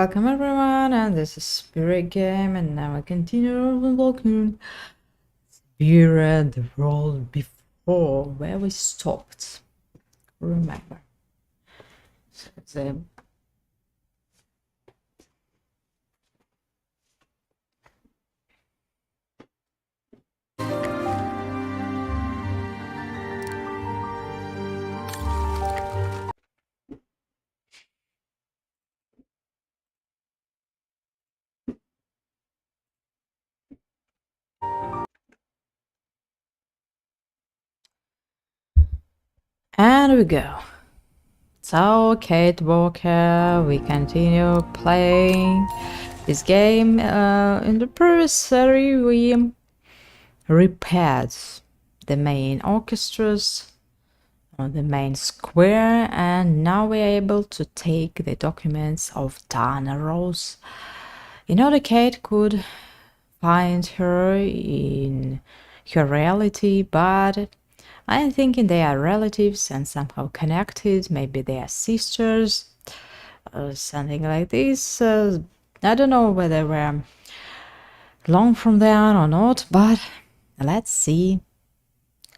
Welcome everyone, and this is Syberia game, and now I continue unlocking Syberia, the world before where we stopped. Remember. So the and we go. So Kate Walker, we continue playing this game. In the previous series, we repaired the main orchestras on the main square, and now we're able to take the documents of Dana Rose. In order Kate could find her in her reality, but I'm thinking they are relatives and somehow connected. Maybe they are sisters or something like this. I don't know whether we're long from there or not, but let's see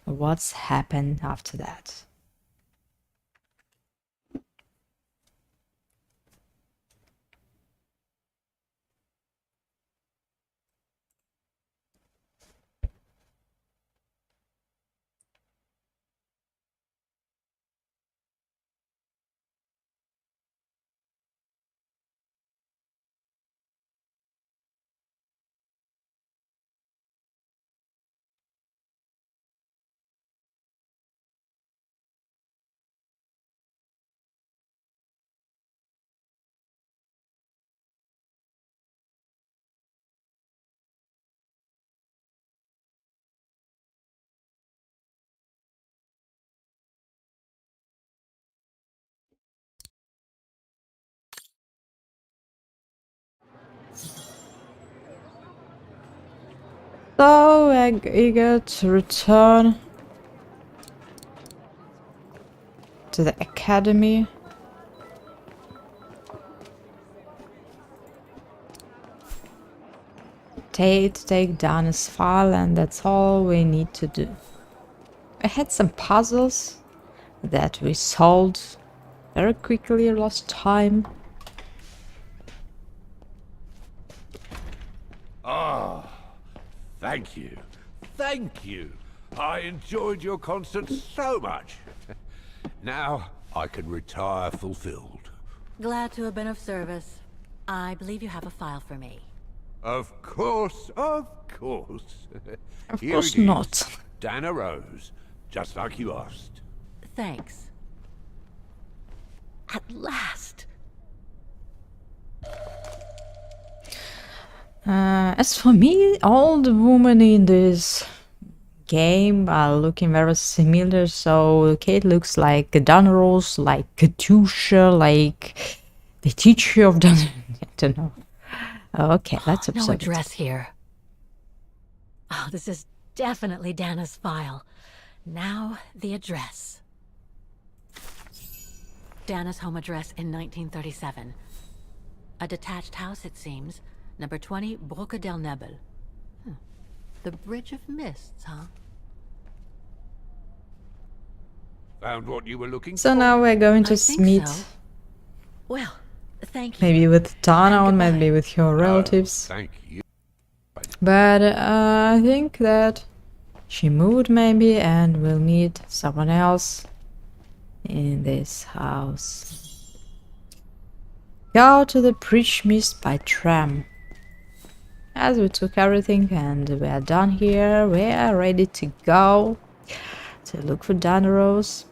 what's happened after that. So we're eager to return to the academy. Take Dana's file, and that's all we need to do. I had some puzzles that we solved very quickly last time. Ah, thank you. Thank you. I enjoyed your concert so much. Now I can retire fulfilled. Glad to have been of service. I believe you have a file for me. Of course, of course. Of Here course it is. not. Dana Rose, just like you asked. Thanks. At last! As for me, all the women in this game are looking very similar. So Kate looks like Dana Rose, like Katusha, like the teacher of Dana. I don't know. Okay, let's observe No it. address here. Oh, this is definitely Dana's file. Now, the address. Dana's home address in 1937. A detached house, it seems. Number 20, Brücke del Nebel. The Bridge of Mists, huh? Found what you were looking So for? now we're going to I think meet so. Well, thank you. maybe with Dana or And maybe goodbye. with her relatives. Thank you. But I think that she moved maybe, and we'll meet someone else in this house. Go to the Bridge Mist by tram. As we took everything and we are done here, we are ready to go to look for Dana Rose.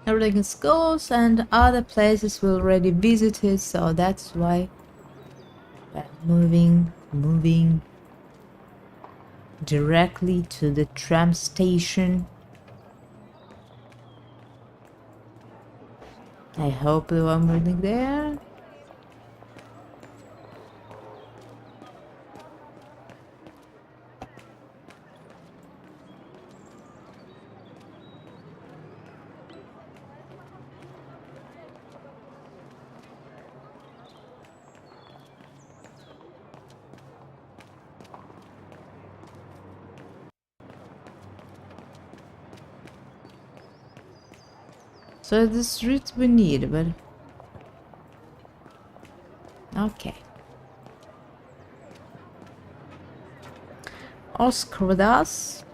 Everything is close and other places we already visited, so that's why we're moving directly to the tram station. I hope I'm reading there. So the street we need, but okay. Oscar with us.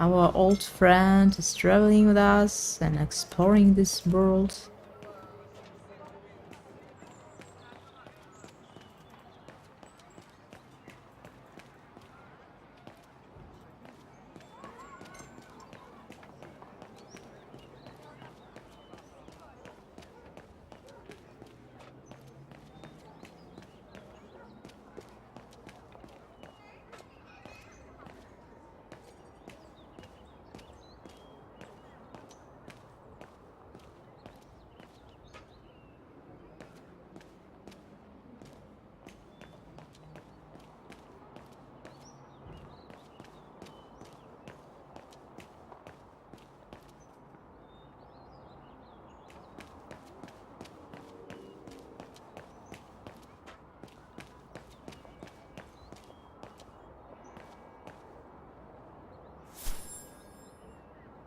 Our old friend is traveling with us and exploring this world.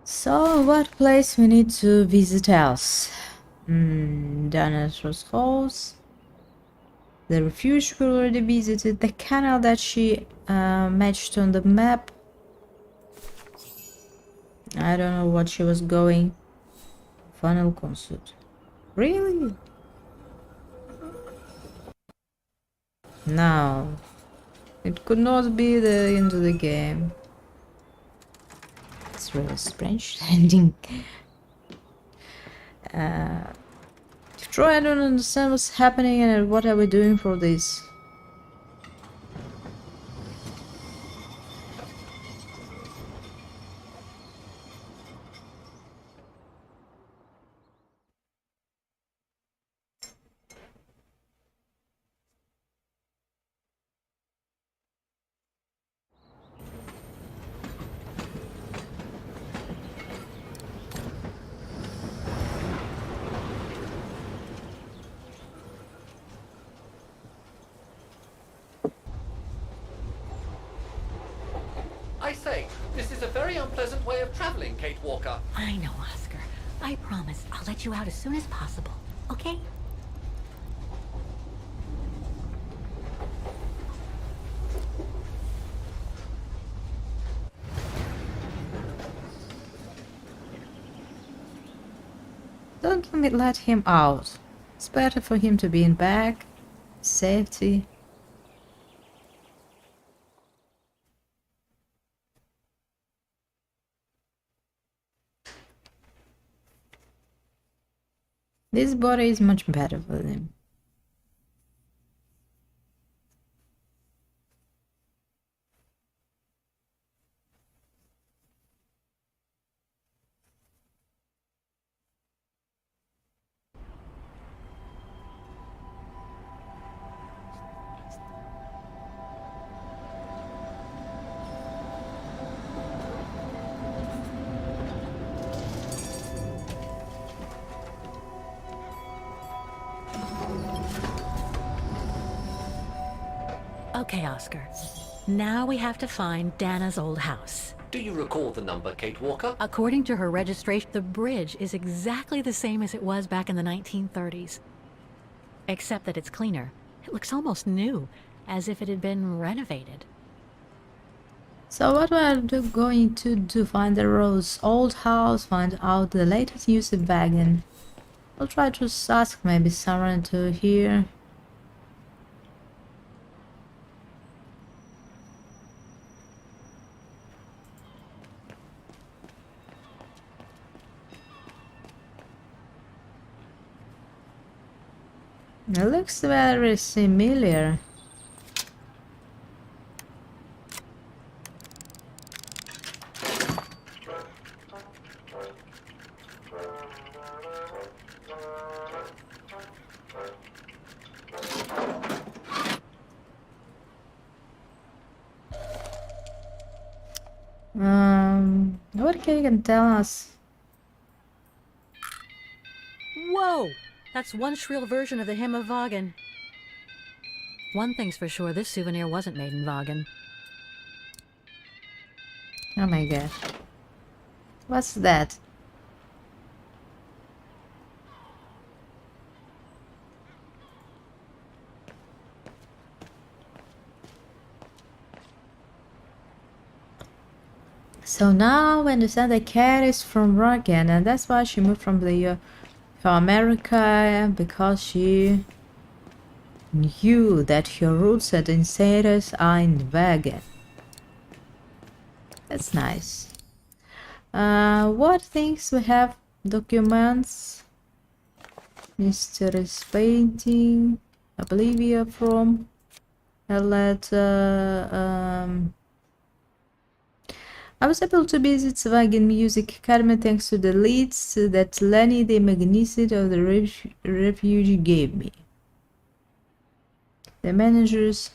So, what place we need to visit else? Dinosaur's house. The refuge we already visited. The canal that she matched on the map. I don't know what she was going. Final concert. Really? No. It could not be the end of the game. It's really strange ending. Troy, I don't understand what's happening and what are we doing for this? I say, this is a very unpleasant way of traveling, Kate Walker. I know, Oscar. I promise I'll let you out as soon as possible, okay? Don't let him out. It's better for him to be in back. Safety. This body is much better for him. Okay, Oscar. Now we have to find Dana's old house. Do you recall the number, Kate Walker? According to her registration, the bridge is exactly the same as it was back in the 1930s. Except that it's cleaner. It looks almost new, as if it had been renovated. So what we are going to do? Find the Rose old house, find out the latest used wagon. I'll try to ask maybe someone to hear. It looks very similar. What can you tell us? Whoa! That's one shrill version of the Hymn of Wagen. One thing's for sure, this souvenir wasn't made in Wagen. Oh my god. What's that? So now we understand that Cat is from Roggen, and that's why she moved from the from America, because she knew that her roots and ancestors are in Wagen. That's nice. What things we have? Documents, mysterious painting, Oblivia from a letter. I was able to visit Wagen Music Academy thanks to the leads that Lenny the Magnificent of the refugee gave me. The manager's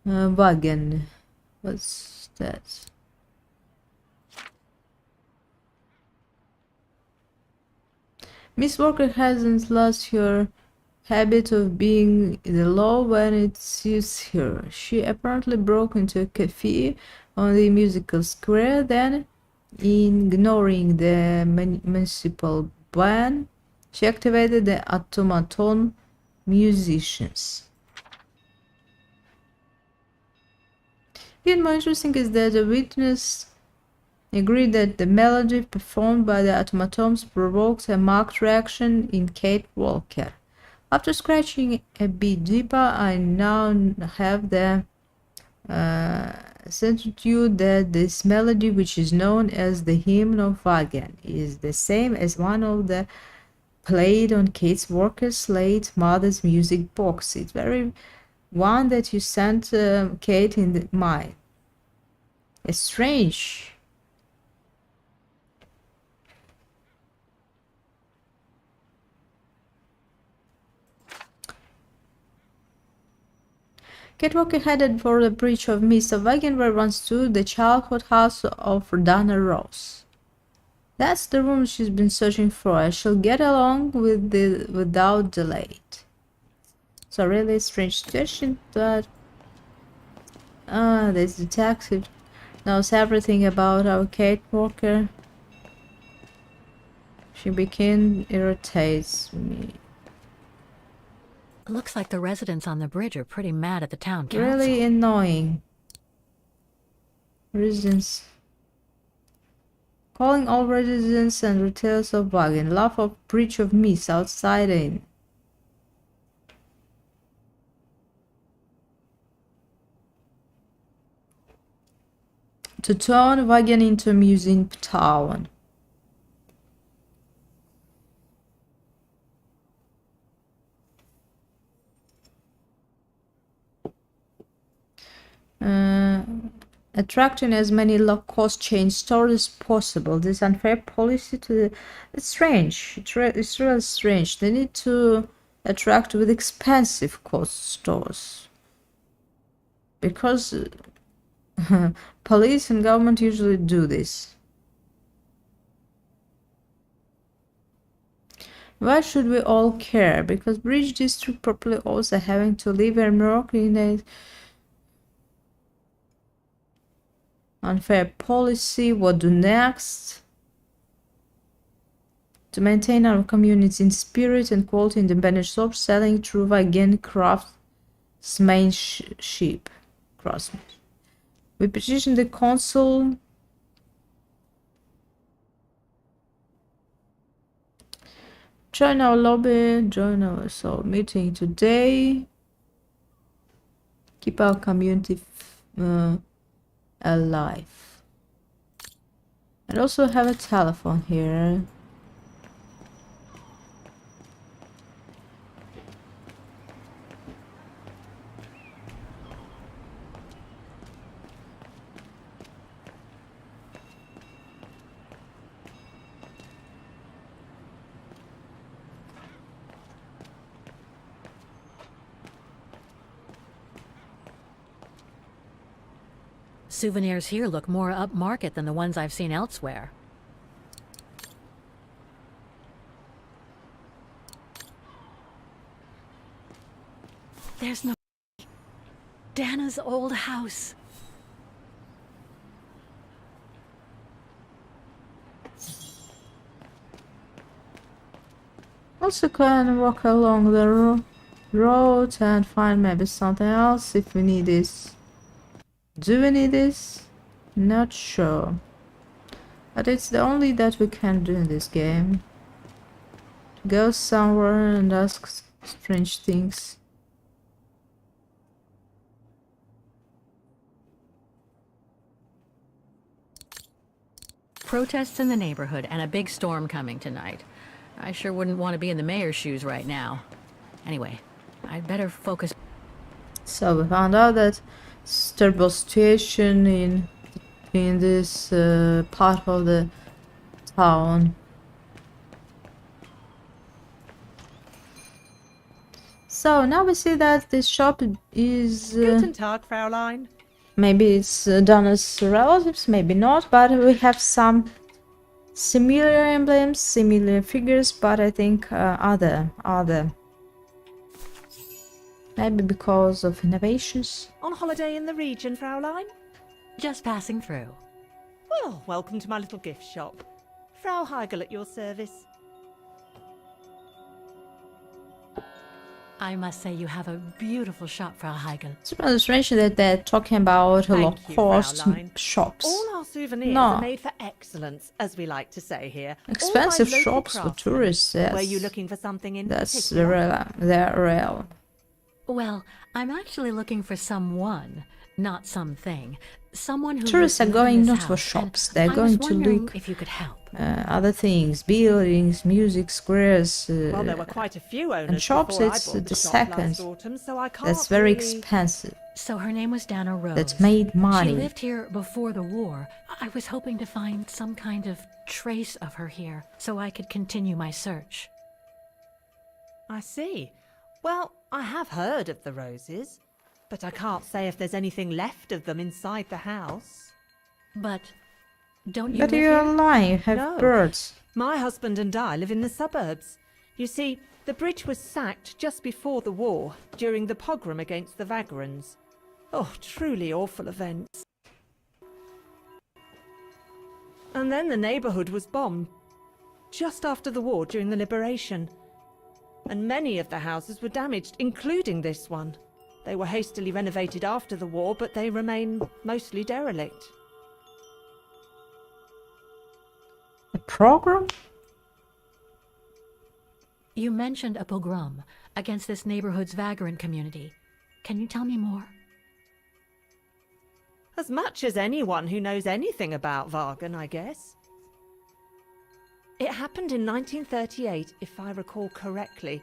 Wagen. What's that? Miss Walker hasn't lost her habit of being the law when it suits her. She apparently broke into a cafe on the musical square, then, ignoring the municipal ban, she activated the automaton musicians. Even more interesting is that the witness agreed that the melody performed by the automatons provoked a marked reaction in Kate Walker. After scratching a bit deeper, I now have the certitude that this melody, which is known as the Hymn of Wagen, is the same as one of the played on Kate Walker's late mother's music box. It's very one that you sent Kate in the mind. It's strange. Kate Walker headed for the bridge of Mr. Wagen, where once stood the childhood house of Dana Rose. That's the room she's been searching for. I shall get along with it without delay. So really strange situation, but this detective knows everything about our Kate Walker. She begin irritates me. It looks like the residents on the bridge are pretty mad at the town council. Really annoying. Residents. Calling all residents and retailers of Wagen. Laugh of breach of Miss outside in. To turn Wagen into a museum town. Attracting as many low-cost chain stores as possible. This unfair policy it's strange. It's really strange. They need to attract with expensive cost stores. Because police and government usually do this. Why should we all care? Because Bridge District probably also having to live and work in a unfair policy. What do next? To maintain our community in spirit and quality independent shops selling through Wagen craftsmanship. We petition the council join our lobby, join our meeting today. Keep our community alive. I also have a telephone here. Souvenirs here look more upmarket than the ones I've seen elsewhere. There's no... Dana's old house. Also can walk along the road and find maybe something else if we need this. Do we need this? Not sure. But it's the only that we can do in this game. Go somewhere and ask strange things. Protests in the neighborhood and a big storm coming tonight. I sure wouldn't want to be in the mayor's shoes right now. Anyway, I'd better focus. So we found out that it's a terrible situation in this part of the town. So now we see that this shop is Guten Tag, Fräulein. maybe it's Donna's relatives, maybe not, but we have some similar emblems, similar figures, but I think other. Maybe because of innovations. On holiday in the region, Fräulein? Just passing through. Well, welcome to my little gift shop. Frau Heigl at your service. I must say you have a beautiful shop, Frau Heigl. It's rather strange that they're talking about low Thank you, cost Fraulein. shops. All our souvenirs No. are made for excellence, as we like to say here. All by Expensive local shops for craftsmen. tourists, yes. Were you looking for something in That's particular? they're real. Well, I'm actually looking for someone, not something. Someone who Tourists lives are going in this not for house, shops, and they're I going was to wondering look if you could help. other things, buildings, music squares, Well, there were quite a few owners shops, before I it's bought the shop second. last autumn, so I can't that's very really... expensive. So her name was Dana Rose. That's made money. She lived here before the war. I was hoping to find some kind of trace of her here, so I could continue my search. I see. Well, I have heard of the Roses, but I can't say if there's anything left of them inside the house. But don't you But live you're here? lying, you have No. birds. My husband and I live in the suburbs. You see, the bridge was sacked just before the war, during the pogrom against the Vagrants. Oh, truly awful events. And then the neighbourhood was bombed, just after the war during the liberation. And many of the houses were damaged, including this one. They were hastily renovated after the war, but they remain mostly derelict. A program? You mentioned a pogrom against this neighborhood's vagrant community. Can you tell me more? As much as anyone who knows anything about Wagen, I guess. It happened in 1938, if I recall correctly.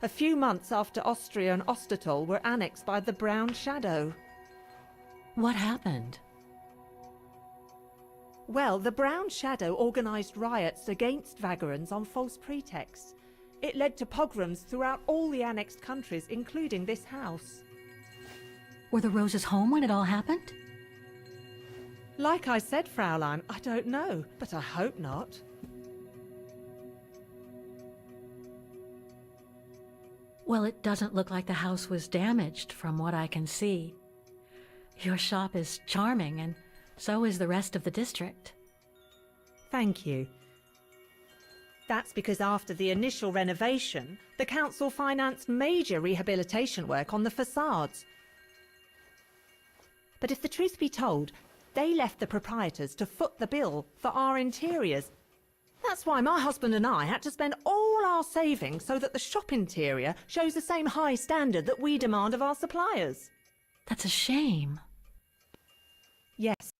A few months after Austria and Ostertal were annexed by the Brown Shadow. What happened? Well, the Brown Shadow organised riots against Vagrants on false pretexts. It led to pogroms throughout all the annexed countries, including this house. Were the Roses home when it all happened? Like I said, Fraulein, I don't know, but I hope not. Well, it doesn't look like the house was damaged from what I can see. Your shop is charming, and so is the rest of the district. Thank you. That's because after the initial renovation, the council financed major rehabilitation work on the facades. But if the truth be told, they left the proprietors to foot the bill for our interiors. That's why my husband and I had to spend all our savings so that the shop interior shows the same high standard that we demand of our suppliers. That's a shame. Yes.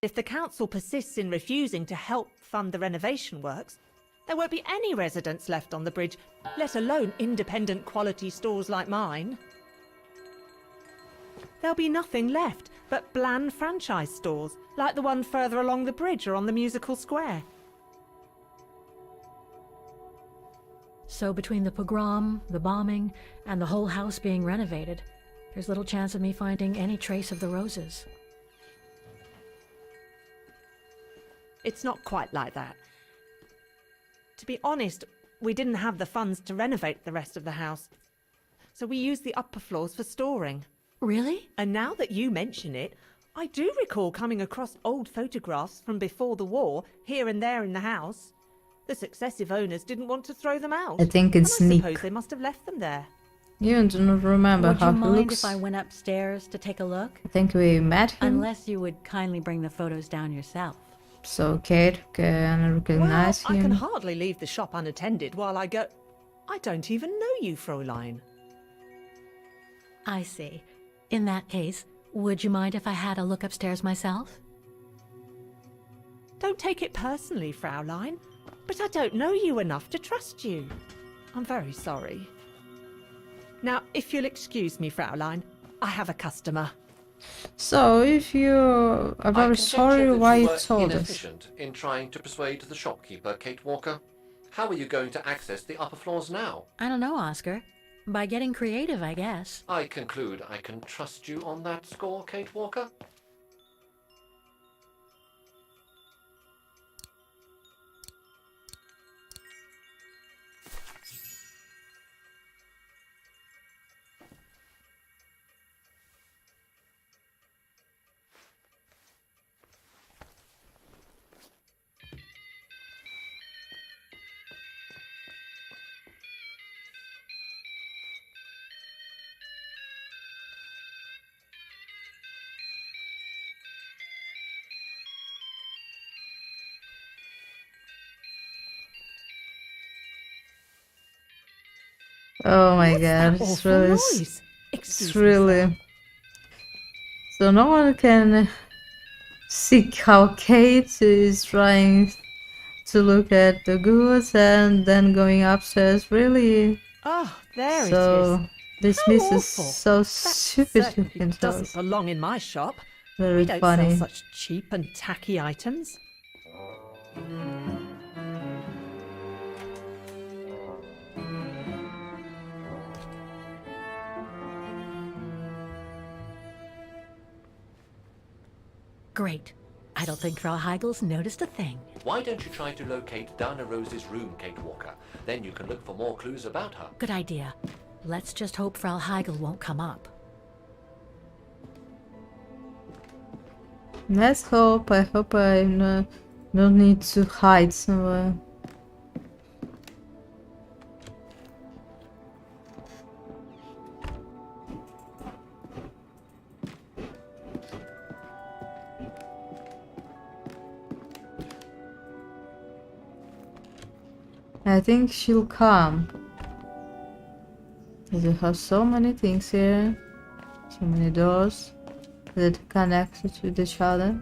If the council persists in refusing to help fund the renovation works, there won't be any residents left on the bridge, let alone independent quality stores like mine. There'll be nothing left but bland franchise stores, like the one further along the bridge or on the musical square. So between the pogrom, the bombing, and the whole house being renovated, There's little chance of me finding any trace of the roses. It's not quite like that. To be honest, we didn't have the funds to renovate the rest of the house, so we used the upper floors for storing. Really? And now that you mention it, I do recall coming across old photographs from before the war here and there in the house. The successive owners didn't want to throw them out. I think it's and I Nick. suppose they must have left them there. You do not remember Would how you he mind looks. if I went upstairs to take a look? I think we met him. Unless you would kindly bring the photos down yourself. So Kate can recognize Well, I him. can hardly leave the shop unattended while I go... I don't even know you, Fräulein. I see. In that case, would you mind if I had a look upstairs myself? Don't take it personally, Fräulein, but I don't know you enough to trust you. I'm very sorry. Now, if you'll excuse me, Fräulein, I have a customer. So, if you are I very conjecture sorry that why you you were told us. inefficient in trying to persuade the shopkeeper, Kate Walker. How are you going to access the upper floors now? I don't know, Oscar. By getting creative, I guess. I conclude I can trust you on that score, Kate Walker? Oh my What's god, that it's awful really... noise? It's Excuse me, sir. really... So no one can see how Kate is trying to look at the goods and then going upstairs, really? Oh, there it So, is. this How miss is awful. so That stupid, you certainly can tell. doesn't belong in my shop. Very We don't funny. sell such cheap and tacky items. Great. I don't think Frau Heigel's noticed a thing. Why don't you try to locate Dana Rose's room, Kate Walker? Then you can look for more clues about her. Good idea. Let's just hope Frau Heigel won't come up. Let's hope. I hope I don't need to hide somewhere. I think she'll come. You have so many things here, so many doors that connect with each other.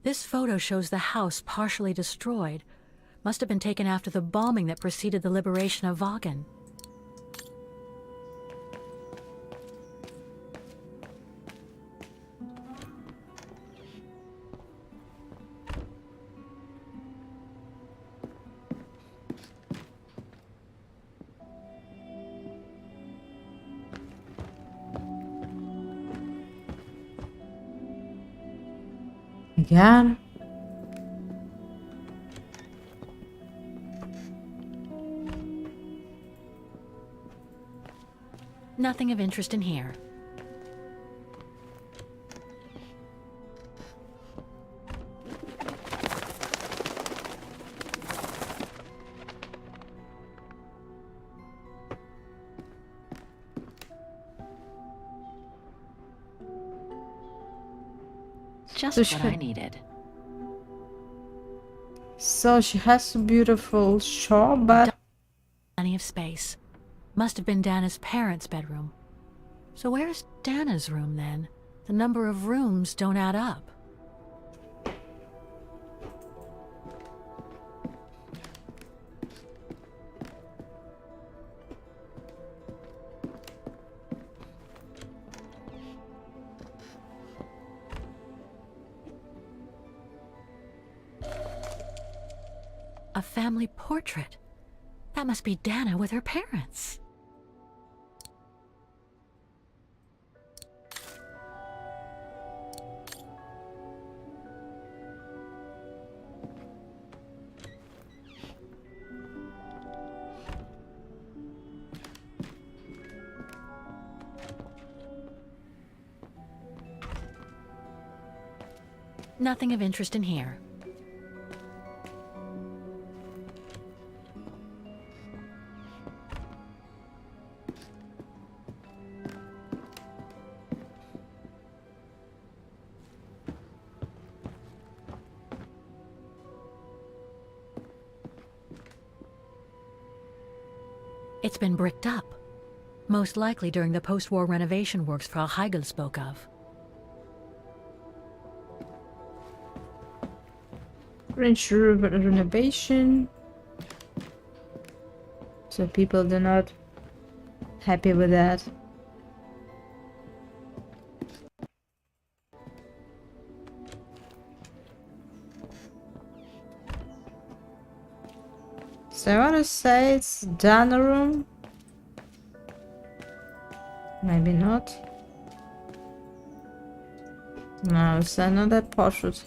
This photo shows the house partially destroyed. Must have been taken after the bombing that preceded the liberation of Wagen. Again? Nothing of interest in here. Just So what she- I needed. So she has a beautiful shop, but Plenty of space. Must have been Dana's parents' bedroom. So where's Dana's room then? The number of rooms don't add up. A family portrait. That must be Dana with her parents. Nothing of interest in here. It's been bricked up, most likely during the post-war renovation works Frau Heigl spoke of. French renovation. So people are not happy with that. So I want to say it's Dana room. Maybe not. No, it's another portrait.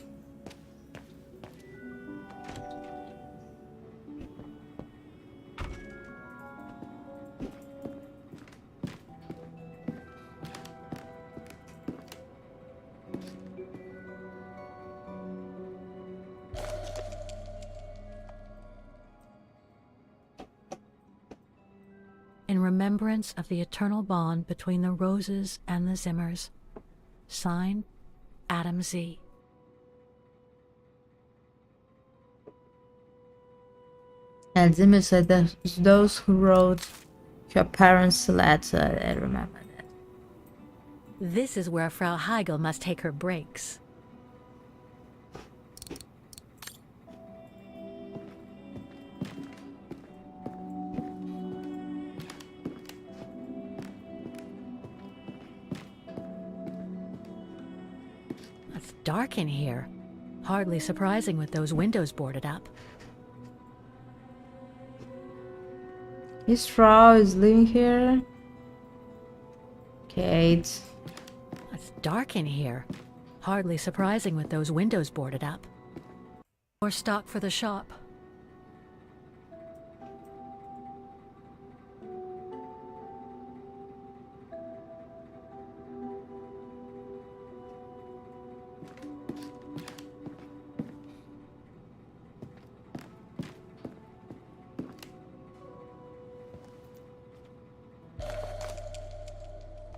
In remembrance of the eternal bond between the Roses and the Zimmers. Signed, Adam Z. And Zimmer said that those who wrote your parents' letter, I remember that. This is where Frau Heigl must take her breaks. It's dark in here. Hardly surprising with those windows boarded up. His Frau is living here. Kate. It's dark in here. Hardly surprising with those windows boarded up. More stock for the shop.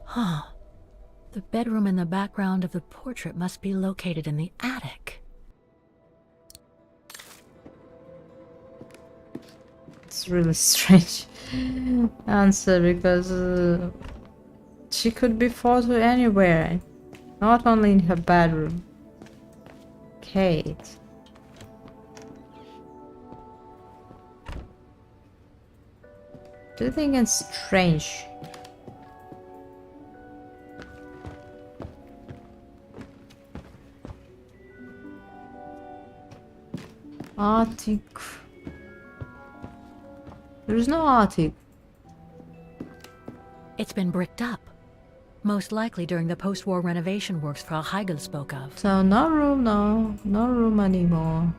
Huh. The bedroom in the background of the portrait must be located in the attic. It's really strange answer because she could be photo anywhere, not only in her bedroom. Kate. Do you think it's strange? Attic. There's no attic. It's been bricked up. Most likely during the post-war renovation works Frau Heigl spoke of. So no room, no room anymore.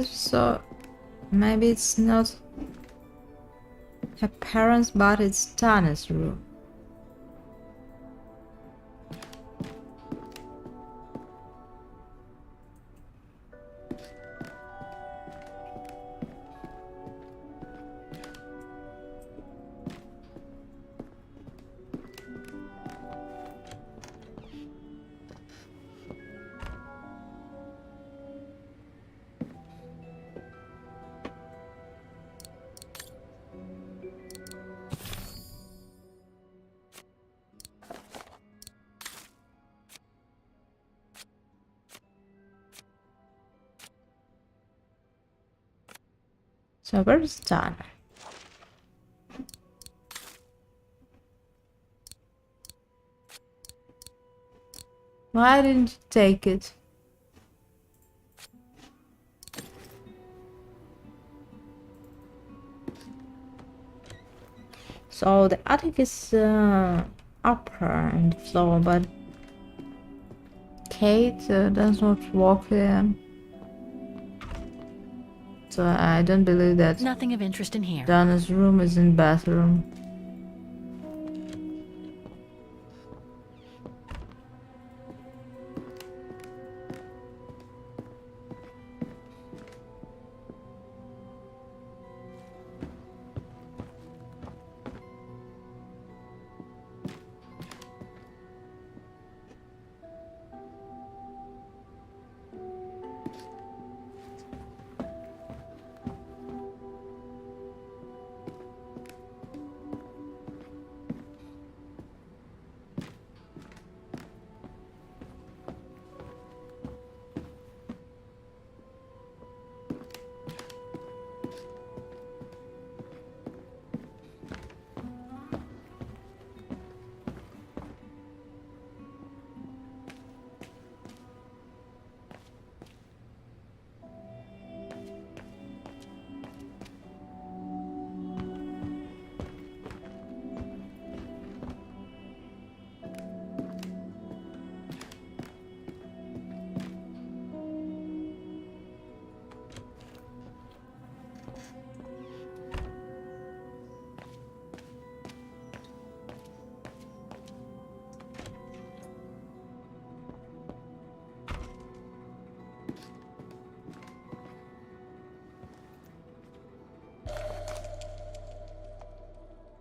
So maybe it's not her parents, but it's Tana's room. So where's Dana? Why didn't you take it? So the attic is upper in the floor, but Kate does not walk there. So I don't believe that Nothing of interest in here. Dana's room is in bathroom.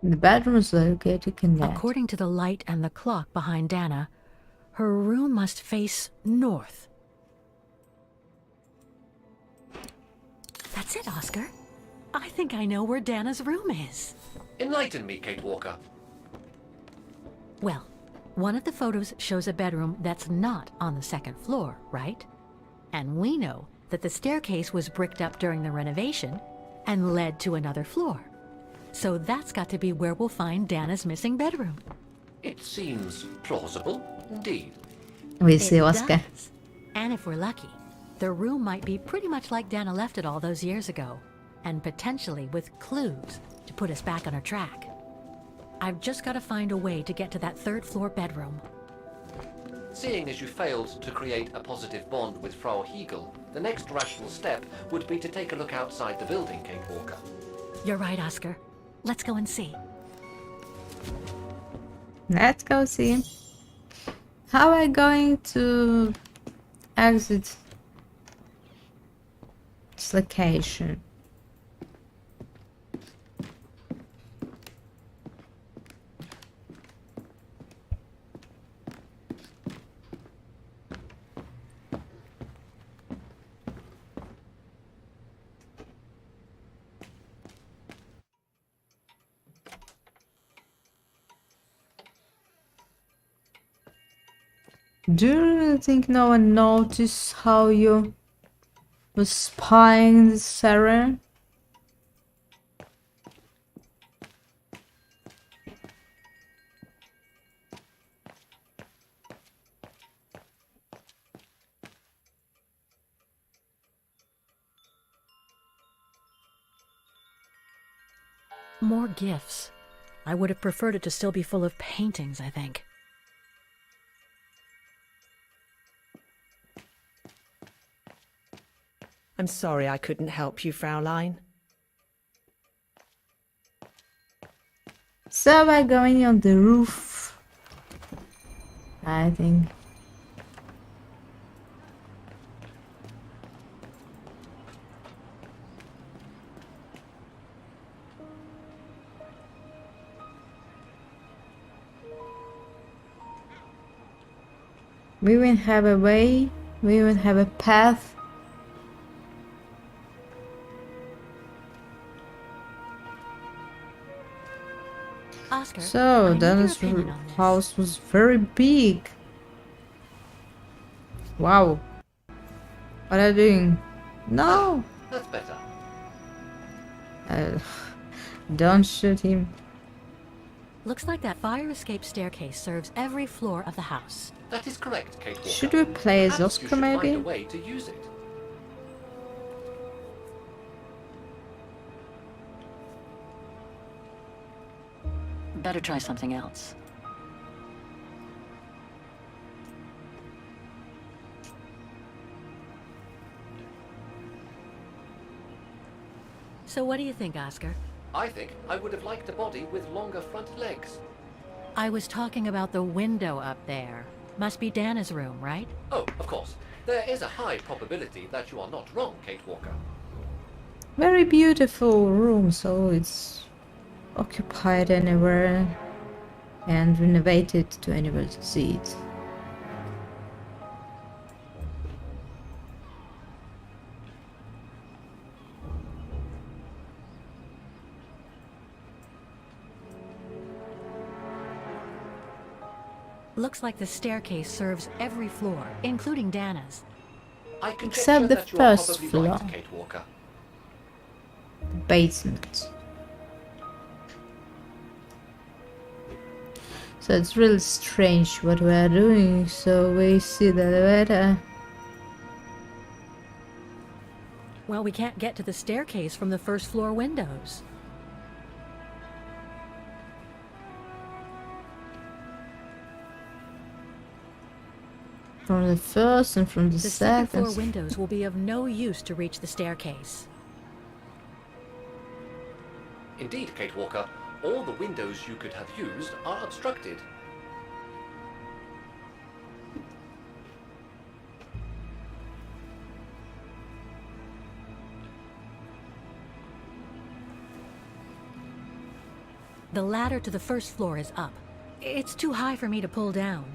The bedroom is located in that. According to the light and the clock behind Dana, her room must face north. That's it, Oscar. I think I know where Dana's room is. Enlighten me, Kate Walker. Well, one of the photos shows a bedroom that's not on the second floor, right? And we know that the staircase was bricked up during the renovation and led to another floor. So that's got to be where we'll find Dana's missing bedroom. It seems plausible, indeed. We see It Oscar. does. And if we're lucky, the room might be pretty much like Dana left it all those years ago, and potentially with clues to put us back on our track. I've just got to find a way to get to that third floor bedroom. Seeing as you failed to create a positive bond with Frau Hegel, the next rational step would be to take a look outside the building, Kate Walker. You're right, Oscar. Let's go and see. Let's go see. How am I going to exit this location? Do you really think no one noticed how you was spying this area? More gifts. I would have preferred it to still be full of paintings, I think. I'm sorry I couldn't help you, Fraulein. So we're going on the roof, I think. We will have a way, we will have a path. Oscar, I So, need your Dana's opinion on this. house was very big. Wow. What are you doing? No! That's better. Don't shoot him. Looks like that fire escape staircase serves every floor of the house. That is correct, Kate Walker. Should we play as Perhaps you Oscar should find a maybe? way to use it. Better try something else. So what do you think, Oscar? I think I would have liked a body with longer front legs. I was talking about the window up there. Must be Dana's room, right? Oh, of course. There is a high probability that you are not wrong, Kate Walker. Very beautiful room, so it's occupied anywhere and renovated to anywhere to see it. Looks like the staircase serves every floor, including Dana's. I conjecture Except the that you are first probably floor. right, Kate Walker. The basement. So it's really strange what we are doing. So we see the elevator. Well, we can't get to the staircase from the first floor windows. From the first and from the The second second. floor windows will be of no use to reach the staircase. Indeed, Kate Walker, all the windows you could have used are obstructed. The ladder to the first floor is up. It's too high for me to pull down.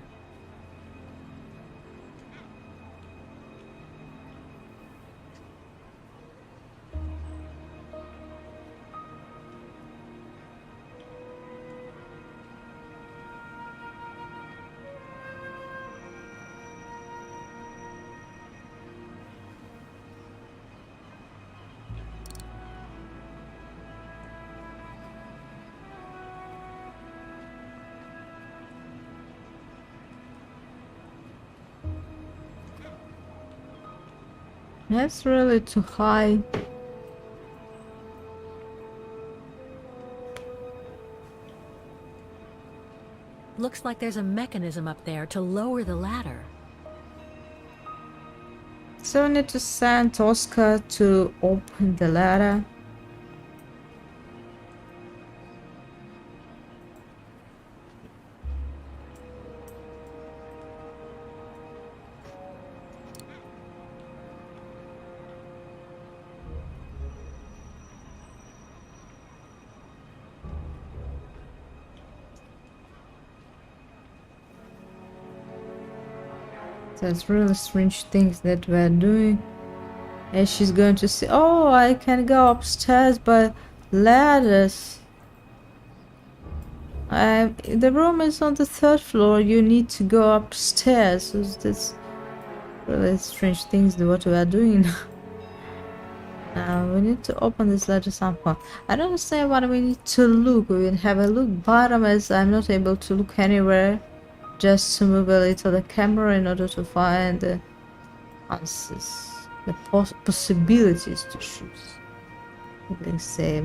That's really too high. Looks like there's a mechanism up there to lower the ladder. So we need to send Oscar to open the ladder. That's really strange things that we're doing. And she's going to say, oh, I can go upstairs by ladders. The room is on the third floor. You need to go upstairs. So that's really strange things what we are doing. We need to open this ladder somehow. I don't understand what we need to look. We will have a look bottom as I'm not able to look anywhere. Just to move a little the camera in order to find the answers, the possibilities to choose. Let's say,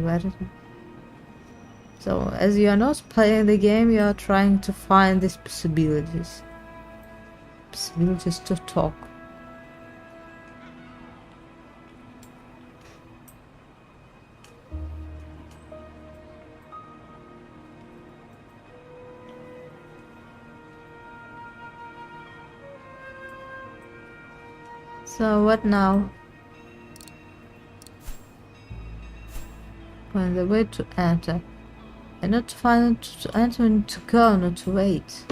so as you are not playing the game, you are trying to find these possibilities to talk. So what now? Find the way to enter. And not to find to enter and to go, not to wait.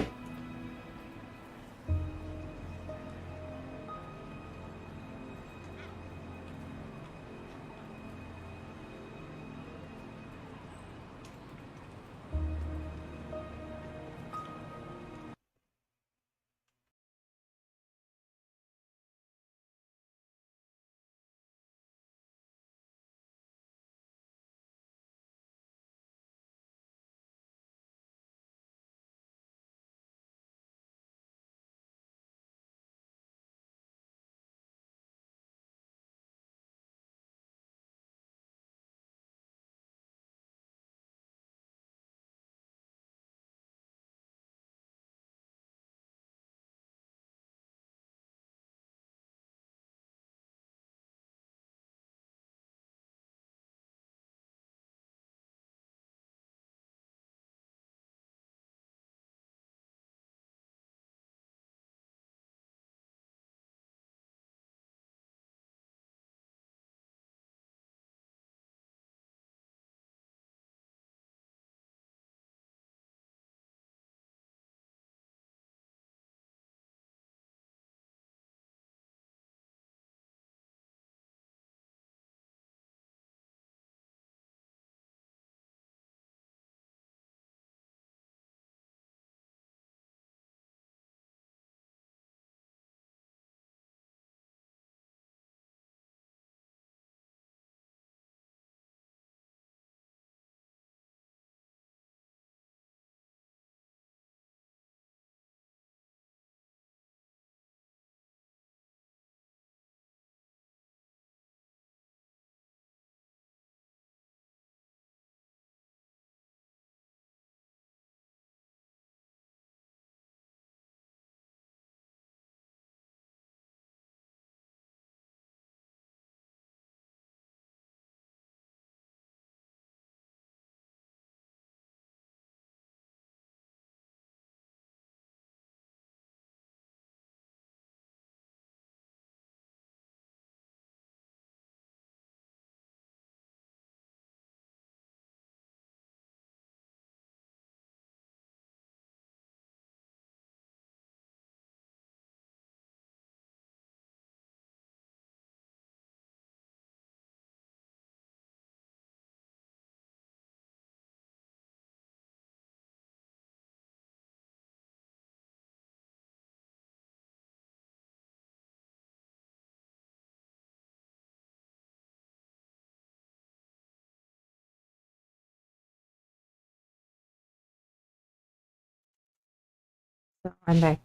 I'm back.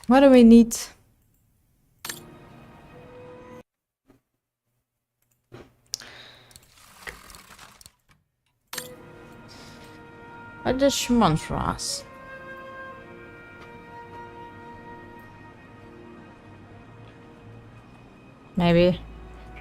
What do we need? What does she want for us? Maybe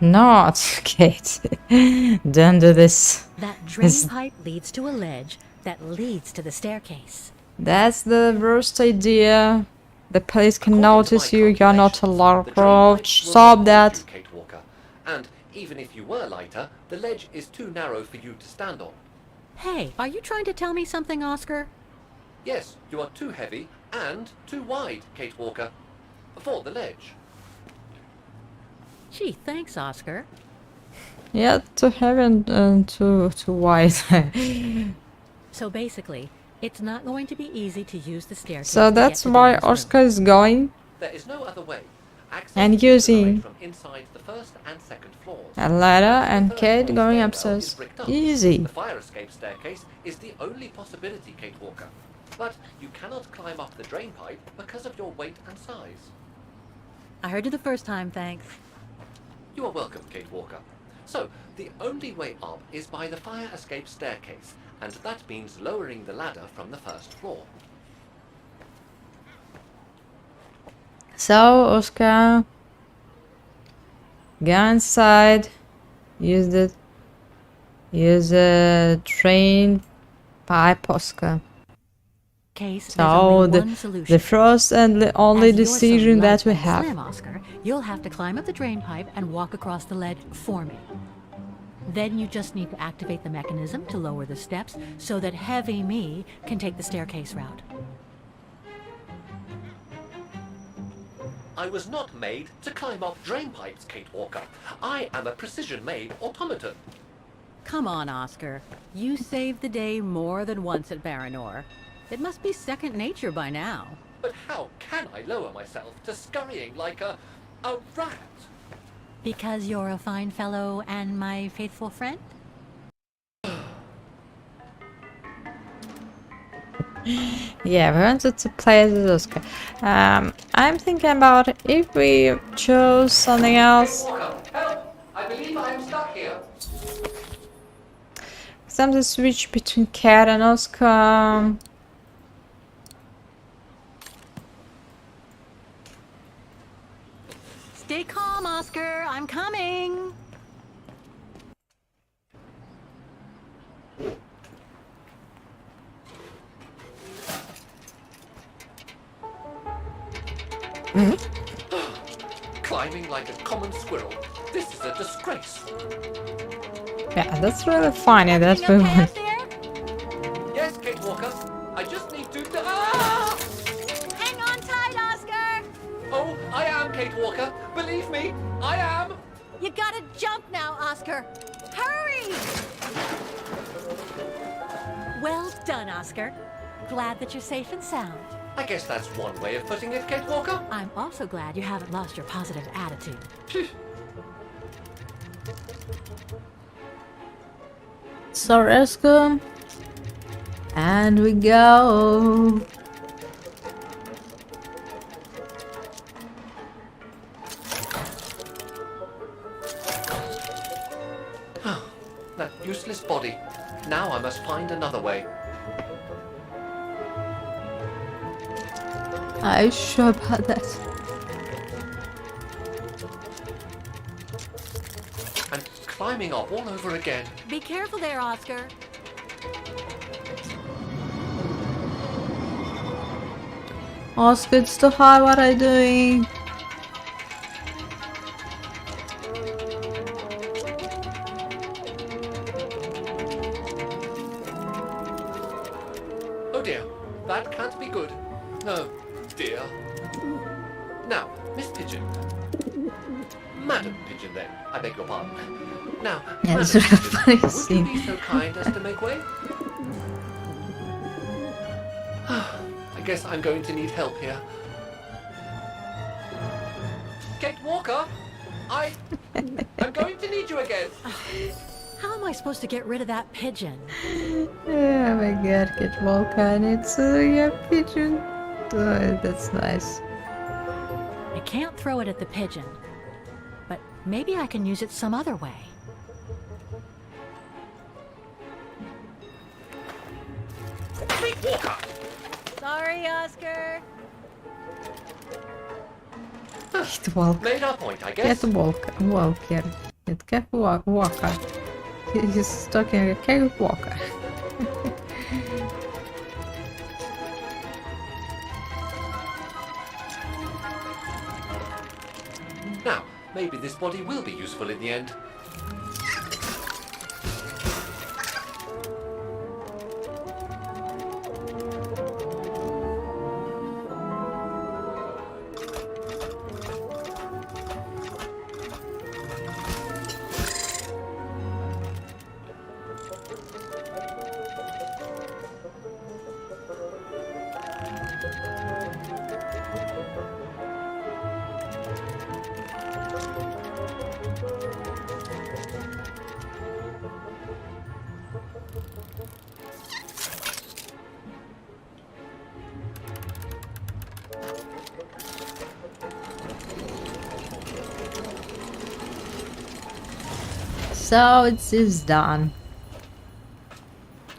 not, Kate. Don't do this. That drain pipe leads to a ledge that leads to the staircase. That's the worst idea. The police can According notice to my you. You're not a calculations, Lara the drain Croft. pipe will Stop not that. hold you, Kate Walker. And even if you were lighter, the ledge is too narrow for you to stand on. Hey, are you trying to tell me something, Oscar? Yes, you are too heavy and too wide, Kate Walker, for the ledge. Gee, thanks, Oscar. Yeah, too heavy and too wide. So basically, it's not going to be easy to use the staircase. So to that's get to why Dan's room. Oscar is going There is no other way. Access And is denied using from inside the first and second floors. a ladder The and third Kate floor going stairwell upstairs. is bricked up. Easy. The fire escape staircase is the only possibility, Kate Walker. But you cannot climb up the drain pipe because of your weight and size. I heard you the first time, thanks. You are welcome, Kate Walker. So, the only way up is by the fire escape staircase, and that means lowering the ladder from the first floor. So, Oscar, go inside. Use the train pipe, Oscar. Case, there's So only one solution. the first and the only As you're so decision light that we and have. slim, Oscar, you'll have to climb up the drain pipe and walk across the ledge for me. Then you just need to activate the mechanism to lower the steps so that heavy me can take the staircase route. I was not made to climb up drain pipes, Kate Walker. I am a precision-made automaton. Come on, Oscar. You saved the day more than once at Baranor. It must be second nature by now. But how can I lower myself to scurrying like a rat? Because you're a fine fellow and my faithful friend? Yeah, we wanted to play as Oscar. I'm thinking about if we chose something else. Walker, help! I believe I am stuck here. Something switch between Cat and Oscar. Stay calm, Oscar. I'm coming. Climbing like a common squirrel. This is a disgrace. Yeah, that's really funny that we Okay want. up there? Yes, Kate Walker. I just need to... Ah! Hang on tight, Oscar. Oh, I am Kate Walker. Believe me, I am. You gotta jump now, Oscar. Hurry! Well done, Oscar. Glad that you're safe and sound. I guess that's one way of putting it, Kate Walker. I'm also glad you haven't lost your positive attitude. So Oscar, and we go. That useless body. Now I must find another way. Are you sure about that? And climbing up all over again. Be careful there, Oscar. Oscar, it's too high. What are you doing? Oh dear, that can't be good. No, dear. Now, Miss Pigeon. Madam Pigeon, then. I beg your pardon. Now, Yeah, it's Madam really Pigeon, funny would scene. you be so kind as to make way? I guess I'm going to need help here. Kate Walker, I'm going to need you again. How am I supposed to get rid of that pigeon? Oh my god, Kate Walker, and it's a pigeon. Oh, that's nice. I can't throw it at the pigeon, but maybe I can use it some other way. Kate Walker! Sorry, Oscar. Kate Walker. Made our point, I guess. Kate Walker. Kate Walker. He's talking a Kate Walker. Now, maybe this body will be useful in the end. So it is done.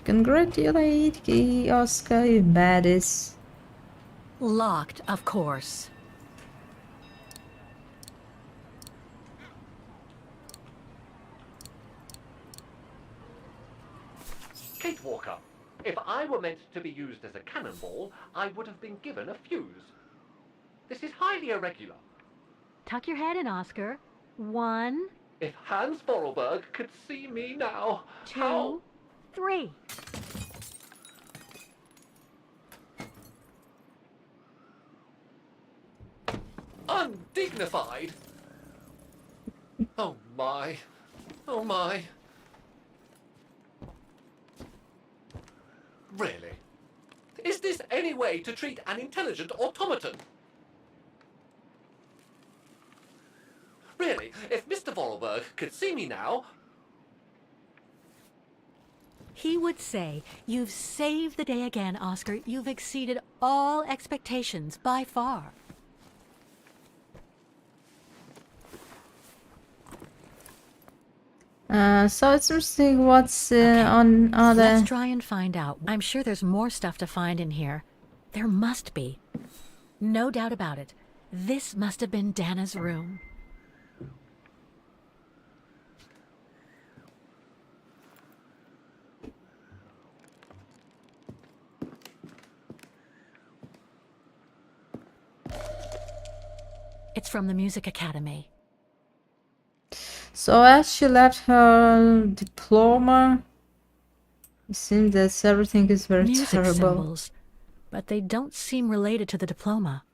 Congratulate the Oscar, you baddies. Locked, of course. Kate Walker, if I were meant to be used as a cannonball, I would have been given a fuse. This is highly irregular. Tuck your head in, Oscar. 1, If Hans Vorarlberg could see me now, 2, how... 3. Undignified! Oh my. Oh my. Really? Is this any way to treat an intelligent automaton? Really, if Mr. Vorarlberg could see me now... He would say, "You've saved the day again, Oscar. You've exceeded all expectations by far." So it's interesting what's on other... Let's try and find out. I'm sure there's more stuff to find in here. There must be. No doubt about it. This must have been Dana's room. It's from the Music Academy. So as she left her diploma, it seems that everything is very Music terrible. symbols, but they don't seem related to the diploma.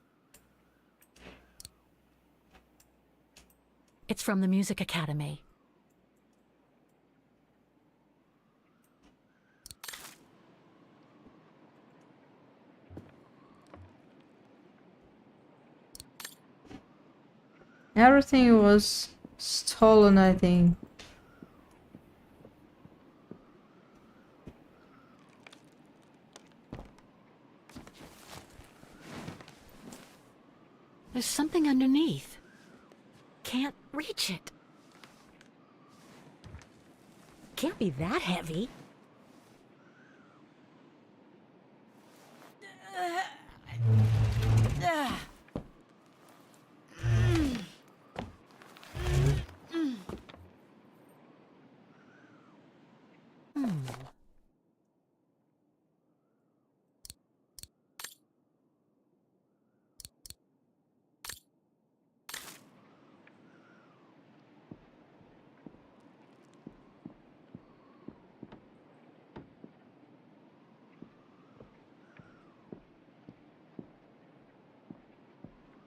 It's from the Music Academy. Everything was stolen, I think. There's something underneath. Can't reach it. Can't be that heavy.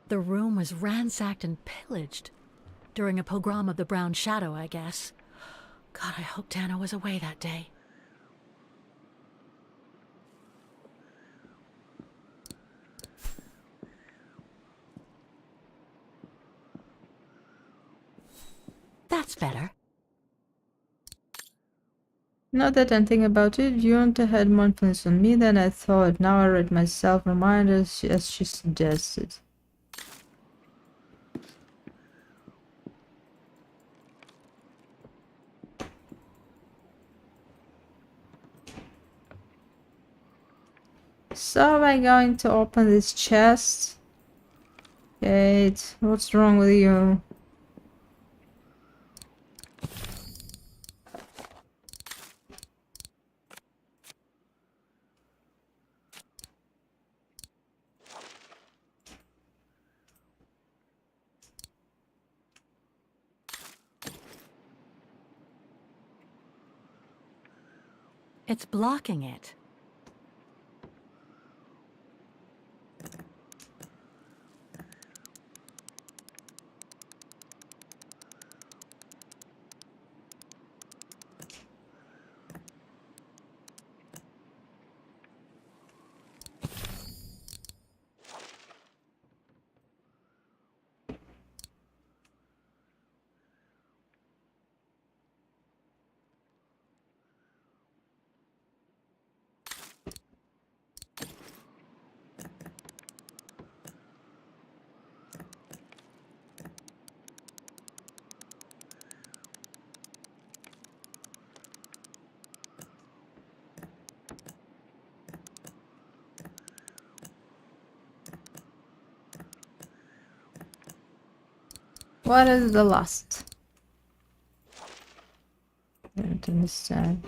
The room was ransacked and pillaged. During a pogrom of the Brown Shadow, I guess. God, I hope Dana was away that day. That's better. Not that I'm thinking about it, Junta had more influence on me than I thought. Now I read myself reminders as she suggested. So am I going to open this chest? Kate, what's wrong with you? It's blocking it. What is the last? I don't understand.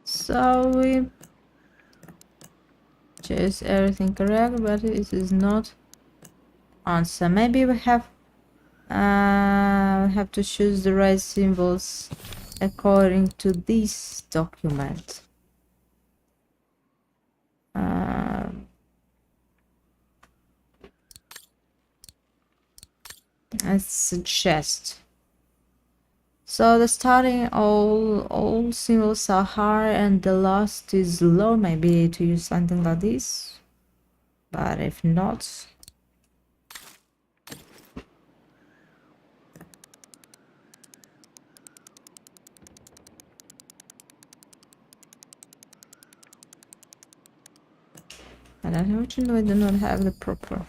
So we choose everything correct, but it is not answer. Maybe we have to choose the right symbols according to this document. I suggest. So the starting all symbols are high and the last is low. Maybe to use something like this. But if not, and unfortunately I do not have the proper.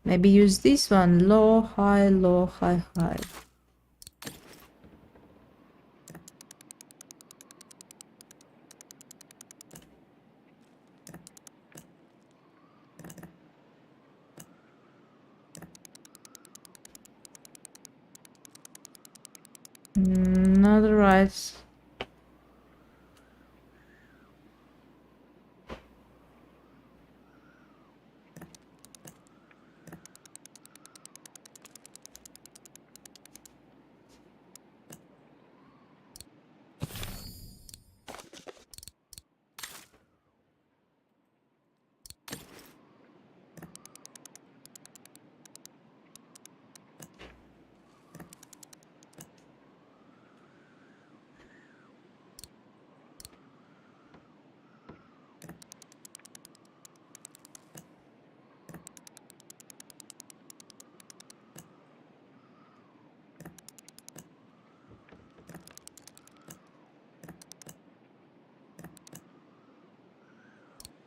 Maybe use this one, low, high, high. Not right.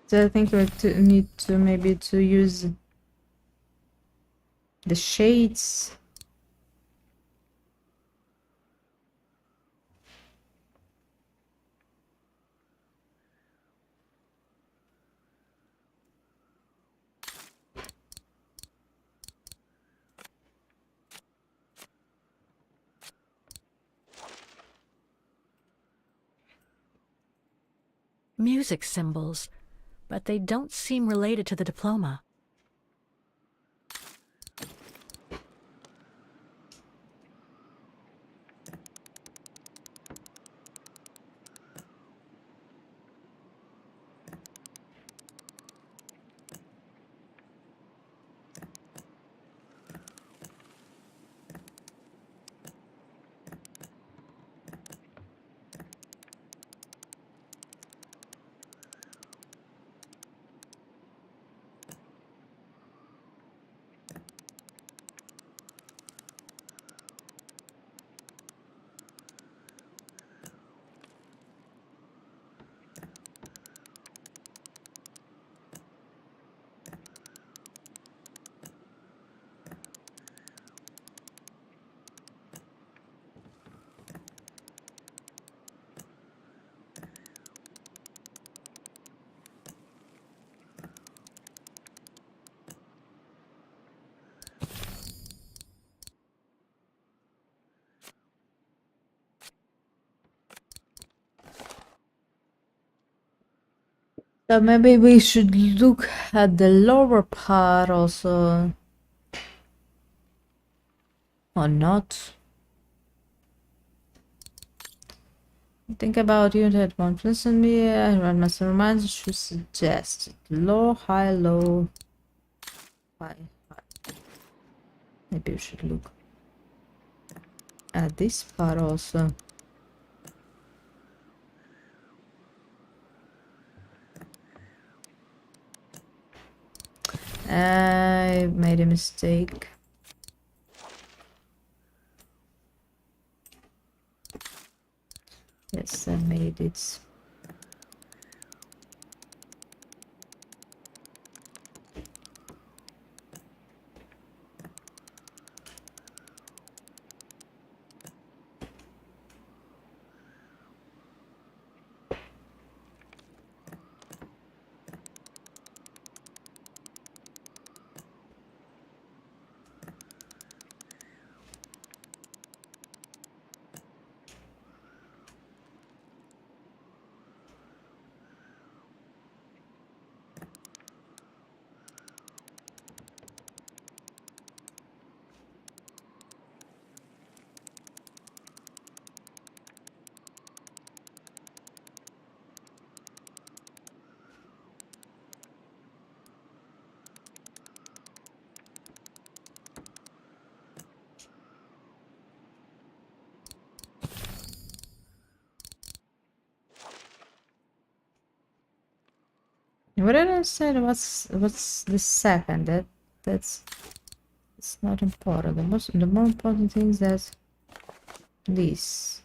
So I think we need to maybe to use the shades. Music symbols, but they don't seem related to the diploma. So maybe we should look at the lower part also. Or not. Think about you that one. Listen me, run masterminds should suggest low, high, low, high, high. Maybe we should look at this part also. I made a mistake. Yes, I made it. What did I say? What's the second? That's it's not important. The more important thing is that this.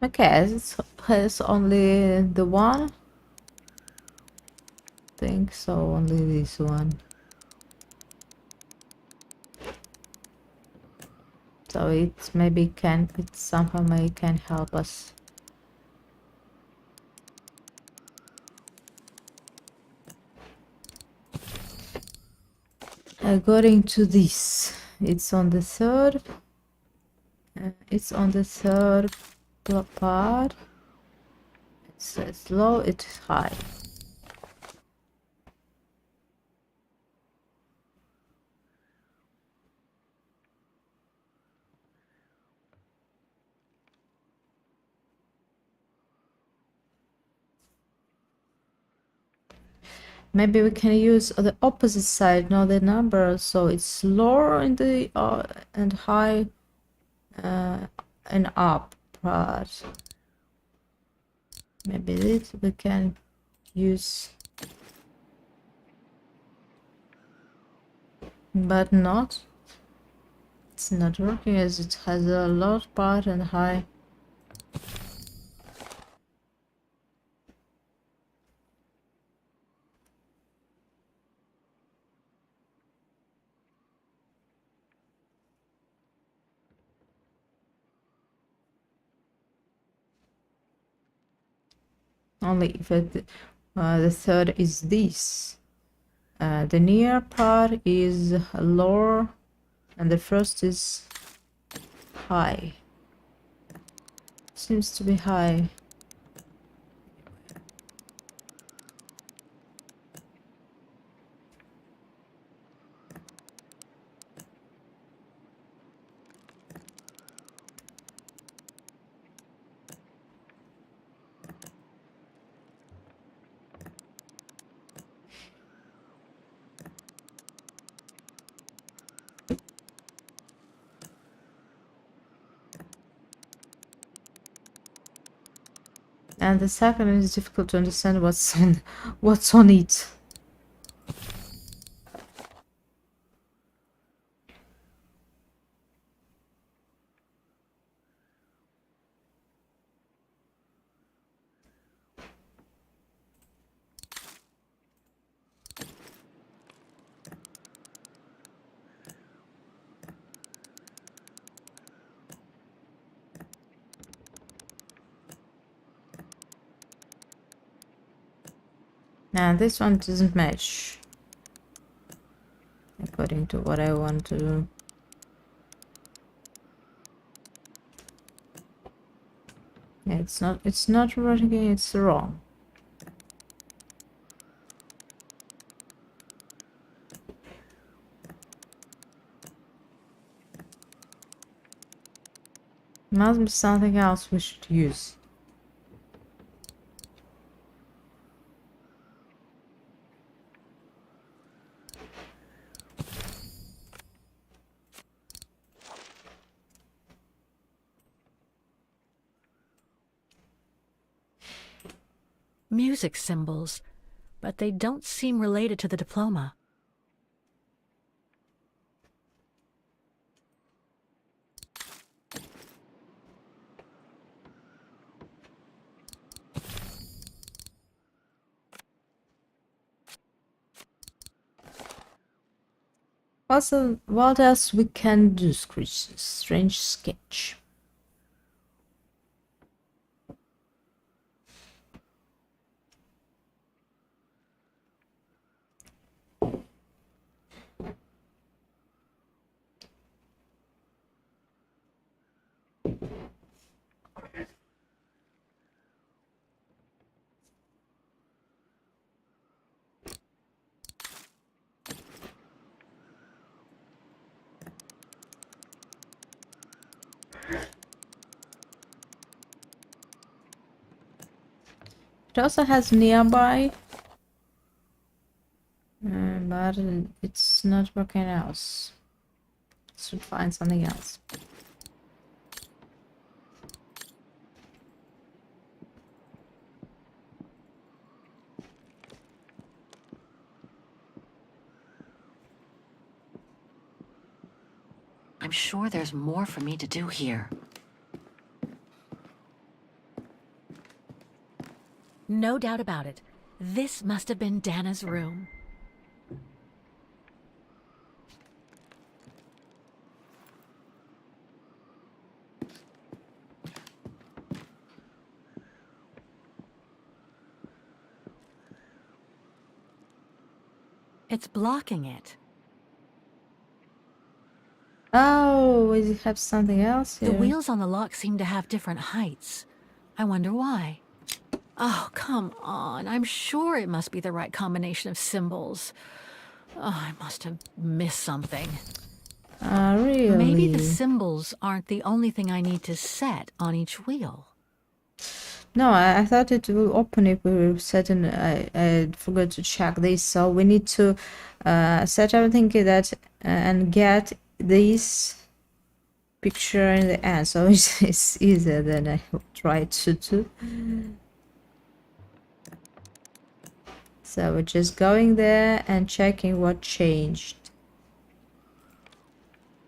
Okay, it has only the one. Think so, only this one. So it maybe can, it somehow may can help us. According to this, it's on the third. It's on the third part. It says low, it's high. Maybe we can use the opposite side, not the number, so it's lower in the and high and up part. Maybe this we can use, but not. It's not working as it has a low part and high. Only if the third is this. The near part is lower and the first is high. Seems to be high. And the second is difficult to understand what's on it. And this one doesn't match according to what I want to do. Yeah, it's not working, it's wrong. Must be something else we should use. Music symbols, but they don't seem related to the diploma. Also, what else we can do? Strange sketch. It also has nearby, but it's not working else. Should find something else. I'm sure there's more for me to do here. No doubt about it. This must have been Dana's room. It's blocking it. Oh, does it have something else The here? wheels on the lock seem to have different heights. I wonder why. Oh, come on. I'm sure it must be the right combination of symbols. Oh, I must have missed something. Really? Maybe the symbols aren't the only thing I need to set on each wheel. No, I thought it will open if we were setting. I forgot to check this, so we need to set everything that and get this picture in the end. So it's easier than I tried to do. So we're just going there and checking what changed.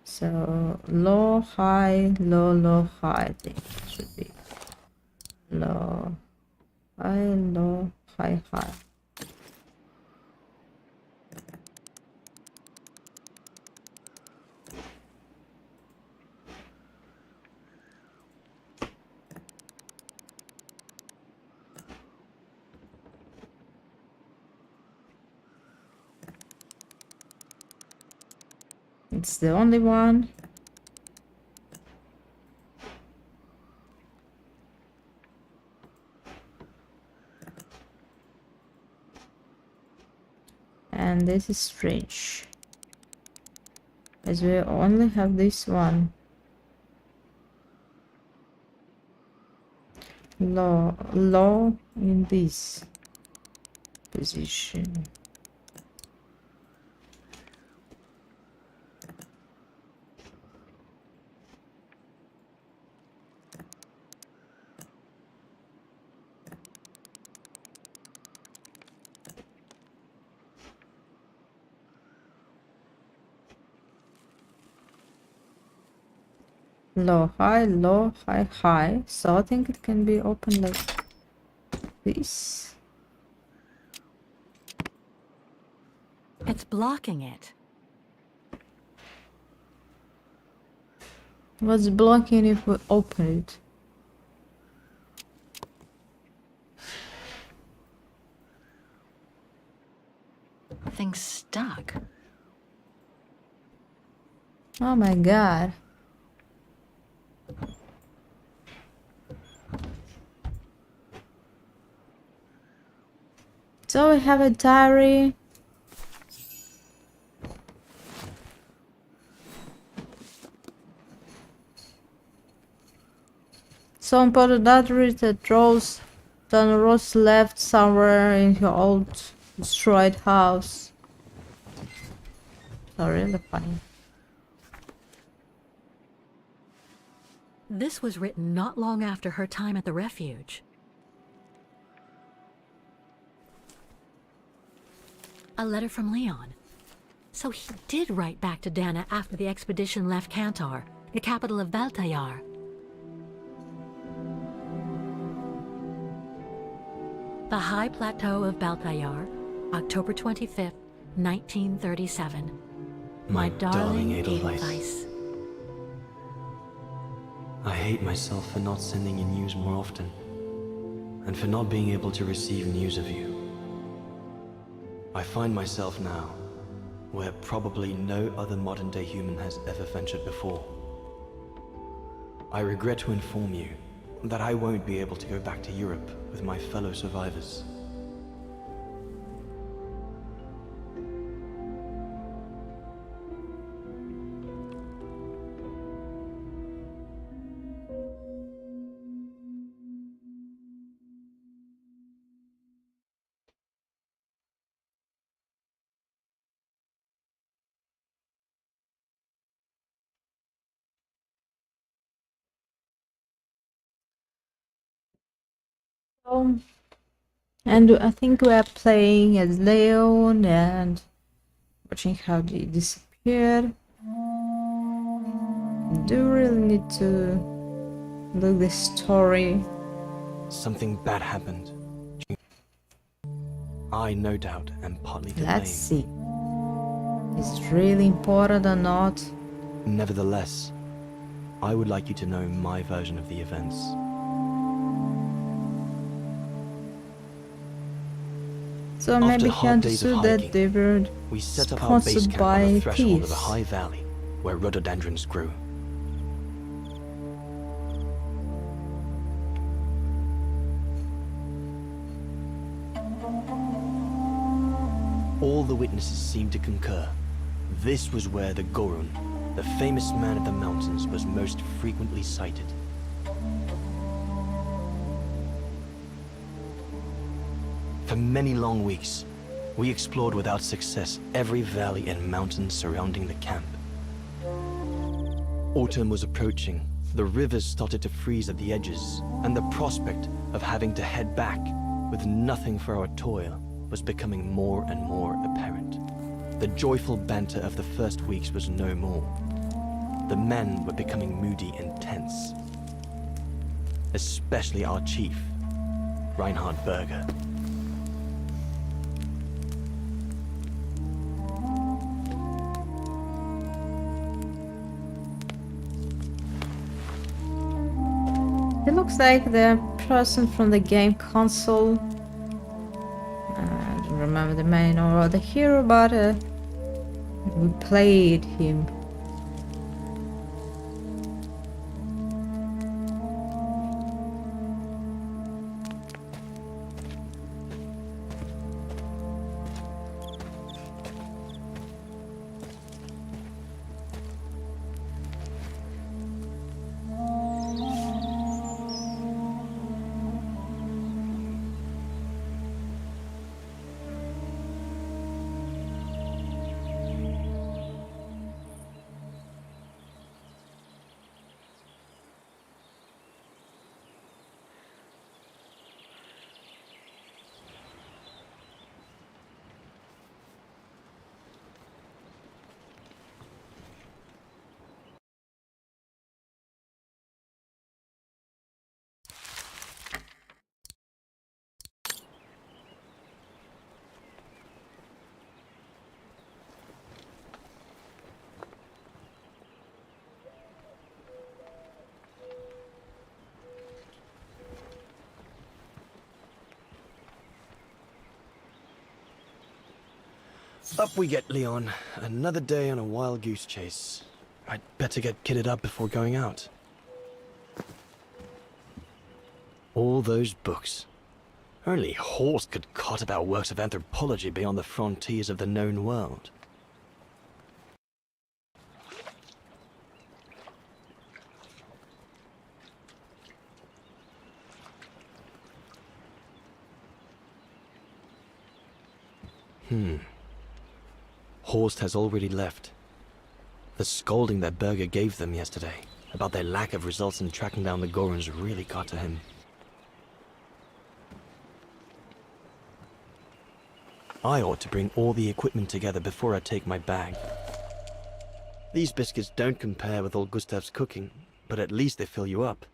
So low, high, low, low, high. I think it should be low, high, high. It's the only one. And this is strange, as we only have this one. Low in this position. Low, high, high. So I think it can be opened like this. It's blocking it. What's blocking if we open it? Thing's stuck. Oh my god. So we have a diary. So important diary that Rose left somewhere in her old destroyed house. So really funny. This was written not long after her time at the refuge. A letter from Leon. So he did write back to Dana after the expedition left Kantar, the capital of Baltayar. The High Plateau of Baltayar, October 25th, 1937. My darling Edelweiss. I hate myself for not sending you news more often, and for not being able to receive news of you. I find myself now where probably no other modern-day human has ever ventured before. I regret to inform you that I won't be able to go back to Europe with my fellow survivors. And I think we are playing as Leon and watching how they disappeared. Do really need to look the story. Something bad happened during I no doubt am partly to Let's blame. see. Is it really important or not? Nevertheless, I would like you to know my version of the events. So After maybe he hard days of understood that hiking, they were we set up our base sponsored camp on the by threshold of a peace. high valley where rhododendrons grew. All the witnesses seemed to concur. This was where the Gorun, the famous man of the mountains, was most frequently sighted. For many long weeks, we explored without success every valley and mountain surrounding the camp. Autumn was approaching. The rivers started to freeze at the edges, and the prospect of having to head back with nothing for our toil was becoming more and more apparent. The joyful banter of the first weeks was no more. The men were becoming moody and tense. Especially our chief, Reinhard Berger. It looks like the person from the game console. I don't remember the main or the hero, but we played him. Up we get, Leon. Another day on a wild goose chase. I'd better get kitted up before going out. All those books. Only Horst could cot about works of anthropology beyond the frontiers of the known world. Horst has already left. The scolding that Berger gave them yesterday about their lack of results in tracking down the Goruns really got to him. I ought to bring all the equipment together before I take my bag. These biscuits don't compare with old Gustav's cooking, but at least they fill you up.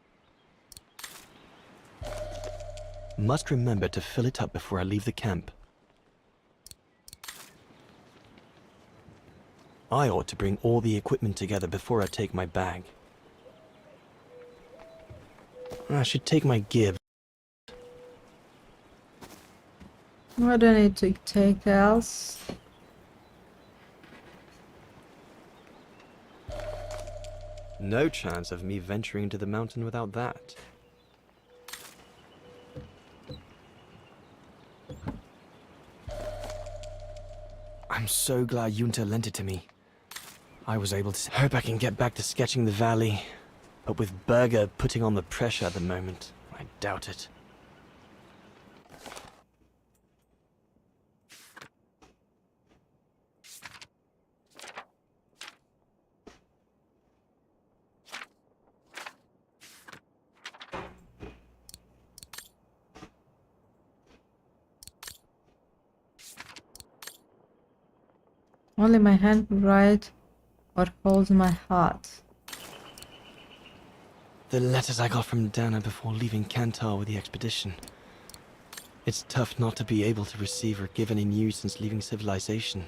Must remember to fill it up before I leave the camp. I ought to bring all the equipment together before I take my bag. I should take my gear. What do I need to take else? No chance of me venturing into the mountain without that. I'm so glad Junta lent it to me. I was able to hope I can get back to sketching the valley, but with Berger putting on the pressure at the moment, I doubt it. Only my hand will write what holds my heart. The letters I got from Dana before leaving Kantar with the expedition. It's tough not to be able to receive or give any news since leaving civilization.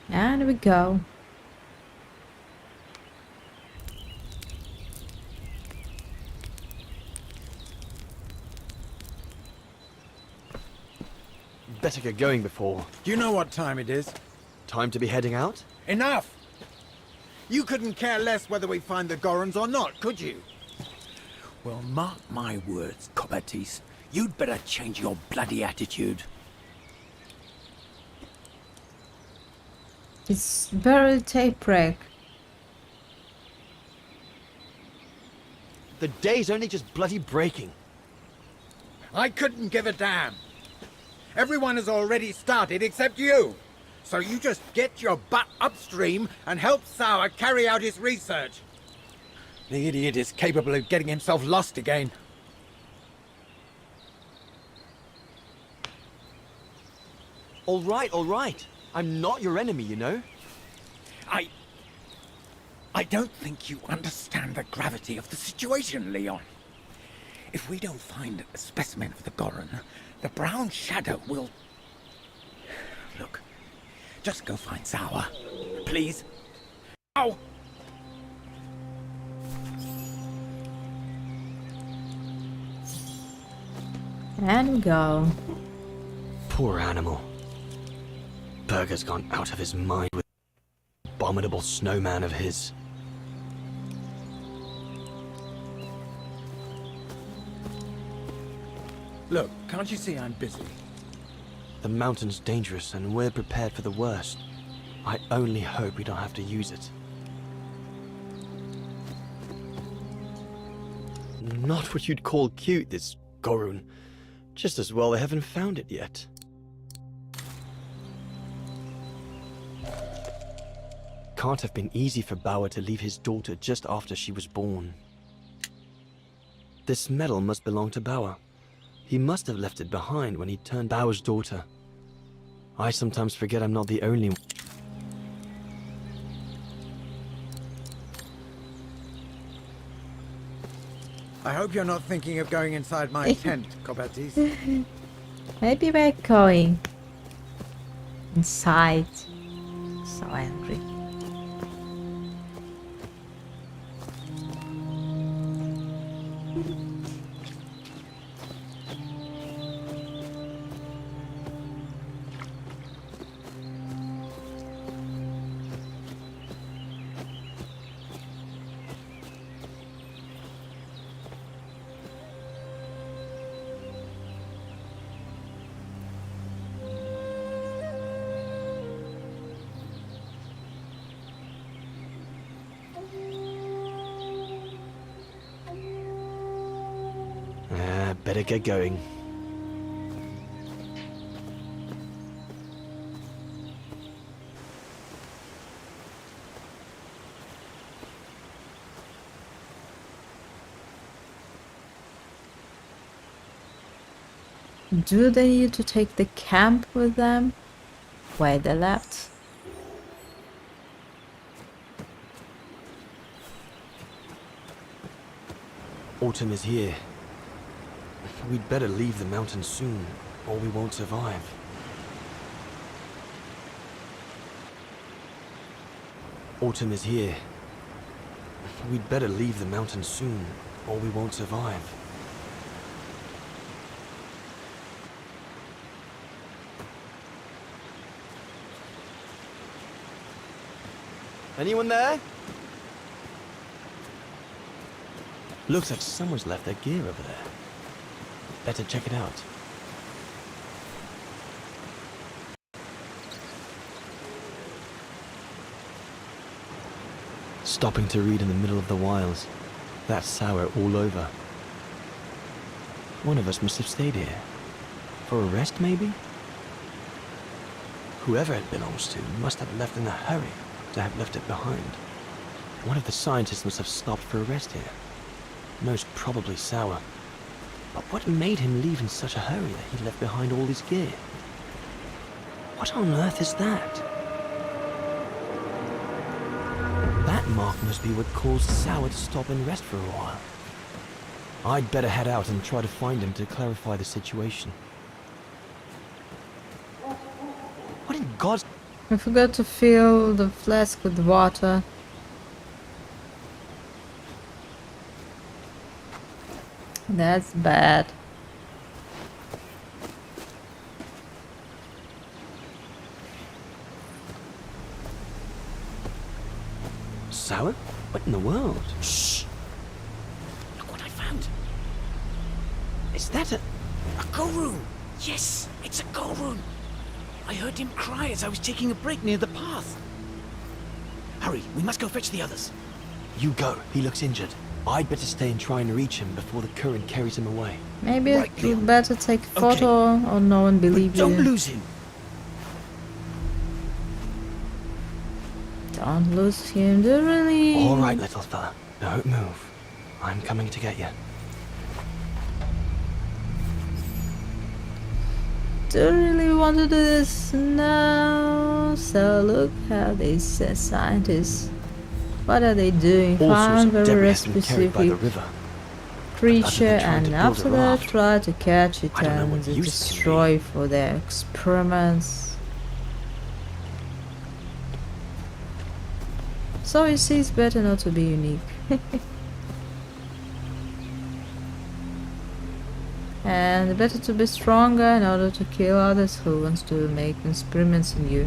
And we go. Better get going before. Do you know what time it is? Time to be heading out? Enough! You couldn't care less whether we find the Gorons or not, could you? Well, mark my words, Coppertease. You'd better change your bloody attitude. It's very tape break. The day's only just bloody breaking. I couldn't give a damn. Everyone has already started except you. So you just get your butt upstream and help Sour carry out his research. The idiot is capable of getting himself lost again. All right. I'm not your enemy, you know? I don't think you understand the gravity of the situation, Leon. If we don't find a specimen of the Goron, the Brown Shadow will... Look, just go find Sour, please. Ow! And we go. Poor animal. Burger's gone out of his mind with the abominable snowman of his. Look, can't you see I'm busy? The mountain's dangerous and we're prepared for the worst. I only hope we don't have to use it. Not what you'd call cute, this Gorun. Just as well they haven't found it yet. Can't have been easy for Bauer to leave his daughter just after she was born. This medal must belong to Bauer. He must have left it behind when he turned Bauer's daughter. I sometimes forget I'm not the only one. I hope you're not thinking of going inside my tent, Coppertease. Maybe we're going inside. So angry. Better get going. Do they need to take the camp with them? Why they left? Autumn is here. We'd better leave the mountain soon, or we won't survive. Autumn is here. We'd better leave the mountain soon, or we won't survive. Anyone there? Looks like someone's left their gear over there. Better check it out. Stopping to read in the middle of the wilds. That's sour all over. One of us must have stayed here. For a rest, maybe? Whoever it belongs to must have left in a hurry to have left it behind. One of the scientists must have stopped for a rest here. Most probably Sour. But what made him leave in such a hurry that he left behind all his gear? What on earth is that? That That mark must be what caused Sour to stop and rest for a while. I'd better head out and try to find him to clarify the situation. What in God's... I forgot to fill the flask with water. That's bad. Sour? What in the world? Shh! Look what I found. Is that a go room? Yes, it's a go room. I heard him cry as I was taking a break near the path. Hurry, we must go fetch the others. You go. He looks injured. I'd better stay and try and reach him before the current carries him away. Maybe Right, you'd Leon. better take a photo or no one believes Don't you. lose him. Don't lose him, do you really? All right, little fella. Don't move. I'm coming to get you. Do you really want to do this? No. So look how these scientists. What are they doing? All sorts Find of very debris has been carried by the specific river. creature Other than trying to and build after a that raft. try to catch it I don't know and what use it can destroy for their experiments. So you see, it's better not to be unique. And better to be stronger in order to kill others who wants to make experiments in you.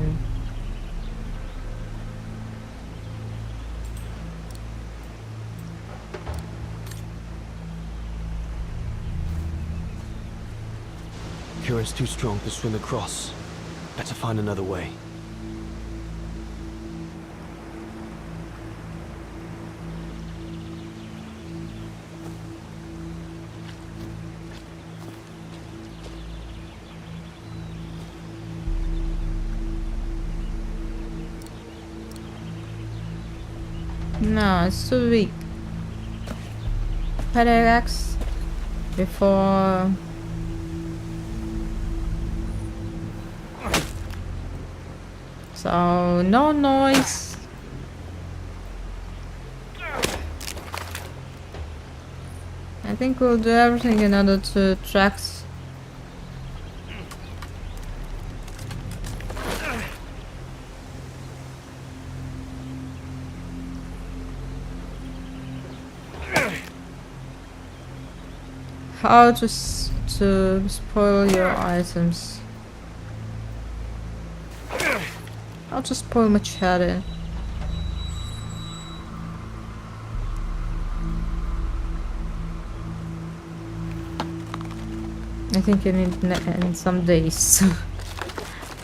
Current's too strong to swim across. Better find another way. No, it's too weak. Relax before. So no noise. I think we'll do everything in order to track. How to spoil your items. How to spoil machete. I think you need in some days to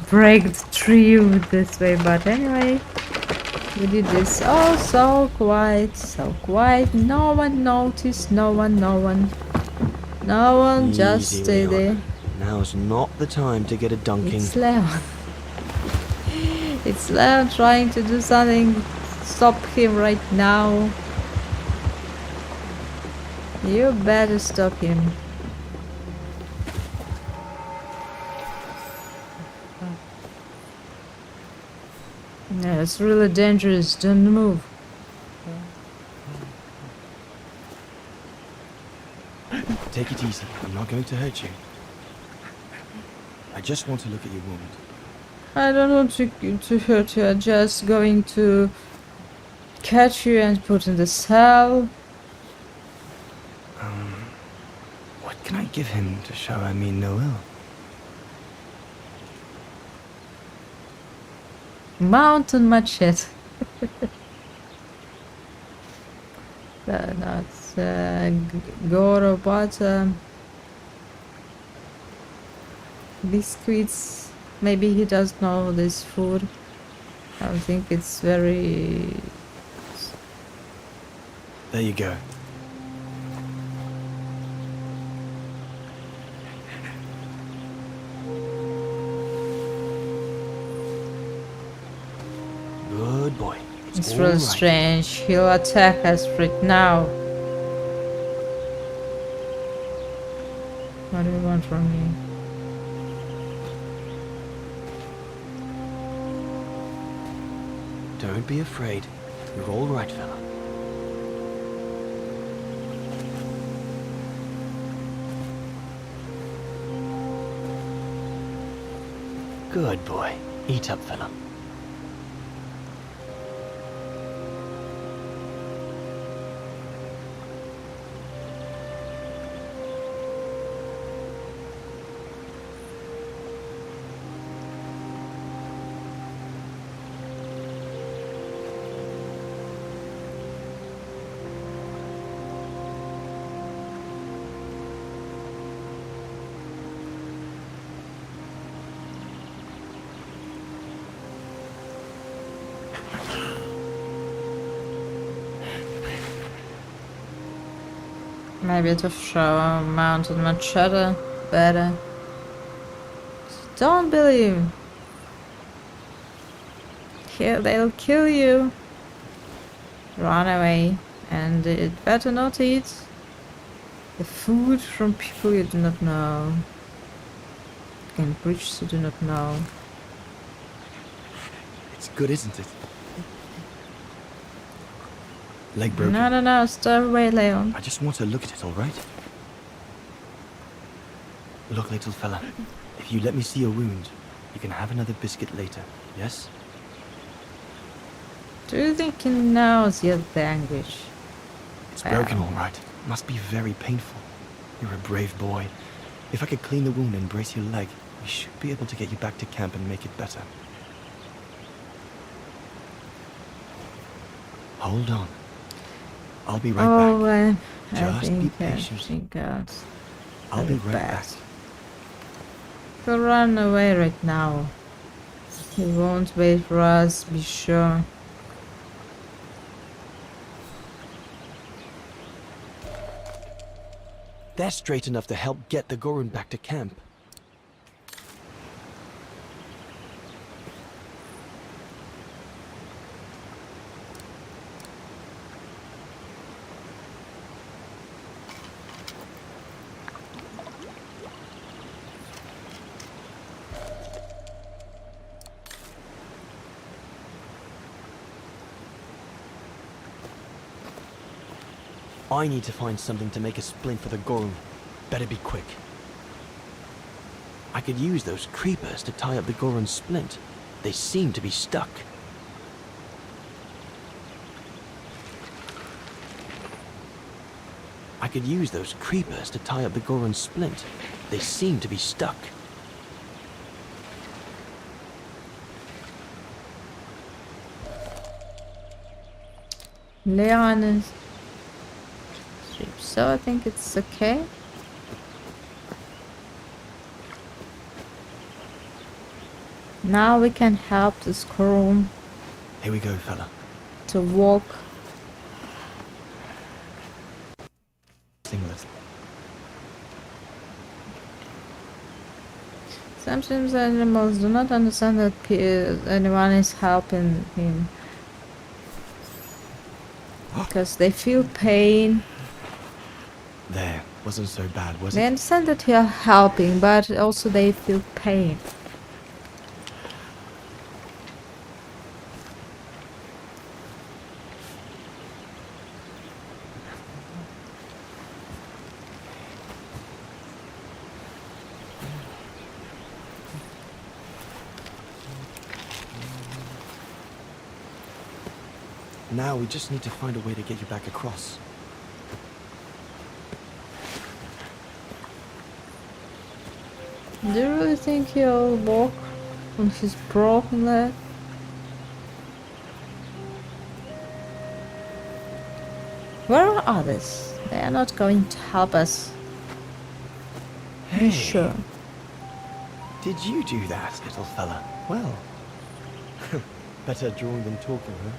break the tree with this way, but anyway, we did this. Oh, so quiet, so quiet. No one noticed, no one. No one, just Easy, stay Leon. there. Now's not the time to get a dunking. It's Leon. It's Leon trying to do something. Stop him right now. You better stop him. Yeah, it's really dangerous. Don't move. Take it easy. I'm not going to hurt you. I just want to look at your wound. I don't want to hurt you. I'm just going to catch you and put in the cell. What can I give him to show I mean no ill? Mountain machete. That's Goro butter. Biscuits. Maybe he does know this food. I think it's very. There you go. Good boy. It's all really right. strange. He'll attack us right now. What do you want from me? Don't be afraid. You're all right, fella. Good boy. Eat up, fella. Maybe to show a mounted machete better. Don't believe. They'll kill you. Run away. And it better not eat the food from people you do not know. And bridges you do not know. It's good, isn't it? Leg broken. No, stay away, Leon. I just want to look at it, all right? Look, little fella. If you let me see your wound, you can have another biscuit later, yes? Do you think he knows yet the anguish? It's broken, all right. Must be very painful. You're a brave boy. If I could clean the wound and brace your leg, we should be able to get you back to camp and make it better. Hold on. I'll be right back. I Just be think patient. God's I'll be right back. best. He'll run away right now. He won't wait for us, be sure. They're straight enough to help get the Gorun back to camp. I need to find something to make a splint for the Gorun. Better be quick. I could use those creepers to tie up the Gorun's splint. They seem to be stuck. I could use those creepers to tie up the Gorun's splint. They seem to be stuck. Leon is... So I think it's okay. Now we can help this Gorun Here we go, fella. to walk. Singlet. Sometimes animals do not understand that anyone is helping him. Because they feel pain. There. Wasn't so bad, was They it? understand that you are helping, but also they feel pain. Now we just need to find a way to get you back across. Do you really think he'll walk on his broken leg? Where are others? They are not going to help us. Hey, Sure. did you do that, little fella? Well, better drawing than talking, huh?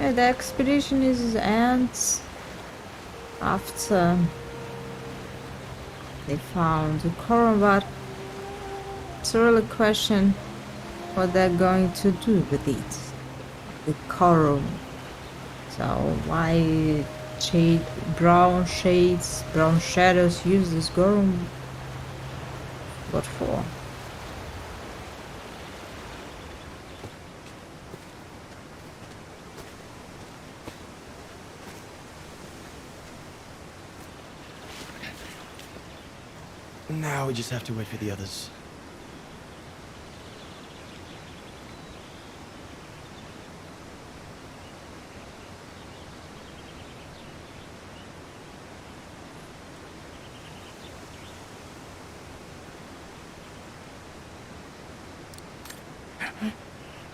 Yeah, the expedition is ends after they found the Quorum, but it's a really question what they're going to do with it. The Quorum. So why brown shadows use this Quorum? What for? Now we just have to wait for the others.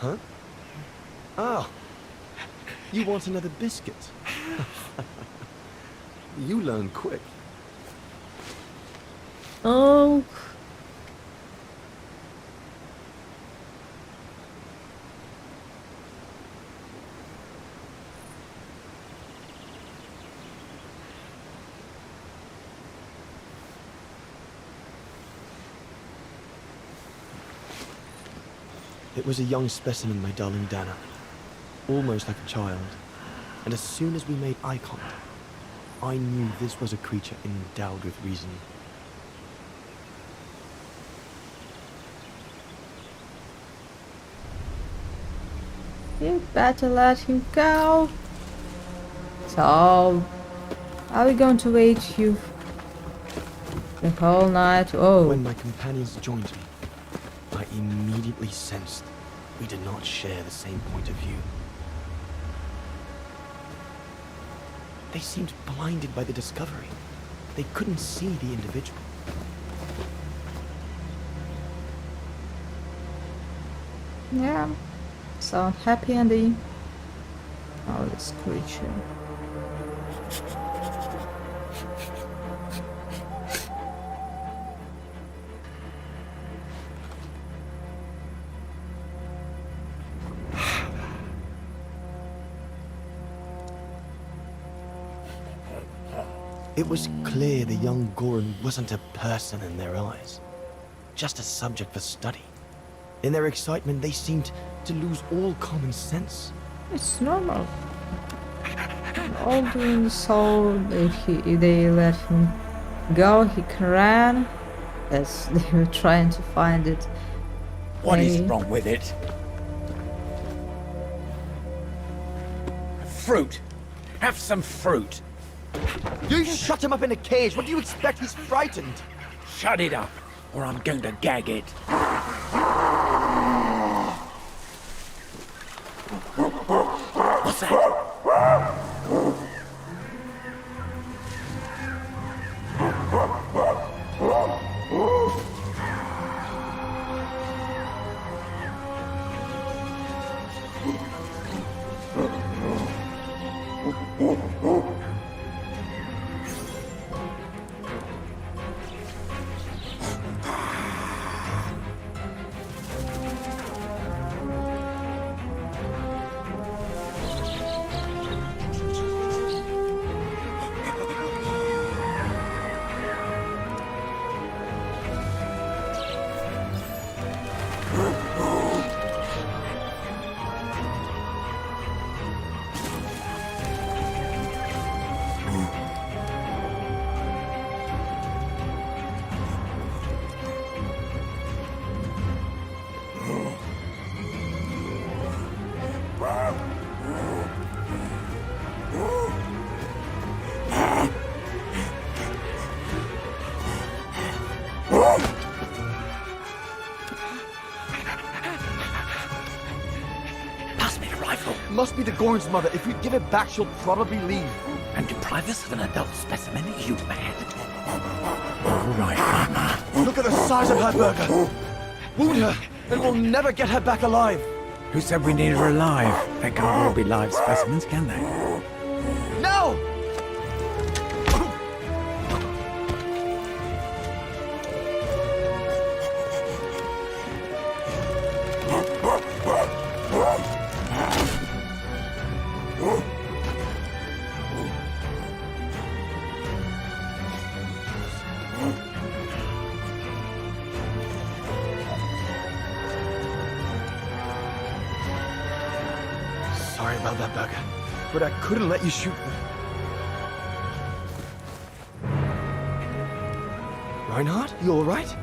Huh? Oh, you want another biscuit? You learn quick. Oh. It was a young specimen, my darling Dana. Almost like a child. And as soon as we made eye contact, I knew this was a creature endowed with reason. You better let him go. So, are we going to wait you the whole night? Oh. When my companions joined me, I immediately sensed we did not share the same point of view. They seemed blinded by the discovery. They couldn't see the individual. Yeah. So happy ending. Oh, this creature. It was clear the young Goran wasn't a person in their eyes, just a subject for study. In their excitement, they seemed to lose all common sense. It's normal. All doing so, if they let him go, he can run. As they were trying to find it. What is wrong with it? Fruit. Have some fruit. You shut him up in a cage. What do you expect? He's frightened. Shut it up, or I'm going to gag it. What's that? Pass me the rifle. Must be the Goran's mother. If we give it back, she'll probably leave. And deprive us of an adult specimen? Are you mad? All right, Mama. Look at the size of her burger. Wound her, and we'll never get her back alive. Who said we need her alive? They can't all be live specimens, can they? No! sorry about that, Burger, but I couldn't let you shoot them. Reinhard, you all right?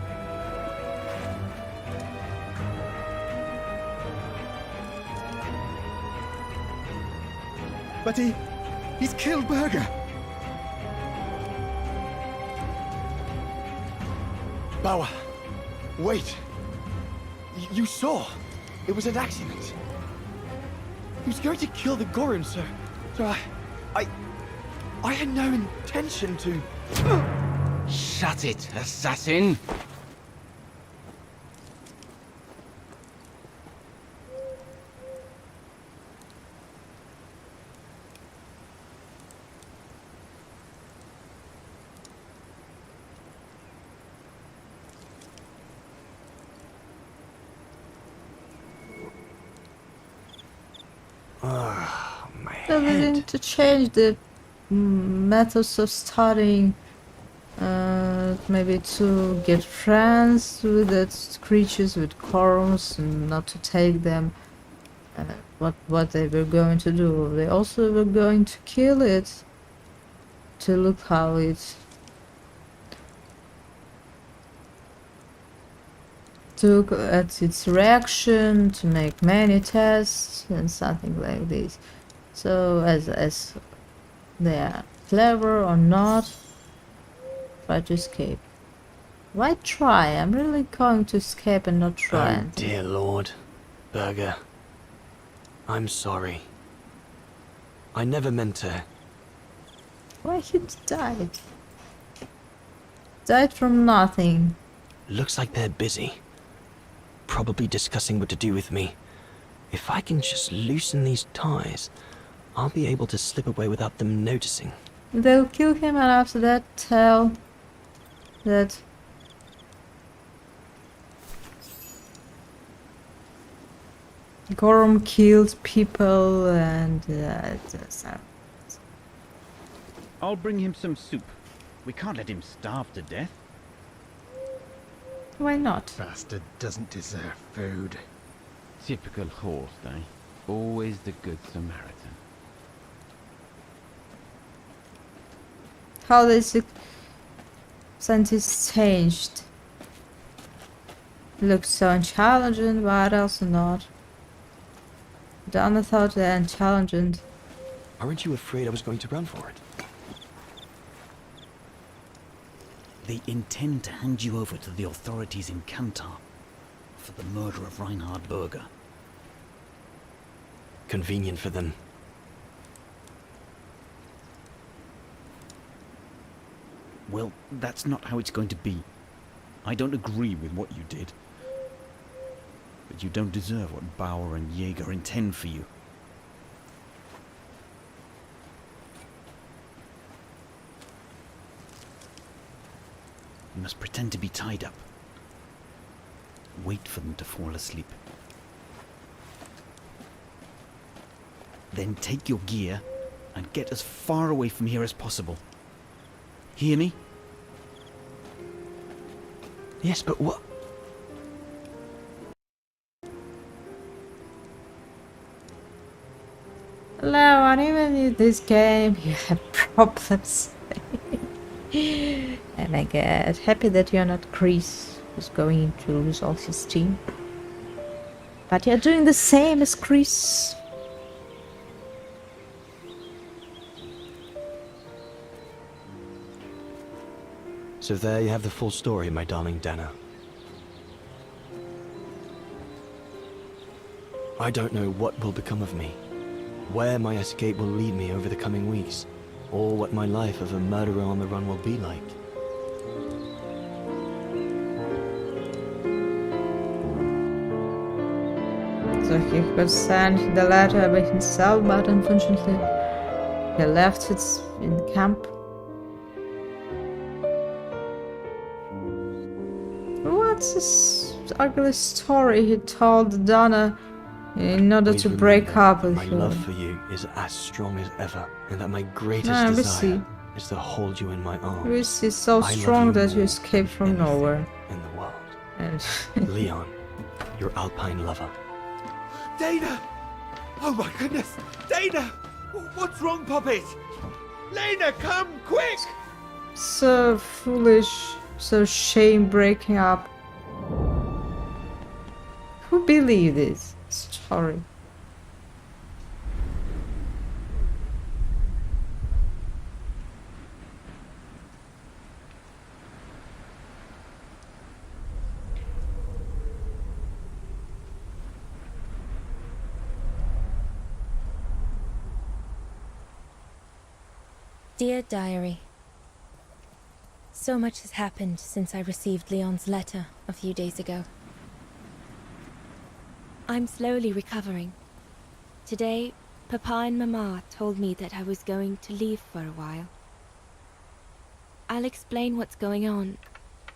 But he's killed Berger. Bauer, wait. You saw. It was an accident. He was going to kill the Gorin, sir. So I had no intention to. Shut it, assassin! My They're willing to change the methods of studying, maybe to get friends with the creatures, with corals, and not to take them. What they were going to do. They also were going to kill it, to look how it took at its reaction, to make many tests and something like this. So as they are clever or not, try to escape. Why try? I'm really going to escape and not try. Oh dear Lord, Burger. I'm sorry. I never meant to. Why he died? Died from nothing. Looks like they're busy. Probably discussing what to do with me. If I can just loosen these ties, I'll be able to slip away without them noticing. They'll kill him and after that tell that Gorm killed people and I'll bring him some soup. We can't let him starve to death. why not? Bastard doesn't deserve food. Typical horse, eh? Always the good Samaritan. How this scientist changed. Looks so unchallenging, but also not. Donna thought they're unchallenging. Aren't you afraid I was going to run for it? They intend to hand you over to the authorities in Kantar for the murder of Reinhard Berger. Convenient for them. Well, that's not how it's going to be. I don't agree with what you did. But you don't deserve what Bauer and Jaeger intend for you. You must pretend to be tied up. Wait for them to fall asleep. Then take your gear and get as far away from here as possible. Hear me? Yes, but what? Hello, and even in this game you have problems. And I get happy that you're not Chris, who's going to lose all his team. But you're doing the same as Chris. So there you have the full story, my darling Dana. I don't know what will become of me, where my escape will lead me over the coming weeks, or what my life of a murderer on the run will be like. So he could send the letter by himself, but unfortunately he left it in camp. What's this ugly story he told Donna in order Please to remember break up that with my her? love for you is as strong as ever, and that my greatest Ah, we desire see. is to hold you in my arms. This is so I love strong you that you more escaped from than anything nowhere. in the world. And Leon, your Alpine lover. Dana! Oh my goodness! Dana! What's wrong, Poppet? Lena, come, quick! So foolish, so shame breaking up. Who believed this story? Dear Diary, so much has happened since I received Leon's letter a few days ago. I'm slowly recovering. Today, Papa and Mama told me that I was going to leave for a while. I'll explain what's going on.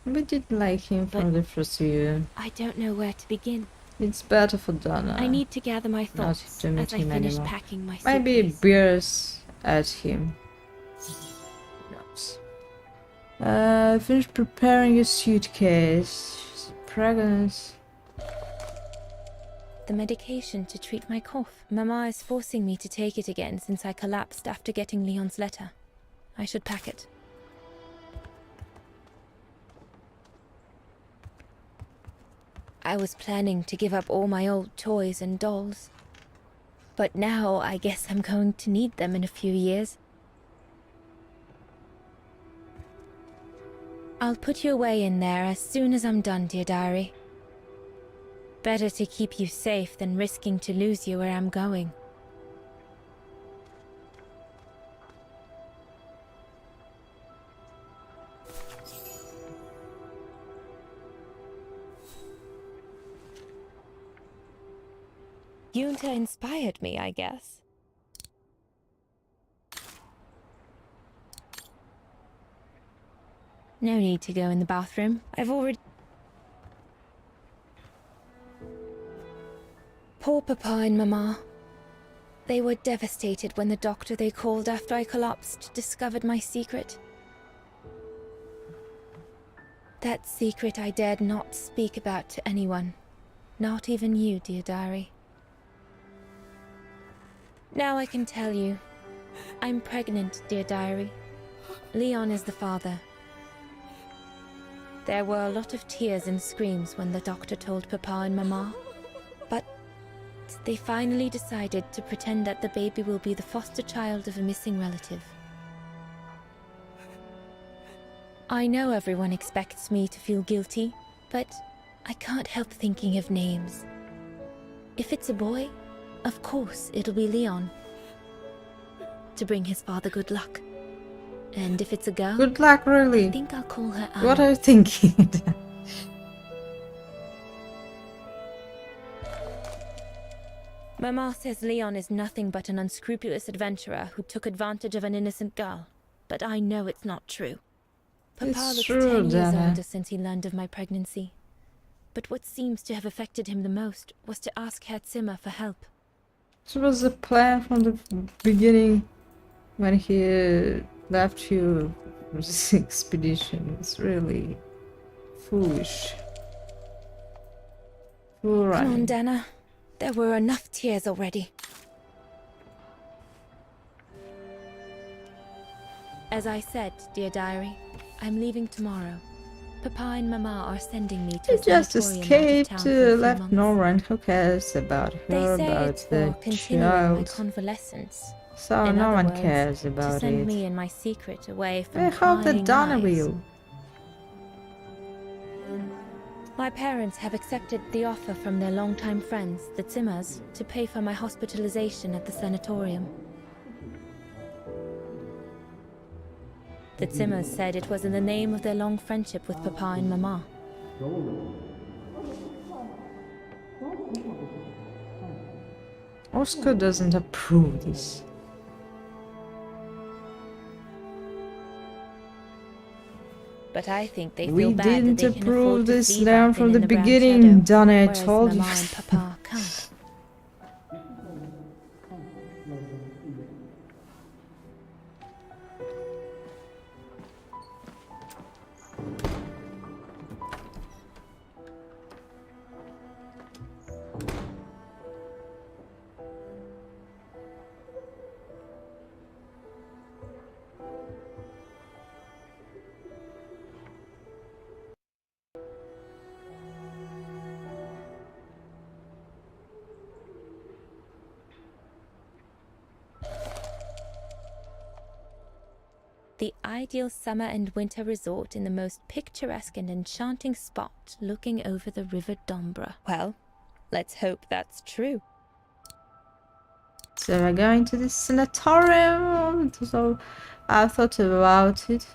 We didn't like him from the first view. I don't know where to begin. It's better for Donna. I need to gather my not thoughts to meet as I him finish anymore. packing my Maybe suitcase. beers at him. Finish preparing your suitcase. She's pregnant. The medication to treat my cough. Mama is forcing me to take it again since I collapsed after getting Leon's letter. I should pack it. I was planning to give up all my old toys and dolls. But now I guess I'm going to need them in a few years. I'll put you away in there as soon as I'm done, dear diary. Better to keep you safe than risking to lose you where I'm going. Yunta inspired me, I guess. No need to go in the bathroom. I've already... Poor Papa and Mama. They were devastated when the doctor they called after I collapsed discovered my secret. That secret I dared not speak about to anyone. Not even you, dear diary. Now I can tell you. I'm pregnant, dear diary. Leon is the father. There were a lot of tears and screams when the doctor told Papa and Mama. But they finally decided to pretend that the baby will be the foster child of a missing relative. I know everyone expects me to feel guilty, but I can't help thinking of names. If it's a boy, of course it'll be Leon. To bring his father good luck. And if it's a girl, good luck, really. I think I'll call her Anna. What are you thinking? Mama says Leon is nothing but an unscrupulous adventurer who took advantage of an innocent girl. But I know it's not true. Papa It's looks true, 10 years Dana. older since he learned of my pregnancy. But what seems to have affected him the most was to ask Herr Zimmer for help. This was the plan from the beginning when he left you for this expedition. It's really foolish. Fool Come on, running. Dana. There were enough tears already. As I said, dear diary, I'm leaving tomorrow. Papa and Mama are sending me to He a just sanatorium out of escaped, town for a few left months. Norman. Who cares about They her, say about it's the for continuing my child? convalescence. So In no other one words, cares to about send it. me and my secret away from I hope that prying Donna eyes. will. My parents have accepted the offer from their longtime friends, the Zimmers, to pay for my hospitalization at the sanatorium. The Zimmers said it was in the name of their long friendship with Papa and Mama. Oscar doesn't approve this. But I think they We feel bad that didn't they can approve afford to this see down that from thing the in Brown beginning, Shadow, Donna, I whereas told you. Mama and Papa can't. The ideal summer and winter resort in the most picturesque and enchanting spot looking over the River Dombra. Well, let's hope that's true. So we're going to the sanatorium. So I thought about it.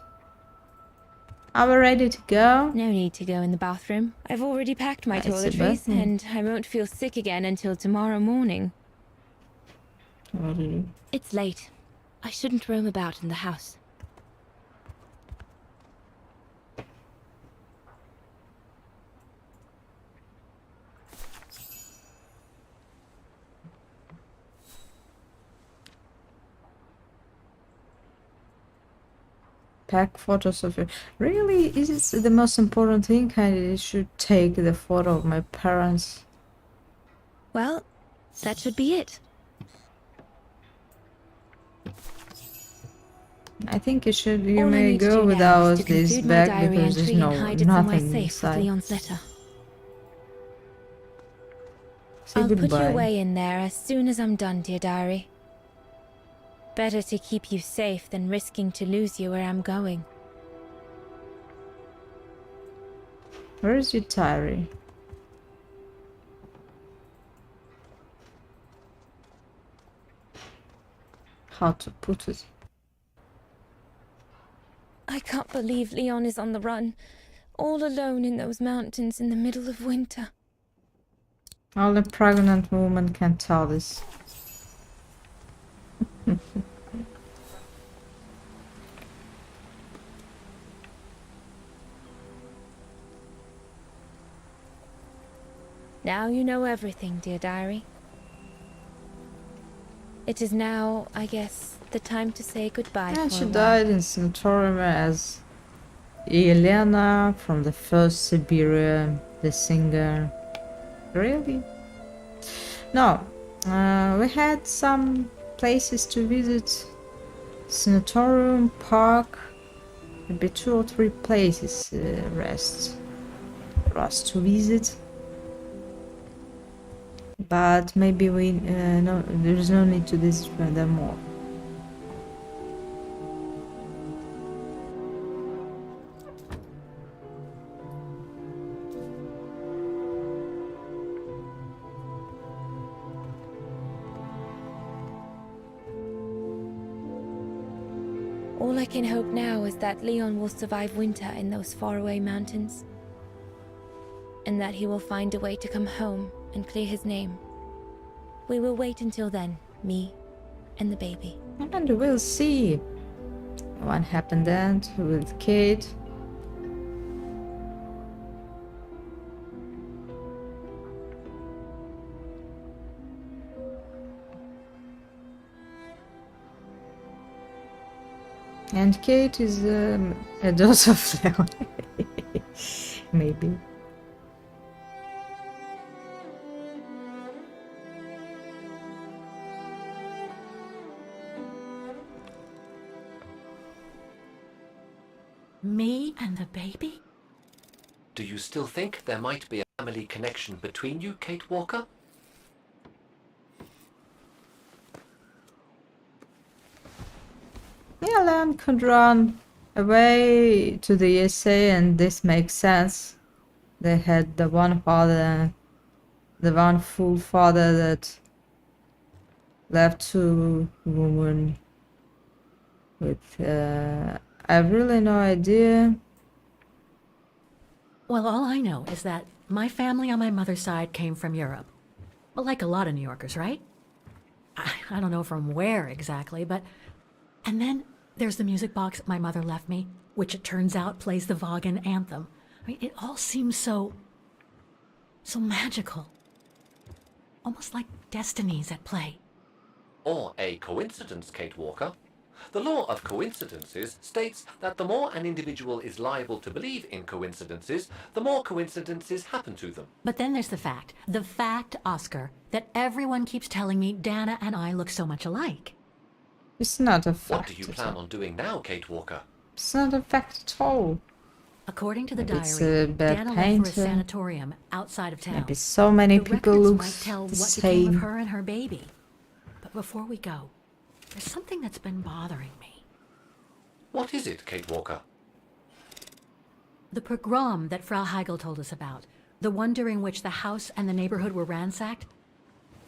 Are we ready to go? No need to go in the bathroom. I've already packed my It's a toiletries, bathroom. and I won't feel sick again until tomorrow morning. Really? It's late. I shouldn't roam about in the house. Pack photos of it. Really? Is it the most important thing? I should take the photo of my parents. Well, that should be it. I think you All I may need to go do now without is to this conclude my bag diary because there's entry and hide it somewhere nothing safe with inside. Leon's letter. Say I'll put you goodbye. away in there as soon as I'm done, dear diary. Better to keep you safe than risking to lose you where I'm going. Where is your diary? How to put it? I can't believe Leon is on the run, all alone in those mountains in the middle of winter. Only pregnant woman can tell this. Now you know everything, dear diary. It is now, I guess, the time to say goodbye And for she a while. died in sanatorium as Elena from the first Syberia, the singer. Really? No. We had some places to visit. Sanatorium, park. Maybe 2 or 3 places rest for us to visit. But maybe no, there is no need to visit them more. All I can hope now is that Leon will survive winter in those faraway mountains. And that he will find a way to come home and clear his name. We will wait until then, me and the baby. And we'll see what happened then with Kate. And Kate is a dose of Leon. Maybe. Me and the baby? Do you still think there might be a family connection between you, Kate Walker? Yeah, Leon could run away to the USA, and this makes sense. They had the one father, the one full father that left 2 women with, I have really no idea. Well, all I know is that my family on my mother's side came from Europe. Well, like a lot of New Yorkers, right? I don't know from where exactly, but... And then there's the music box my mother left me, which it turns out plays the Vagan anthem. I mean, it all seems so magical. Almost like destinies at play. Or a coincidence, Kate Walker. The law of coincidences states that the more an individual is liable to believe in coincidences, the more coincidences happen to them. But then there's the fact, Oscar, that everyone keeps telling me Dana and I look so much alike. It's not a What fact. do you plan on doing now, Kate Walker? It's not a fact at all. According to the Maybe it's diary, a bad Dana left for a painter. sanatorium outside of town. Maybe so many The people records look might tell the what became of same. her and her baby. But before we go, there's something that's been bothering me. What is it, Kate Walker? The pogrom that Frau Heigl told us about, the one during which the house and the neighborhood were ransacked,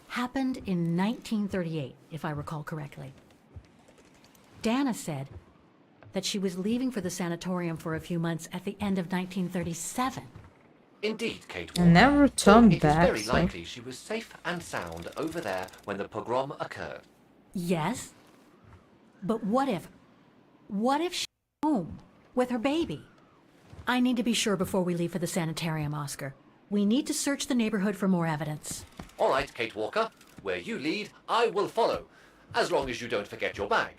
happened in 1938, if I recall correctly. Dana said that she was leaving for the sanatorium for a few months at the end of 1937. Indeed, Kate I Walker. never So returned it is back, very so... likely she was safe and sound over there when the pogrom occurred. Yes? But what if she's home with her baby? I need to be sure before we leave for the sanitarium, Oscar. We need to search the neighborhood for more evidence. All right, Kate Walker. Where you lead, I will follow. As long as you don't forget your bag.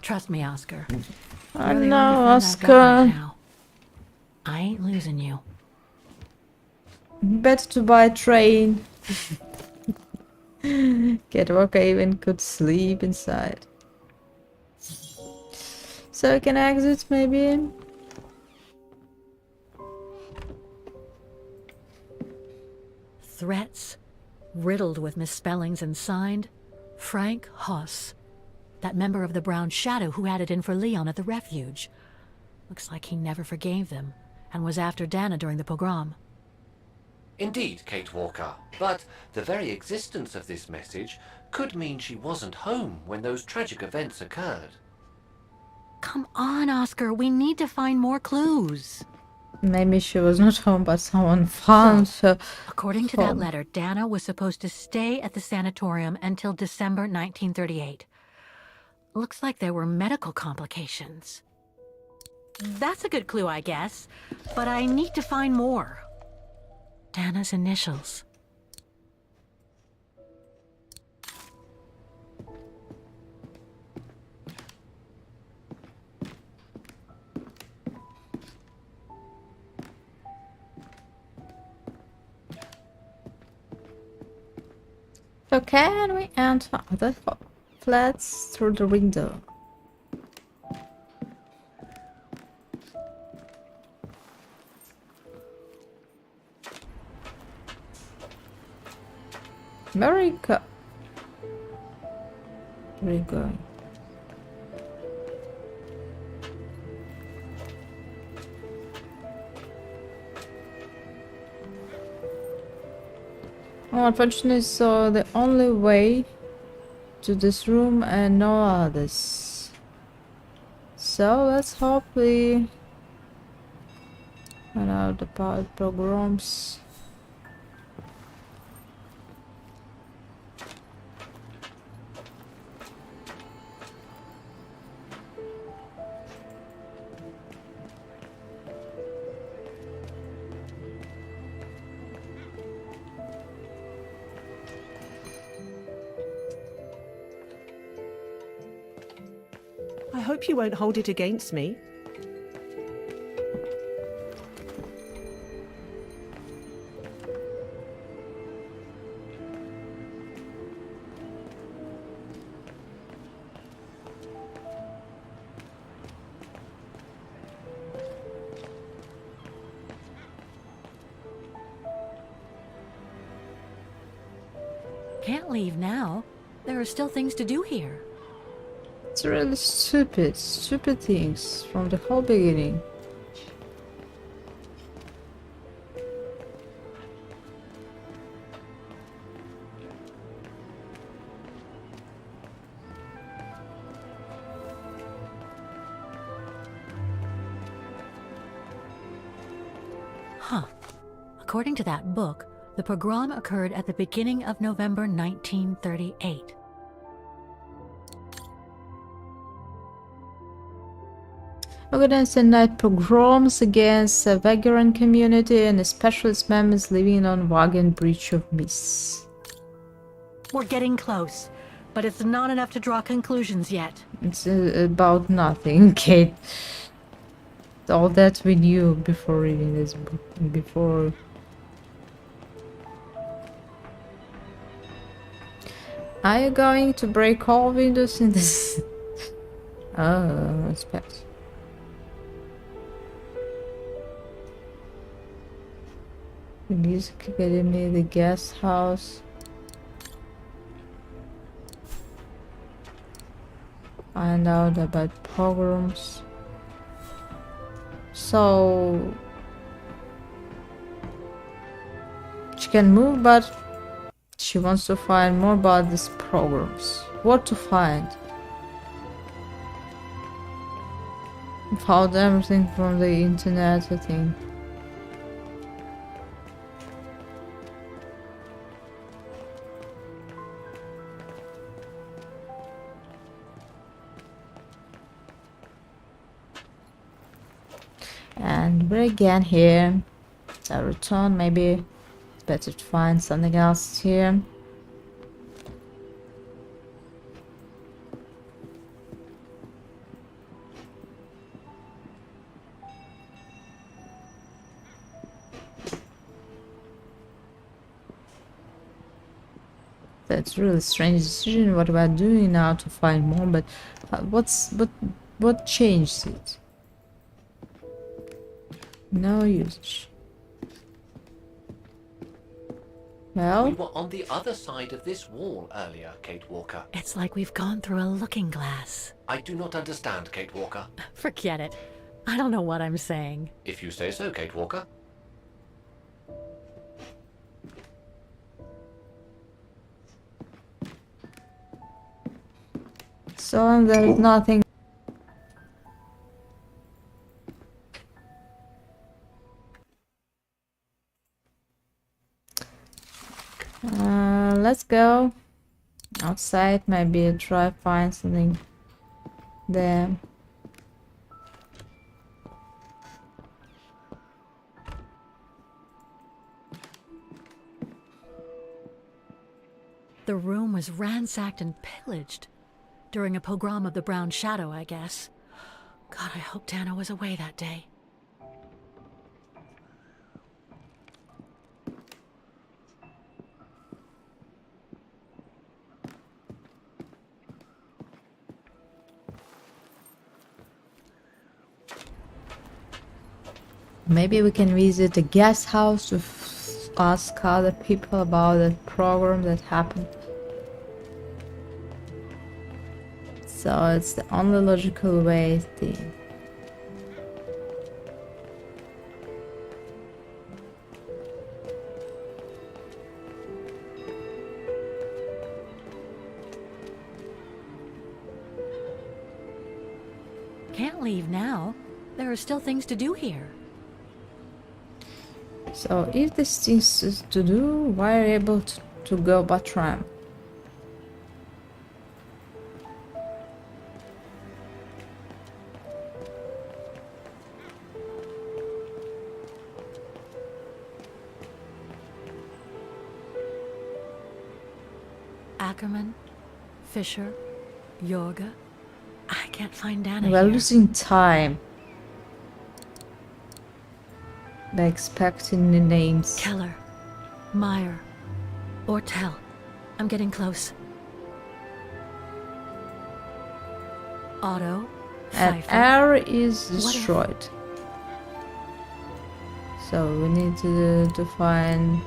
Trust me, Oscar. I You're the know, only friend I've got Oscar. right now. I ain't losing you. Better to buy a train. Kate Walker even could sleep inside. So we can exit, maybe? Threats, riddled with misspellings and signed Frank Hoss, that member of the Brown Shadow who had it in for Leon at the refuge. Looks like he never forgave them and was after Dana during the pogrom. Indeed, Kate Walker. But the very existence of this message could mean she wasn't home when those tragic events occurred. Come on, Oscar, we need to find more clues. Maybe she was not home, but someone found her. According to that letter, Dana was supposed to stay at the sanatorium until December 1938. Looks like there were medical complications. That's a good clue, I guess, but I need to find more. Dana's initials. So can we enter other flats through the window? America. Where are you going? Oh, unfortunately, so the only way to this room and no others. So let's hope we find out about pogroms. I hope you won't hold it against me. Can't leave now. There are still things to do here. It's really stupid things from the whole beginning. Huh. According to that book, the pogrom occurred at the beginning of November 1938. Organized at night pogroms against the vagrant community and especially its members living on Wagon Bridge of Miss. We're getting close, but it's not enough to draw conclusions yet. It's about nothing, Kate. All that we knew before reading this book. Before. Are you going to break all windows in this? Oh, respect. The Music Academy, the guest house. Find out about pogroms. So she can move, but she wants to find more about these pogroms. What to find? Found everything from the internet, I think. And we're again here. I return, maybe it's better to find something else here. That's really strange decision. What we're doing now to find more, but what changed it? No usage. Well, We were on the other side of this wall earlier, Kate Walker. It's like we've gone through a looking glass. I do not understand, Kate Walker. Forget it. I don't know what I'm saying. If you say so, Kate Walker. so there's nothing. Let's go outside. Maybe try find something there. The room was ransacked and pillaged. During a pogrom of the Brown Shadow, I guess. God, I hope Dana was away that day. Maybe we can visit the guest house to ask other people about the program that happened. So it's the only logical way to. Can't leave now. There are still things to do here. So if there's things to do, why are you able to go by tram? Ackerman, Fisher, Yorga. I can't find Dana We're here. losing time by expecting the names. Keller, Meyer, Ortel. I'm getting close. Otto, And Pfeiffer. air is What if- destroyed. So we need to find.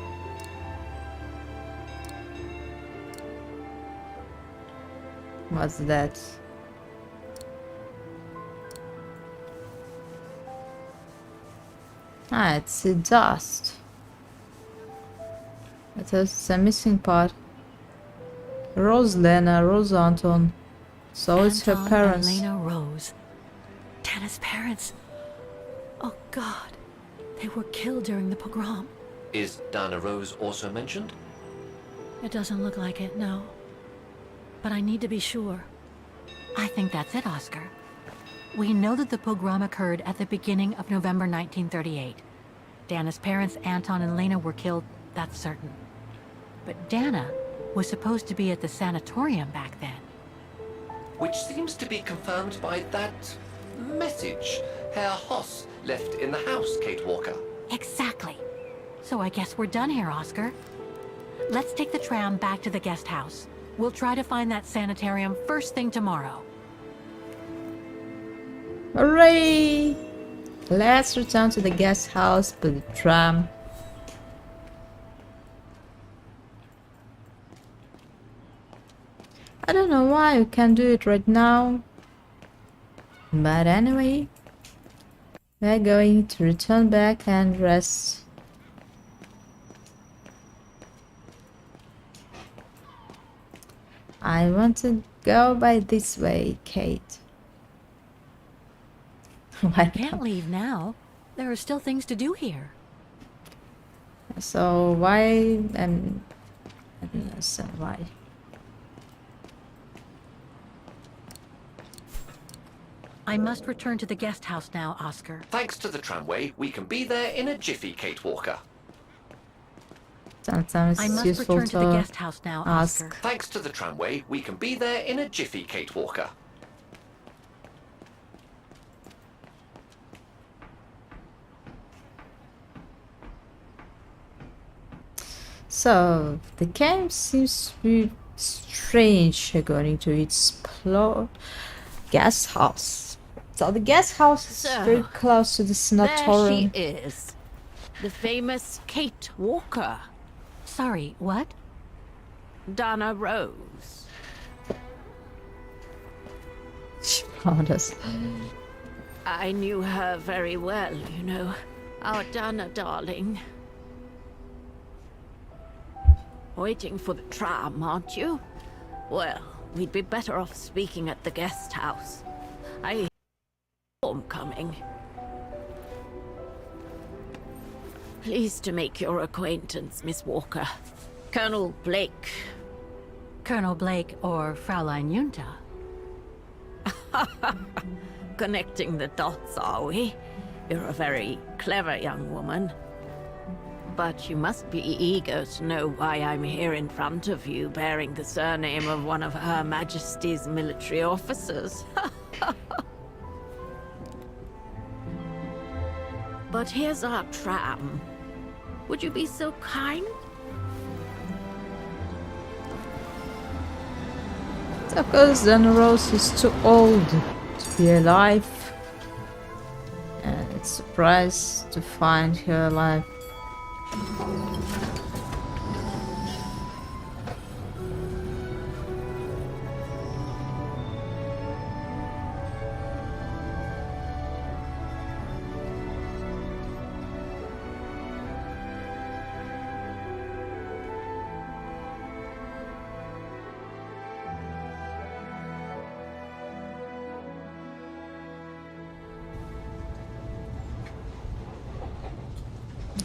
What's that? Ah, it's a dust. It's a missing part. Rose Lena, Rose Anton. So it's her Anton parents. and Lena Rose. Dana's parents. Oh God. They were killed during the pogrom. Is Dana Rose also mentioned? It doesn't look like it, no. But I need to be sure. I think that's it, Oscar. We know that the pogrom occurred at the beginning of November 1938. Dana's parents, Anton and Lena, were killed, that's certain. But Dana was supposed to be at the sanatorium back then. Which seems to be confirmed by that message Herr Hoss left in the house, Kate Walker. Exactly. So I guess we're done here, Oscar. Let's take the tram back to the guest house. We'll try to find that sanitarium first thing tomorrow. Hooray! Let's return to the guest house by the tram. I don't know why we can't do it right now. But anyway, we're going to return back and rest. I want to go by this way, Kate. I can't leave now. There are still things to do here. So why so why? I must return to the guest house now, Oscar. Thanks to the tramway, we can be there in a jiffy, Kate Walker. Sometimes I it's must useful return to the to guest house now, ask. Oscar. Thanks to the tramway, we can be there in a jiffy, Kate Walker. So the game seems to be strange according to its plot. Guest house. So the guest house is very close to the sanatorium. There she is. The famous Kate Walker. Sorry, what? Dana Rose. She found us. I knew her very well, you know. Our Dana darling. Waiting for the tram, aren't you? Well, we'd be better off speaking at the guest house. I hear a storm coming. Pleased to make your acquaintance, Miss Walker. Colonel Blake. Colonel Blake or Fraulein Junta? Connecting the dots, are we? You're a very clever young woman. But you must be eager to know why I'm here in front of you, bearing the surname of one of Her Majesty's military officers. But here's our tram. Would you be so kind? Of course, Dana Rose is too old to be alive. And it's surprised to find her alive.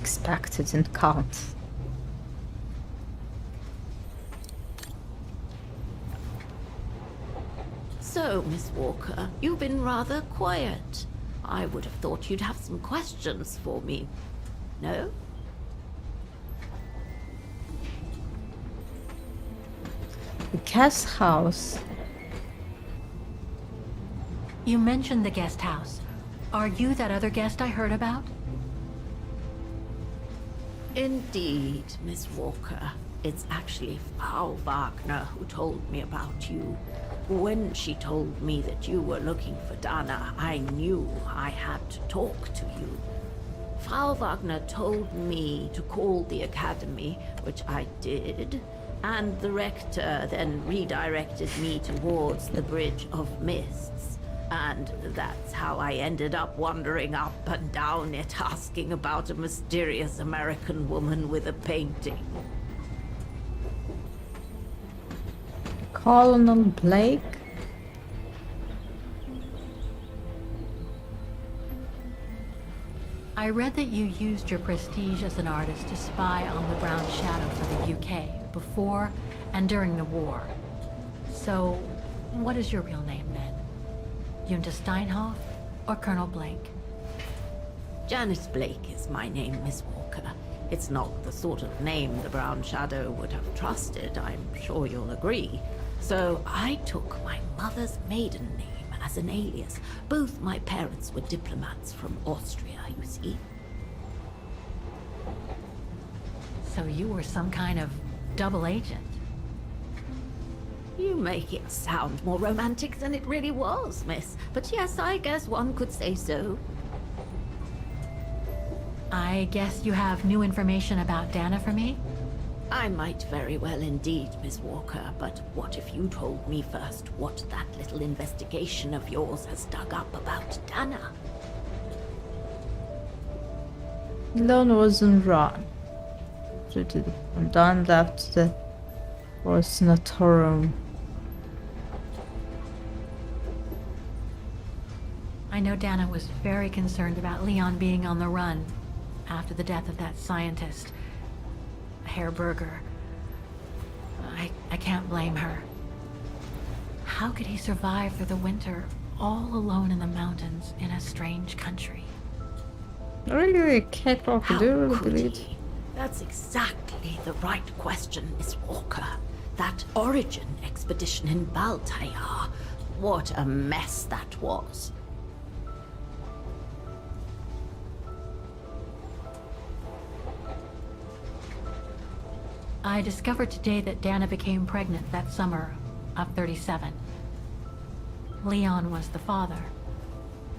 Expected and can't. So, Miss Walker, you've been rather quiet. I would have thought you'd have some questions for me. No? The guest house. You mentioned the guest house. Are you that other guest I heard about? Indeed, Miss Walker. It's actually Frau Wagner who told me about you. When she told me that you were looking for Dana, I knew I had to talk to you. Frau Wagner told me to call the academy, which I did, and the rector then redirected me towards the Bridge of Mists. And that's how I ended up wandering up and down it, asking about a mysterious American woman with a painting. Colonel Blake? I read that you used your prestige as an artist to spy on the Brown Shadow for the UK before and during the war. So, what is your real name then? Junta Steinhoff or Colonel Blake? Janice Blake is my name, Miss Walker. It's not the sort of name the Brown Shadow would have trusted, I'm sure you'll agree. So I took my mother's maiden name as an alias. Both my parents were diplomats from Austria, you see. So you were some kind of double agent? You make it sound more romantic than it really was, miss. But yes, I guess one could say so. I guess you have new information about Dana for me? I might very well indeed, Miss Walker, but what if you told me first what that little investigation of yours has dug up about Dana? Leon wasn't wrong. Don left the Sanatorium. I know Dana was very concerned about Leon being on the run after the death of that scientist, Herr Berger. I can't blame her. How could he survive through the winter all alone in the mountains in a strange country? Really, a catwalk How do you really could believe? he? That's exactly the right question, Miss Walker. That origin expedition in Baltayar. What a mess that was. I discovered today that Dana became pregnant that summer of 37. Leon was the father.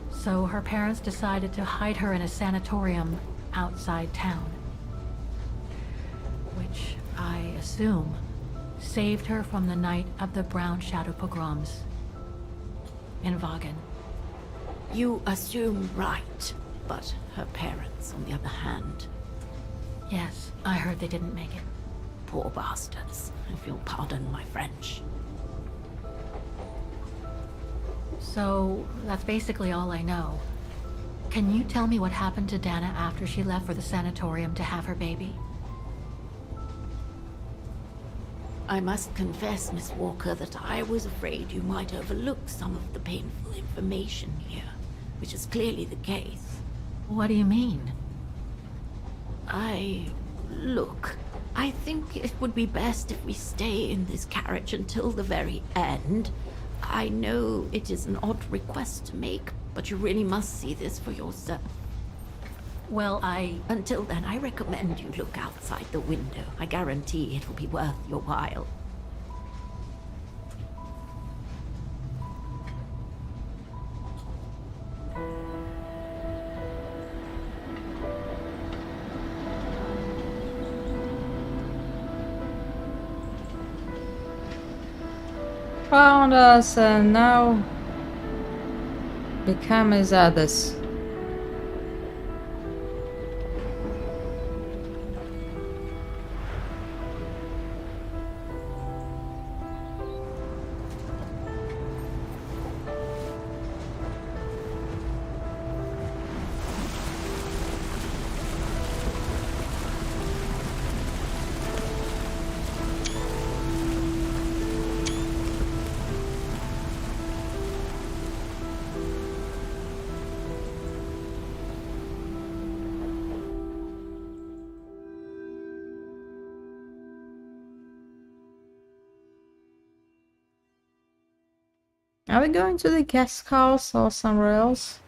So her parents decided to hide her in a sanatorium outside town. Which, I assume, saved her from the night of the Brown Shadow pogroms in Vagen. You assume right, but her parents, on the other hand. Yes, I heard they didn't make it. Poor bastards, if you'll pardon my French. So, that's basically all I know. Can you tell me what happened to Dana after she left for the sanatorium to have her baby? I must confess, Miss Walker, that I was afraid you might overlook some of the painful information here, which is clearly the case. What do you mean? Look, I think it would be best if we stay in this carriage until the very end. I know it is an odd request to make, but you really must see this for yourself. Well, Until then, I recommend you look outside the window. I guarantee it will be worth your while. Found us and now become as others. Are we going to the guest house or somewhere else?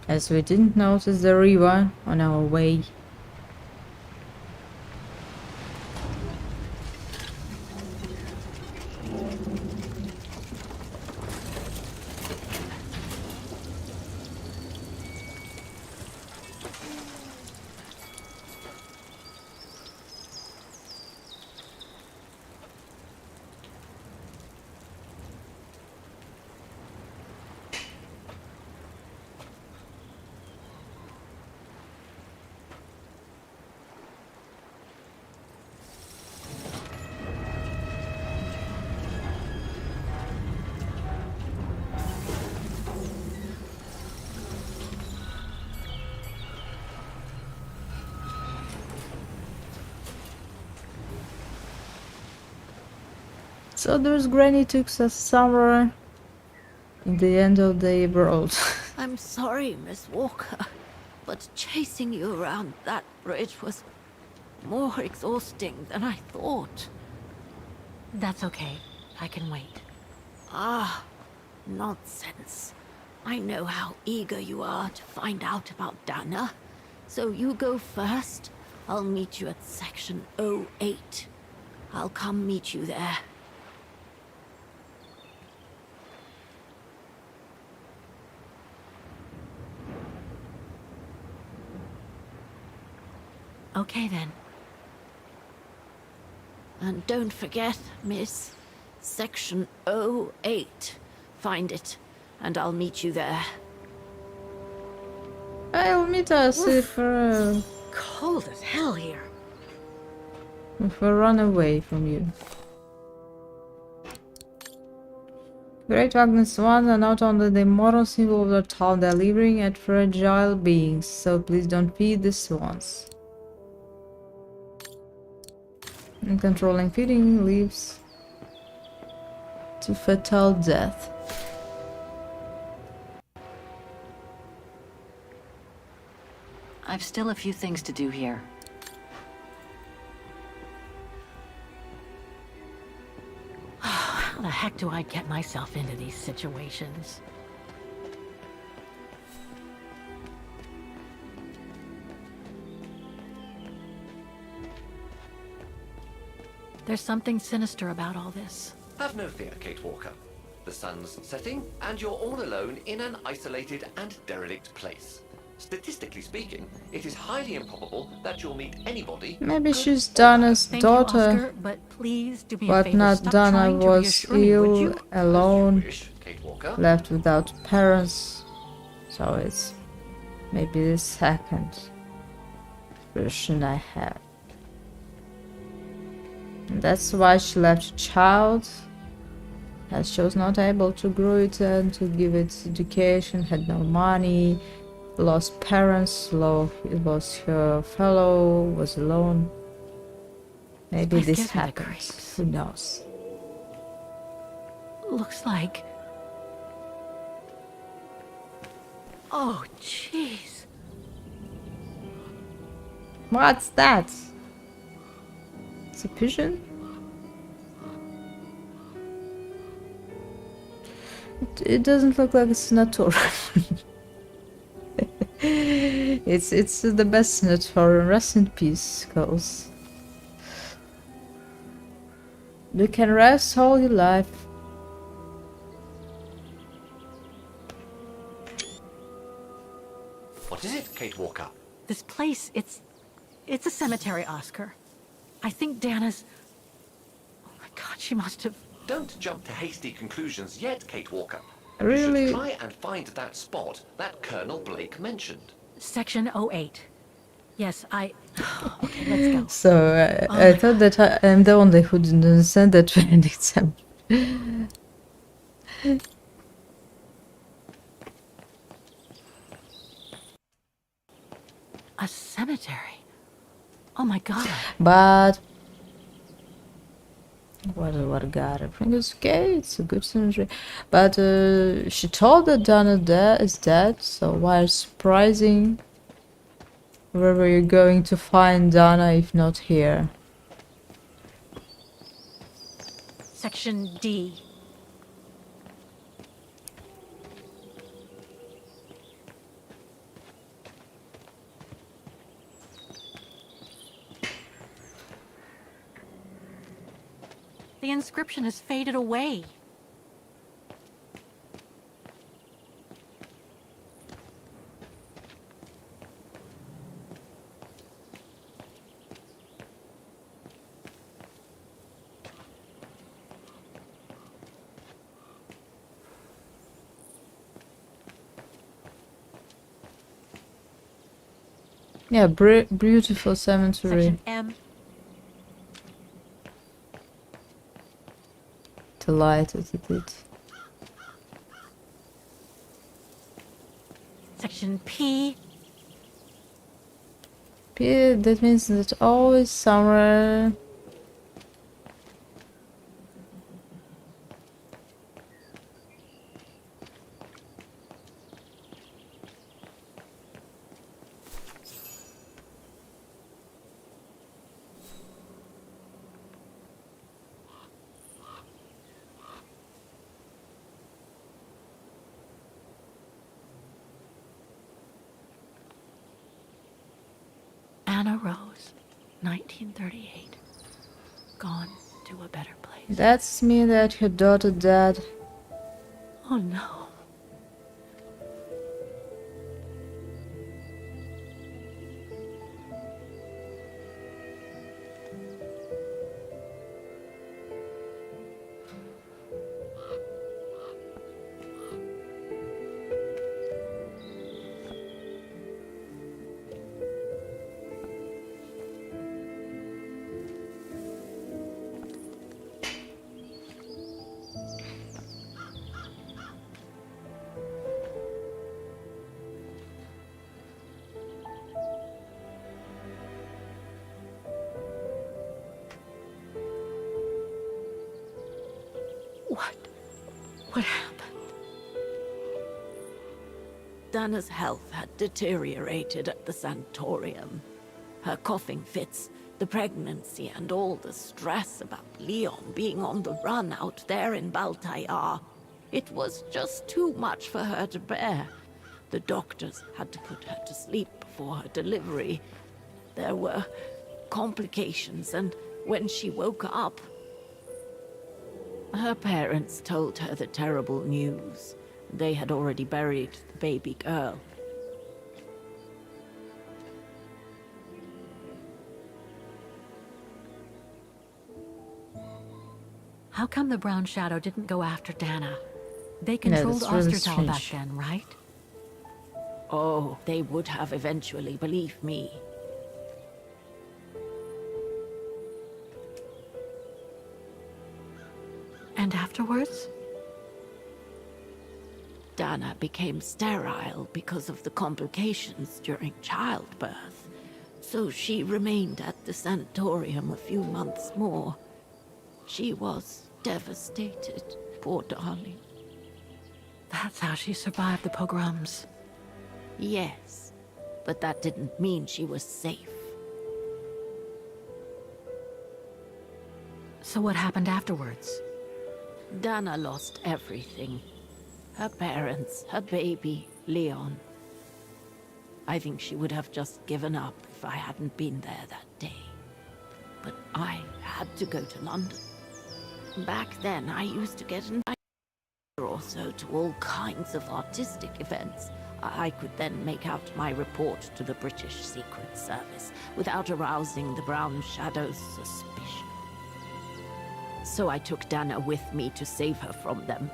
As we didn't notice the river on our way. So there's Granny took us somewhere in the end of the world. I'm sorry, Miss Walker, but chasing you around that bridge was more exhausting than I thought. That's okay. I can wait. Ah, nonsense. I know how eager you are to find out about Dana. So you go first. I'll meet you at section 08. I'll come meet you there. Okay then. And don't forget, miss, section O8. Find it, and I'll meet you there. I'll meet us Cold as hell here. if we run away from you. Great Wagner's swans are not only the immortal symbol of the town, they're living at fragile beings, so please don't feed the swans. And controlling feeding leads to fatal death. I've still a few things to do here. How the heck do I get myself into these situations? There's something sinister about all this. Have no fear, Kate Walker. The sun's setting, and you're all alone in an isolated and derelict place. Statistically speaking, it is highly improbable that you'll meet anybody. Maybe she's Dana's Thank daughter, you, Oscar, but please do me a but favor. not Stop Dana trying to was reassure me, would ill, you? alone, Kate Walker. left without parents, so it's maybe the second version I have. And that's why she left a child, as she was not able to grow it and to give it education, had no money, lost parents, lost her fellow, was alone. Maybe this happens. Who knows? Looks like... Oh, jeez. What's that? It's a pigeon? It doesn't look like it's natural. it's the best natural. Rest in peace, Skulls. You can rest all your life. What is it, Kate Walker? This place, it's a cemetery, Oscar. I think Dana's... Oh my god, she must have... Don't jump to hasty conclusions yet, Kate Walker. Really? You should try and find that spot that Colonel Blake mentioned. Section 08. Yes, Okay, let's go. So I thought that I'm the only who didn't understand that we need some. A cemetery? Oh my god. But what God, I think it's okay. It's a good cemetery. But she told that Dana is dead. So why surprising? Where were you going to find Dana if not here? Section D. The inscription has faded away. Yeah, beautiful cemetery. Section M. Delighted at it. Section P. P, that means that always somewhere. Anna Rose, 1938. Gone to a better place. That's me that her daughter died. Oh no. What happened? Dana's health had deteriorated at the sanatorium. Her coughing fits, the pregnancy, and all the stress about Leon being on the run out there in Baltayar. It was just too much for her to bear. The doctors had to put her to sleep before her delivery. There were complications, and when she woke up, her parents told her the terrible news. They had already buried the baby girl. How come the Brown Shadow didn't go after Dana? They Yeah, controlled that's really Ostertal back strange. then, right? Oh, they would have eventually, believe me. And afterwards? Dana became sterile because of the complications during childbirth. So she remained at the sanatorium a few months more. She was devastated, poor darling. That's how she survived the pogroms. Yes, but that didn't mean she was safe. So what happened afterwards? Dana lost everything. Her parents, her baby, Leon. I think she would have just given up if I hadn't been there that day. But I had to go to London. Back then, I used to get invited or so to all kinds of artistic events. I could then make out my report to the British Secret Service without arousing the Brown Shadow's suspicion. So I took Dana with me to save her from them.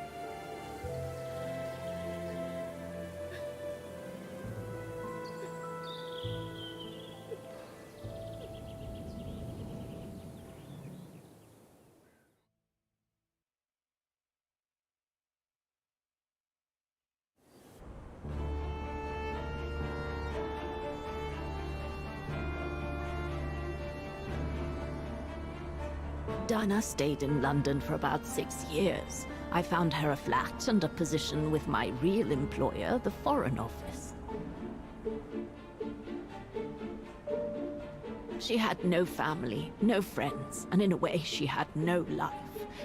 Dana stayed in London for about 6 years. I found her a flat and a position with my real employer, the Foreign Office. She had no family, no friends, and in a way she had no life.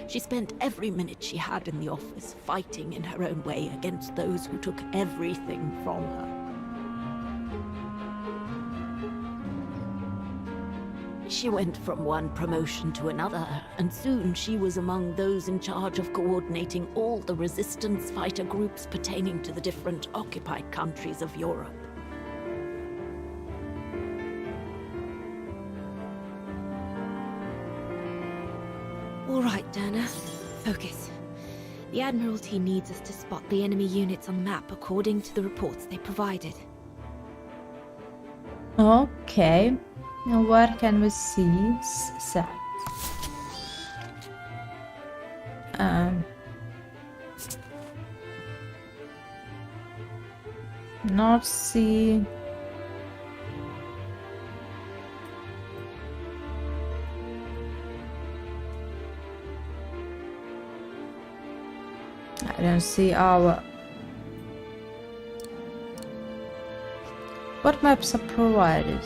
She spent every minute she had in the office fighting in her own way against those who took everything from her. She went from one promotion to another, and soon she was among those in charge of coordinating all the resistance fighter groups pertaining to the different occupied countries of Europe. All right, Dana. Focus. The Admiralty needs us to spot the enemy units on the map according to the reports they provided. Okay. Now what can we see? Set. North Sea. I don't see our... What maps are provided?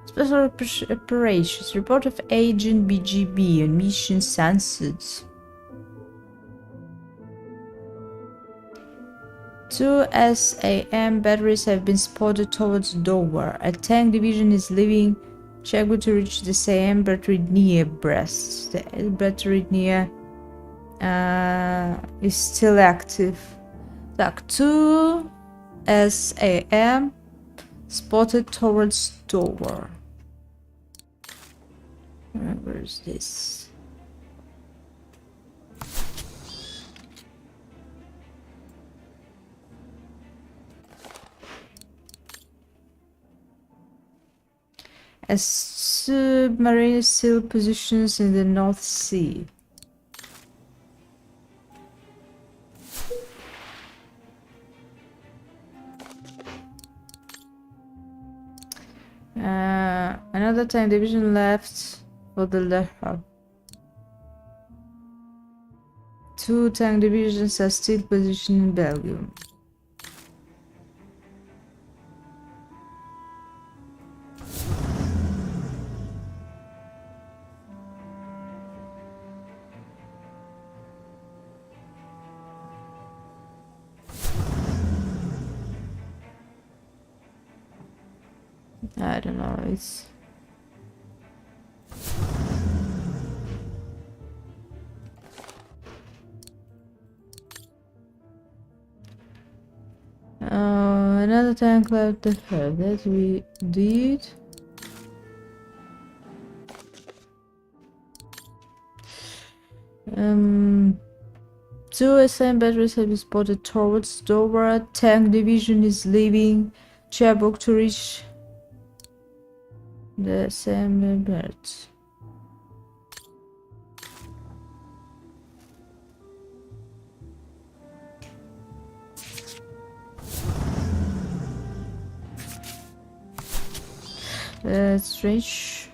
Special operations. Report of Agent BGB on mission census. 2 SAM batteries have been spotted towards Dover. A tank division is leaving Chagwo to reach the SAM battery near Brest. The battery near is still active. Like 2 SAM spotted towards Dover. Where is this? As submarine still positions in the North Sea. Another tank division left for the Le Havre. 2 tank divisions are still positioned in Belgium. I don't know, it's... Another tank left the herd, that we did. Two SM batteries have been spotted towards Dover. Tank division is leaving Cherbourg to reach the SM batteries. That's strange.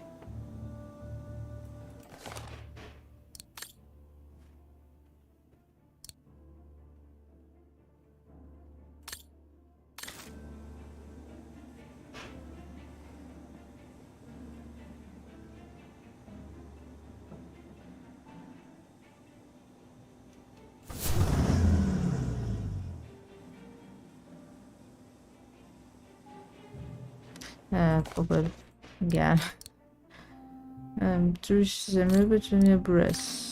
Forgot again. Trish is a movie to near breast.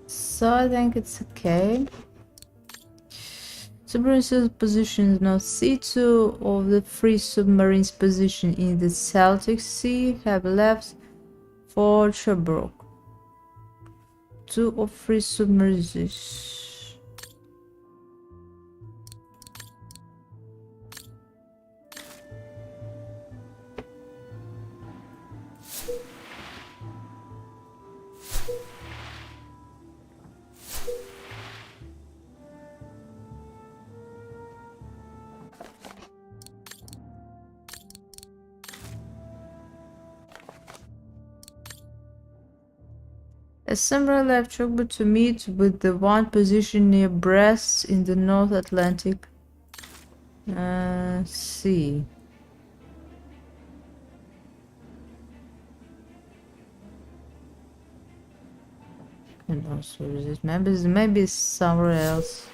So I think it's okay. Submarines position is now C2 of the three submarines positioned in the Celtic Sea have left for Cherbourg. 2 of 3 submarines. Assembly left Cherbourg to meet with the one position near Brest in the North Atlantic Sea. And also is it maybe it's somewhere else.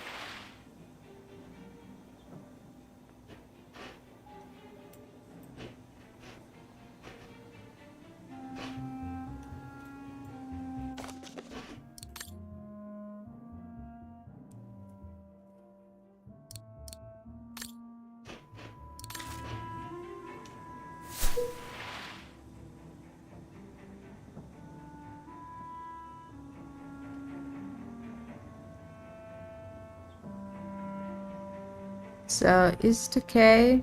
So is it okay?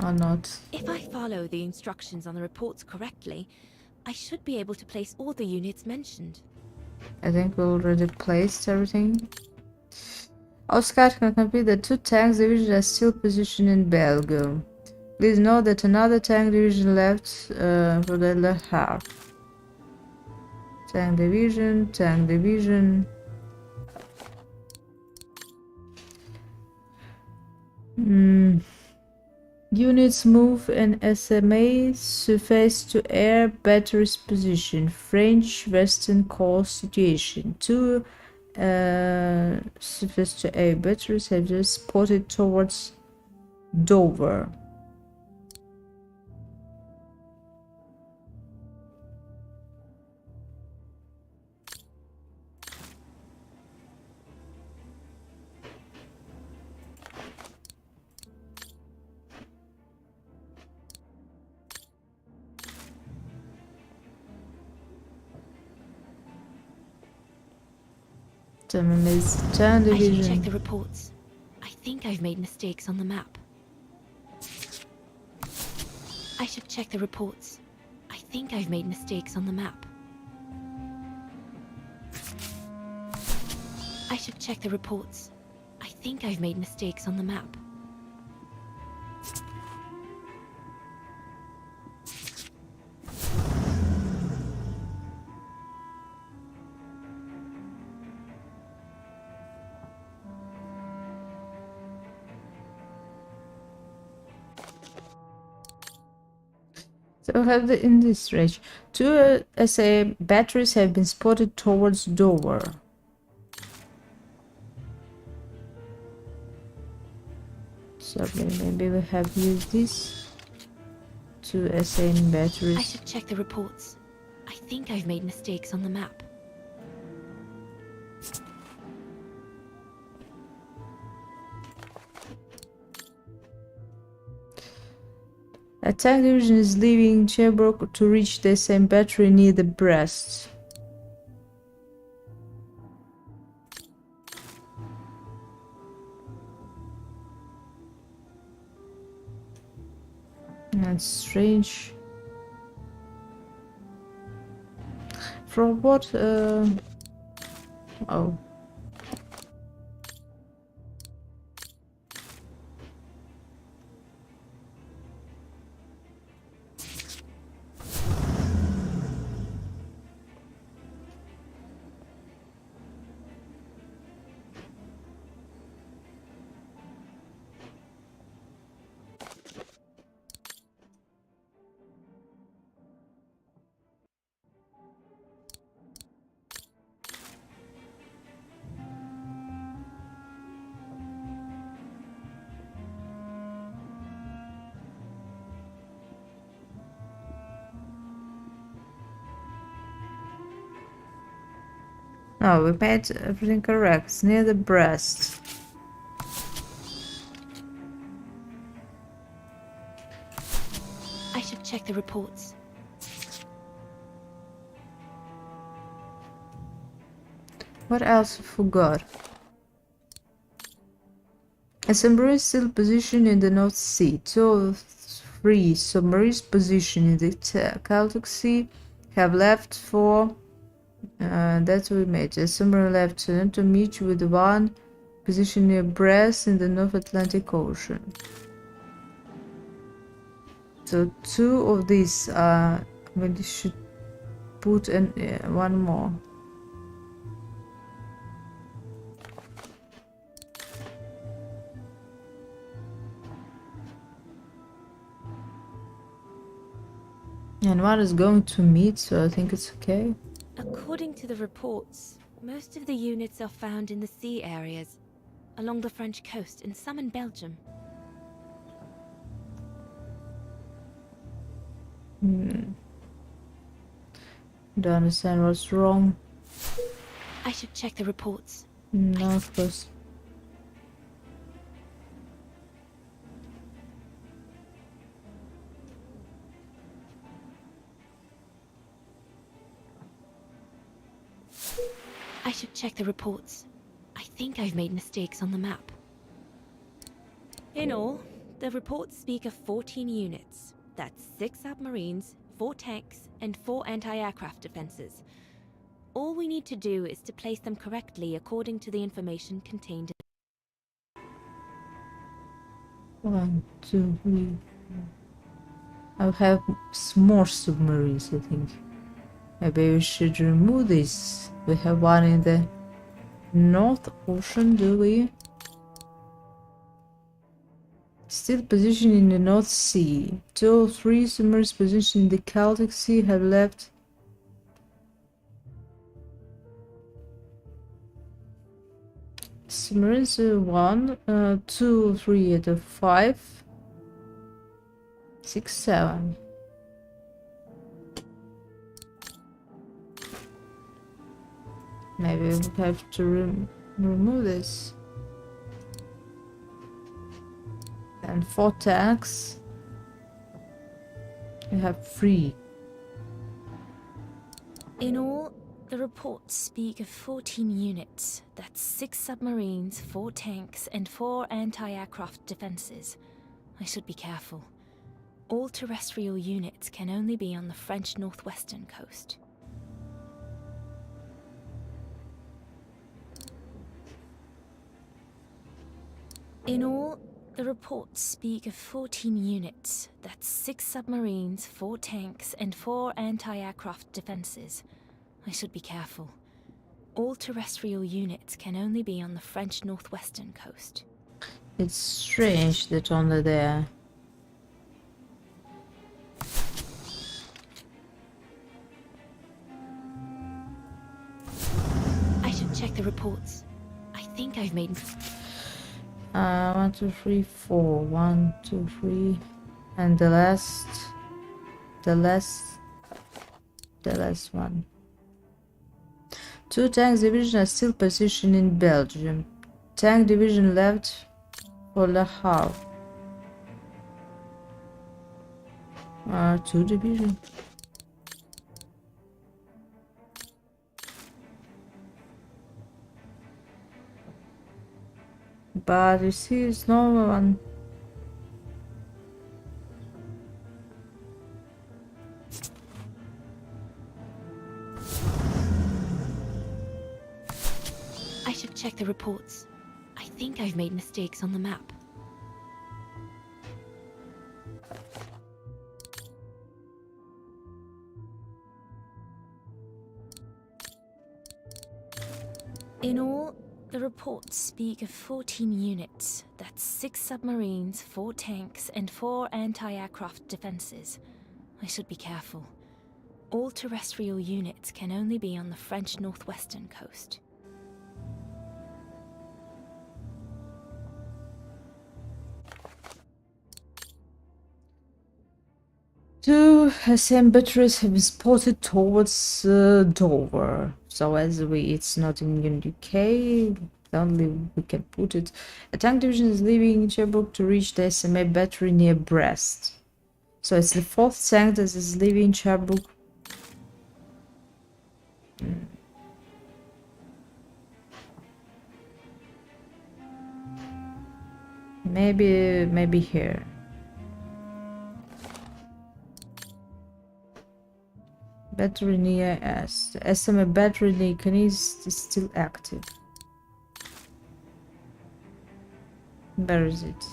Or not? If I follow the instructions on the reports correctly, I should be able to place all the units mentioned. I think we already placed everything. Oscar can complete the 2 tanks divisions are still positioned in Belgium. Please note that another tank division left for the Le Havre. Tank division, tank division. Units move and SMA surface to air batteries position. French Western course situation. 2 surface to air batteries have just spotted towards Dover. Tamam, it's 10 I should check division. the reports. I think I've made mistakes on the map. I should check the reports. I think I've made mistakes on the map. I should check the reports. I think I've made mistakes on the map. So have the in this range. 2 SA batteries have been spotted towards Dover. So maybe we have used this 2 SA batteries. I should check the reports. I think I've made mistakes on the map. A tank division is leaving Chebrook to reach the same battery near the breast. That's strange. From what? Oh. No, we made everything correct. It's near the breast. I should check the reports. What else I forgot? A submarine still positioned in the North Sea. 2 of 3 submarines positioned in the Celtic Sea have left for that we made. A submarine left to meet with one positioned near Brest in the North Atlantic Ocean. So 2 of these we should put in one more. And one is going to meet, so I think it's okay. According to the reports, most of the units are found in the sea areas, along the French coast and some in Belgium. Don't understand what's wrong. I should check the reports. No, of course. I should check the reports. I think I've made mistakes on the map. In all, the reports speak of 14 units. That's 6 submarines, 4 tanks, and 4 anti-aircraft defenses. All we need to do is to place them correctly according to the information contained in 1, 2, 3. I'll have more submarines, I think. Maybe we should remove this. We have one in the North Ocean, do we? Still positioned in the North Sea. 2 or 3 submarines positioned in the Celtic Sea have left. Submarines 1, 2, 3, and 5, 6, 7. Maybe we have to remove this. And 4 tanks. We have 3. In all, the reports speak of 14 units. That's 6 submarines, 4 tanks, and 4 anti-aircraft defenses. I should be careful. All terrestrial units can only be on the French northwestern coast. In all, the reports speak of 14 units. That's 6 submarines, 4 tanks, and 4 anti-aircraft defenses. I should be careful. All terrestrial units can only be on the French northwestern coast. It's strange that only there. I should check the reports. I think I've made... 1, 2, 3, 4. 1, 2, 3. And the last one. 2 tanks division are still positioned in Belgium. Tank division left for Le Havre. 2 division. But you see, it's no one. I should check the reports. I think I've made mistakes on the map. In all, the reports speak of 14 units. That's 6 submarines, 4 tanks, and 4 anti-aircraft defenses. I should be careful. All terrestrial units can only be on the French northwestern coast. Two SM batteries have been spotted towards Dover. So as it's not in UK, only we can put it. A tank division is leaving Cherbourg to reach the SMA battery near Brest. So it's the 4th tank that is leaving Cherbourg. Maybe here. Battery near S. The SMA battery near Canis is still active. Where is it?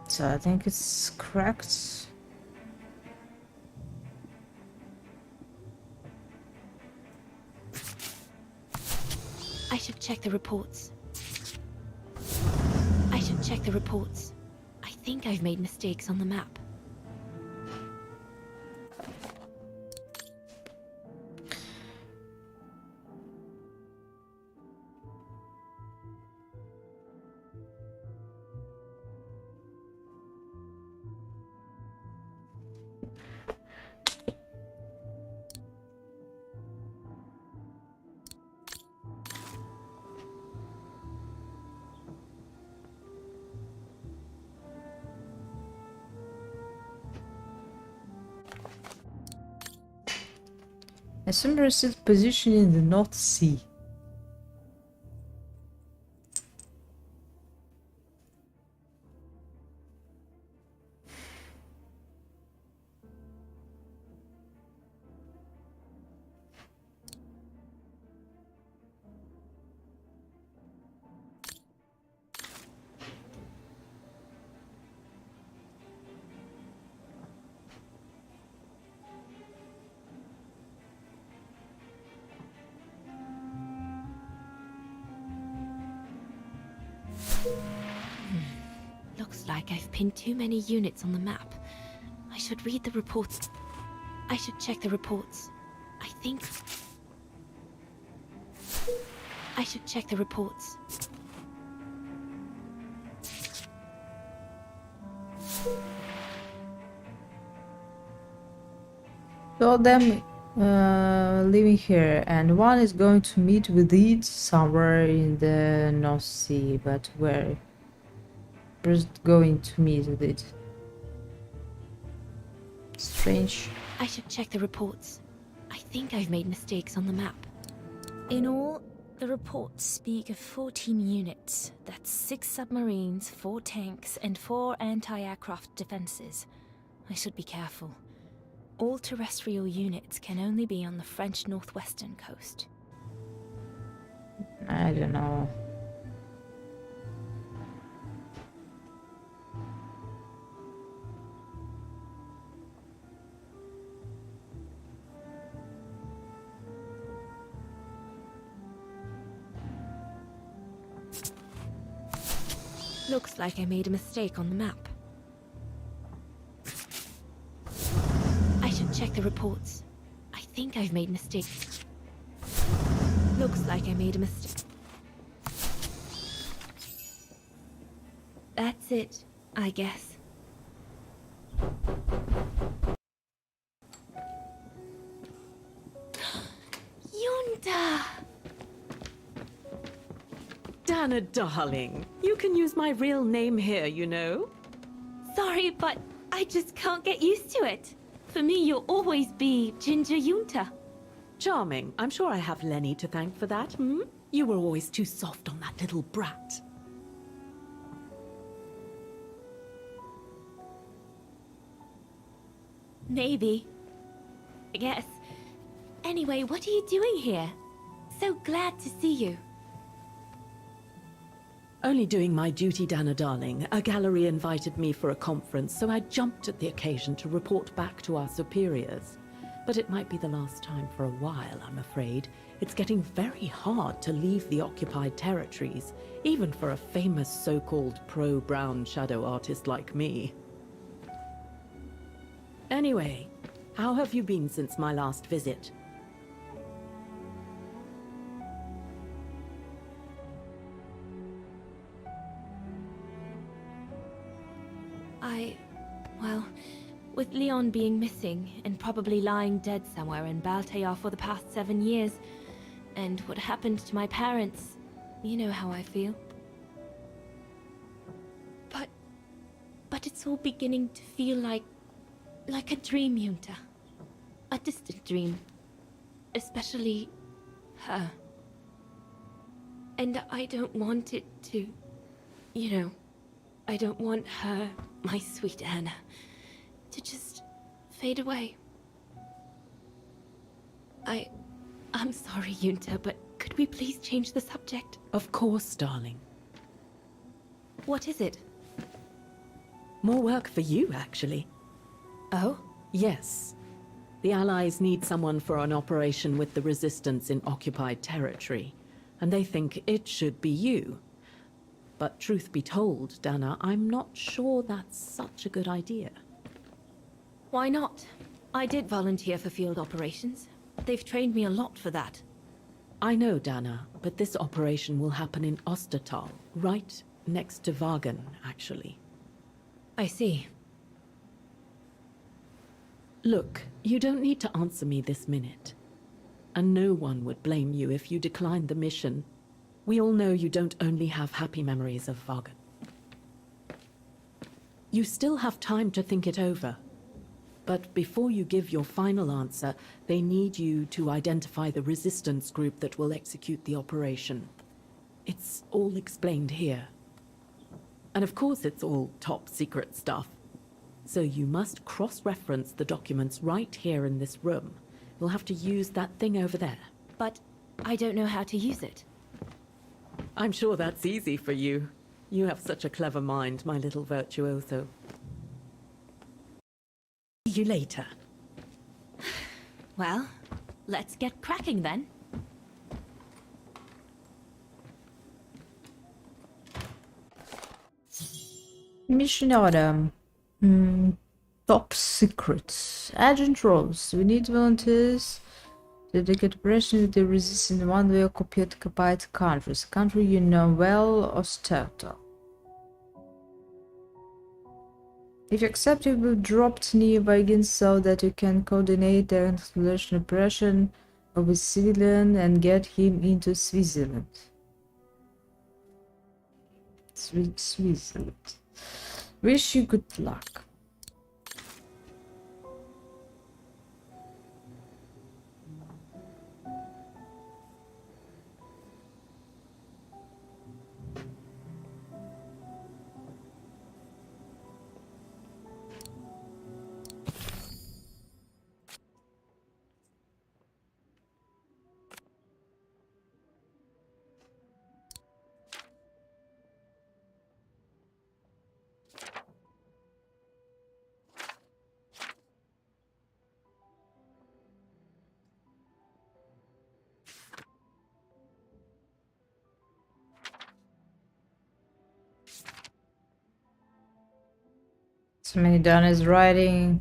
So I think it's cracked. I should check the reports. I should check the reports. I think I've made mistakes on the map. A submersible position in the North Sea. Looks like I've pinned too many units on the map. I should read the reports. I should check the reports. I think... I should check the reports. Two of them living here, and one is going to meet with it somewhere in the North Sea, but where? Just going to meet with it. Strange. I should check the reports. I think I've made mistakes on the map. In all, the reports speak of 14 units. That's 6 submarines, 4 tanks, and 4 anti-aircraft defenses. I should be careful. All terrestrial units can only be on the French northwestern coast. I don't know. Looks like I made a mistake on the map. I should check the reports. I think I've made mistakes. Looks like I made a mistake. That's it, I guess. Yunda! Dana, darling, you can use my real name here, you know. Sorry, but I just can't get used to it. For me, you'll always be Ginger Yunta. Charming. I'm sure I have Lenny to thank for that, hmm? You were always too soft on that little brat. Maybe. I guess. Anyway, what are you doing here? So glad to see you. Only doing my duty, Dana darling. A gallery invited me for a conference, so I jumped at the occasion to report back to our superiors. But it might be the last time for a while, I'm afraid. It's getting very hard to leave the occupied territories, even for a famous so-called pro-brown shadow artist like me. Anyway, how have you been since my last visit? Well, with Leon being missing and probably lying dead somewhere in Baltayar for the past 7 years, and what happened to my parents, you know how I feel. But it's all beginning to feel like a dream, Yunta. A distant dream. Especially her. And I don't want it to, you know, I don't want her, my sweet Anna, to just fade away. I'm sorry, Yunta, but could we please change the subject? Of course, darling. What is it? More work for you, actually. Oh? Yes. The Allies need someone for an operation with the Resistance in occupied territory, and they think it should be you. But truth be told, Dana, I'm not sure that's such a good idea. Why not? I did volunteer for field operations. They've trained me a lot for that. I know, Dana, but this operation will happen in Ostertal, right next to Vagen, actually. I see. Look, you don't need to answer me this minute. And no one would blame you if you declined the mission. We all know you don't only have happy memories of Vagen. You still have time to think it over. But before you give your final answer, they need you to identify the resistance group that will execute the operation. It's all explained here. And of course it's all top secret stuff. So you must cross-reference the documents right here in this room. You'll have to use that thing over there. But I don't know how to use it. I'm sure that's easy for you. You have such a clever mind, my little virtuoso. See you later. Well, let's get cracking then. Mission order. Top secrets. Agent roles. We need volunteers to dedicate operation with the resistance in one way occupied countries. Country you know well or Ostertal. If you accept, you will be dropped near Vagen so that you can coordinate the exploration operation of a civilian and get him into Switzerland. Switzerland. Wish you good luck. So many done is writing.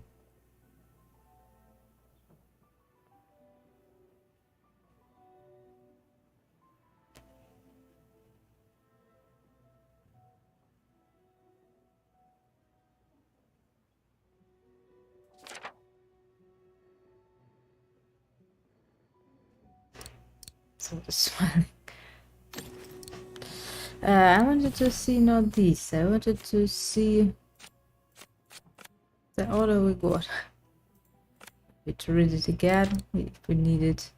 So this one. I wanted to see not this. I wanted to see the order we got. To read it again if we need it.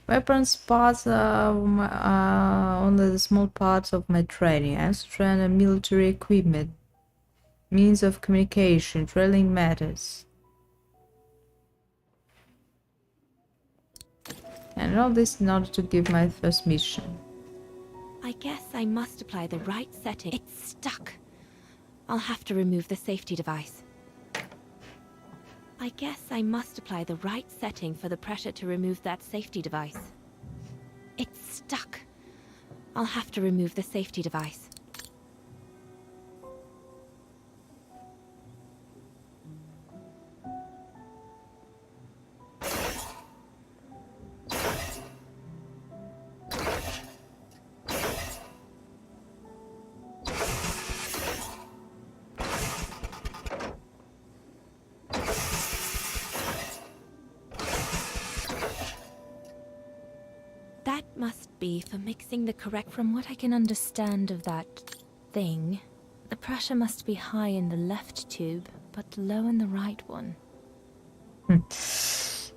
Weapons parts are only the small parts of my training. Extra and military equipment, means of communication, trailing matters. And all this in order to give my first mission. I guess I must apply the right setting. It's stuck. I'll have to remove the safety device. I guess I must apply the right setting for the pressure to remove that safety device. It's stuck. I'll have to remove the safety device. That must be for mixing the correct. From what I can understand of that thing, the pressure must be high in the left tube, but low in the right one.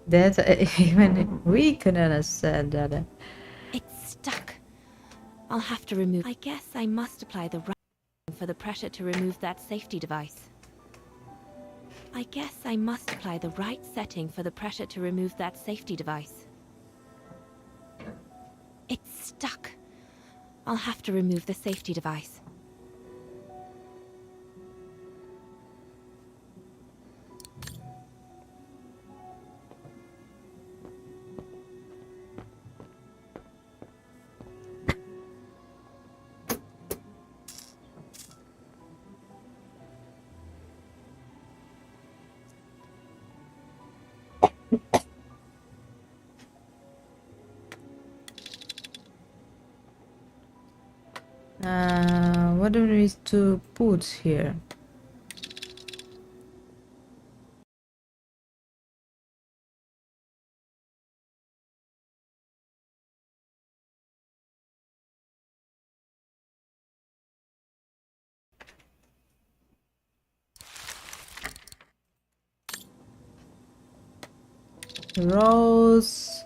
That even we can understand that. It's stuck. I'll have to remove. I guess I must apply the right for the pressure to remove that safety device. I guess I must apply the right setting for the pressure to remove that safety device. It's stuck. I'll have to remove the safety device. What do we need to put here? Rose.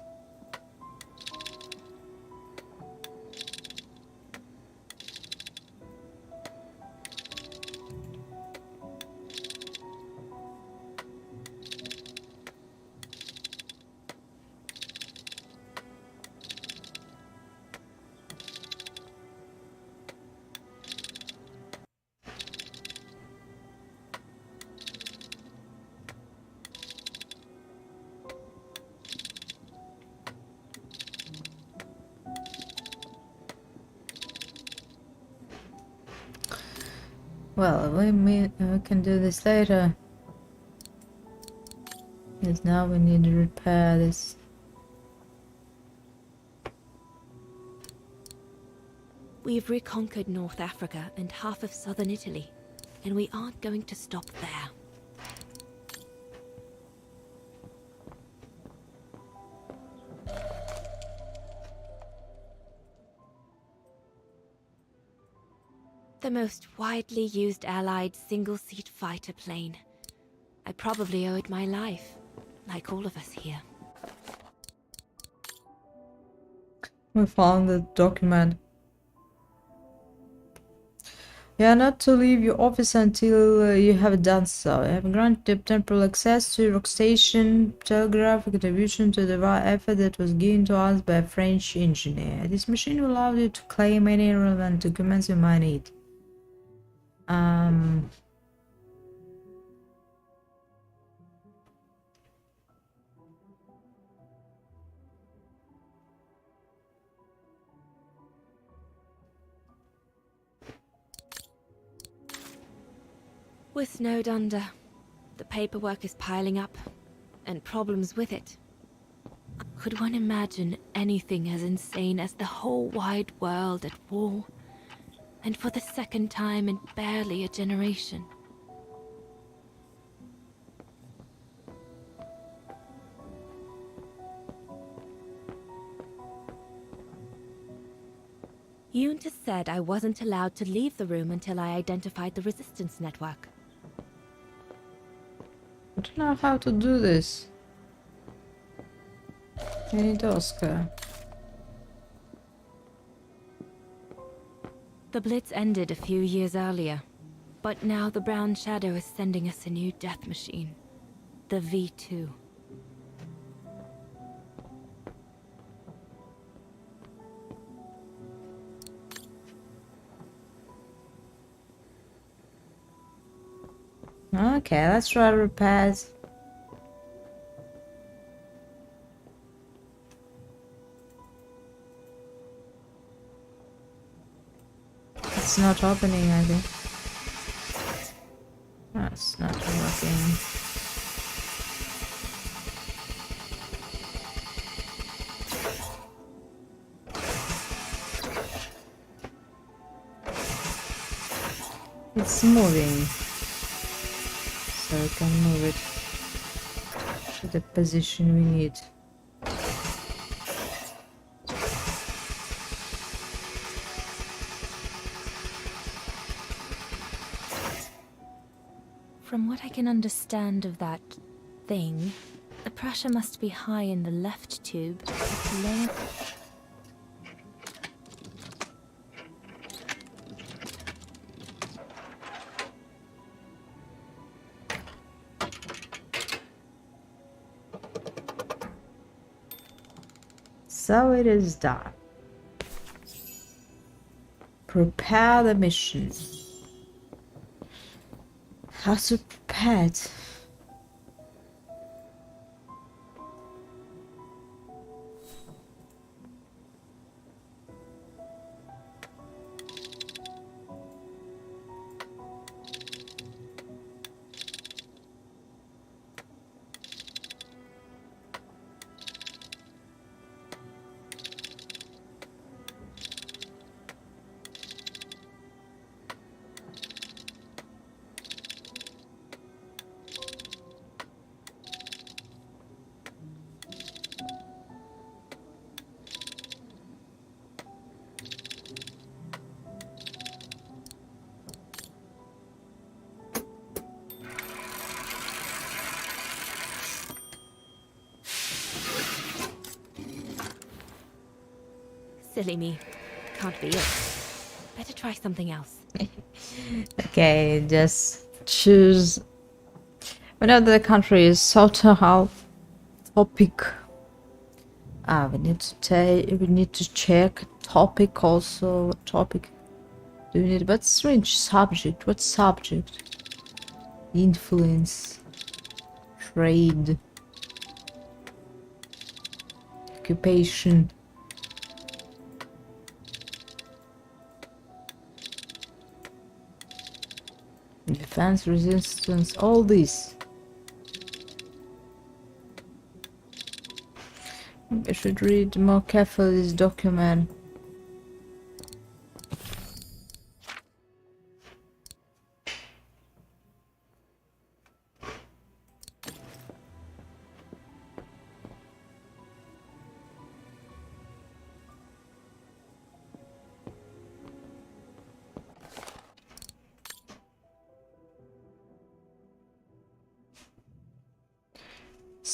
Well, we can do this later. Because now we need to repair this. We've reconquered North Africa and half of southern Italy, and we aren't going to stop there. The most widely used Allied single-seat fighter plane. I probably owe it my life, like all of us here. We found the document. You are not to leave your office until you have done so. You have granted temporal access to your workstation, telegraph contribution to the effort that was given to us by a French engineer. This machine will allow you to claim any relevant documents you might need. We're snowed under. The paperwork is piling up, and problems with it. Could one imagine anything as insane as the whole wide world at war? And for the second time in barely a generation. Yunta said I wasn't allowed to leave the room until I identified the resistance network. I don't know how to do this. I need Oscar. The Blitz ended a few years earlier, but now the Brown Shadow is sending us a new death machine. The V2. Okay, let's try repairs. It's not opening, I think. That's not working. It's moving. So we can move it to the position we need. From what I can understand of that thing, the pressure must be high in the left tube, but low. So it is done. Prepare the mission. How to prepare it? Silly me. Can't be it. Better try something else. Okay, just choose. Whenever the country is social topic. We need to check topic also. What topic do we need? But strange subject. What subject? Influence. Trade. Occupation. Defense, resistance, all this. I should read more carefully this document.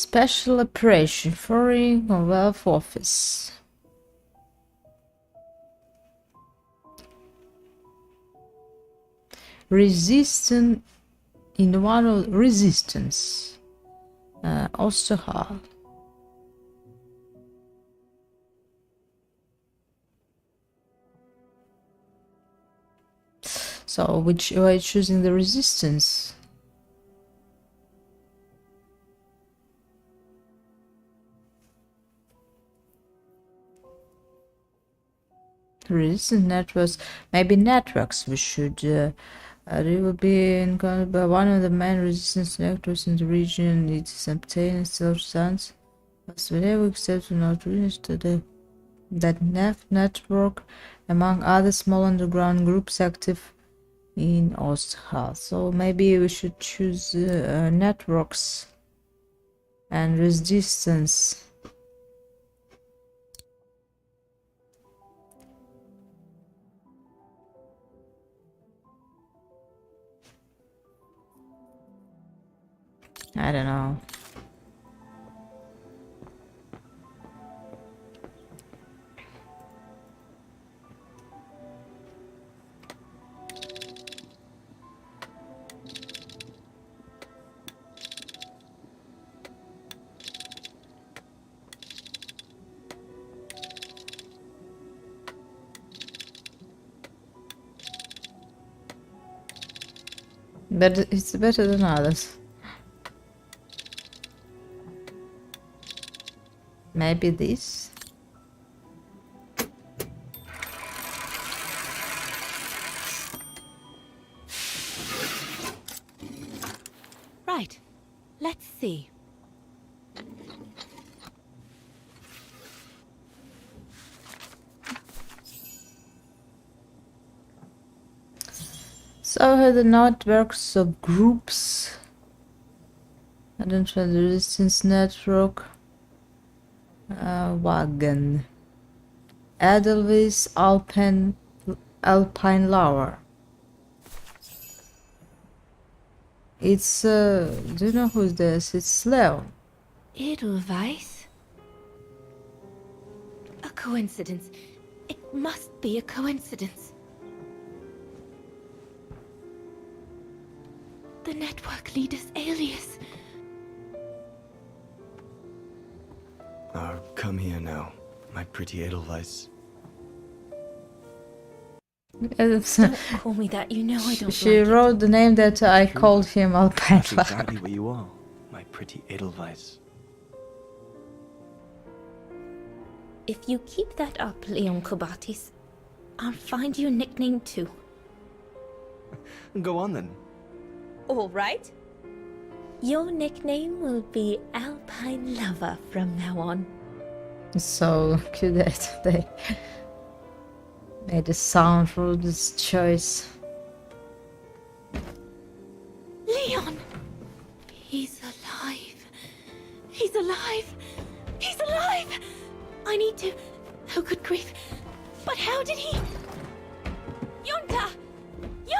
Special operation foreign Commonwealth office. Resistant in one of resistance. Osterhal. So which way choosing the resistance? Resistant networks, maybe networks. We should. They will be encountered by one of the main resistance networks in the region. It is obtained self-stands. But whenever accept not reach to that network, among other small underground groups active in Osthal. So maybe we should choose networks and resistance. I don't know. But it's better than others. Maybe this? Right. Let's see. So the networks of groups. Identify the resistance network. Wagon. Edelweiss Alpine Lower. It's do you know who's this? It's Leon. Edelweiss? A coincidence. It must be a coincidence. The network leader's alias. Come here now, my pretty Edelweiss. Don't call me that, you know I don't She like wrote the name that I called him Alpine That's exactly what you are, my pretty Edelweiss. If you keep that up, Leon Kobatis, I'll find you a nickname too. Go on then. All right. Your nickname will be Alpine Lover from now on. So cute that they made a sound for this choice. Leon! He's alive. He's alive. He's alive! I need to... Oh, good grief. But how did he... Yunta!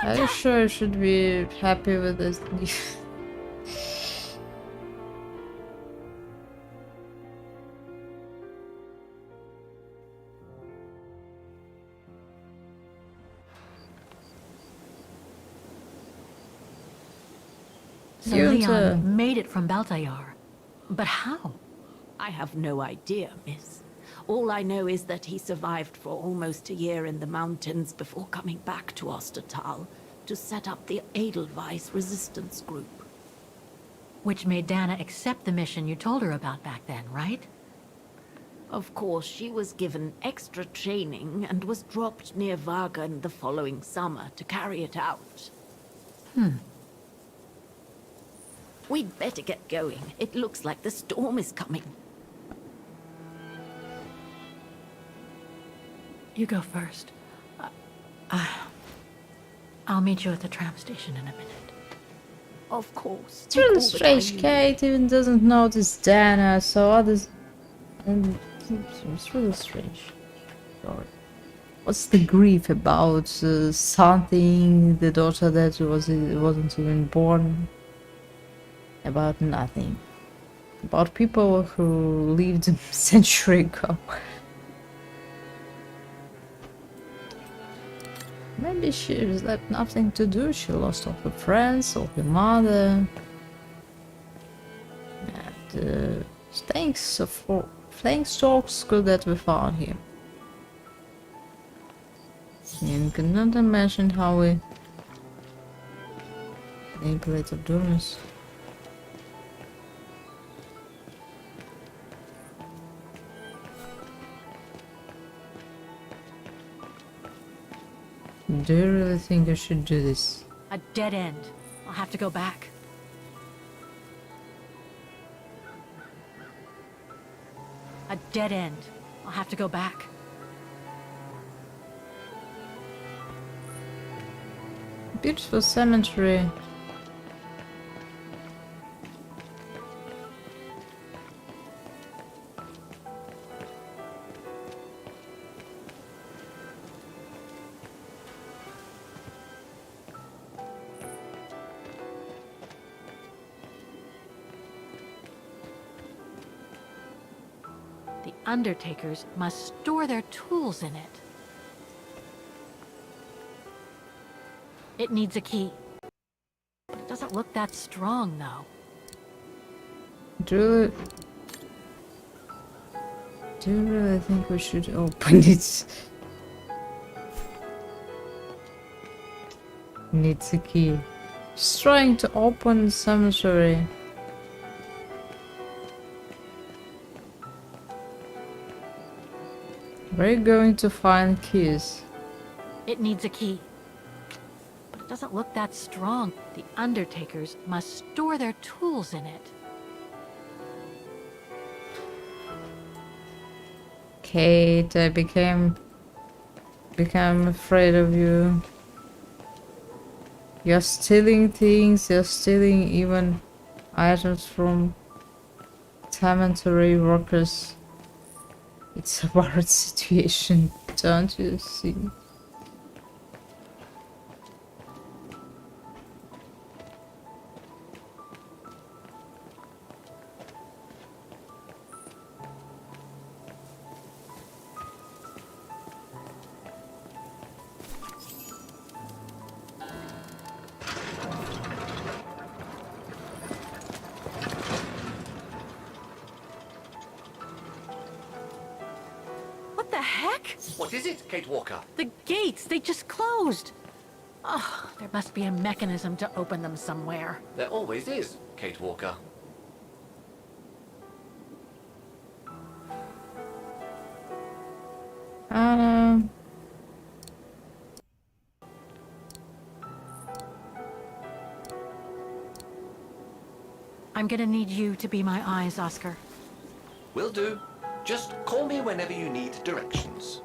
Are you sure I should be happy with this? So Leon made it from Baltayar. But how? I have no idea, miss. All I know is that he survived for almost a year in the mountains before coming back to Ostertal to set up the Edelweiss resistance group. Which made Dana accept the mission you told her about back then, right? Of course, she was given extra training and was dropped near Vargan the following summer to carry it out. We'd better get going. It looks like the storm is coming. You go first. I'll meet you at the tram station in a minute. Of course. It's really strange. Kate even doesn't notice Dana, so others. And it's really strange. Sorry. What's the grief about something? The daughter that wasn't even born. About nothing. about people who lived a century ago. Maybe she's left nothing to do. She lost all her friends, all her mother. And thanks to Oxford that we found him. And cannot imagine how we manipulate Abdurus. Do you really think I should do this? A dead end. I'll have to go back. A dead end. I'll have to go back. Beautiful cemetery. The undertakers must store their tools in it. It needs a key. It doesn't look that strong, though. Do you really think we should open it? Needs a key. Just trying to open the cemetery. Where are you going to find keys? It needs a key. But it doesn't look that strong. The undertakers must store their tools in it. Kate, I became afraid of you. You're stealing things, you're stealing even items from cemetery workers. It's a worried situation, don't you see? What the heck? What is it, Kate Walker? The gates, they just closed. Oh, there must be a mechanism to open them somewhere. There always is, Kate Walker. I'm gonna need you to be my eyes, Oscar. Will do. Just call me whenever you need directions.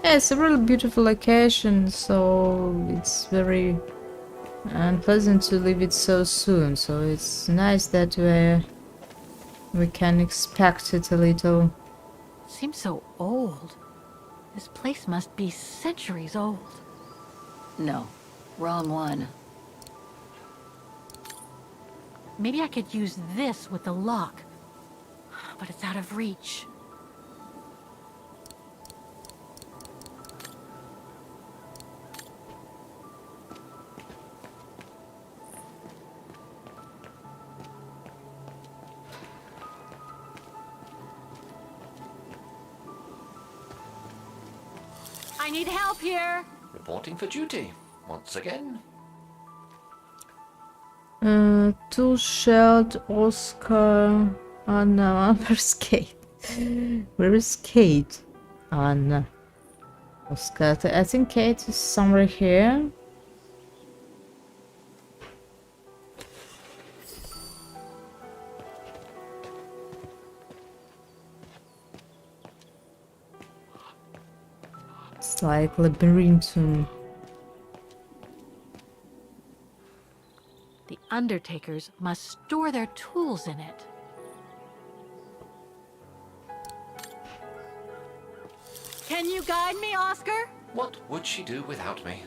Yeah, it's a really beautiful location, so it's very unpleasant to leave it so soon. So it's nice that we can expect it a little. Seems so old. This place must be centuries old. No, wrong one. Maybe I could use this with the lock, but it's out of reach. I need help here. Reporting for duty, once again. Tool shelled Oscar. Oh no, where's Kate? Where is Kate? Oh no. Oscar, I think Kate is somewhere here. It's like labyrinthum. undertakers must store their tools in it. Can you guide me, Oscar? What would she do without me?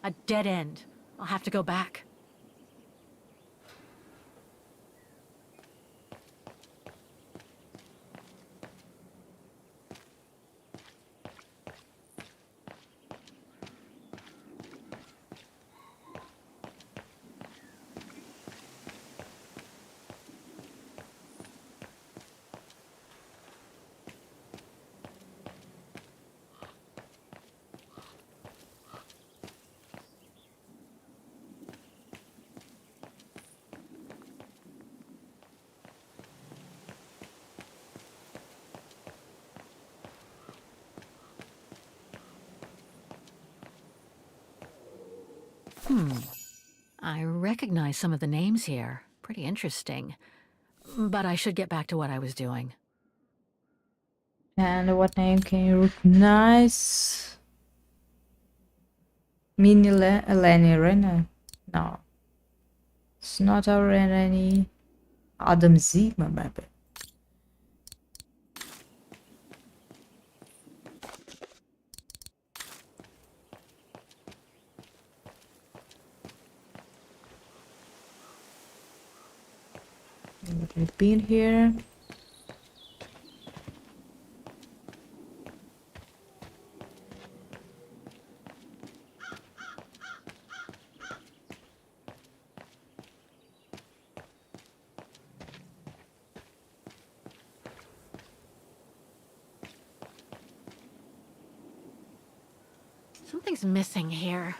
A dead end. I'll have to go back. I recognize some of the names here. Pretty interesting. But I should get back to what I was doing. And what name can you recognize? Mini Eleni Renner? No. It's not our any Adam Ziegler, maybe. We've been here. Something's missing here.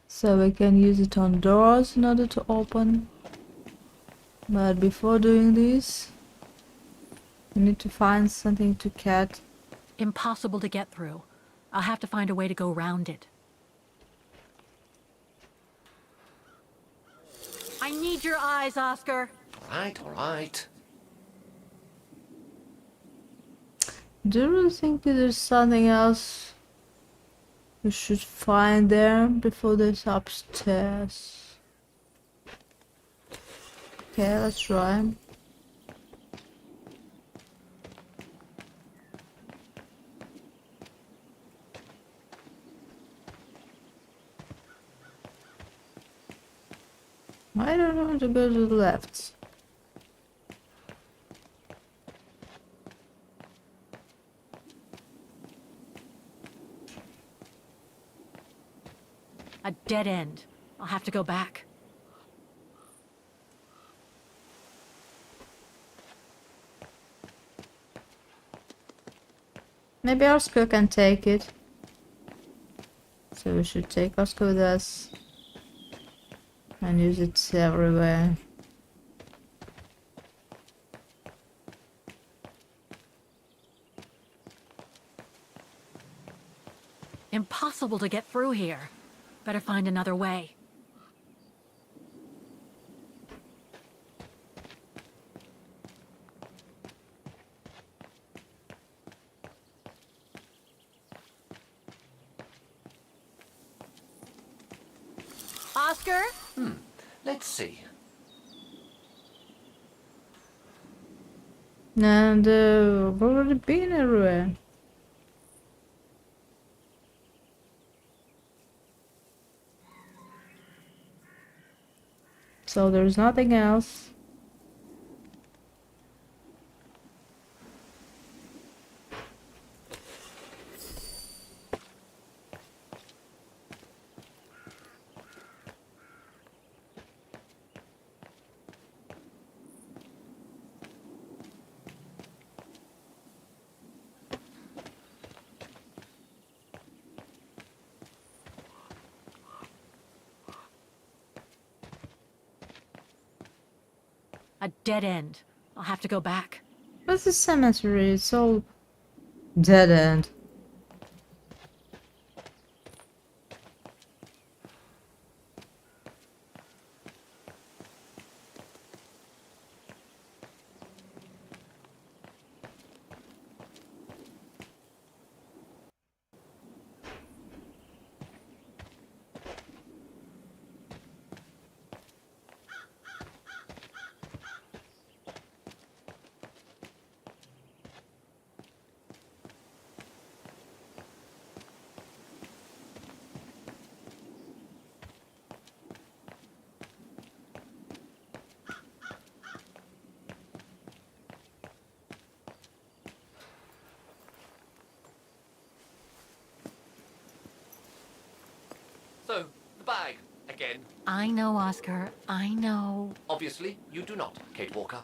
So we can use it on doors in order to open. But before doing this, we need to find something to cut. Impossible to get through. I'll have to find a way to go round it. I need your eyes, Oscar. All right. Do you think there's something else we should find there before this upstairs? Okay, let's try. I don't want to go to the left. A dead end. I'll have to go back. Maybe Oscar can take it. So we should take Oscar with us. And use it everywhere. Impossible to get through here. Better find another way. Oscar? Let's see. And we've already been everywhere. So there's nothing else. A dead end. I'll have to go back. What's the cemetery? It's all dead end. So, the bag, again. I know, Oscar. I know. Obviously, you do not, Kate Walker.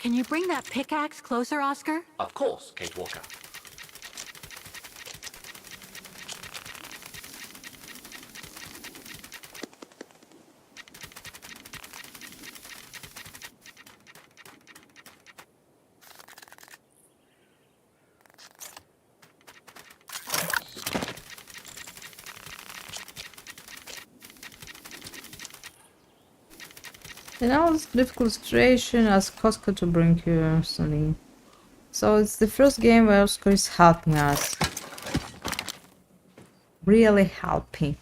Can you bring that pickaxe closer, Oscar? Of course, Kate Walker. In all this difficult situation, ask Oscar to bring you something. So it's the first game where Oscar is helping us. Really helping.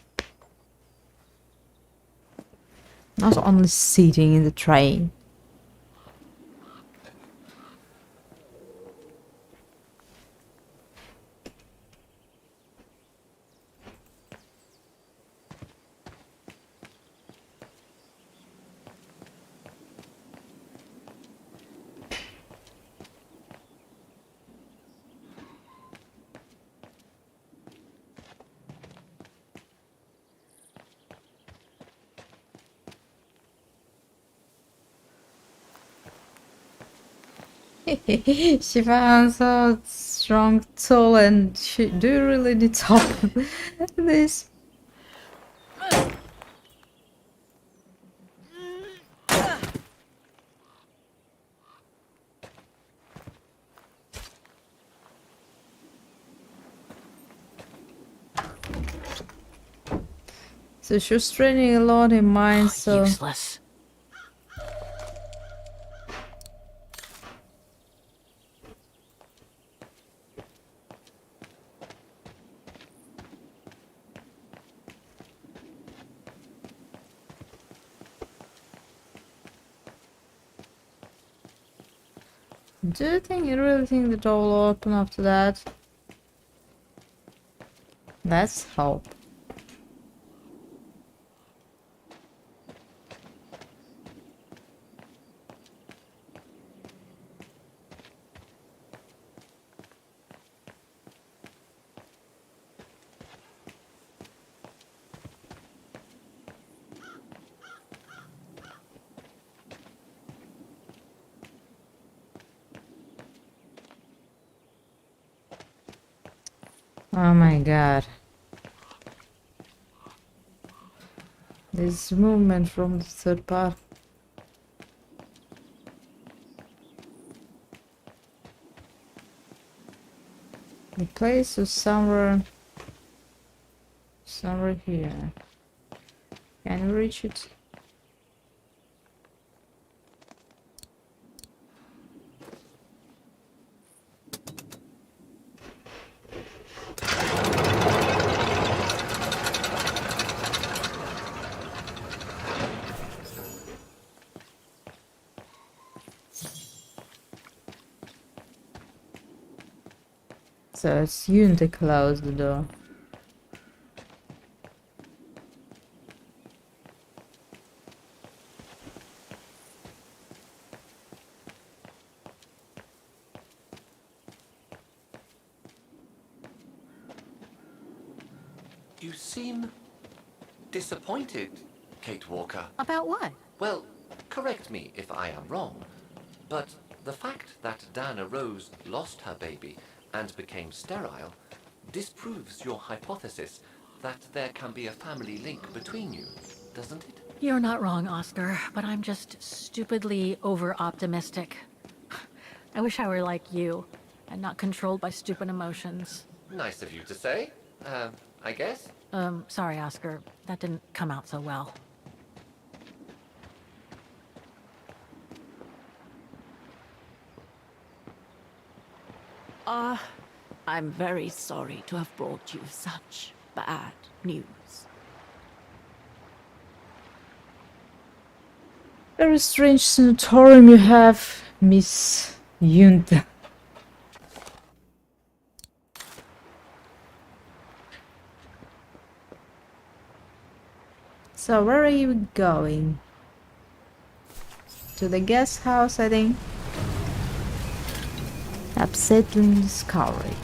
Not only sitting in the train. She found so strong tool and she do you really need help this? So she was training a lot in mine, so Useless. do you really think the door will open after that? Let's hope. Oh my god. This movement from the third part. The place is somewhere here. Can we reach it? So it's Yoon to close the door. You seem disappointed, Kate Walker. About what? Well, correct me if I am wrong, but the fact that Dana Rose lost her baby and became sterile disproves your hypothesis that there can be a family link between you, doesn't it? You're not wrong, Oscar, but I'm just stupidly over-optimistic. I wish I were like you, and not controlled by stupid emotions. Nice of you to say, I guess. Sorry, Oscar. That didn't come out so well. I'm very sorry to have brought you such bad news. Very strange sanatorium you have, Miss Yunta. So where are you going? To the guest house, I think. Upsetting discovery.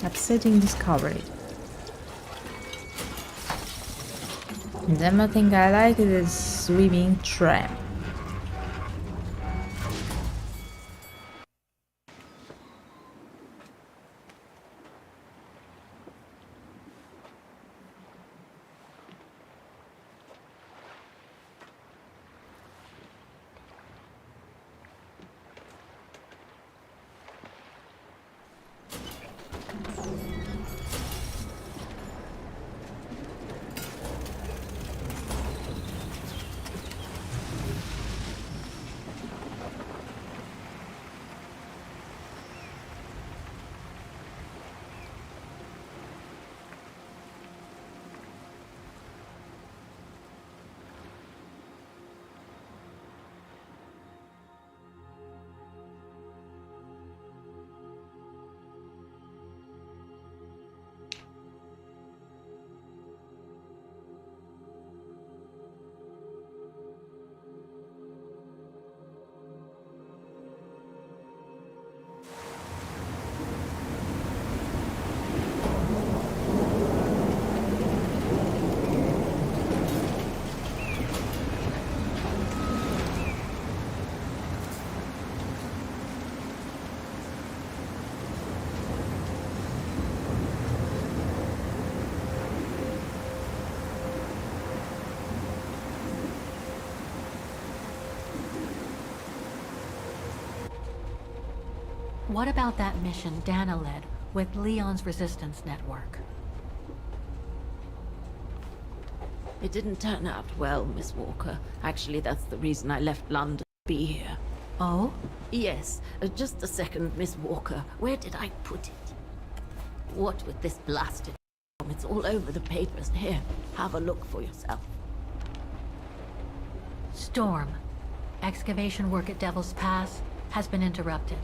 Upsetting discovery. And then one thing I like is swimming tram. What about that mission Dana led with Leon's resistance network? It didn't turn out well, Miss Walker. Actually, that's the reason I left London to be here. Oh? Yes, just a second, Miss Walker. Where did I put it? What with this blasted... It's all over the papers. Here, have a look for yourself. Storm. Excavation work at Devil's Pass has been interrupted.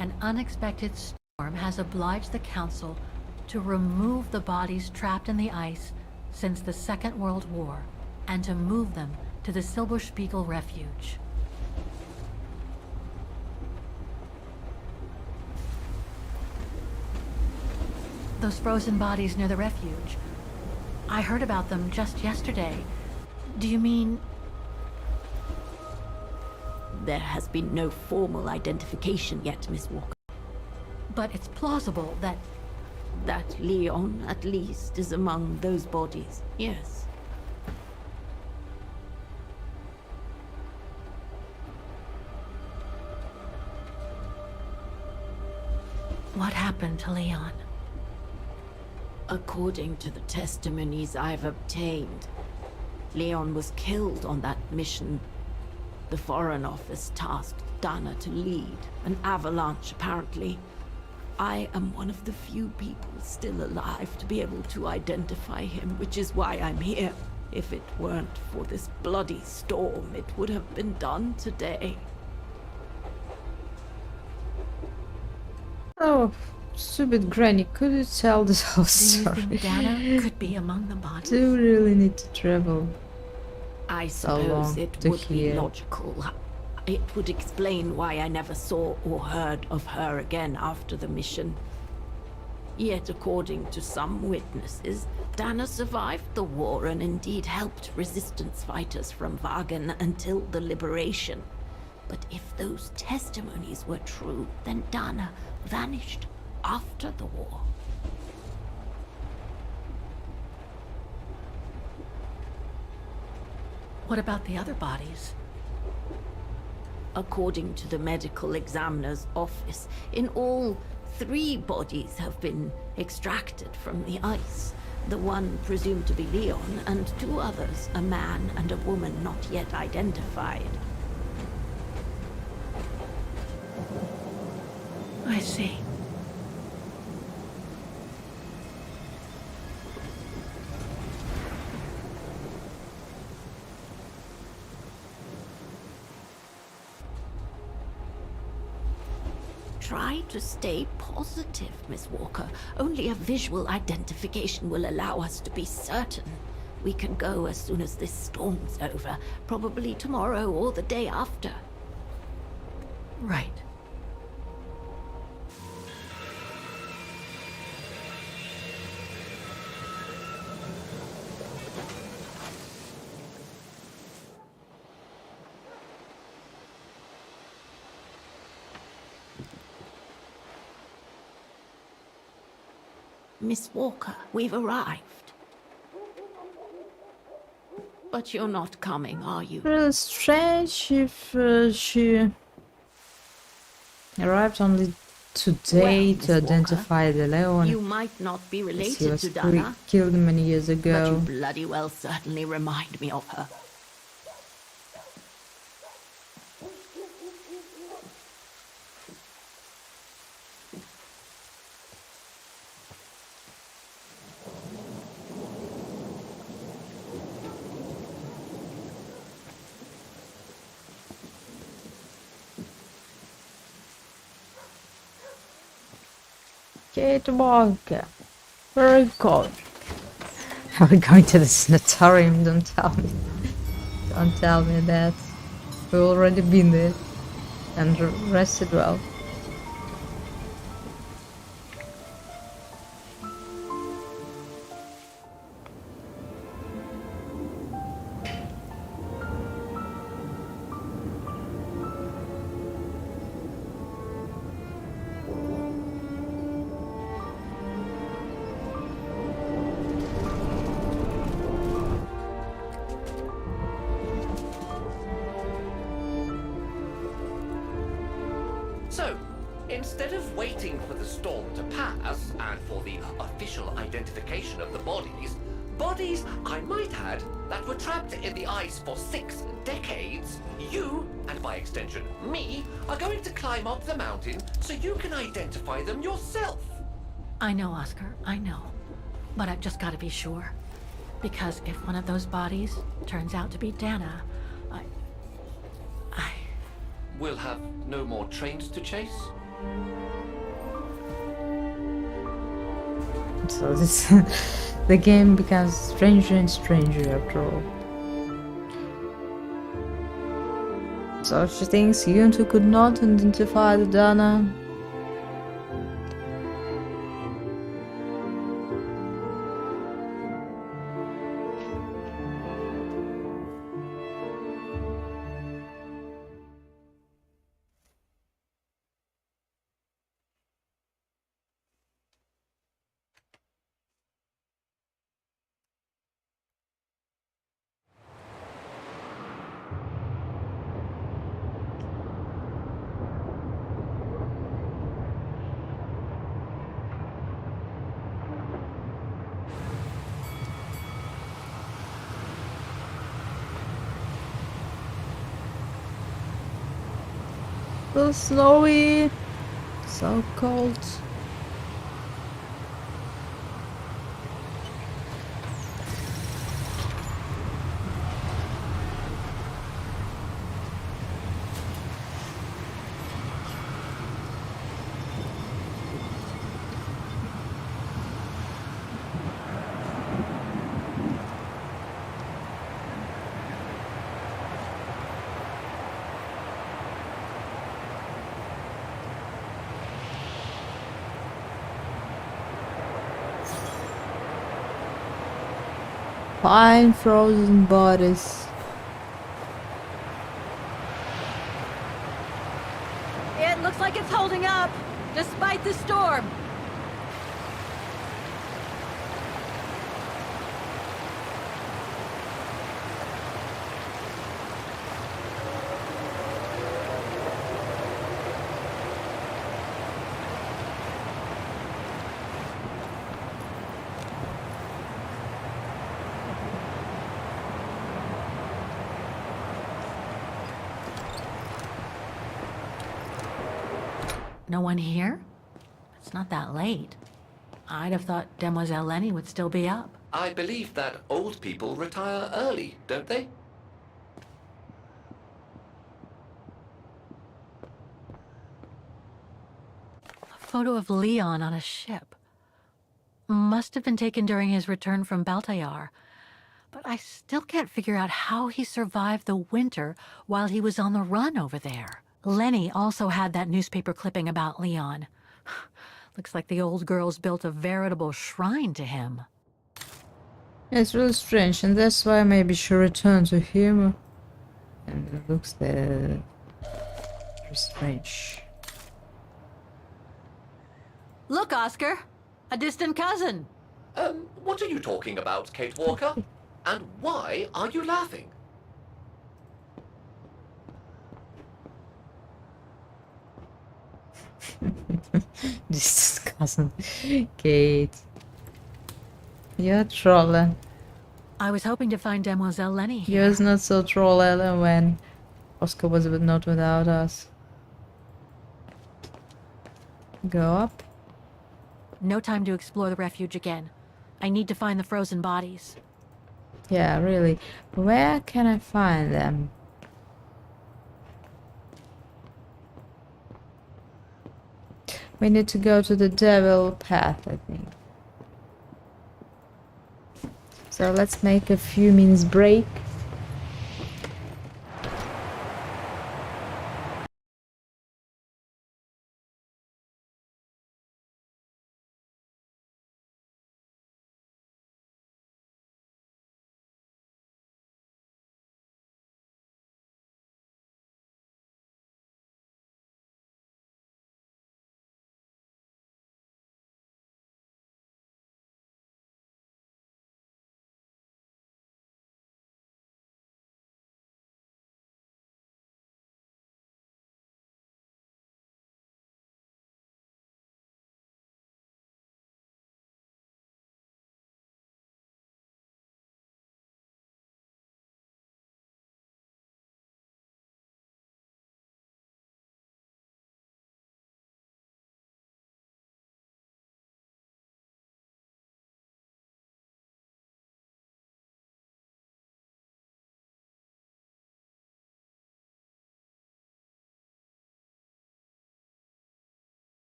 An unexpected storm has obliged the Council to remove the bodies trapped in the ice since the Second World War and to move them to the Silberspiegel Refuge. Those frozen bodies near the refuge. I heard about them just yesterday. Do you mean... There has been no formal identification yet, Miss Walker. But it's plausible that... That Leon, at least, is among those bodies, yes. What happened to Leon? According to the testimonies I've obtained, Leon was killed on that mission. The Foreign Office tasked Dana to lead an avalanche, apparently. I am one of the few people still alive to be able to identify him, which is why I'm here. If it weren't for this bloody storm, it would have been done today. Oh, stupid granny, could you tell this whole Do you story? think Dana could be among the bodies? Do we really need to travel I so suppose long it to would be here? logical. It would explain why I never saw or heard of her again after the mission. Yet, according to some witnesses, Dana survived the war and indeed helped resistance fighters from Vagan until the liberation. But if those testimonies were true, then Dana vanished after the war. What about the other bodies? According to the medical examiner's office, in all, 3 bodies have been extracted from the ice. The one presumed to be Leon, and 2 others, a man and a woman not yet identified. I see. Try to stay positive, Miss Walker. Only a visual identification will allow us to be certain. We can go as soon as this storm's over, probably tomorrow or the day after. Right. Miss Walker, we've arrived. But you're not coming, are you? Really strange if she arrived only today Well, to Miss identify the Leon. You might not be He related was to Dana, killed many years but you ago. bloody well certainly remind me of her. Kate Walker. Very good. Are we going to the sanatorium? Don't tell me. Don't tell me that. We've already been there and rested well. So, instead of waiting for the storm to pass and for the official identification of the bodies, I might add, that were trapped in the ice for 6 decades, you, and by extension me, are going to climb up the mountain so you can identify them yourself. I know, Oscar, I know. But I've just got to be sure. Because if one of those bodies turns out to be Dana, I... We'll have no more trains to chase? So this the game becomes stranger and stranger after all. So she thinks Yuntu could not identify the Dana. So snowy, so cold. find frozen bodies. It looks like it's holding up, despite the storm. No one here? It's not that late. I'd have thought Demoiselle Lenny would still be up. I believe that old people retire early, don't they? A photo of Leon on a ship. Must have been taken during his return from Baltayar. But I still can't figure out how he survived the winter while he was on the run over there. Lenny also had that newspaper clipping about Leon. Looks like the old girls built a veritable shrine to him. It's really strange, and that's why maybe she returned to him. And it looks very strange. Look, Oscar! A distant cousin! What are you talking about, Kate Walker? And why are you laughing? This cousin, Kate. You're trolling. I was hoping to find Demoiselle Lenny here. You're not so troll, Ellen, when Oscar was not without us. Go up. No time to explore the refuge again. I need to find the frozen bodies. Yeah, really. Where can I find them? We need to go to the devil path, I think. So let's make a few minutes break.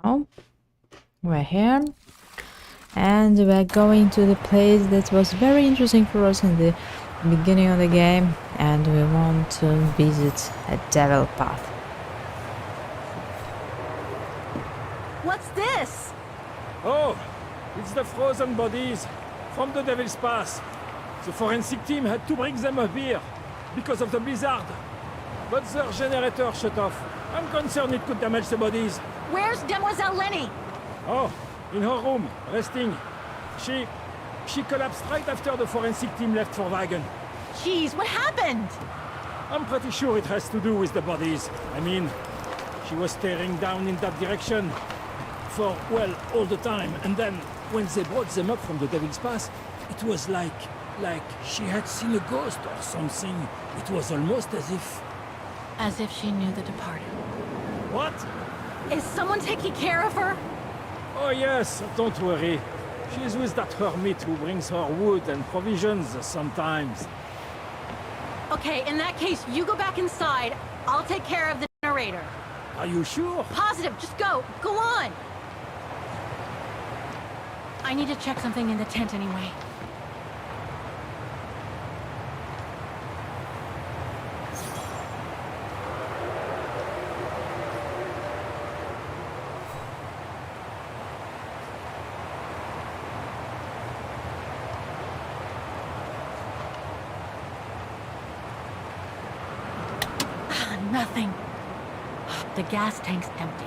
Oh, we're here. And we're going to the place that was very interesting for us in the beginning of the game. And we want to visit a devil path. What's this? Oh, it's the frozen bodies from the Devil's Pass. The forensic team had to bring them up here because of the blizzard. But their generator shut off. I'm concerned it could damage the bodies. Where's Demoiselle Lenny? Oh, in her room, resting. She collapsed right after the forensic team left for Wagen. Jeez, what happened? I'm pretty sure it has to do with the bodies. I mean, she was staring down in that direction for, well, all the time. And then, when they brought them up from the Devil's Pass, it was like she had seen a ghost or something. It was almost as if... As if she knew the departed. What? Is someone taking care of her? Oh yes, don't worry. She's with that hermit who brings her wood and provisions sometimes. Okay, in that case, you go back inside. I'll take care of the generator. Are you sure? Positive, just go. Go on. I need to check something in the tent anyway. Nothing. The gas tank's empty.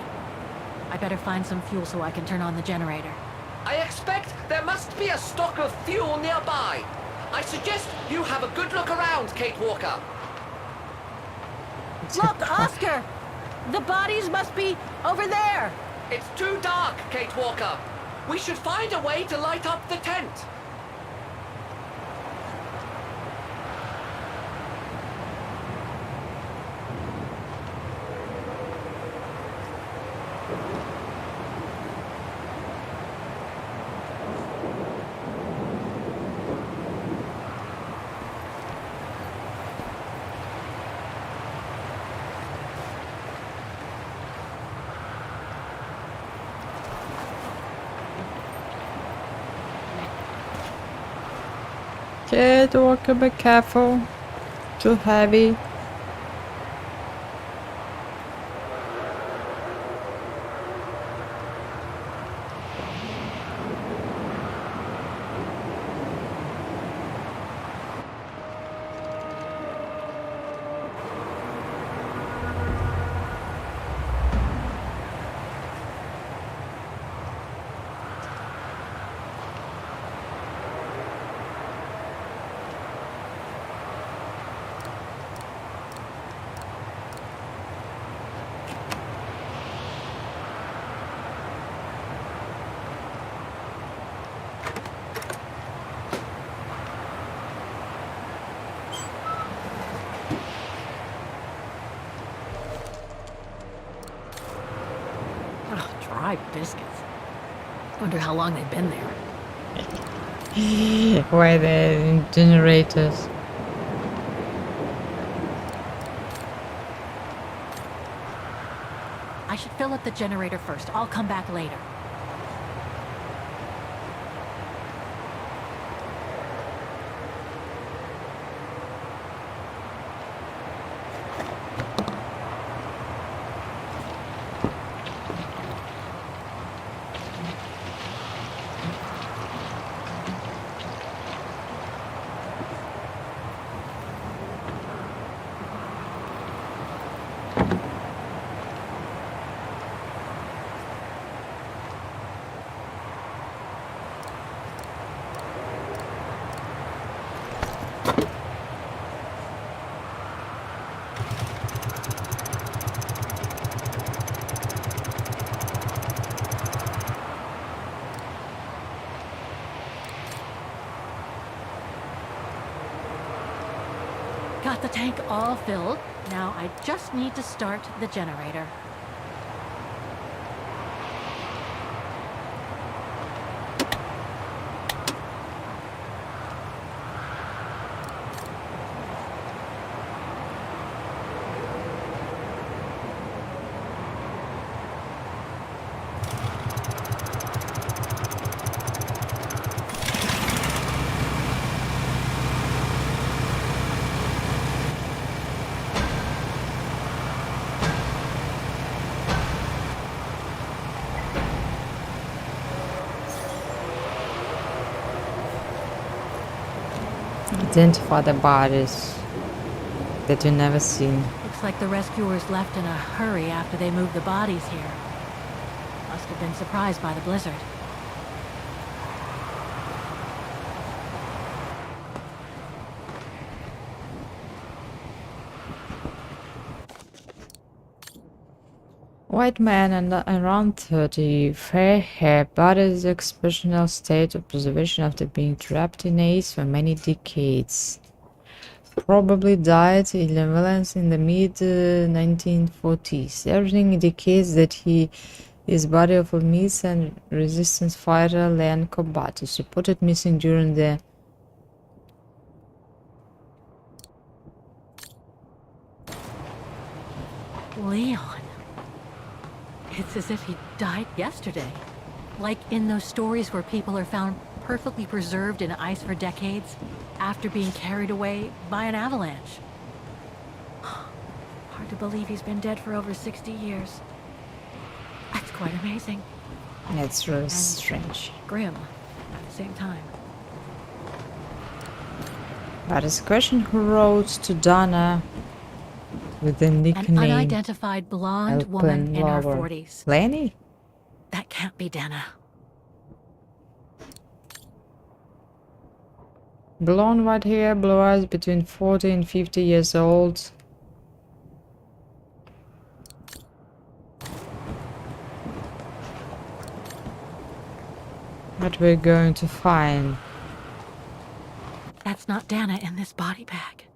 I better find some fuel so I can turn on the generator. I expect there must be a stock of fuel nearby. I suggest you have a good look around, Kate Walker. Look, Oscar! The bodies must be over there! It's too dark, Kate Walker. We should find a way to light up the tent. Kid Walker, be careful. Too heavy. Dry biscuits. Wonder how long they've been there. Why the generators? I should fill up the generator first. I'll come back later. Got the tank all filled. Now I just need to start the generator. Identify the bodies that you never seen. Looks like the rescuers left in a hurry after they moved the bodies here. Must have been surprised by the blizzard. White man and around 30, fair hair, body's exceptional state of preservation after being trapped in ice for many decades. Probably died in Netherlands in the mid 1940s. Everything indicates that he is body of a Miss and resistance fighter Leon Combat is reported missing during the Leon. It's as if he died yesterday. Like in those stories where people are found perfectly preserved in ice for decades after being carried away by an avalanche. Hard to believe he's been dead for over 60 years. That's quite amazing. It's really And strange. grim at the same time. But it's a question who wrote to Donna with the An nickname unidentified blonde woman in her 40s. Lenny? That can't be Dana. Blonde white hair, blue eyes, between 40 and 50 years old. What we're going to find? That's not Dana in this body bag.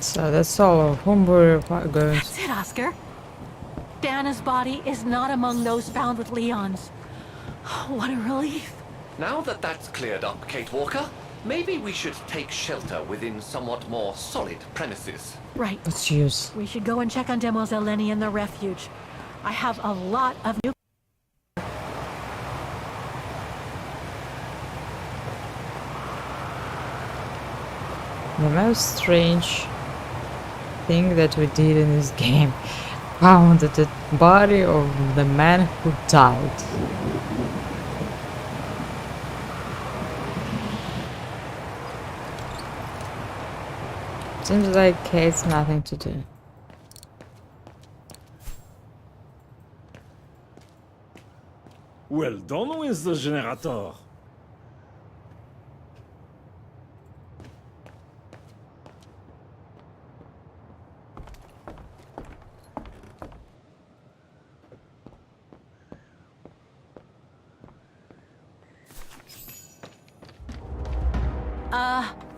So that's all of whom we're going to... That's it, Oscar. Dana's body is not among those found with Leon's. What a relief. Now that that's cleared up, Kate Walker, maybe we should take shelter within somewhat more solid premises. Right. Let's use. We should go and check on Demoiselle Lenny in the refuge. I have a lot of new... The most strange thing that we did in this game. Found the body of the man who died. Seems like Kate's nothing to do. Well done, Mr. Generator.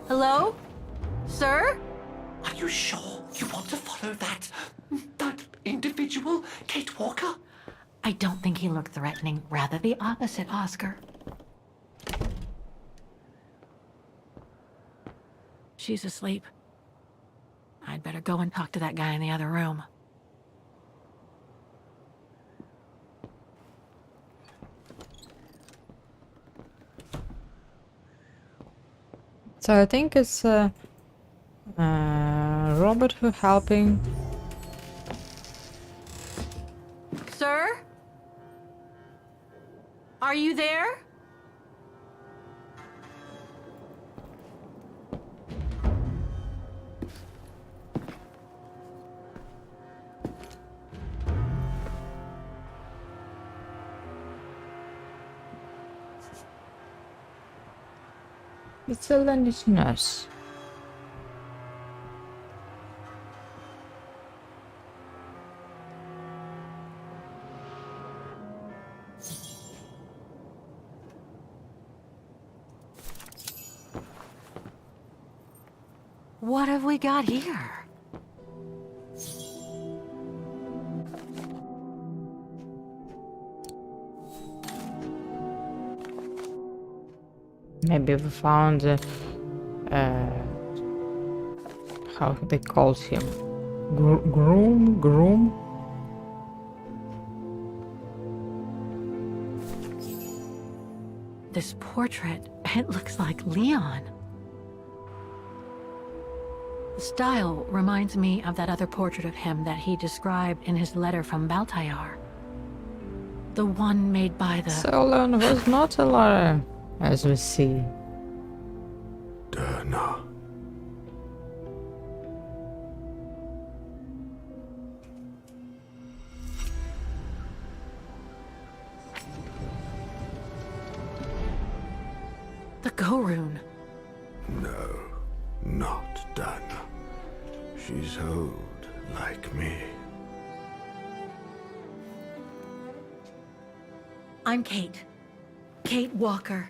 Hello? Sir? Are you sure you want to follow that individual, Kate Walker? I don't think he looked threatening. Rather the opposite, Oscar. She's asleep. I'd better go and talk to that guy in the other room. So I think it's Robert who helping. Sir? Are you there? It's a Lenny's nurse. What have we got here? Maybe we found how they called him, groom. This portrait, it looks like Leon. The style reminds me of that other portrait of him that he described in his letter from Baltayar. The one made by the... Solon was not a liar, as we see. Dana. The Go Rune. No, not Dana. She's old, like me. I'm Kate. Kate Walker.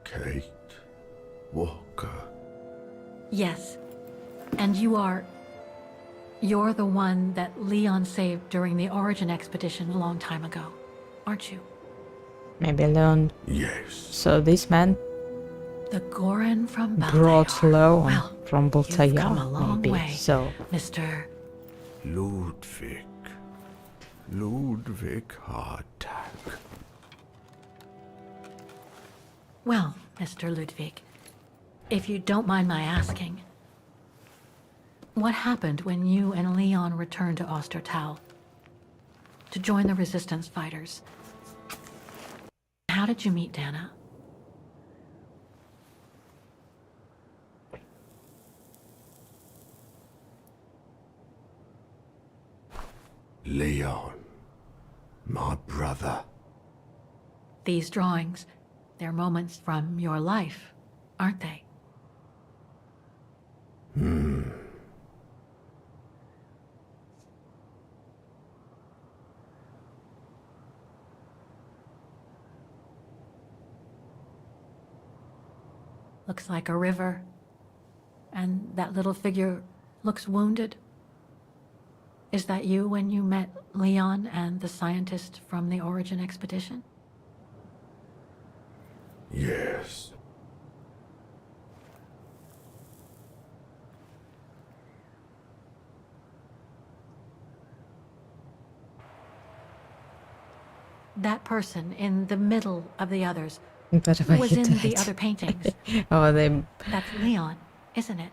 Kate Walker. Yes. And you're the one that Leon saved during the Origin expedition a long time ago, aren't you? Maybe Leon. Yes. So this man The Goran from Baltayar. brought Leon Well, from you've come a Baltayar, long maybe. way, So Mr. Ludwig. Ludwig Hardtack. Well, Mr. Ludwig, if you don't mind my asking, what happened when you and Leon returned to Ostertal to join the Resistance fighters? How did you meet Dana? Leon. My brother. These drawings, they're moments from your life, aren't they? Looks like a river. And that little figure looks wounded. Is that you when you met Leon and the scientist from the Origin expedition? Yes. That person in the middle of the others But if I was hit in the it. other paintings. Oh, they. That's Leon, isn't it?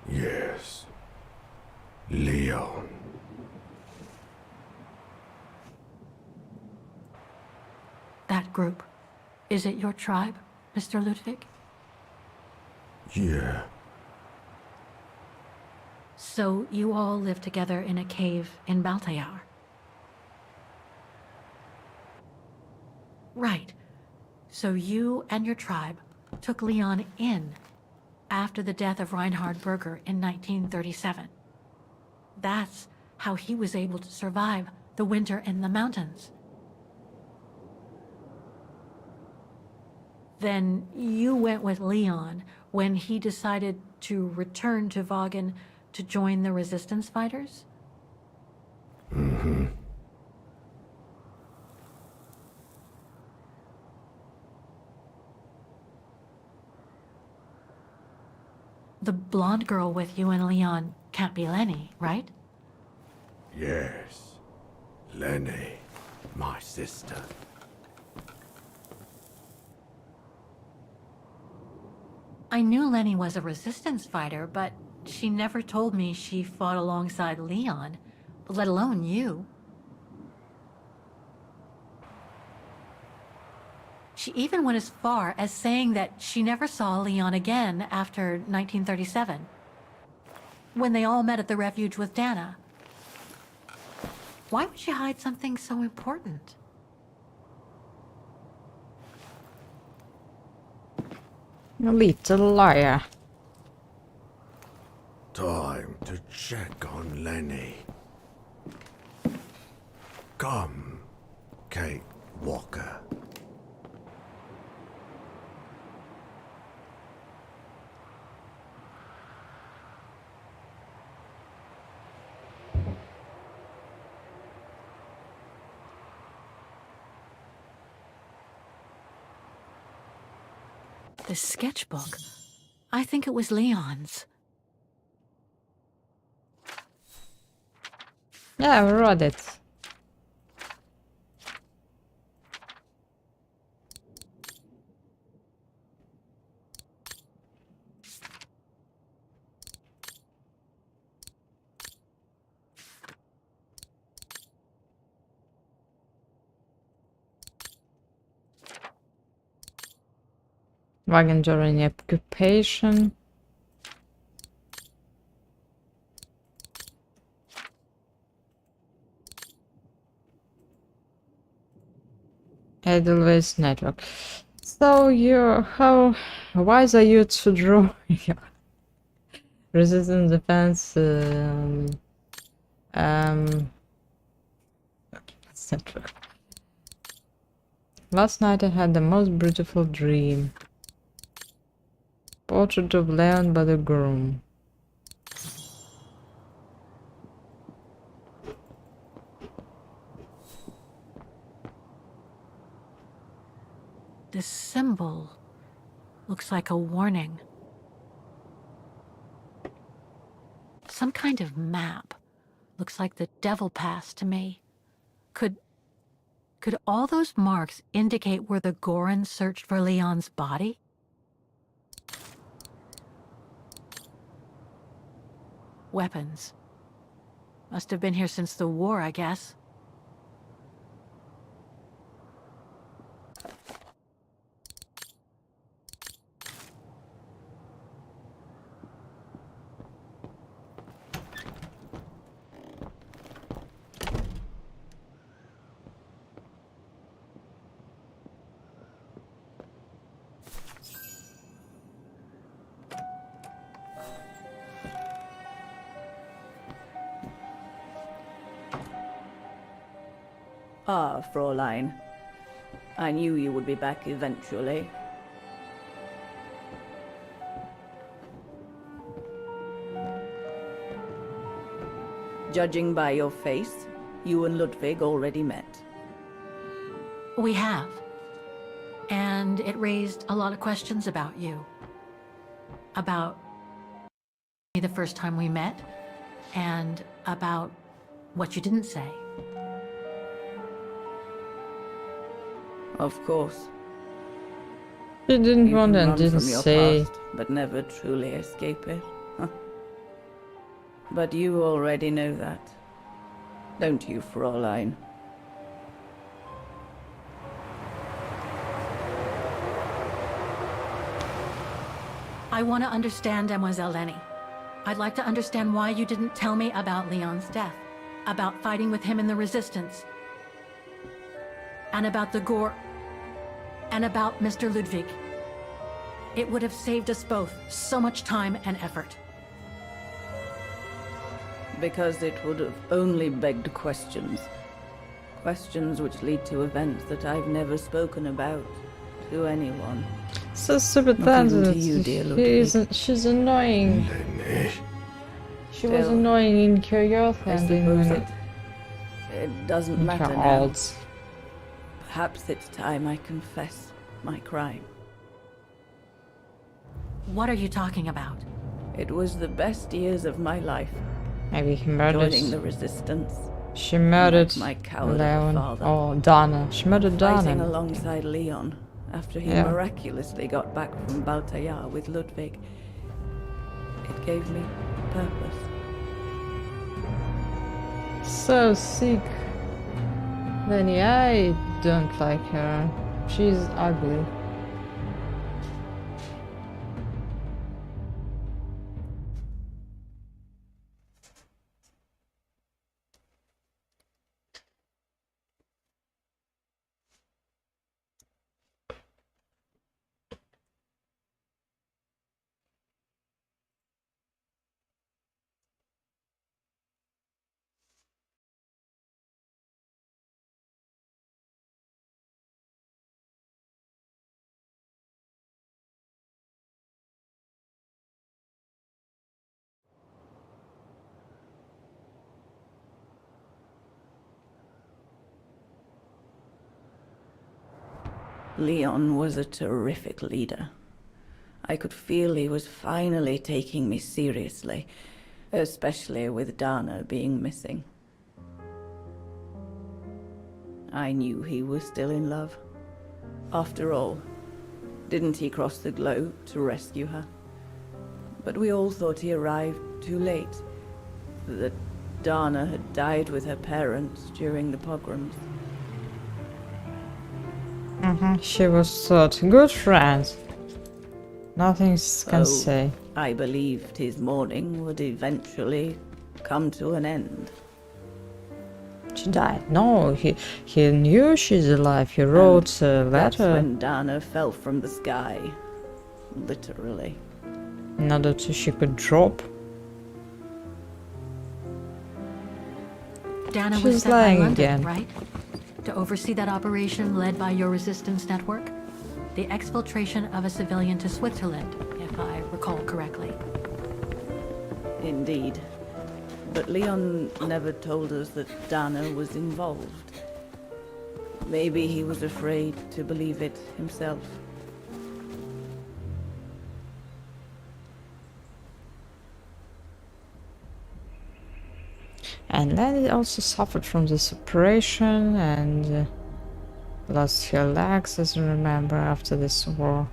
Yes. Leon. That group. Is it your tribe, Mr. Ludwig? Yeah. So you all live together in a cave in Baltayar? Right. So you and your tribe took Leon in after the death of Reinhard Berger in 1937. That's how he was able to survive the winter in the mountains. Then you went with Leon when he decided to return to Vagen to join the Resistance fighters? Mm-hmm. The blonde girl with you and Leon can't be Lenny, right? Yes. Lenny. My sister. I knew Lenny was a Resistance fighter, but she never told me she fought alongside Leon, let alone you. She even went as far as saying that she never saw Leon again after 1937, when they all met at the refuge with Dana. Why would she hide something so important? A little liar. Time to check on Lenny. Come, Kate Walker. The sketchbook. I think it was Leon's. Yeah, I read it. Wagon during the occupation. Edelweiss network. So how wise are you to draw your resistance defense network? Last night I had the most beautiful dream. Portrait of Leon by the groom. This symbol looks like a warning. Some kind of map. Looks like the Devil Pass to me. Could all those marks indicate where the Goran searched for Leon's body? Weapons. Must have been here since the war, I guess. Ah, Fräulein. I knew you would be back eventually. Judging by your face, you and Ludwig already met. We have. And it raised a lot of questions about you. About the first time we met, and about what you didn't say. Of course. You didn't You want can and run didn't from your say. past, but never truly escape it. But you already know that. Don't you, Fräulein? I want to understand Mademoiselle Lenny. I'd like to understand why you didn't tell me about Leon's death, about fighting with him in the Resistance, and about the Gore, and about Mr. Ludwig. It would have saved us both so much time and effort. Because it would have only begged questions. Questions which lead to events that I've never spoken about to anyone. So stupid Not that even to you, dear Ludwig. she's annoying. She was Still, annoying in Kyoto I and suppose in it doesn't matter now. Charles. Perhaps it's time I confess my crime. What are you talking about? It was the best years of my life. Maybe he murdered. Joining the Resistance. She murdered My coward Leon father. or Dana. She murdered Fighting Dana. alongside Leon after he Yeah. miraculously got back from Baltayar with Ludwig. It gave me purpose. So sick. Lenny, I don't like her. She's ugly. Leon was a terrific leader. I could feel he was finally taking me seriously, especially with Dana being missing. I knew he was still in love. After all, didn't he cross the globe to rescue her? But we all thought he arrived too late, that Dana had died with her parents during the pogroms. She was thought good friends. Nothing can So, say. I believed his mourning would eventually come to an end. She died. No, he knew she's alive. He wrote a That's letter when Dana fell from the sky. Literally. in order to she could drop. Dana was She's sent by lying London, again. right? To oversee that operation led by your resistance network? The exfiltration of a civilian to Switzerland, if I recall correctly. Indeed. But Leon never told us that Dana was involved. Maybe he was afraid to believe it himself. And Lenny also suffered from this operation and lost her legs, as you remember, after this war.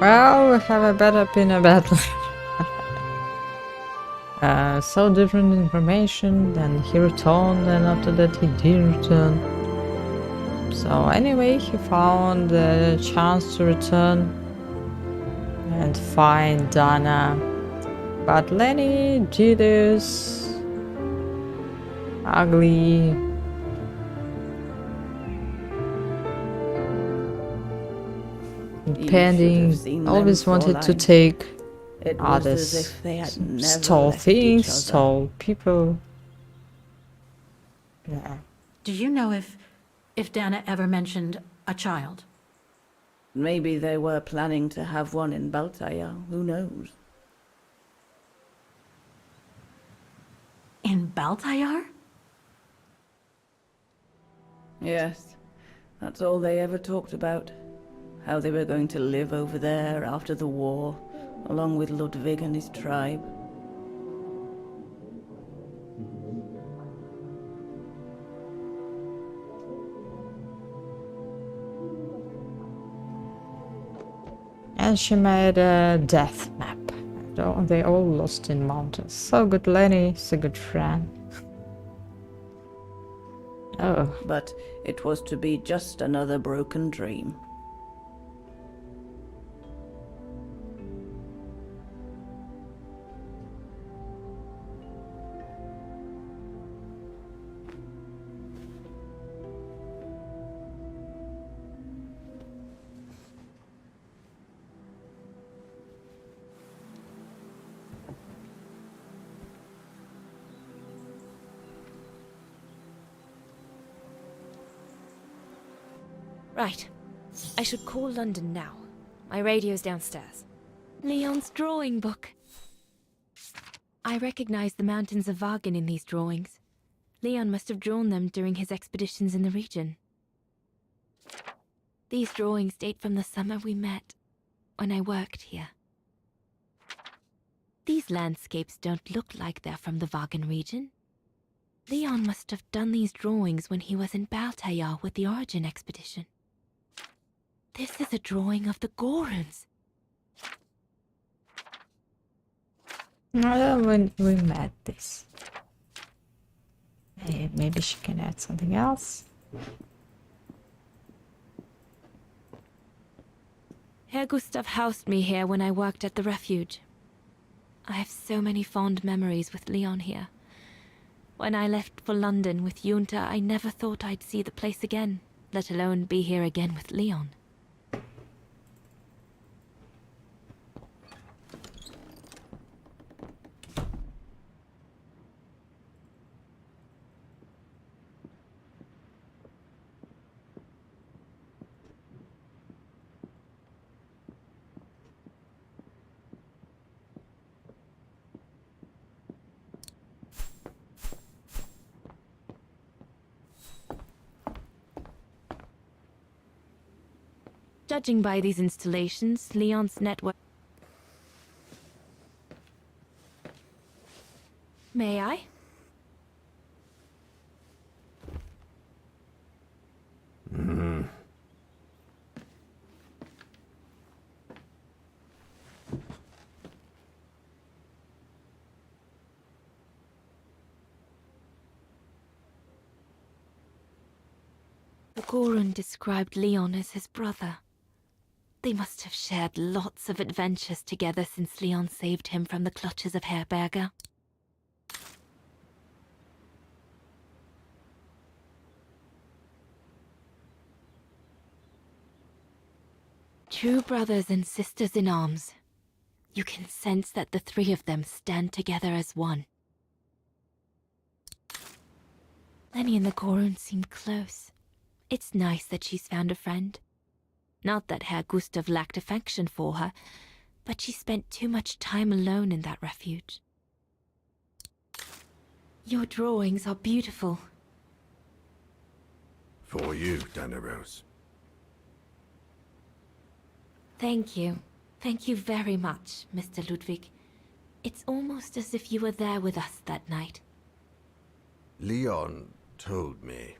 Well, we have a better opinion about so different information, then he returned, and after that he didn't return. So anyway, he found the chance to return and find Dana. But Lenny did this ugly pending, always wanted to take others, stole things, stole people. Yeah. Do you know if Dana ever mentioned a child? Maybe they were planning to have one in Baltaya, who knows? In Baltayar? Yes, that's all they ever talked about. How they were going to live over there after the war, along with Ludwig and his tribe. And she made a death map. They all lost in mountains. So good, Lenny. So good friend. Oh. But it was to be just another broken dream. Right. I should call London now. My radio's downstairs. Leon's drawing book. I recognize the mountains of Vagen in these drawings. Leon must have drawn them during his expeditions in the region. These drawings date from the summer we met, when I worked here. These landscapes don't look like they're from the Vagen region. Leon must have done these drawings when he was in Baltayar with the Origin expedition. This is a drawing of the Goruns. When we met this. Maybe she can add something else. Herr Gustav housed me here when I worked at the refuge. I have so many fond memories with Leon here. When I left for London with Junta, I never thought I'd see the place again, let alone be here again with Leon. Judging by these installations, Leon's network... May I? The Gorun described Leon as his brother. They must have shared lots of adventures together since Leon saved him from the clutches of Herberger. True brothers and sisters in arms. You can sense that the three of them stand together as one. Lenny and the Gorun seem close. It's nice that she's found a friend. Not that Herr Gustav lacked affection for her, but she spent too much time alone in that refuge. Your drawings are beautiful. For you, Dana Rose. Thank you. Thank you very much, Mr. Ludwig. It's almost as if you were there with us that night. Leon told me.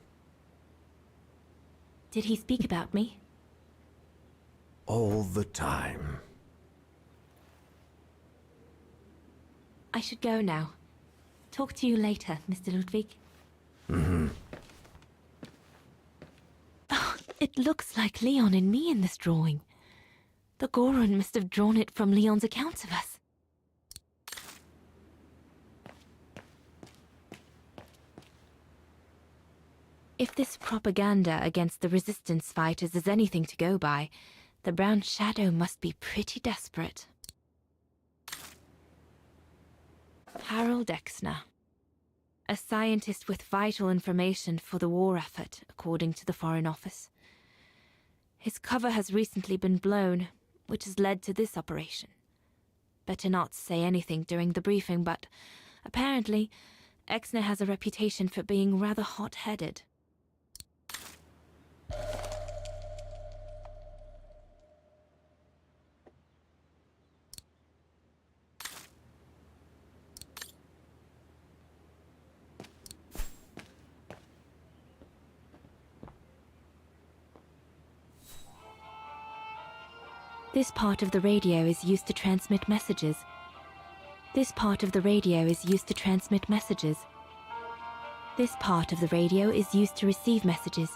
Did he speak about me? All the time. I should go now. Talk to you later, Mr. Ludwig. Oh, it looks like Leon and me in this drawing. The Gorun must have drawn it from Leon's accounts of us. If this propaganda against the resistance fighters is anything to go by, the Brown Shadow must be pretty desperate. Harold Exner. A scientist with vital information for the war effort, according to the Foreign Office. His cover has recently been blown, which has led to this operation. Better not say anything during the briefing, but apparently, Exner has a reputation for being rather hot-headed. This part of the radio is used to transmit messages. This part of the radio is used to transmit messages. This part of the radio is used to receive messages.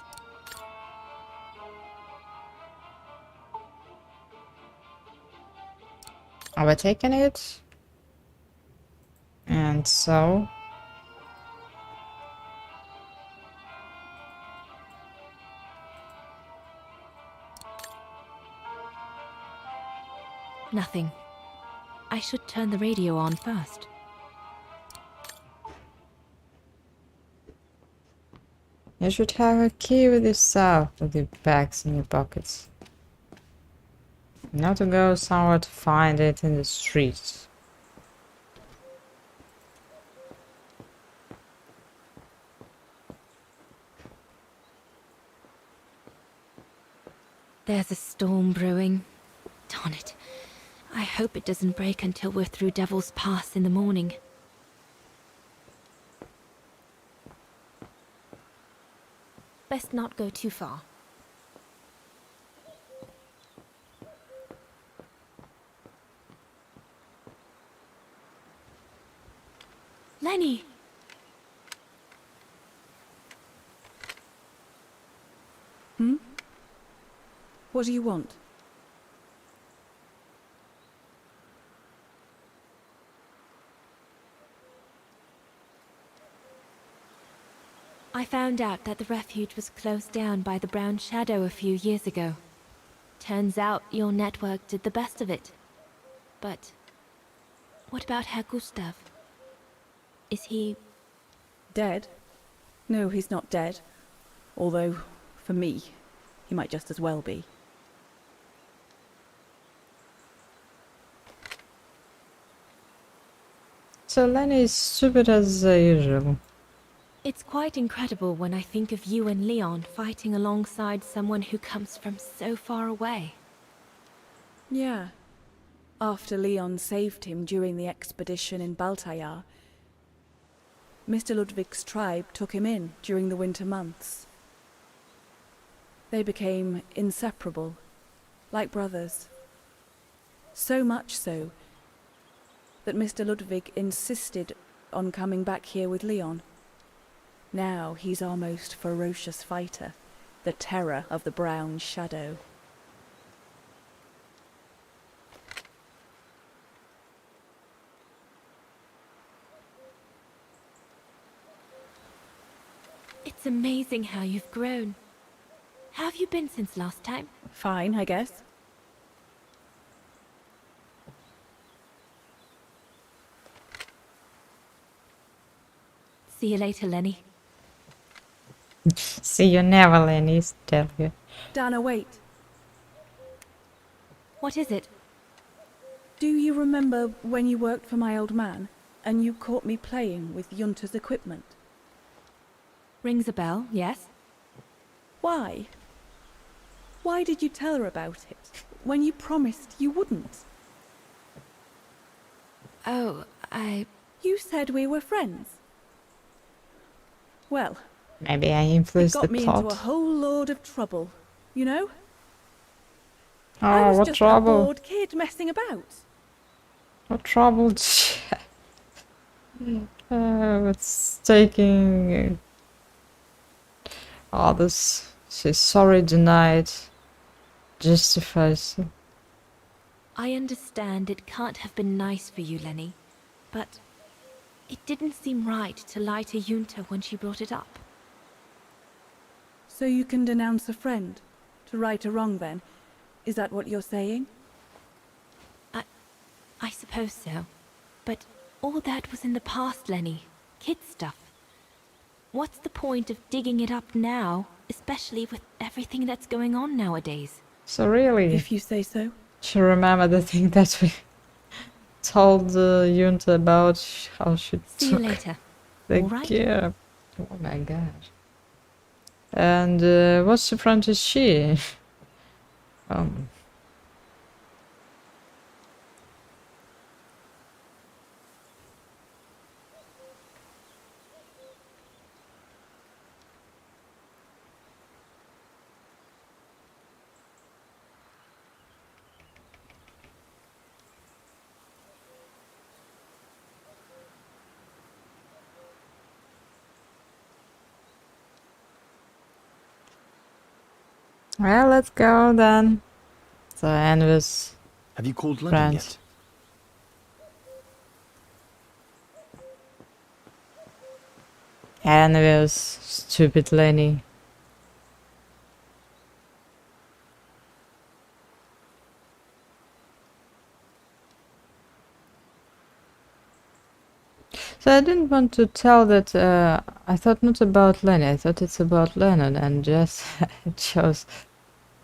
Are we taking it? And so... Nothing. I should turn the radio on first. You should have a key with yourself with your bags in your pockets. Not to go somewhere to find it in the streets. There's a storm brewing. Darn it. I hope it doesn't break until we're through Devil's Pass in the morning. Best not go too far. Lenny! What do you want? I found out that the refuge was closed down by the Brown Shadow a few years ago. Turns out your network did the best of it. But what about Herr Gustav? Is he... Dead? No, he's not dead. Although, for me, he might just as well be. So Lenny is stupid as usual. It's quite incredible when I think of you and Leon fighting alongside someone who comes from so far away. Yeah. After Leon saved him during the expedition in Baltayar, Mr. Ludwig's tribe took him in during the winter months. They became inseparable, like brothers. So much so that Mr. Ludwig insisted on coming back here with Leon. Now he's our most ferocious fighter, the terror of the Brown Shadow. It's amazing how you've grown. How have you been since last time? Fine, I guess. See you later, Lenny. See you never, Lenny, tell you. Dana, wait. What is it? Do you remember when you worked for my old man and you caught me playing with Junta's equipment? Rings a bell, yes. Why? Why did you tell her about it when you promised you wouldn't? Oh, You said we were friends. Well, Maybe I it influenced the got me into a plot. whole load of trouble, you know? Oh, I was what just trouble? a bored kid messing about. What trouble? It's taking others. She's sorry denied. Justifies. I understand it can't have been nice for you, Lenny, but it didn't seem right to lie to Junta when she brought it up. So you can denounce a friend to right a wrong then? Is that what you're saying? I suppose so. But all that was in the past, Lenny. Kid stuff. What's the point of digging it up now, especially with everything that's going on nowadays? So really, If you say so. she remember the thing that we told Junta about how she See you took later. the All right? gear. Oh my god. And what's the front is she? Well, let's go then. So Envis. Have you called London yet? Envis, stupid Lenny. So I didn't want to tell that I thought not about Lenny, I thought it's about Lennon, and just chose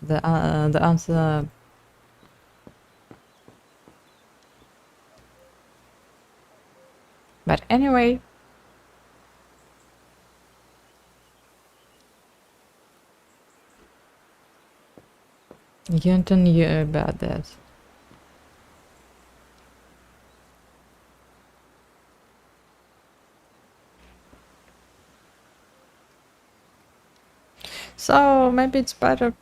the answer. But anyway, Junta knew about that. So maybe it's better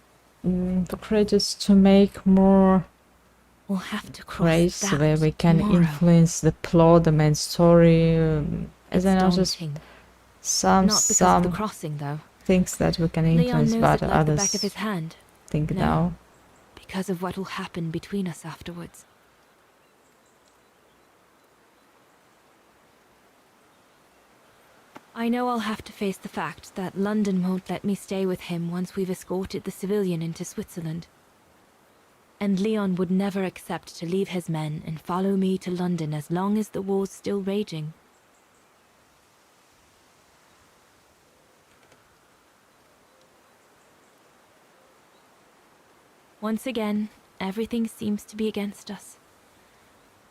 for creators to make more We'll have to cross ways that where we can tomorrow. influence the plot, the main story. As It's I noticed, daunting. some Not because of the crossing, though. things that we can Leon influence, knows but it like the others back of his hand. think No. no. Because of what will happen between us afterwards. I know I'll have to face the fact that London won't let me stay with him once we've escorted the civilian into Switzerland. And Leon would never accept to leave his men and follow me to London as long as the war's still raging. Once again, everything seems to be against us.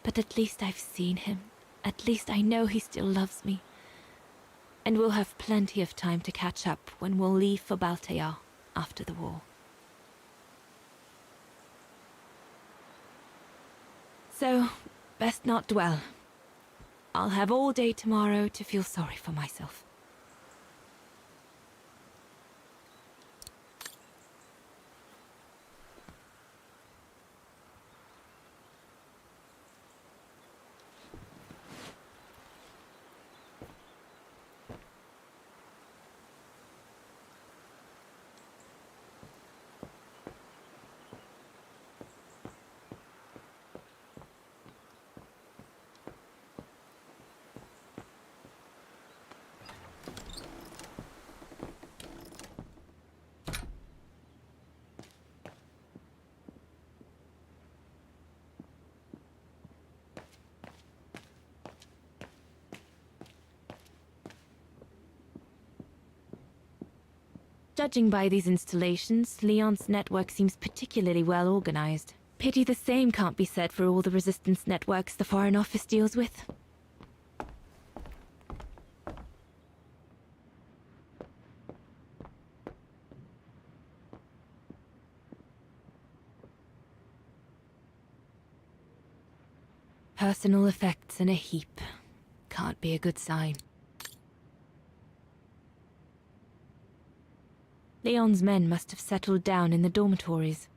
But at least I've seen him. At least I know he still loves me. And we'll have plenty of time to catch up when we'll leave for Baltear after the war. So, best not dwell. I'll have all day tomorrow to feel sorry for myself. Judging by these installations, Leon's network seems particularly well organized. Pity the same can't be said for all the resistance networks the Foreign Office deals with. Personal effects in a heap. Can't be a good sign. Leon's men must have settled down in the dormitories.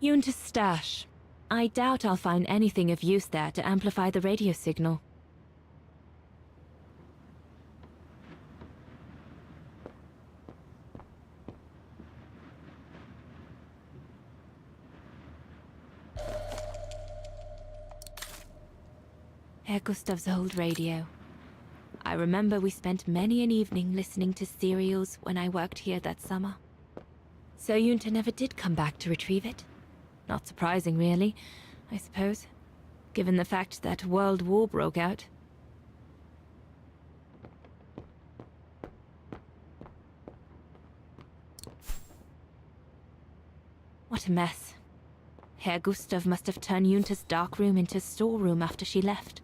Yunta's stash. I doubt I'll find anything of use there to amplify the radio signal. Herr Gustav's old radio. I remember we spent many an evening listening to serials when I worked here that summer. So Yunta never did come back to retrieve it? Not surprising, really, I suppose, given the fact that World War broke out. What a mess. Herr Gustav must have turned Yunta's dark room into a storeroom after she left.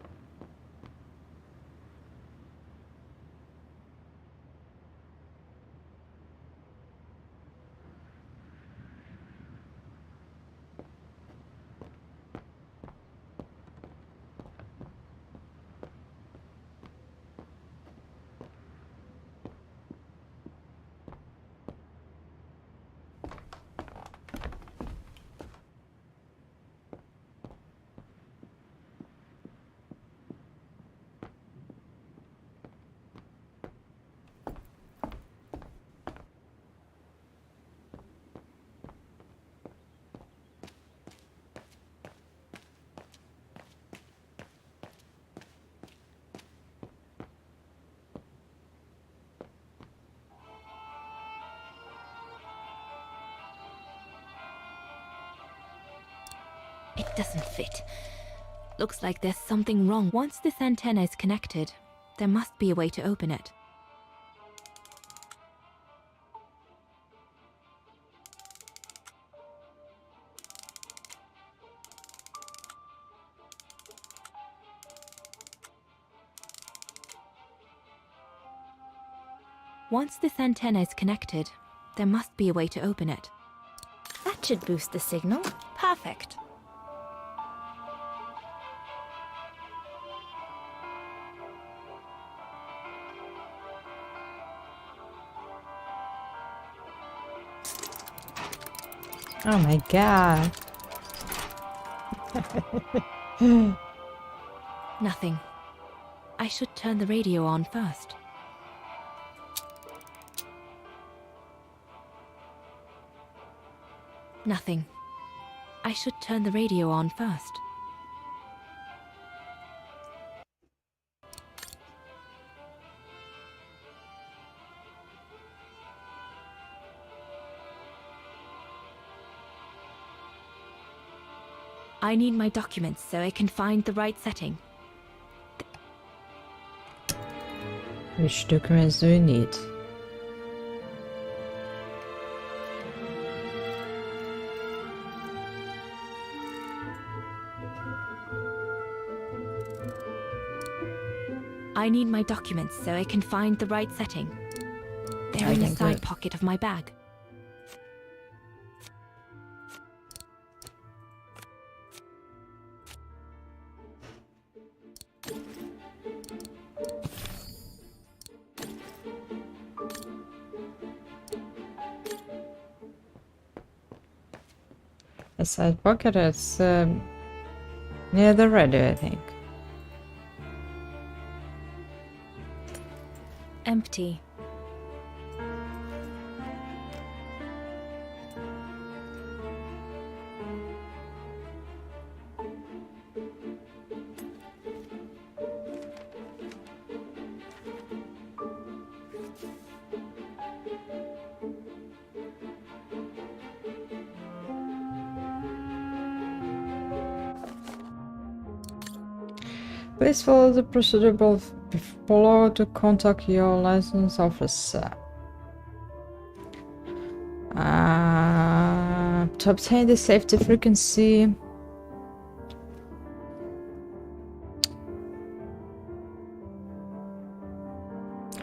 It doesn't fit. Looks like there's something wrong. Once this antenna is connected, there must be a way to open it. Once this antenna is connected, there must be a way to open it. That should boost the signal. Perfect. Oh my god. Nothing. I should turn the radio on first. Nothing. I should turn the radio on first. I need my documents so I can find the right setting. Which documents do you need? I need my documents so I can find the right setting. They're in the side pocket of my bag. A side pocket is near the radio, I think. Empty. Please follow the procedure below to contact your license officer. To obtain the safety frequency,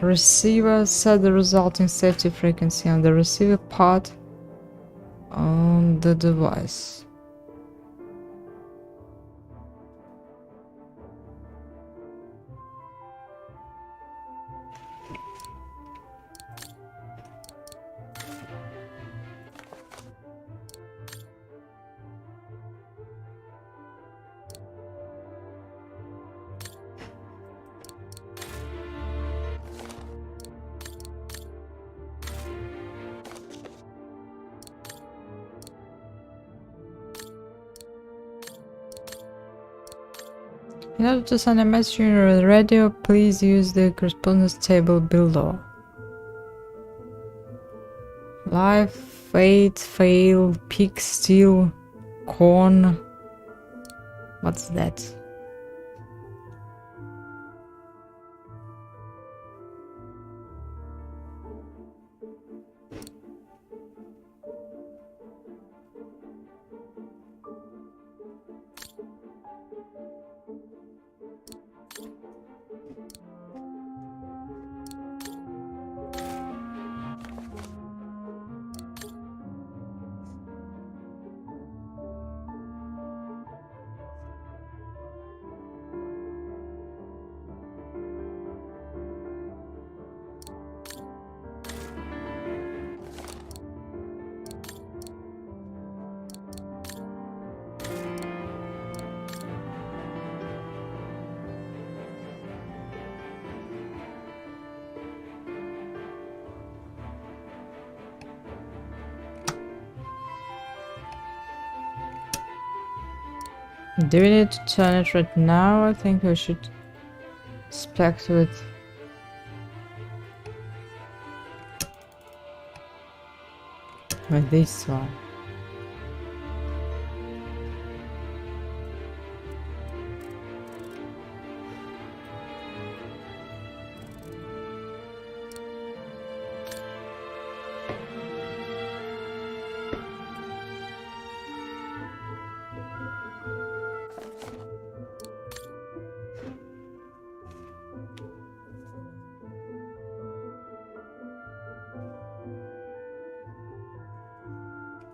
receiver set the resulting safety frequency on the receiver part on the device. In order to send a message on the radio, please use the correspondence table below. Live, fade, fail, pick, steal, corn. What's that? Do we need to turn it right now? I think we should spec with this one.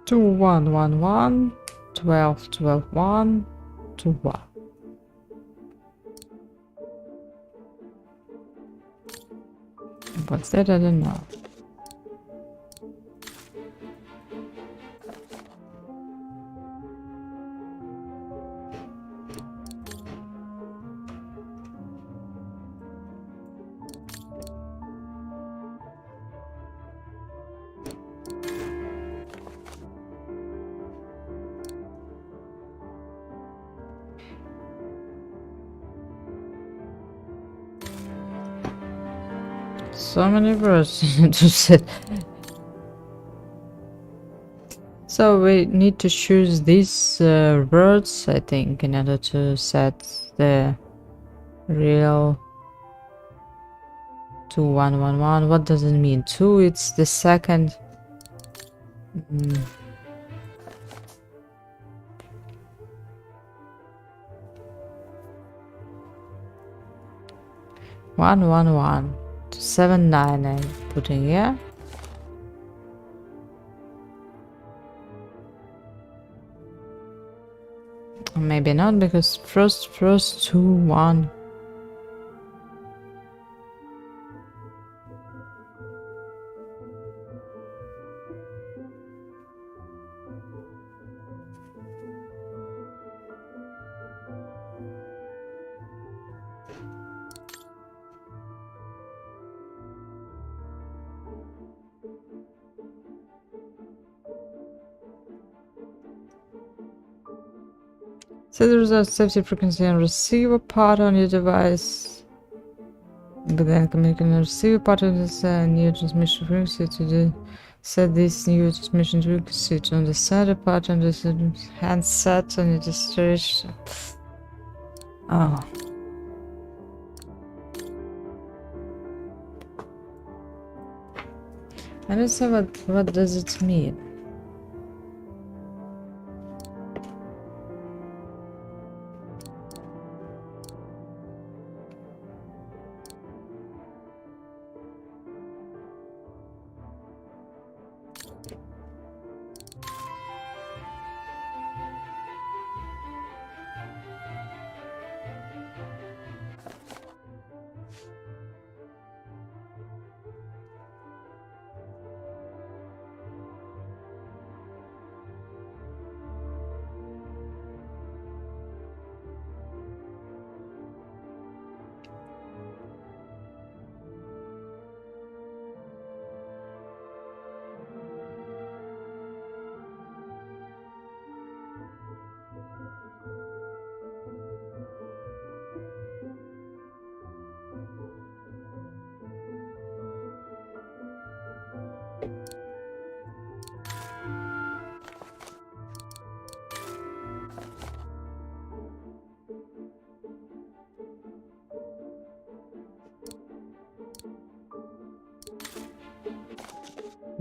Two 111 12 12 1 2 1. What's that? I don't know. So many words to set. So we need to choose these words, I think, in order to set the real 2111. What does it mean? 2, it's the second. 111 to 79 I'm putting here. Maybe not, because first 2 1. Set the result safety frequency and receiver part on your device. But then communicating the receiver part of this new transmission frequency to set this new transmission frequency on the sender part on this handset and it is storage. Oh. I don't know what does it mean.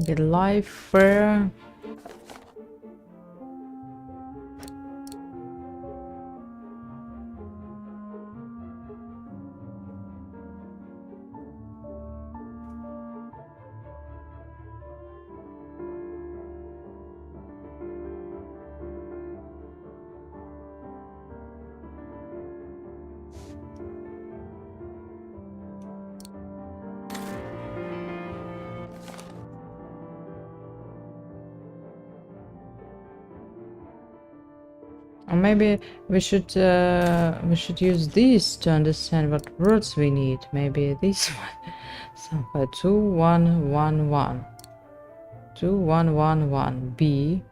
The life fair. Or maybe we should use these to understand what words we need. Maybe this one. So 2111. 2111 B.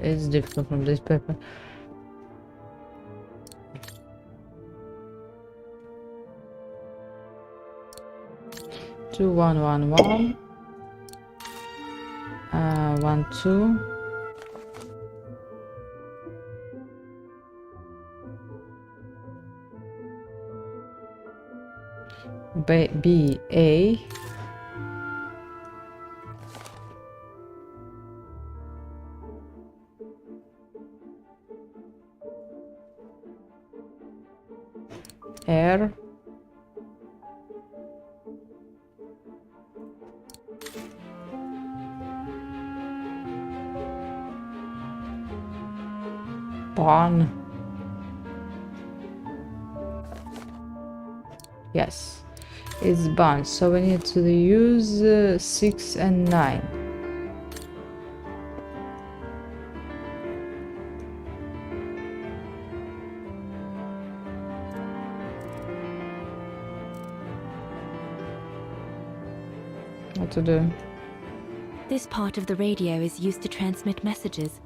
It's difficult from this paper. Two one one one 1 2 B A R Pawn. Yes, it's bun. So we need to use 6 and 9. What to do? This part of the radio is used to transmit messages.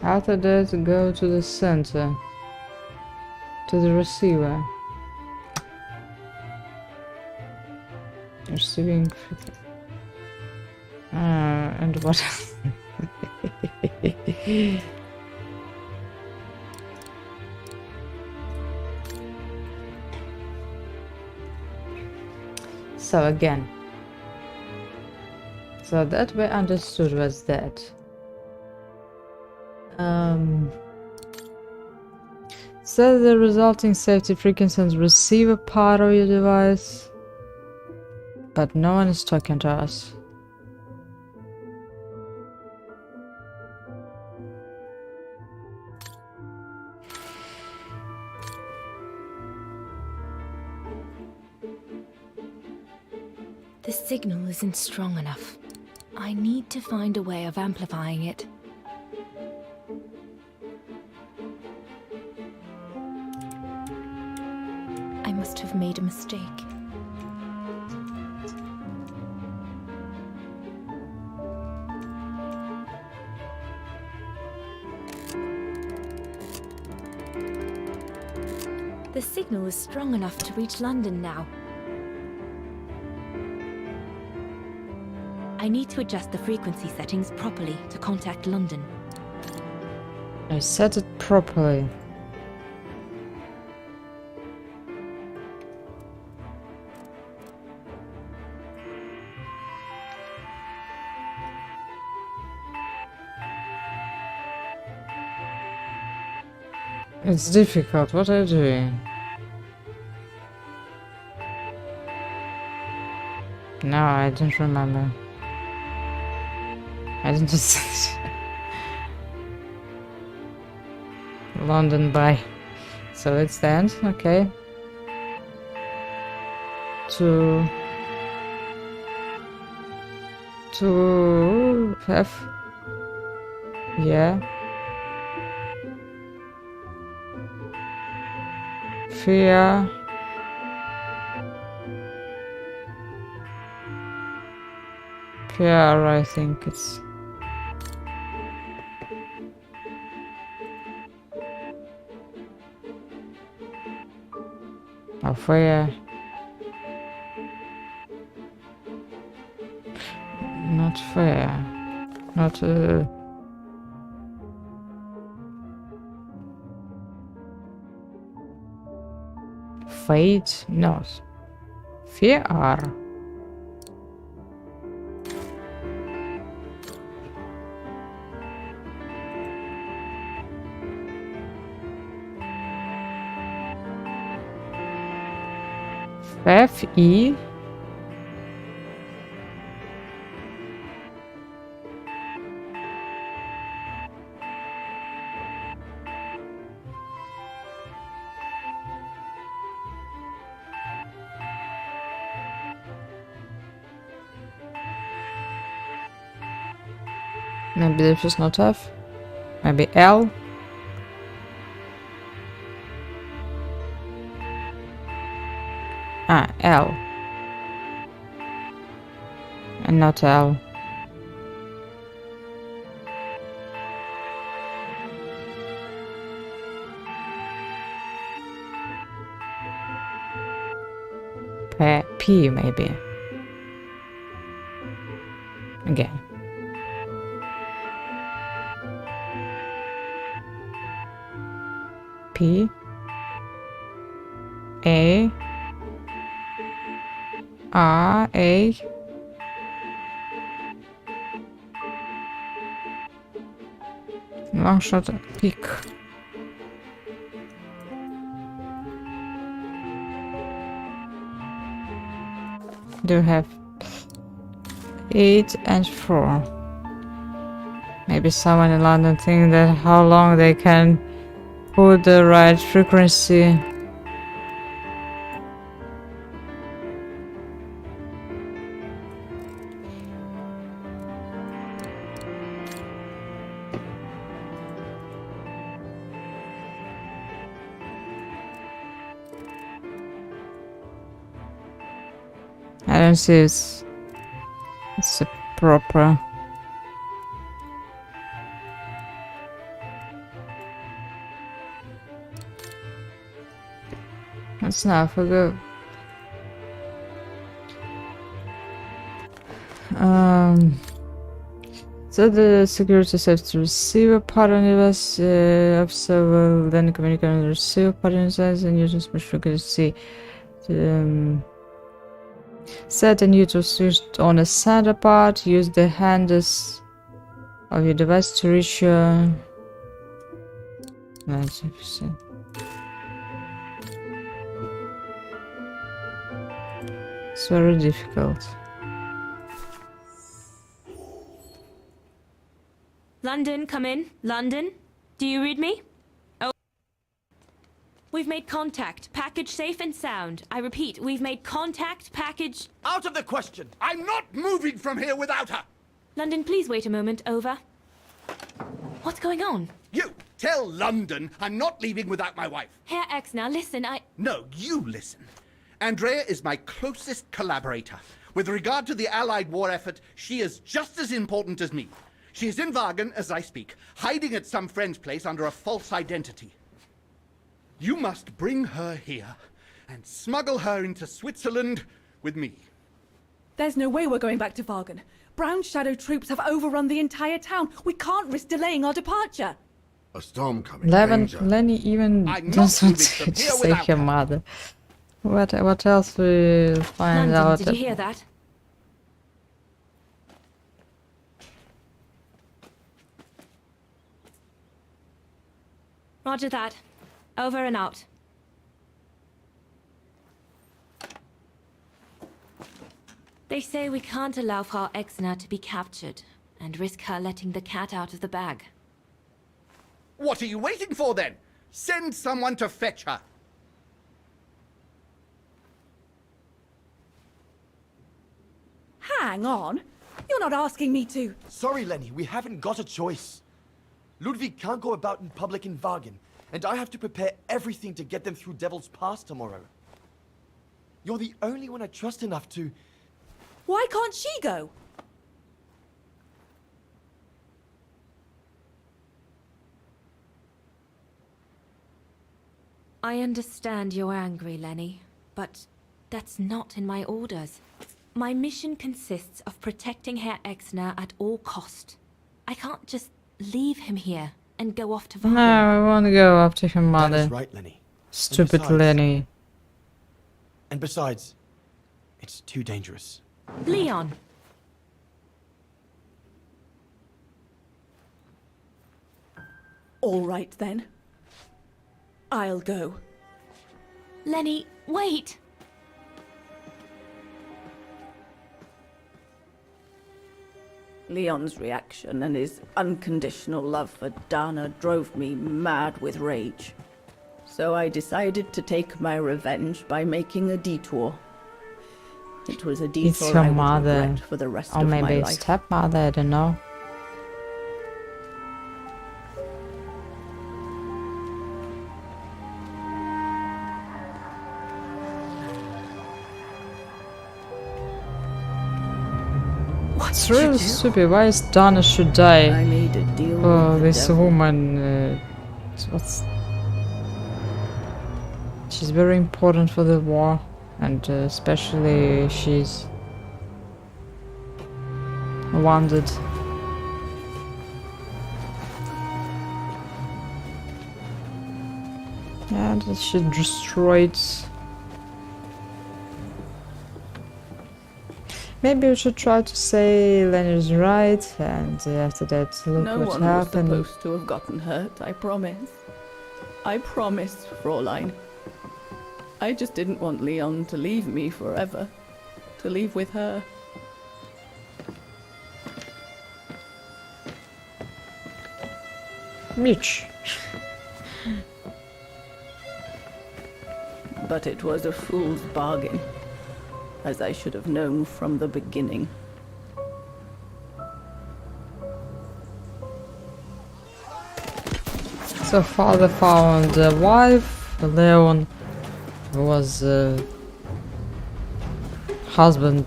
After that, go to the center. To the receiver. Receiving. And what? So again. So that we understood was that. Set the resulting safety frequency and receiver part of your device. But no one is talking to us. The signal isn't strong enough. I need to find a way of amplifying it. I must have made a mistake. The signal is strong enough to reach London now. I need to adjust the frequency settings properly to contact London. I set it properly. It's difficult. What are you doing? No, I don't remember. I didn't just London by. So it's the end, okay. To have, yeah. Fear. Fear, I think it's. Or fear. Not fair. Not fate? No. Fear. F-E. Maybe this is not F. Maybe L. Ah, L. And not L. P maybe. Again. P A R A long shot pick. Do have 8 and 4. Maybe someone in London think that how long they can put the right frequency. I don't see it's a proper. Let's now forgo. So the security safe to receive a pattern device officer will then communicate with the receiver pattern size and use this machine to see. Set a neutral switch on a center part. Use the handles of your device to reach your. 90%. It's very difficult. London, come in. London, do you read me? Oh. We've made contact. Package safe and sound. I repeat, we've made contact. Package... Out of the question! I'm not moving from here without her! London, please wait a moment. Over. What's going on? You! Tell London I'm not leaving without my wife. Herr X, now listen, No, you listen. Andrea is my closest collaborator. With regard to the Allied war effort, she is just as important as me. She is in Wagen as I speak, hiding at some friend's place under a false identity. You must bring her here and smuggle her into Switzerland with me. There's no way we're going back to Wagen. Brown Shadow troops have overrun the entire town. We can't risk delaying our departure. A storm coming. Danger. Lenny even doesn't to save her mother. What else we'll find London, out? Did you hear that? Roger that. Over and out. They say we can't allow Frau Exner to be captured and risk her letting the cat out of the bag. What are you waiting for then? Send someone to fetch her. Hang on. You're not asking me to. Sorry, Lenny, we haven't got a choice. Ludwig can't go about in public in Wagen, and I have to prepare everything to get them through Devil's Pass tomorrow. You're the only one I trust enough to... Why can't she go? I understand you're angry, Lenny, but that's not in my orders. My mission consists of protecting Herr Exner at all cost. I can't just leave him here and go off to Wagen. No, I want to go after her mother. That is right, Lenny. Stupid Lenny. And besides, it's too dangerous. Leon! All right, then. I'll go. Lenny, wait! Leon's reaction and his unconditional love for Dana drove me mad with rage. So I decided to take my revenge by making a detour. It was a detour It's your I would mother. regret for the rest Or of my maybe life. stepmother, I don't know. It's really stupid. Why is Dana should die? I made a deal Oh, with the this devil. woman. What's? She's very important for the war, and especially she's wounded. Yeah, that she destroyed. Maybe we should try to say Leonard's right, and after that, look No what one happened. was supposed to have gotten hurt, I promise. I promise, Fräulein. I just didn't want Leon to leave me forever. To leave with her. Mitch. But it was a fool's bargain, as I should have known from the beginning. So father found a wife, Leon was husband.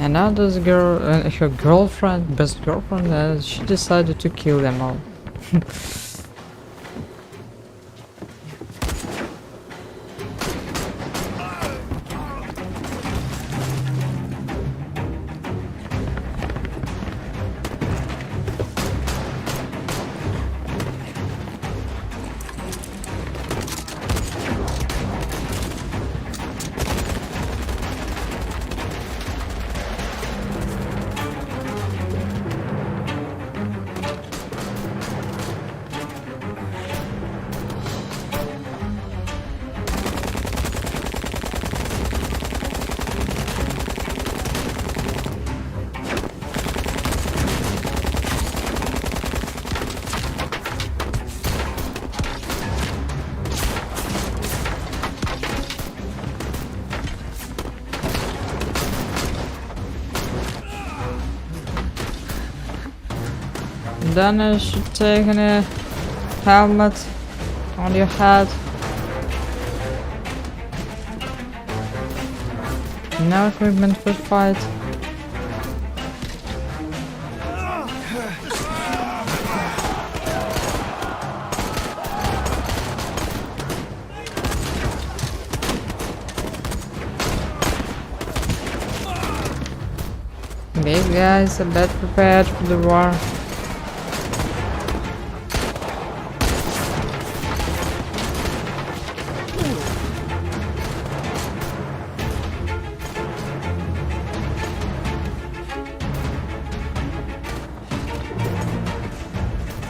And now this girl, her girlfriend, best girlfriend, she decided to kill them all. Then you should take a helmet on your head. No equipment for fight. These guys are better prepared for the war.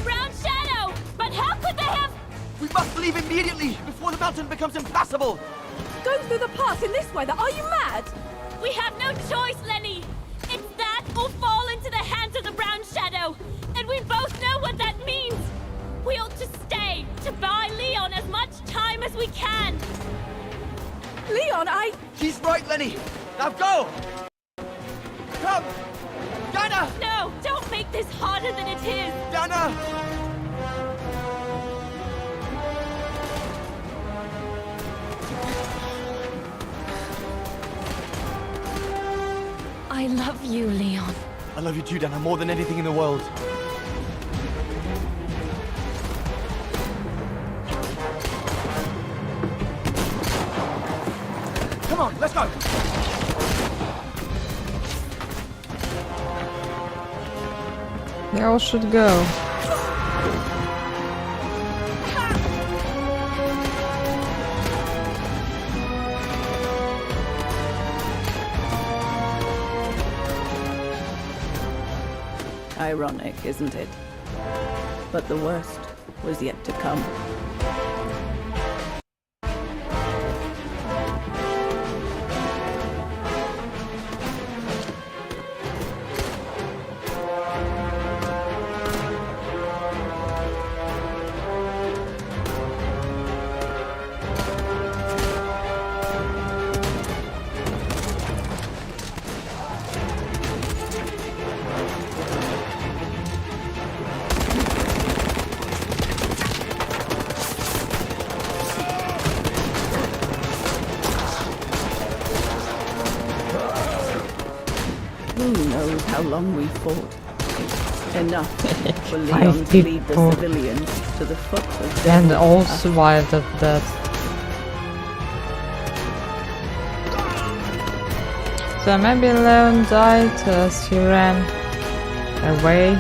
Brown Shadow! But how could they have... We must leave immediately before the mountain becomes impassable. Go through the pass in this weather? Are you mad? We have no choice, Lenny. It's that or fall into the hands of the Brown Shadow. And we both know what that means. We ought to stay, to buy Leon as much time as we can. Leon, He's right, Lenny. Now go! Come! Dana! No, don't make this harder than it is. Dana! I love you, Leon. I love you too, Dana, more than anything in the world. Come on, let's go! They all should go. Ironic, isn't it? But the worst was yet to come. Who knows how long we fought? Enough for Leon to lead the people. civilians to the foot of And death. all survived at that. So maybe Leon died as he ran away.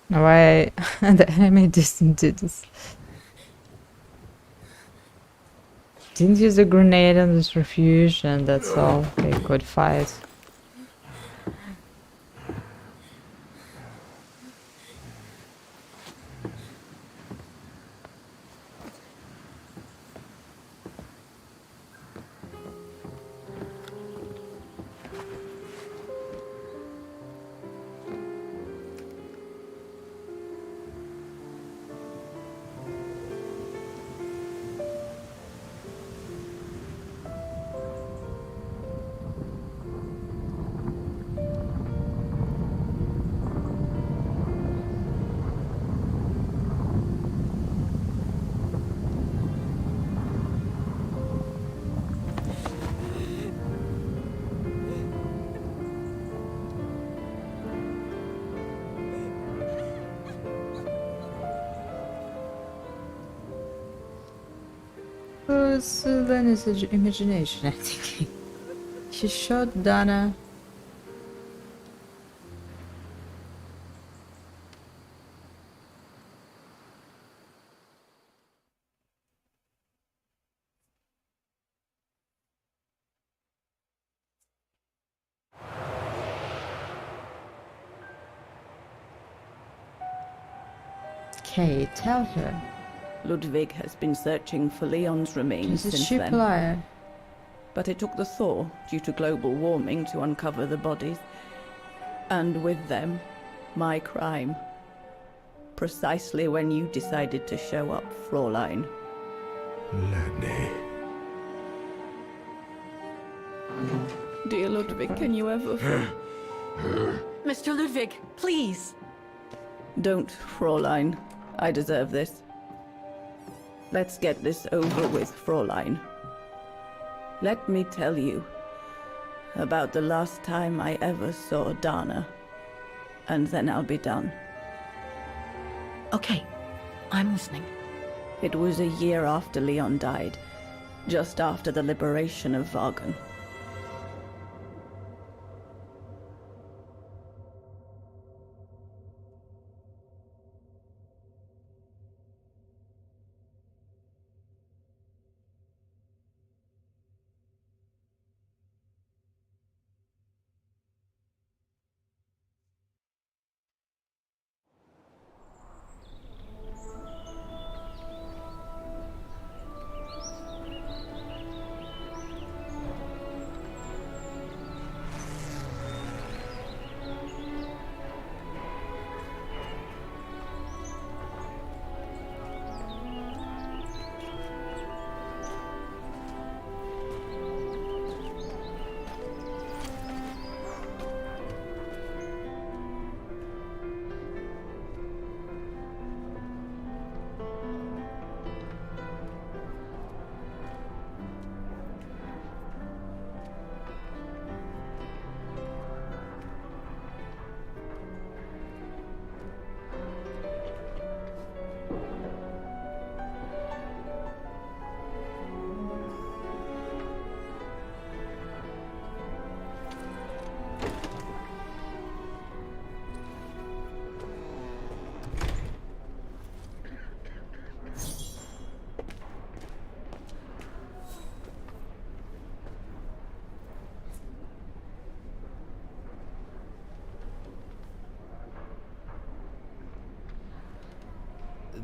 Why the enemy didn't do this? Didn't use a grenade on this refuge, and that's all. They could fight. Oh, so then it's imagination, I think. He shot Dana. Okay, tell her. Ludwig has been searching for Leon's remains She's a since ship then. liar. But it took the thaw due to global warming to uncover the bodies. And with them, my crime. Precisely when you decided to show up, Fraulein. Lenny. Dear Ludwig, can you ever... Mr. Ludwig, please! Don't, Fraulein. I deserve this. Let's get this over with, Fraulein. Let me tell you about the last time I ever saw Dana, and then I'll be done. Okay, I'm listening. It was a year after Leon died, just after the liberation of Vagen.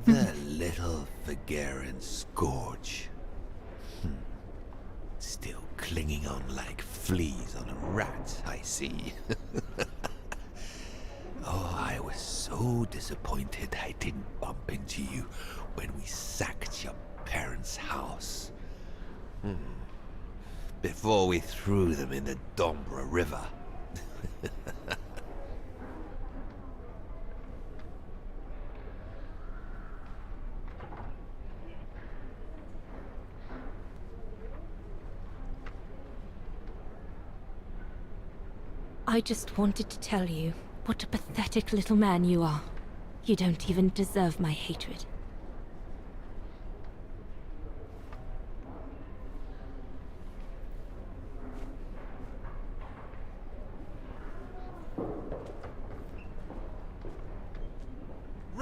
The little Vagaran scourge. Still clinging on like fleas on a rat, I see. Oh, I was so disappointed I didn't bump into you when we sacked your parents' house. Before we threw them in the Dombra River. I just wanted to tell you what a pathetic little man you are. You don't even deserve my hatred.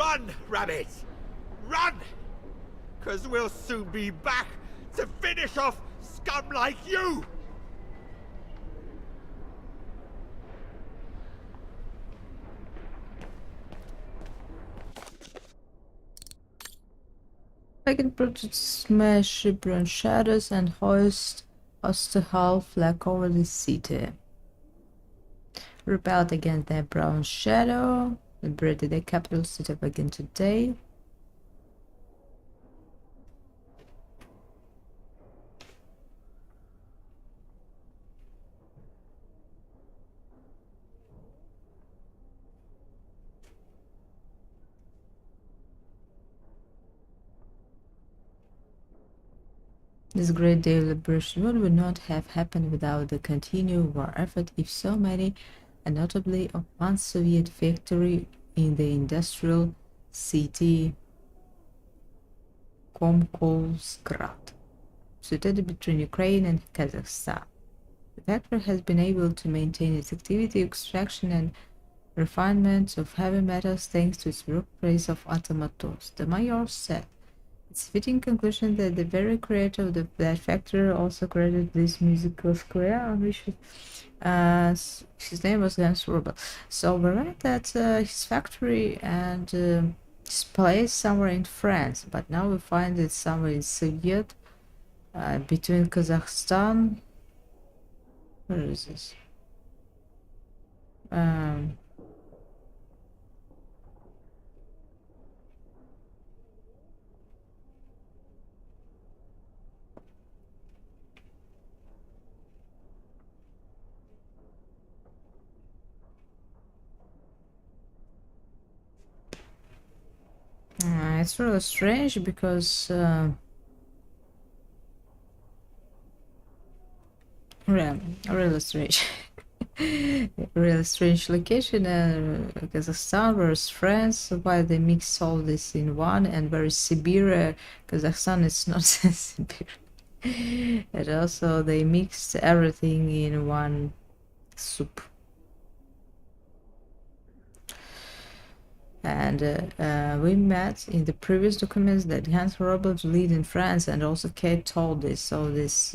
Run, Rabbit! Run! 'Cause we'll soon be back to finish off scum like you! I can protect smash brown shadows and hoist us to half flag over the city. Repelled against the brown shadow. Liberated the capital city again today. This great day of liberation would not have happened without the continued war effort if so many, and notably of one Soviet victory in the industrial city Komkolsgrad, situated between Ukraine and Kazakhstan. The factory has been able to maintain its activity, extraction and refinement of heavy metals thanks to its workplace of automators, the mayor said. It's a fitting conclusion that the very creator of that factory also created this musical square on which his name was Hans Rubel. So we read that his factory and his place somewhere in France, but now we find it somewhere in Soviet, between Kazakhstan. Where is this? It's really strange because really strange. Really strange location. Kazakhstan versus France. Why they mix all this in one? And where is Syberia? Kazakhstan is not Siberia. And also they mixed everything in one soup. And we met in the previous documents that Hans Robert lived in France, and also Kate told this. So this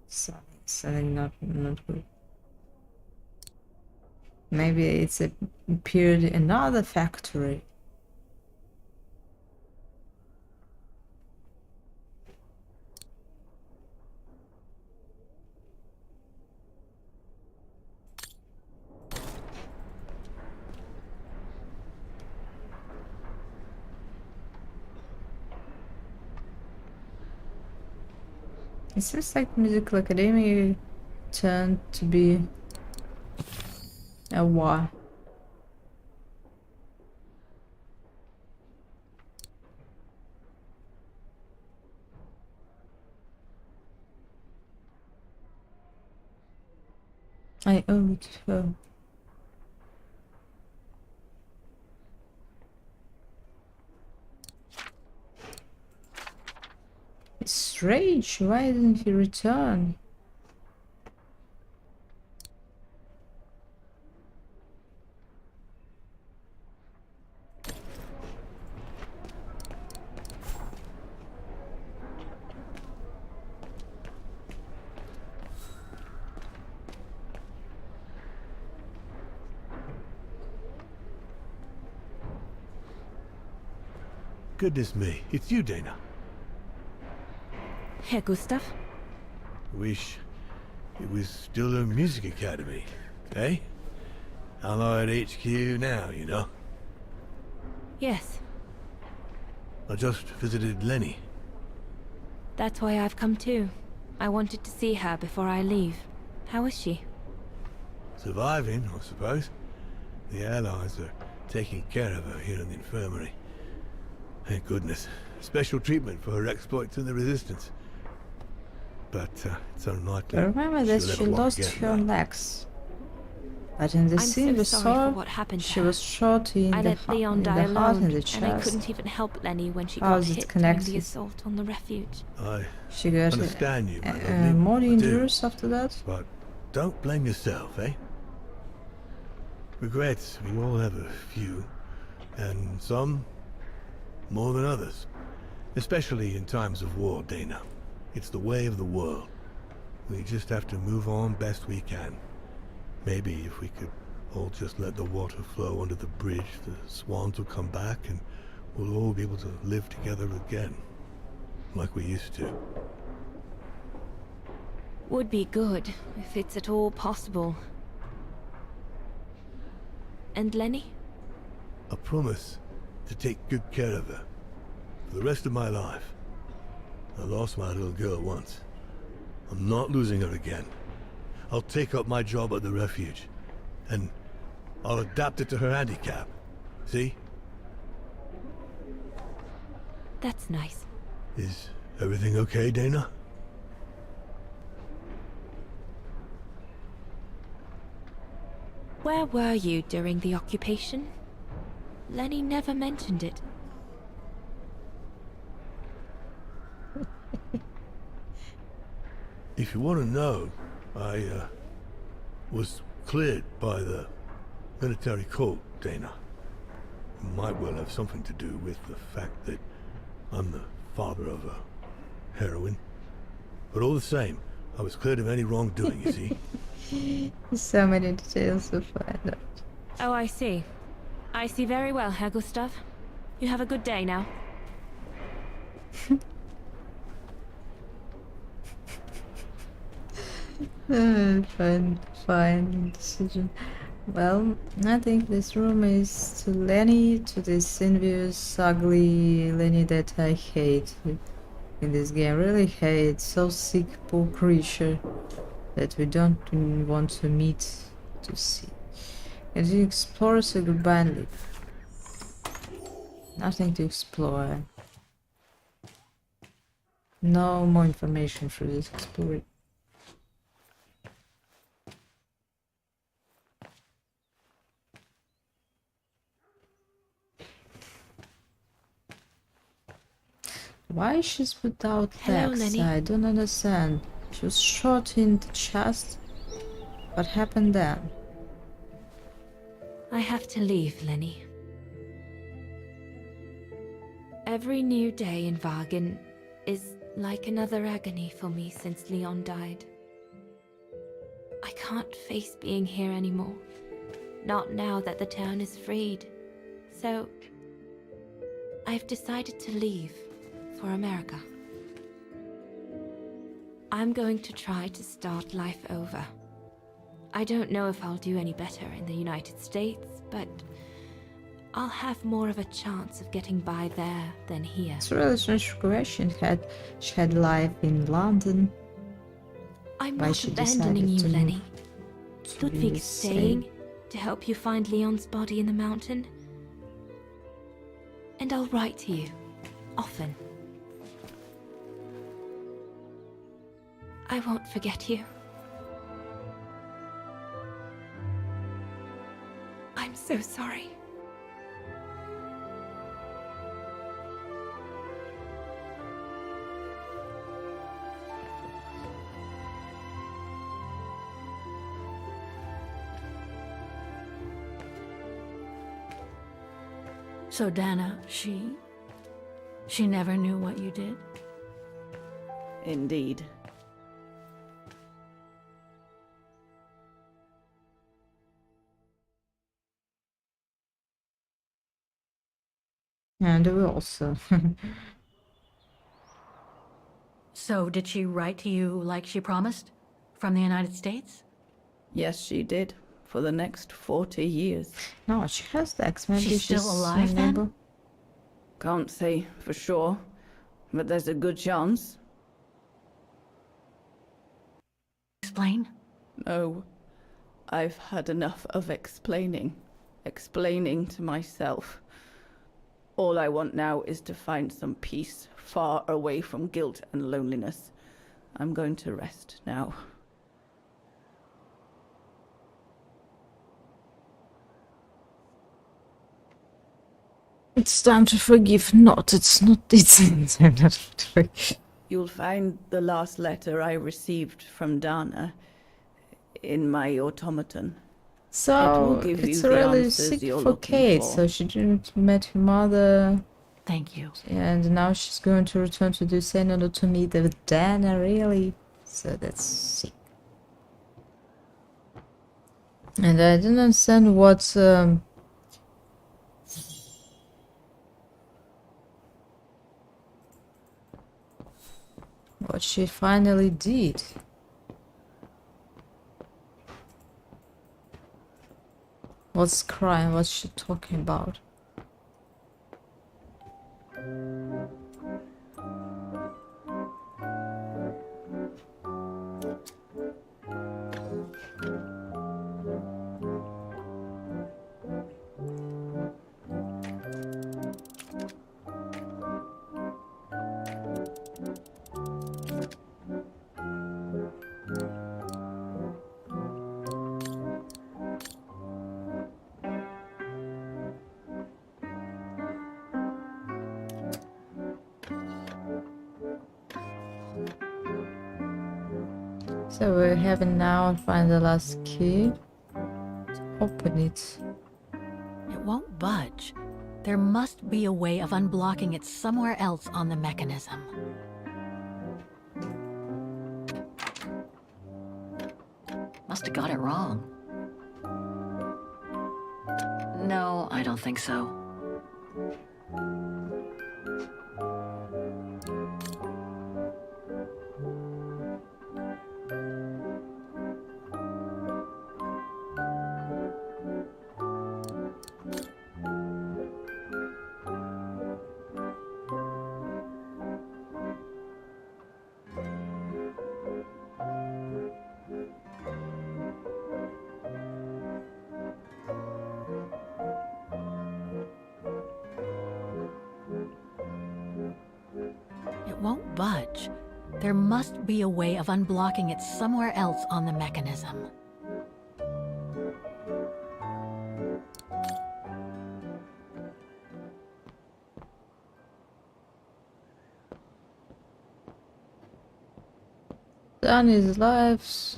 something not good. Maybe it's appeared in another factory. It seems like Musical Academy turned to be a war. I owe it to her. It's strange, why didn't he return? Goodness me, it's you, Dana. Herr Gustav? Wish it was still a music academy, eh? Allied HQ now, you know. Yes, I just visited Lenny. that's why I've come too. I wanted to see her before I leave. How is she? Surviving, I suppose. The Allies are taking care of her here in the infirmary. Thank goodness. Special treatment for her exploits in the Resistance. But it's unlikely. Remember that she lost her legs. But in the scene we saw, she was shot in the heart and the chest. And I couldn't even help Lenny when she How got is it hit connected? during the assault on the refuge. She got understand you, my lovely. more I do. injuries after that. But don't blame yourself, eh? Regrets, we all have a few. And some more than others. Especially in times of war, Dana. It's the way of the world. We just have to move on best we can. Maybe if we could all just let the water flow under the bridge, the swans will come back and we'll all be able to live together again. Like we used to. Would be good, if it's at all possible. And Lenny? I promise to take good care of her. For the rest of my life. I lost my little girl once. I'm not losing her again. I'll take up my job at the refuge. And I'll adapt it to her handicap. See? That's nice. Is everything okay, Dana? Where were you during the occupation? Lenny never mentioned it. If you want to know, I was cleared by the military court, Dana. It might well have something to do with the fact that I'm the father of a heroine. But all the same, I was cleared of any wrongdoing, you see? So many details to find out. Oh, I see. I see very well, Herr Gustav. You have a good day now. Fine decision. Well, I think this room is to Lenny, to this envious, ugly Lenny that I hate in this game. Really hate. So sick, poor creature that we don't even want to meet to see. And you explore, so goodbye and leave. Nothing to explore. No more information for this exploring. Why she's without Hello, legs? Lenny. I don't understand. She was shot in the chest. What happened then? I have to leave, Lenny. Every new day in Wagen is like another agony for me since Leon died. I can't face being here anymore. Not now that the town is freed. So, I've decided to leave for America. I'm going to try to start life over. I don't know if I'll do any better in the United States, but I'll have more of a chance of getting by there than here. It's a really strange question. She had life in London. I'm Why not she abandoning you, decided to Lenny. to Ludwig's stay. staying to help you find Leon's body in the mountain. And I'll write to you, often. I won't forget you. I'm so sorry. So Dana, she never knew what you did? Indeed. And we also. So did she write to you like she promised? From the United States? Yes, she did. For the next 40 years. No, she has legs. Maybe She's still alive then? unable. Can't say for sure, but there's a good chance. Explain? No, I've had enough of explaining to myself. All I want now is to find some peace, far away from guilt and loneliness. I'm going to rest now. It's time to forgive. Not. It's not. It's time not to forgive. You'll find the last letter I received from Dana in my automaton. So give you it's the really answers sick you're for looking Kate. for. So she didn't met her mother. Thank you. And now she's going to return to the in order to meet with Dana, really. So that's sick. And I didn't understand what she finally did. What's crime? What's she talking about? So we're having now find the last key. Open it. It won't budge. There must be a way of unblocking it somewhere else on the mechanism. Must have got it wrong. No, I don't think so. It won't budge. There must be a way of unblocking it somewhere else on the mechanism. Danny's life.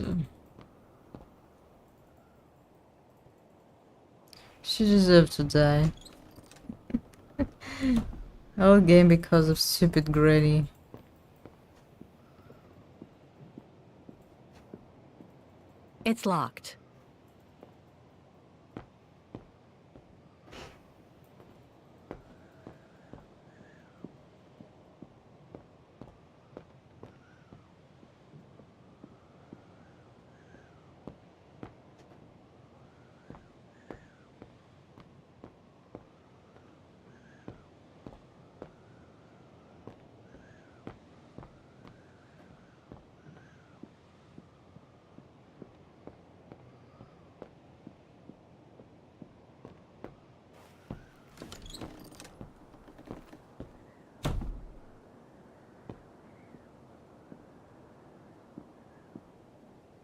She deserved to die. Whole game because of stupid Granny. It's locked.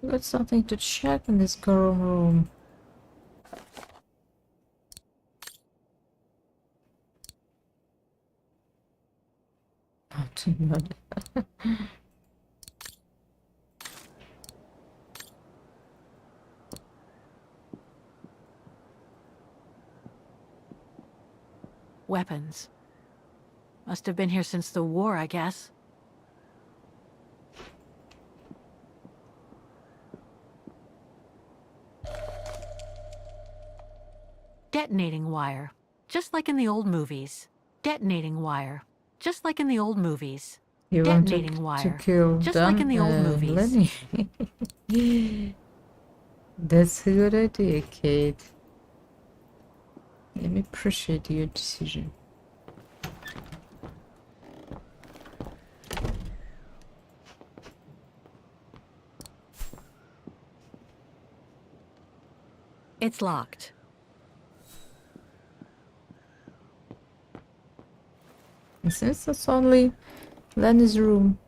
Got something to check in this girl room. Oh, too bad. Weapons. Must have been here since the war, I guess. Detonating wire. Just like in the old movies. Detonating wire. Just like in the old movies. You want Detonating to wire. kill Just Dan, like in the old movies. Lenny. That's a good idea, Kate. Let me appreciate your decision. It's locked. And since that's only Lenny's room.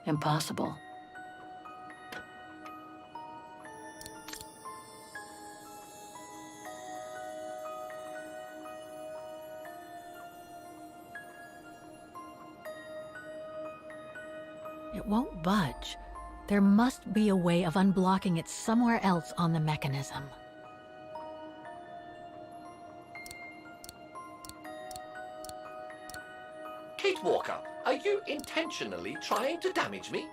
Impossible. It won't budge. There must be a way of unblocking it somewhere else on the mechanism. Kate Walker, are you intentionally trying to damage me?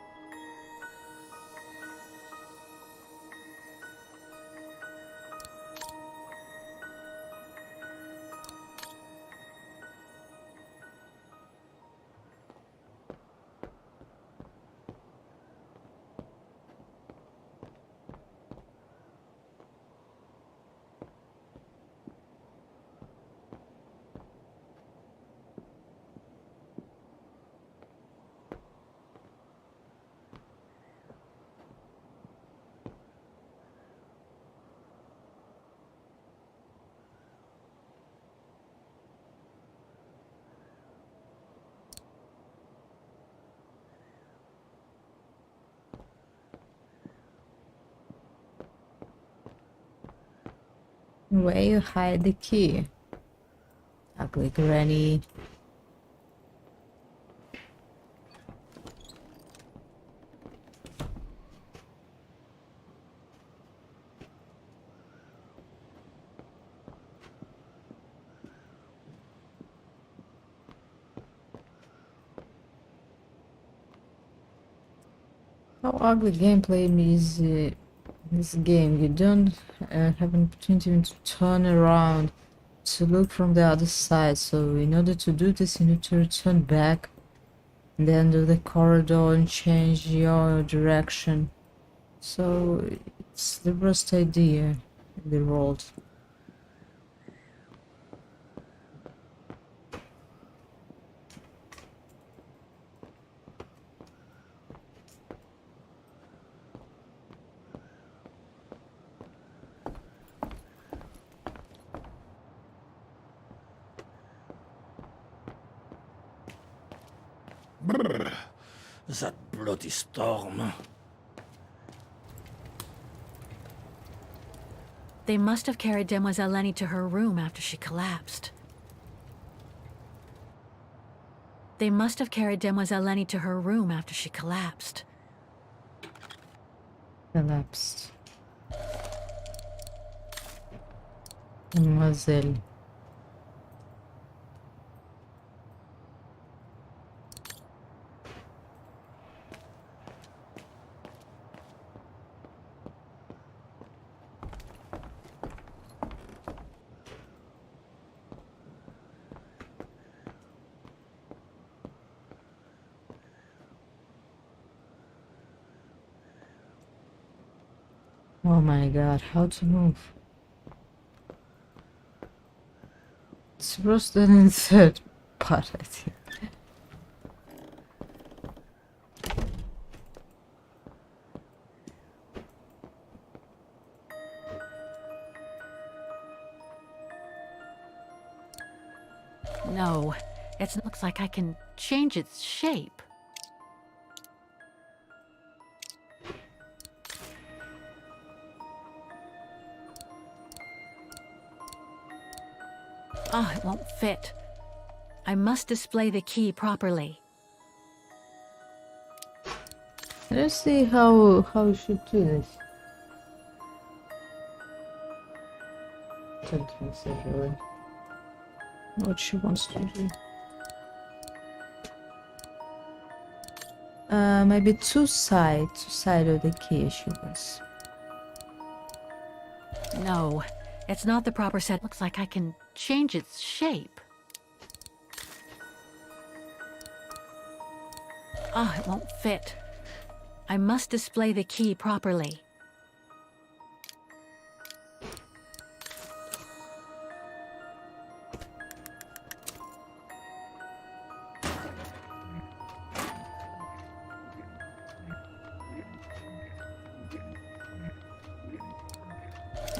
Where you hide the key? Ugly granny. How ugly gameplay is this game. You don't have an opportunity even to turn around to look from the other side. So in order to do this, you need to return back and then do the corridor and change your direction. So it's the worst idea in the world. Brrr, that bloody storm. They must have carried Demoiselle Lenny to her room after she collapsed. They must have carried Demoiselle Lenny to her room after she collapsed. Collapsed. Mademoiselle. Oh my god, how to move? It's worse than in the third part, I think. No, it looks like I can change its shape. Oh, it won't fit. I must display the key properly. Let's see how we should do this. Don't say really what she wants to do. Maybe two sides of the key she wants. No, it's not the proper set. Looks like I can change its shape. Oh, it won't fit. I must display the key properly.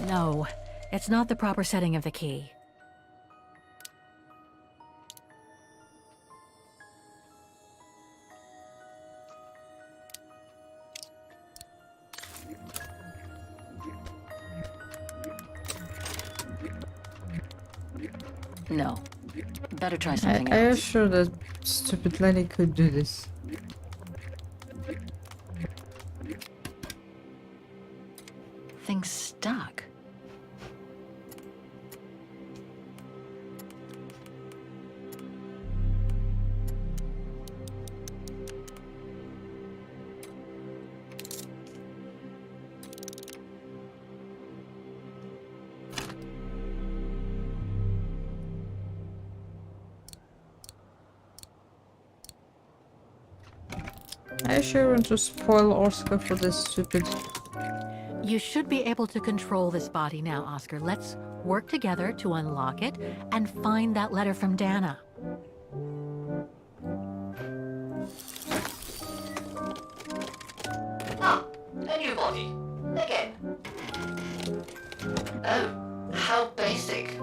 No, it's not the proper setting of the key. No. Better try something I am else. sure that stupid Lenny could do this. Things stuck. I sure want to spoil Oscar for this stupid. You should be able to control this body now, Oscar. Let's work together to unlock it and find that letter from Dana. Ah, a new body. Again. Oh, how basic.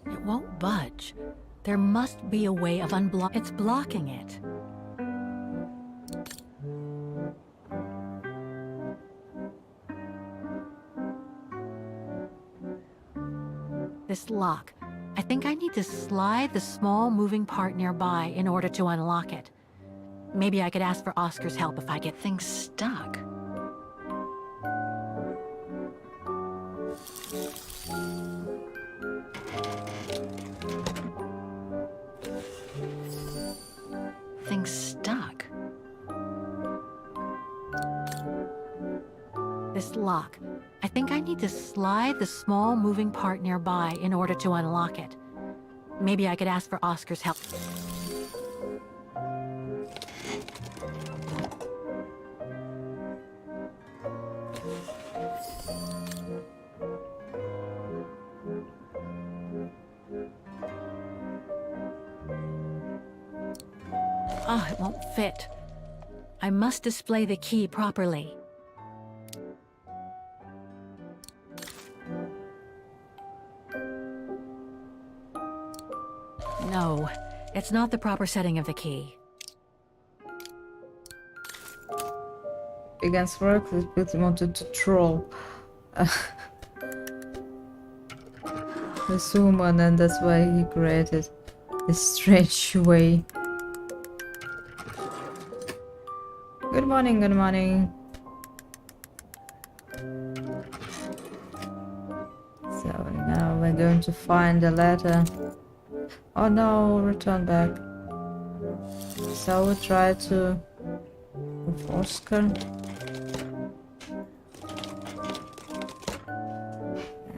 It won't budge. There must be a way of unblock. It's blocking it. This lock. I think I need to slide the small moving part nearby in order to unlock it. Maybe I could ask for Oscar's help if I get things stuck. Things stuck. This lock. I think I need to slide the small moving part nearby in order to unlock it. Maybe I could ask for Oscar's help. Oh, it won't fit. I must display the key properly. No, it's not the proper setting of the key. Against work, he wanted to troll this woman, and that's why he created this strange way. Good morning, good morning. So now we're going to find the letter. Oh no, return back. So we try to with Oscar.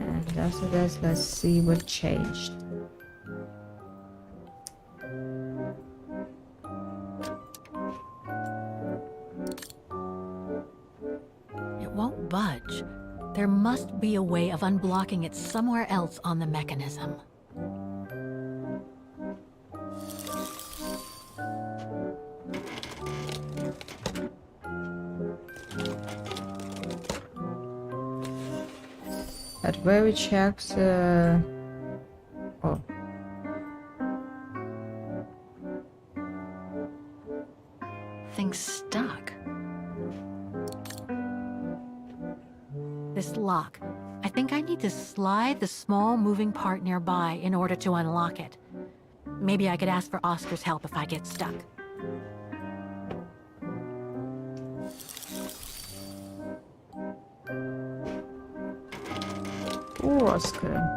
And after that, let's see what changed. It won't budge. There must be a way of unblocking it somewhere else on the mechanism. At where we checked, oh. Things stuck. This lock. I think I need to slide the small moving part nearby in order to unlock it. Maybe I could ask for Oscar's help if I get stuck. Ooh, Oscar.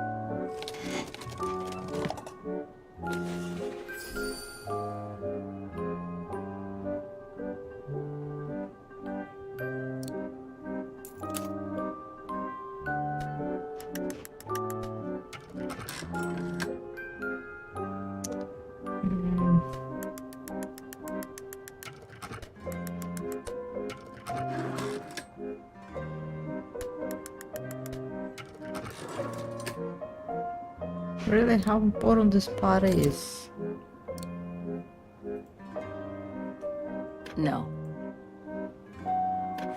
Really, how important this part is. No.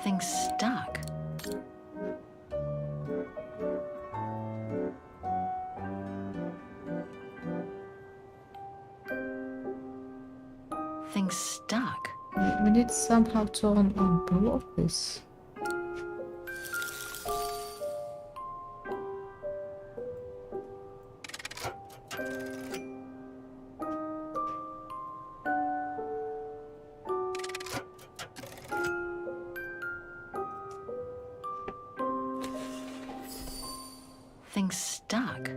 Things stuck. Things stuck. We need somehow to unblock this. Thing's stuck.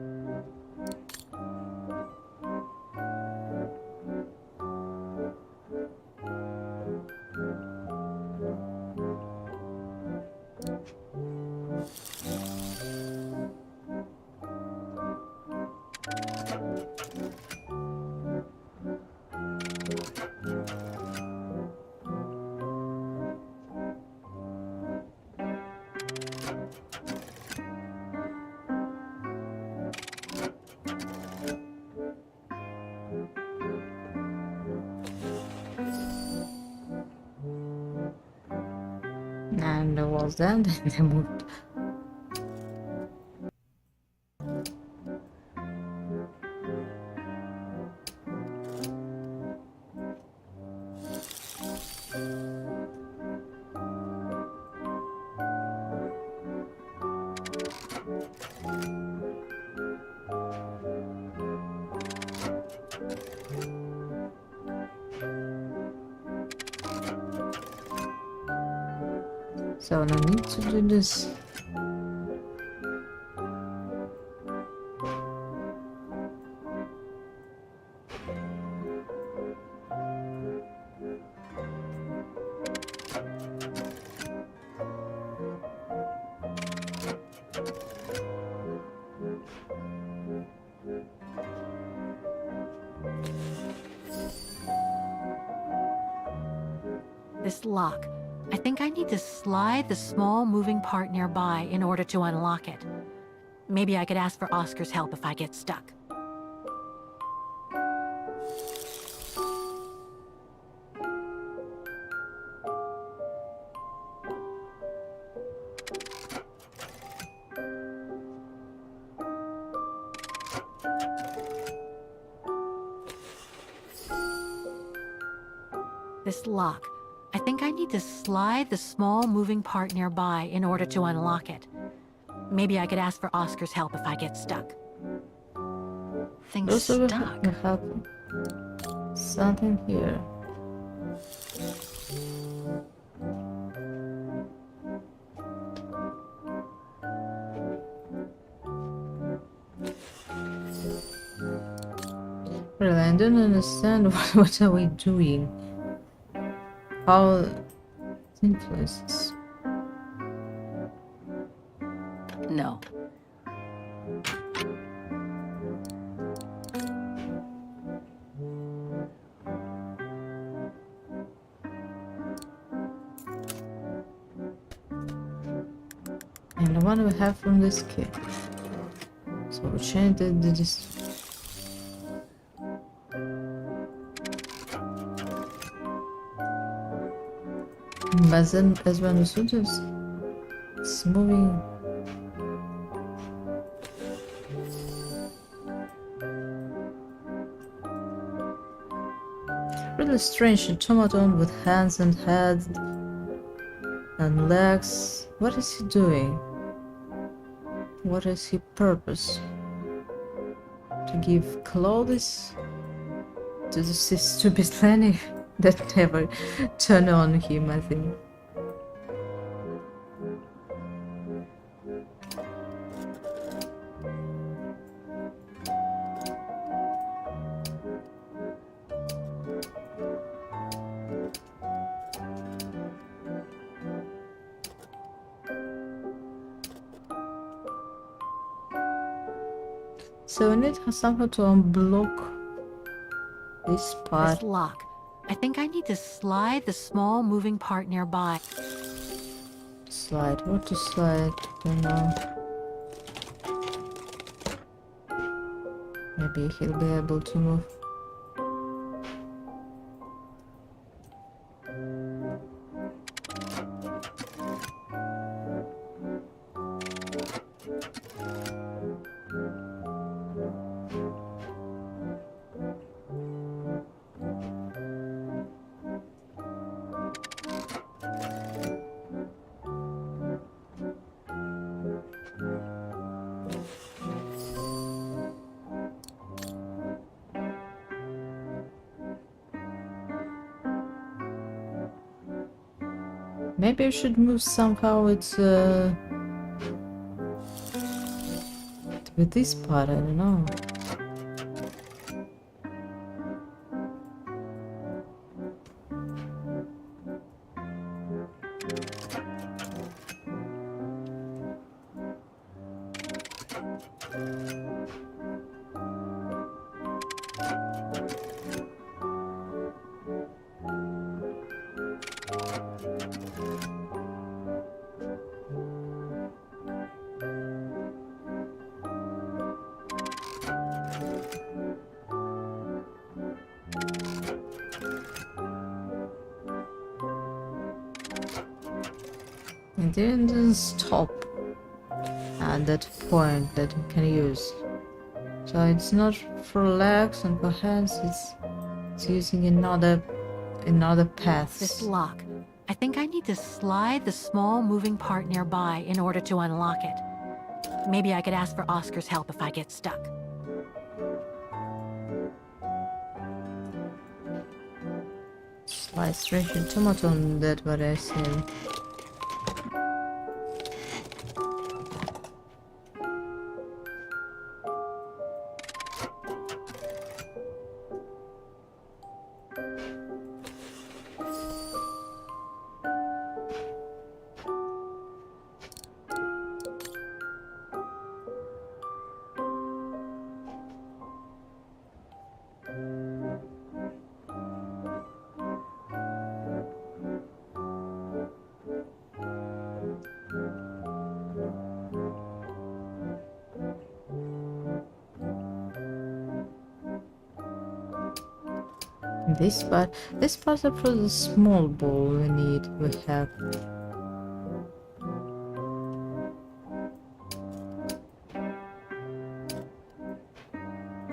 And there was that, then they moved. So I need to do this. This lock. I think I need to slide the small moving part nearby in order to unlock it. Maybe I could ask for Oscar's help if I get stuck. This lock. I think I need to slide the small moving part nearby in order to unlock it. Maybe I could ask for Oscar's help if I get stuck. Thing's Also, stuck. we have something here. Really, I don't understand what are we doing. How influences. No. And the one we have from this kid. So we change this. But then, as we understood, it's moving. Really strange automaton with hands and head and legs. What is he doing? What is his purpose? To give clothes to this stupid Lenny that never turn on him, I think. So we need somehow to unblock this part. This lock. I think I need to slide the small moving part nearby. Slide. What to slide? Don't know. Maybe he'll be able to move. Maybe I should move somehow with this part, I don't know. It didn't stop at that point that you can use. So it's not for legs and for hands, it's using another path. This lock. I think I need to slide the small moving part nearby in order to unlock it. Maybe I could ask for Oscar's help if I get stuck. Slide straight into tomato on that what I say. This part is for the small ball we have.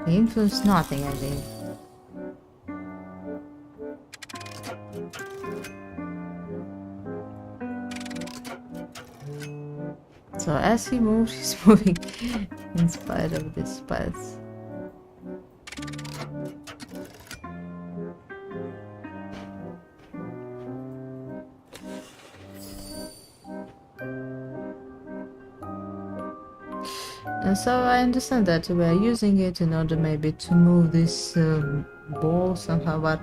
Influence nothing, I think. So as he moves, he's moving in spite of this path. And so I understand that we are using it in order maybe to move this ball somehow, but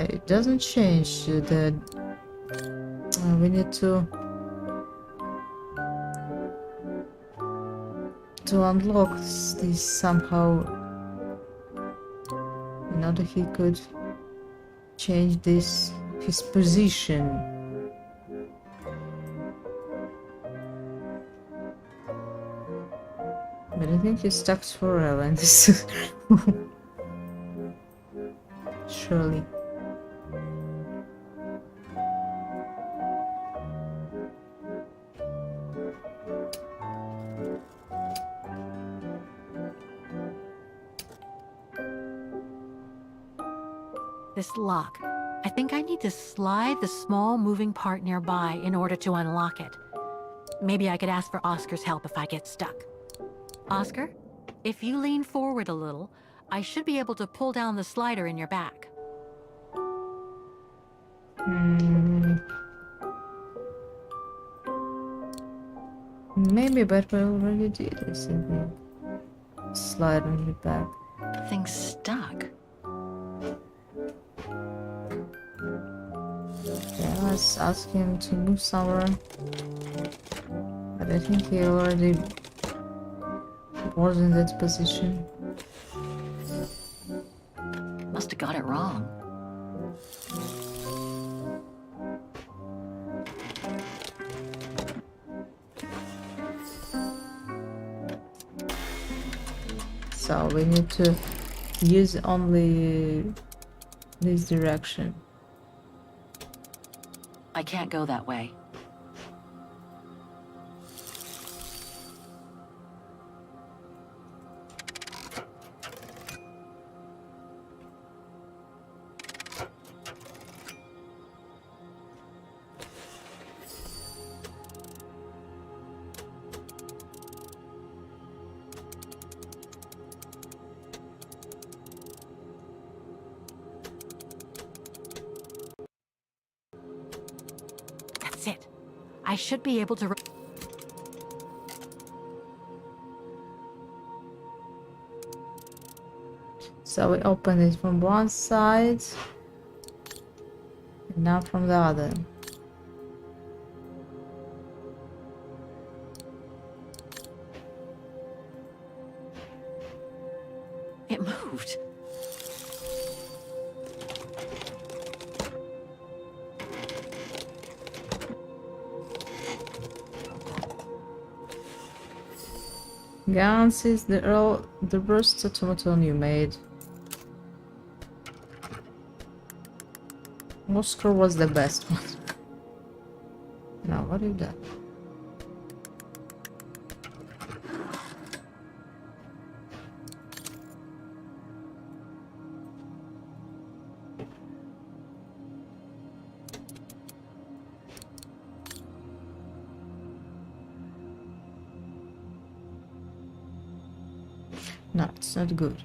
it doesn't change the... we need to unlock this somehow in order he could change his position. But I think he's stuck forever in this. Surely. This lock. I think I need to slide the small moving part nearby in order to unlock it. Maybe I could ask for Oscar's help if I get stuck. Oscar, if you lean forward a little, I should be able to pull down the slider in your back. Maybe, but we already did this, I think. Slide on the back. Thing's stuck. Yeah, let's ask him to move somewhere. But I think he already was in that position. Must have got it wrong. So we need to use only this direction. I can't go that way. I should be able to... So we open it from one side, and now from the other. It moved. Gans is the worst automaton you made. Oscar was the best one. Now, what is that? No, it's not good.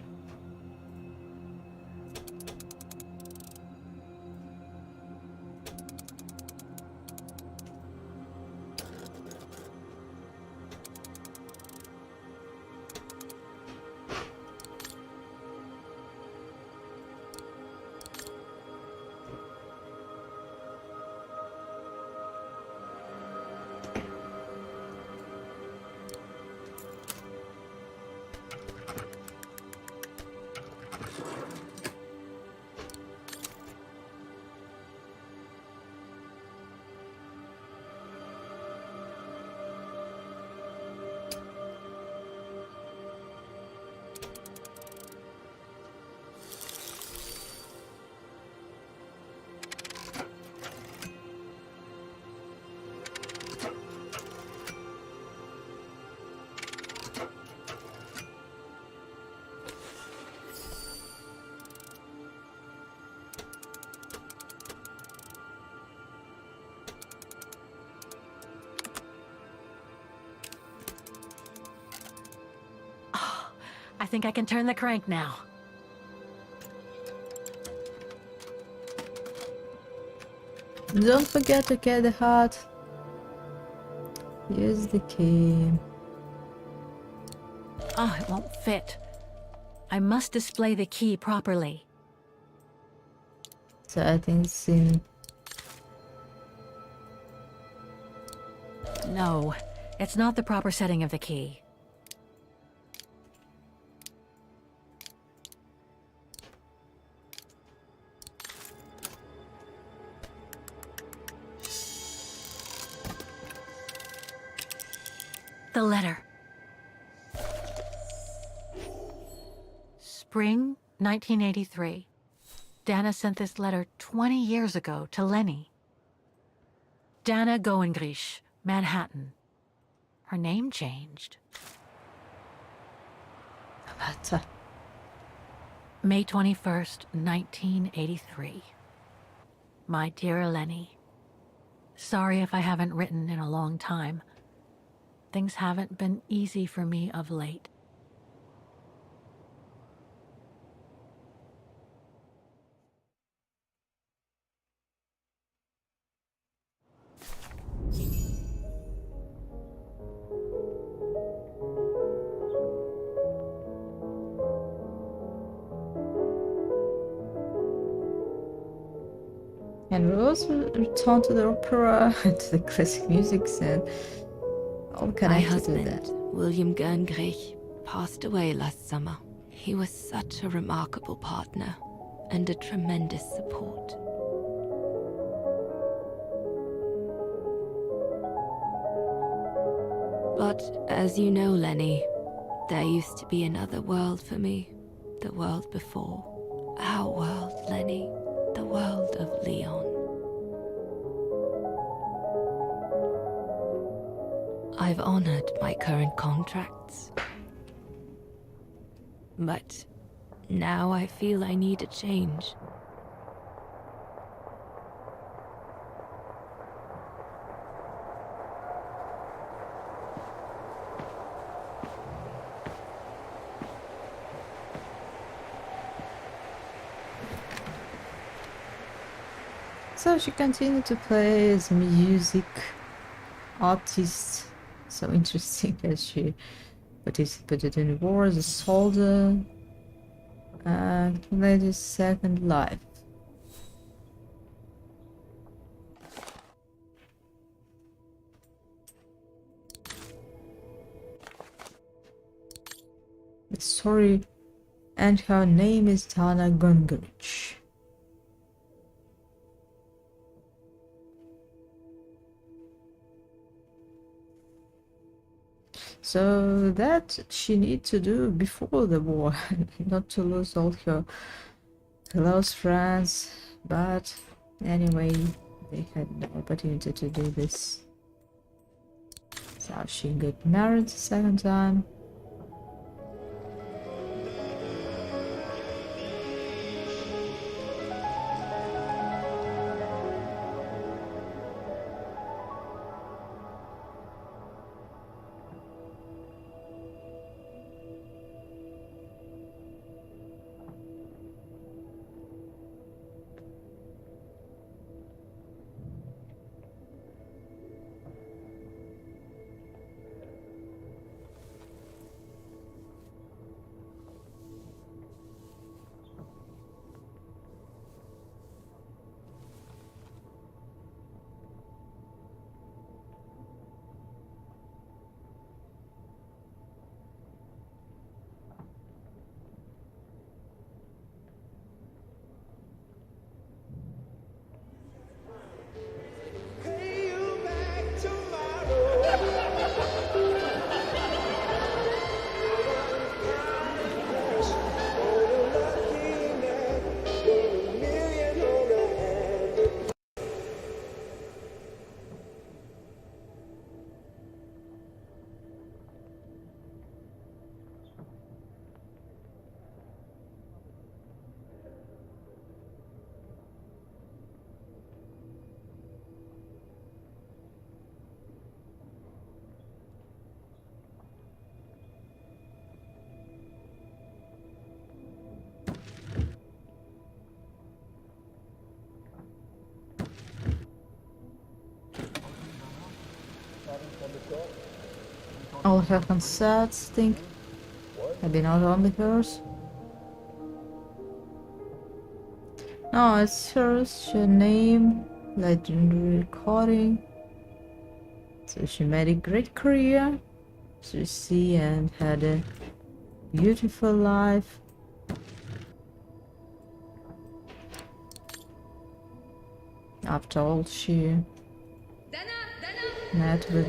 I think I can turn the crank now. Don't forget to get the heart. Use the key. Oh, it won't fit. I must display the key properly. So I think it's in... No, it's not the proper setting of the key. The letter. Spring 1983. Dana sent this letter 20 years ago to Lenny. Dana Goengrish, Manhattan. Her name changed. May 21st, 1983. My dear Lenny, sorry if I haven't written in a long time. Things haven't been easy for me of late. And we also return to the opera, to the classic music scene. All My connected to husband, that. William Gerngrich, passed away last summer. He was such a remarkable partner and a tremendous support. But as you know, Lenny, there used to be another world for me. The world before. Our world, Lenny. The world of Leon. I've honored my current contracts. But now I feel I need a change. So she continued to play his music artist. So interesting that she participated in the war as a soldier and led his second life. The story, and her name is Tana Gungarich. So that she need to do before the war, not to lose all her close friends, but anyway, they had the opportunity to do this. So she got married the second time. All her concerts, think, have been not only hers. No, it's hers, her name, legendary recording. So she made a great career, so she and had a beautiful life. After all, she met with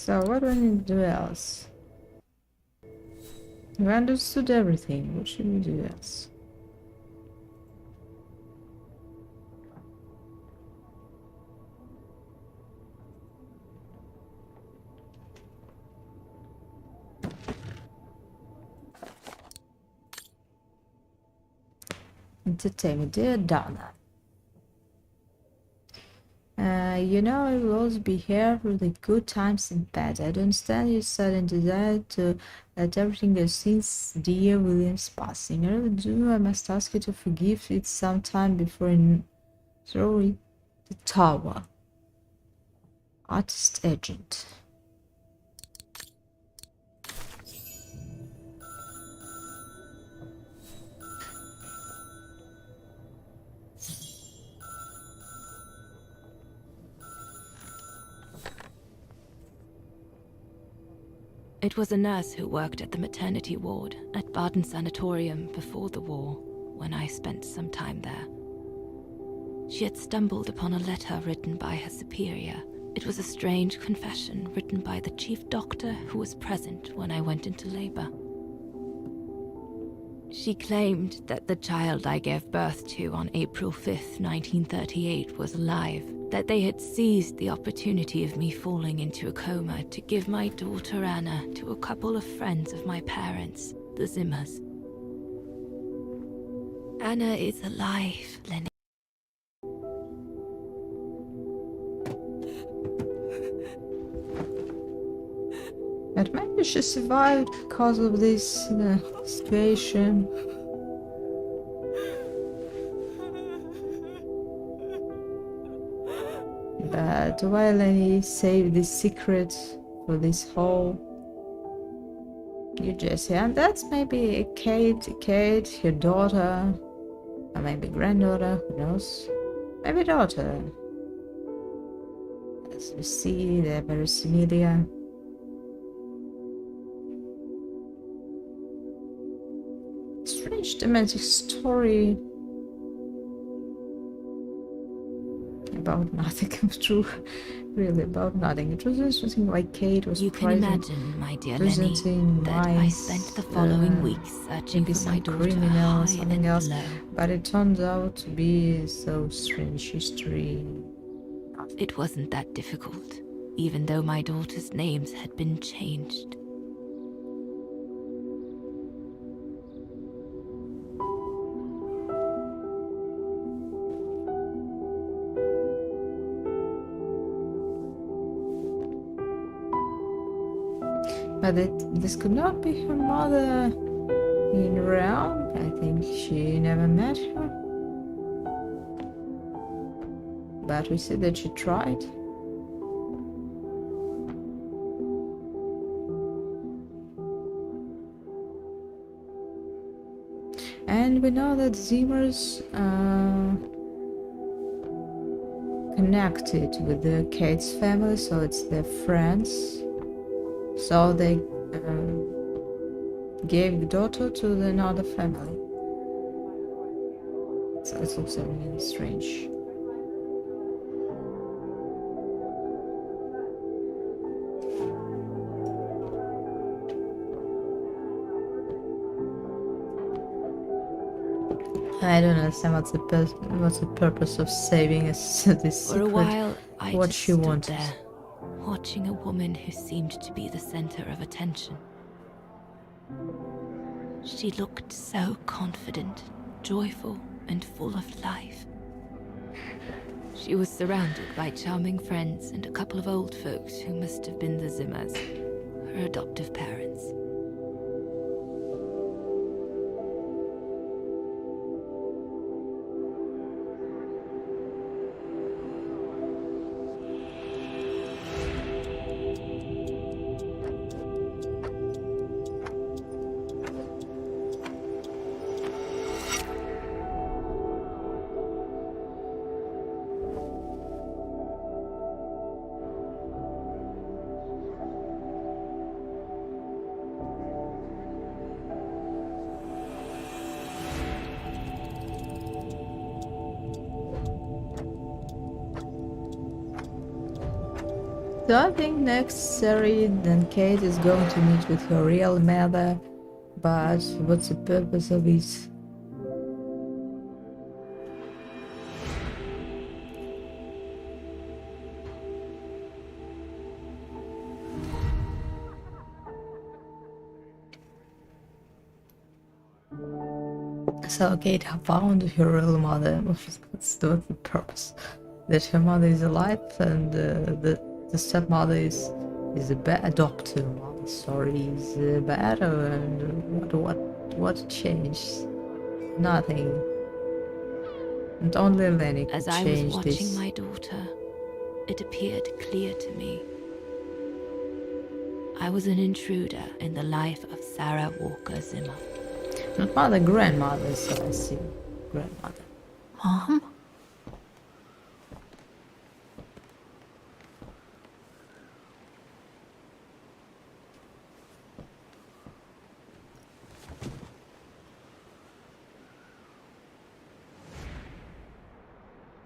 So what do we need to do else? We understood everything. What should we do else? Entertainment, dear Donna. You know, I will always be here for the good times and bad. I don't understand your sudden desire to let everything go since dear William's passing. I really do. I must ask you to forgive it some time before throwing the tower. Artist agent. It was a nurse who worked at the maternity ward at Baden Sanatorium before the war, when I spent some time there. She had stumbled upon a letter written by her superior. It was a strange confession written by the chief doctor who was present when I went into labor. She claimed that the child I gave birth to on April 5th, 1938 was alive, that they had seized the opportunity of me falling into a coma to give my daughter Anna to a couple of friends of my parents. the Zimmers. Anna is alive, Lenny. But maybe she survived because of this situation. But while Lenny saved this secret for this whole New Jersey, and that's maybe Kate, her daughter, or maybe granddaughter, who knows? Maybe daughter. As we see, they're very Syberia. Strange dramatic story about nothing. True, really about nothing. It was interesting why Kate was You can imagine, my dear Lenny, presenting that I mice, spent the following weeks searching maybe for my some daughter criminal, high something and else, low. but it turned out to be so strange history. It wasn't that difficult, even though my daughter's names had been changed. But this could not be her mother in realm. I think she never met her. But we see that she tried. And we know that Zimmers connected with the Kate's family, so it's their friends. So they gave the daughter to another family. So it's also really strange. I don't understand what's the purpose of saving this secret. For a while, I what just she stood wanted. there, watching a woman who seemed to be the center of attention. She looked so confident, joyful, and full of life. She was surrounded by charming friends and a couple of old folks who must have been the Zimmers, her adoptive parents. So I think necessary then Kate is going to meet with her real mother, but what's the purpose of this? So Kate found her real mother. What's the purpose? That her mother is alive and the stepmother is a bad adoptive mother. Sorry, is bad, and what changed? Nothing. And only Lenny could As I was change watching this. my daughter, it appeared clear to me. I was an intruder in the life of Sarah Walker Zimmer. Not mother, grandmother, so I see. Grandmother. Mom?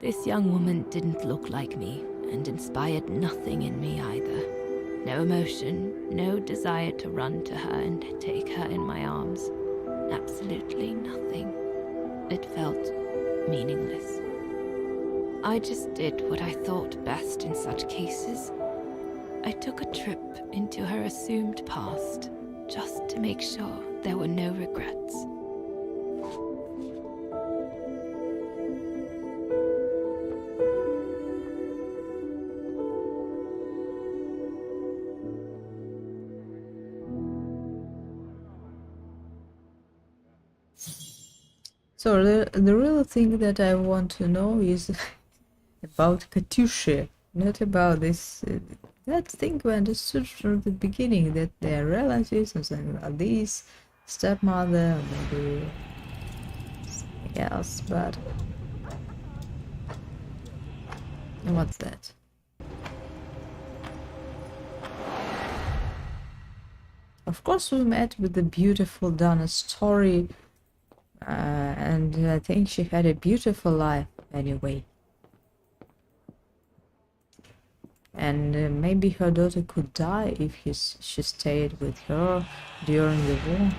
This young woman didn't look like me and inspired nothing in me either. No emotion, no desire to run to her and take her in my arms. Absolutely nothing. It felt meaningless. I just did what I thought best in such cases. I took a trip into her assumed past, just to make sure there were no regrets. So the real thing that I want to know is about Katyusha, not about this. That thing we understood from the beginning, that they are relatives and something like this, stepmother, maybe something else, but what's that? Of course, we met with the beautiful Donna's story, and I think she had a beautiful life anyway. And maybe her daughter could die if she stayed with her during the war.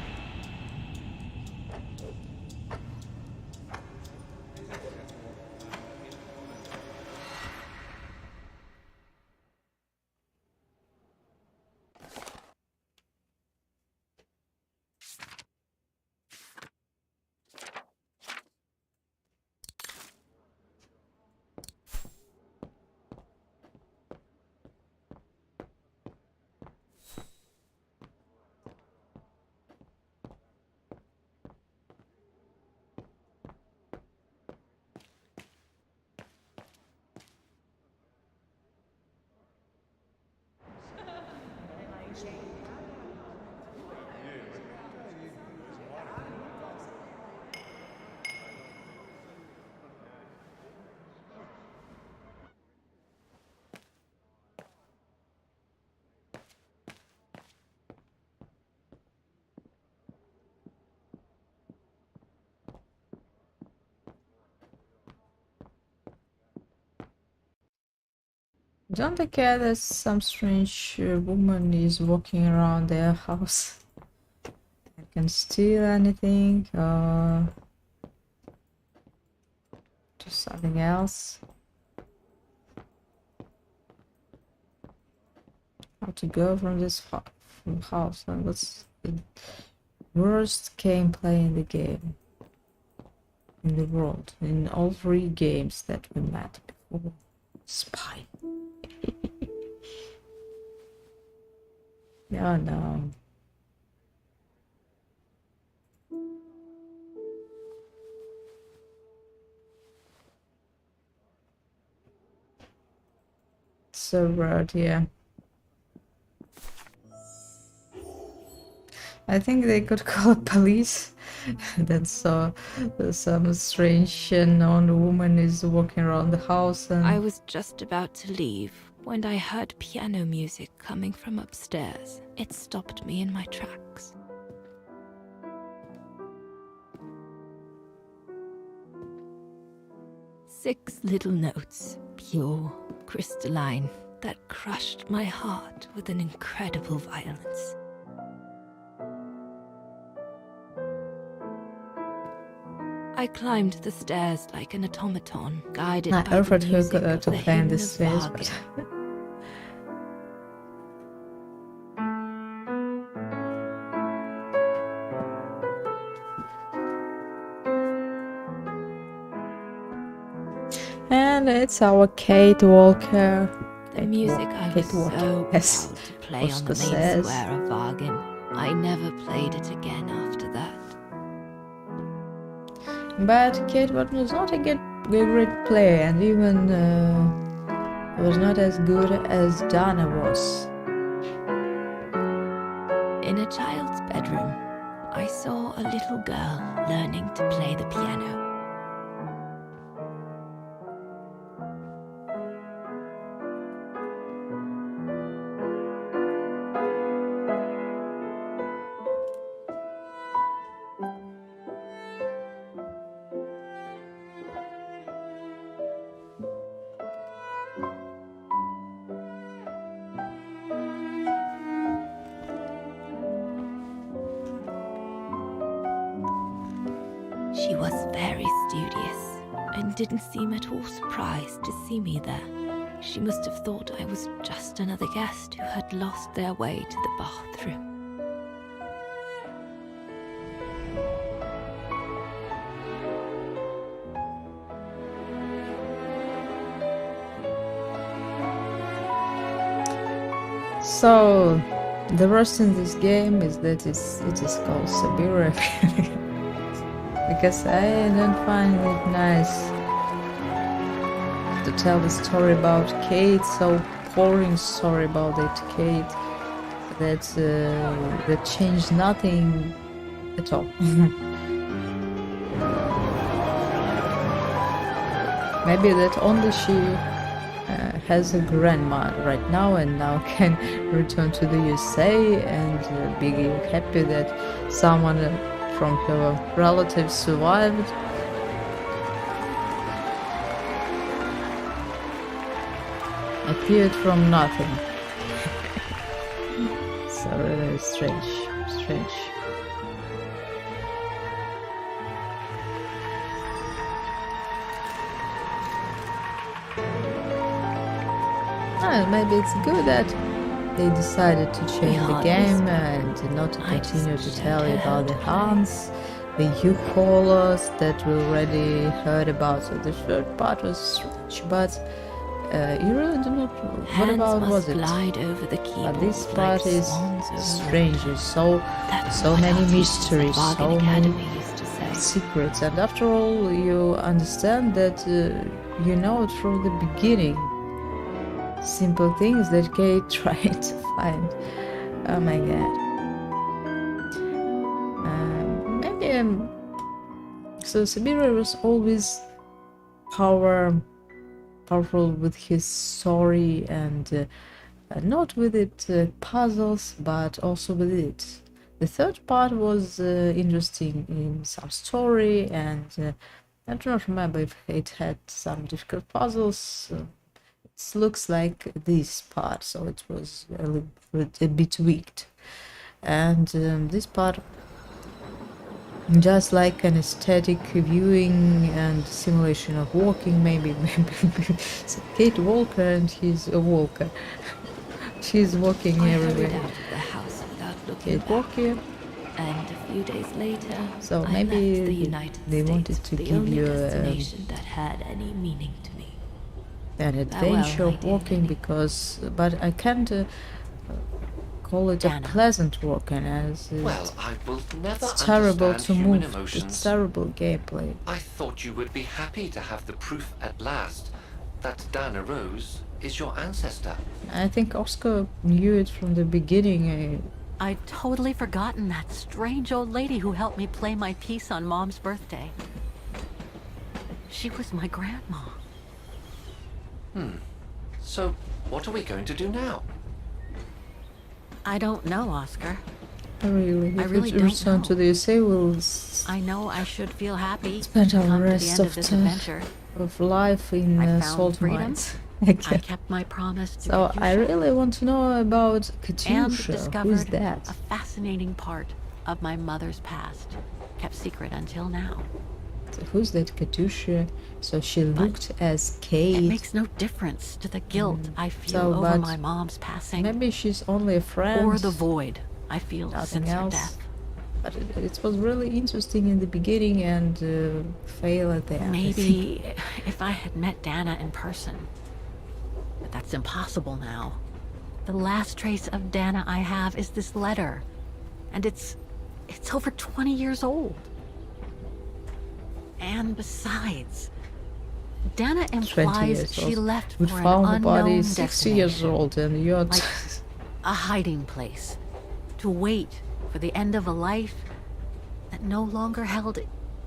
Don't they care that some strange woman is walking around their house and can steal anything or do something else? How to go from this house? And what's the worst gameplay in the game? In the world? In all 3 games that we met before? Spy. Oh no. So weird, yeah. I think they could call police that saw some strange unknown woman is walking around the house and... I was just about to leave when I heard piano music coming from upstairs. It stopped me in my tracks. Six little notes, pure, crystalline, that crushed my heart with an incredible violence. I climbed the stairs like an automaton, guided by the offered her music of to the play in hymn the of stairs, Wagner. but... And it's our Kate Walker. The music I was so proud to play on the main square of Wagen. I never played it again after that. But Kate was not a great player, and even was not as good as Dana was. In a child's bedroom, I saw a little girl learning to play the piano. She was very studious and didn't seem at all surprised to see me there. She must have thought I was just another guest who had lost their way to the bathroom. So, the worst in this game is that it is called Syberia. Because I don't find it nice to tell the story about Kate, so boring story about that Kate that changed nothing at all. Maybe that only she has a grandma right now and now can return to the USA and be happy that someone from her relatives survived. Appeared from nothing. So really strange. Maybe it's good that they decided to change the game and not to continue to tell you about the Hans, the U-callers that we already heard about. So the third part was strange, but you really do not. What about was it? Over the But this part is strange. So many mysteries, so many secrets, and after all, you understand that you know it from the beginning. Simple things that Kate tried to find. Oh my god. Maybe so Syberia was always powerful with his story and not with its puzzles, but also with it. The third part was interesting in some story, and I do not remember if it had some difficult puzzles. It looks like this part, so it was a bit weak. And this part, just like an aesthetic viewing and simulation of walking, maybe so Kate Walker, and he's a walker. She's walking everywhere. Out of the house without Kate Walker. And a few days later, So I maybe left the United they States, wanted to the give only you destination that had any meaning to me. an adventure of walking, because but I can't call it a pleasant walking, as Well, I will never it's terrible to understand human move. emotions. It's terrible gameplay. I thought you would be happy to have the proof at last that Dana Rose is your ancestor. I think Oscar knew it from the beginning. I'd totally forgotten that strange old lady who helped me play my piece on Mom's birthday. She was my grandma. So, what are we going to do now? I don't know, Oscar. Really, I if really we don't return know. to the USA, we'll I know I should feel happy. spend to our come to the rest end of this the adventure. of life in I found salt freedom. mines. I kept my promise to So I Katusha, really want to know about and Katusha. Who's discovered that? a fascinating part of my mother's past, kept secret until now. Who's that Katusha? So she looked as Kate. It makes no difference to the guilt I feel So, over but my mom's passing, Maybe she's only a friend. or the void I feel Nothing since her else. death. But it was really interesting in the beginning and fail at the end. I think. Maybe if I had met Dana in person. But that's impossible now. The last trace of Dana I have is this letter. And it's over 20 years old. And besides, Dana 20 implies years she old. left We for an found the unknown body 60 years destination. old, and you're Like a hiding place. To wait for the end of a life that no longer held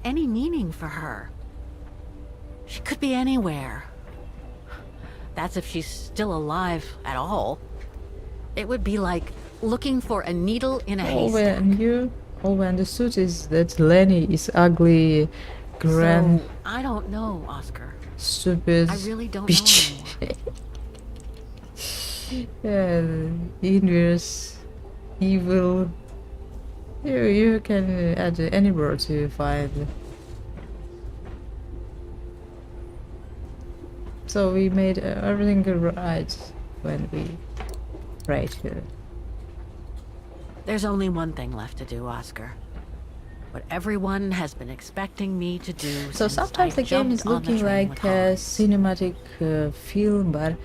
any meaning for her. She could be anywhere. That's if she's still alive at all. It would be like looking for a needle in a haystack. all we understood is that Lenny is ugly, grand, So, I don't know, Oscar. stupid, I really don't bitch. Envious, evil. You can add any word to find. So we made everything right when we prayed here. There's only one thing left to do, Oscar. What everyone has been expecting me to do So since sometimes I the game jumped is on the looking train like with a cinematic film, but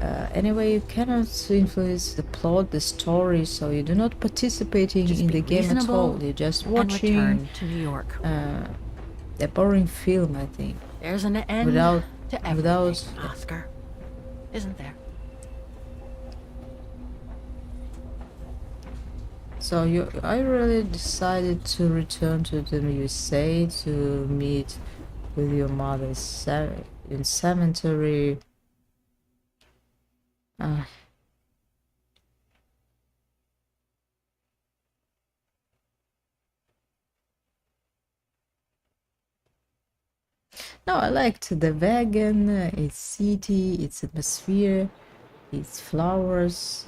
Anyway, you cannot influence the plot, the story, so you're not participating in the game at all. You're just watching return to New York. A boring film, I think. There's an end to everything, Oscar. Isn't there? So I really decided to return to the USA to meet with your mother in cemetery. No, I liked the wagon, its city, its atmosphere, its flowers.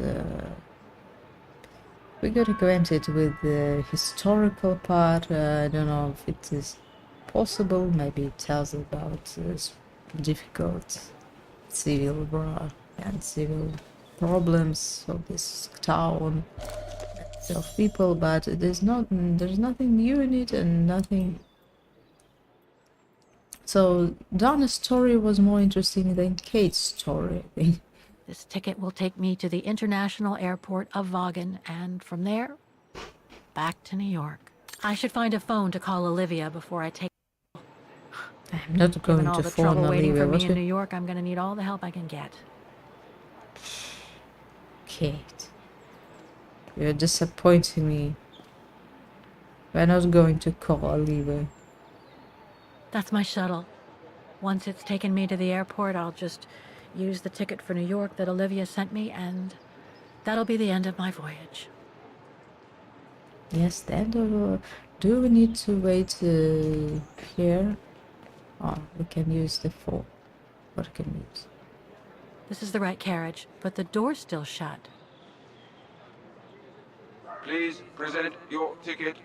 We got acquainted with the historical part. I don't know if it is possible. Maybe it tells about difficult civil war and civil problems of this town of people, but there's nothing new in it and nothing. So Donna's story was more interesting than Kate's story, I think. This ticket will take me to the international airport of Vaughan, and from there, back to New York. I should find a phone to call Olivia before I take. I'm not going Given all to the phone trouble waiting Olivia. for What me in New York, I'm going to need all the help I can get. Kate, you're disappointing me. We're not going to call Olivia. That's my shuttle. Once it's taken me to the airport, I'll just use the ticket for New York that Olivia sent me, and that'll be the end of my voyage. Yes, then do we need to wait here? Oh, we can use the phone. What can we use? This is the right carriage, but the door's still shut. Please present your ticket.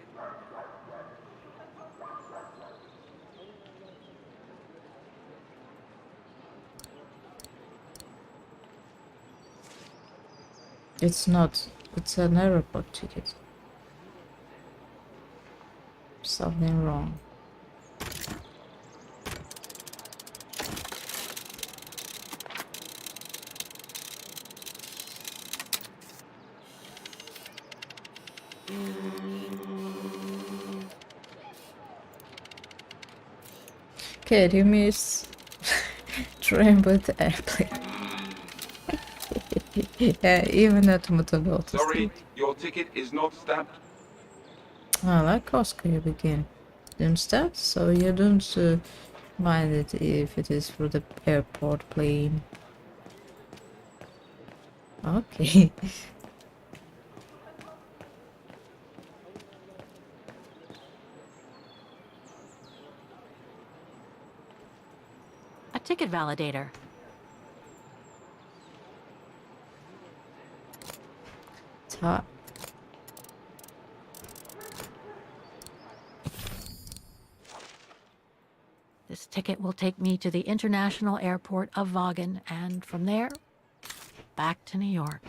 It's not. It's an airport ticket. Something wrong. Okay, you miss train with airplane. Yeah, even at Motogoto. Sorry, your ticket is not stamped. Like Oscar, you begin. Don't start, so you don't mind it if it is for the airport plane. Okay. A ticket validator. Ta. This ticket will take me to the international airport of Vaughan, and from there, back to New York.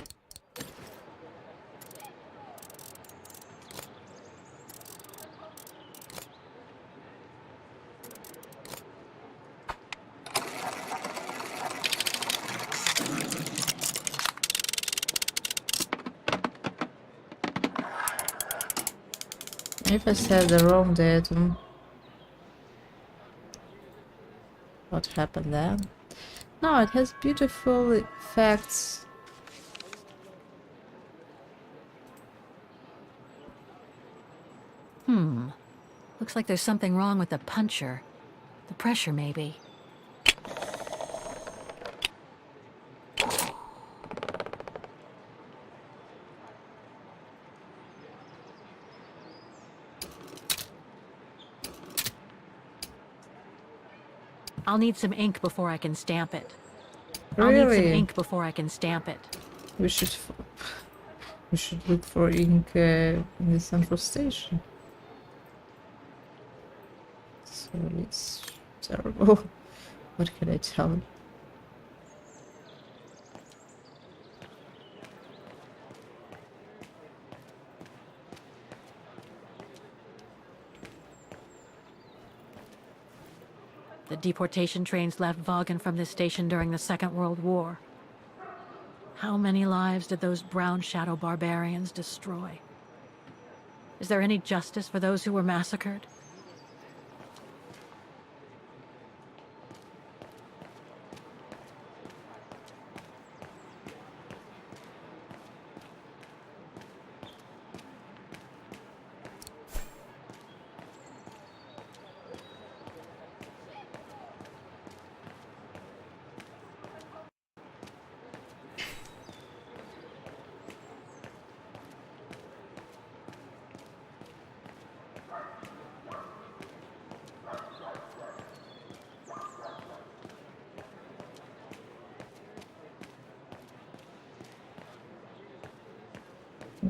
If I said the wrong datum, what happened there? No, it has beautiful effects. Looks like there's something wrong with the puncher. The pressure, maybe. I'll need some ink before I can stamp it. I'll need some Really? ink before I can stamp it. We should look for ink in the central station. So it's terrible. What can I tell you? The deportation trains left Vaughan from this station during the Second World War. How many lives did those brown shadow barbarians destroy? Is there any justice for those who were massacred?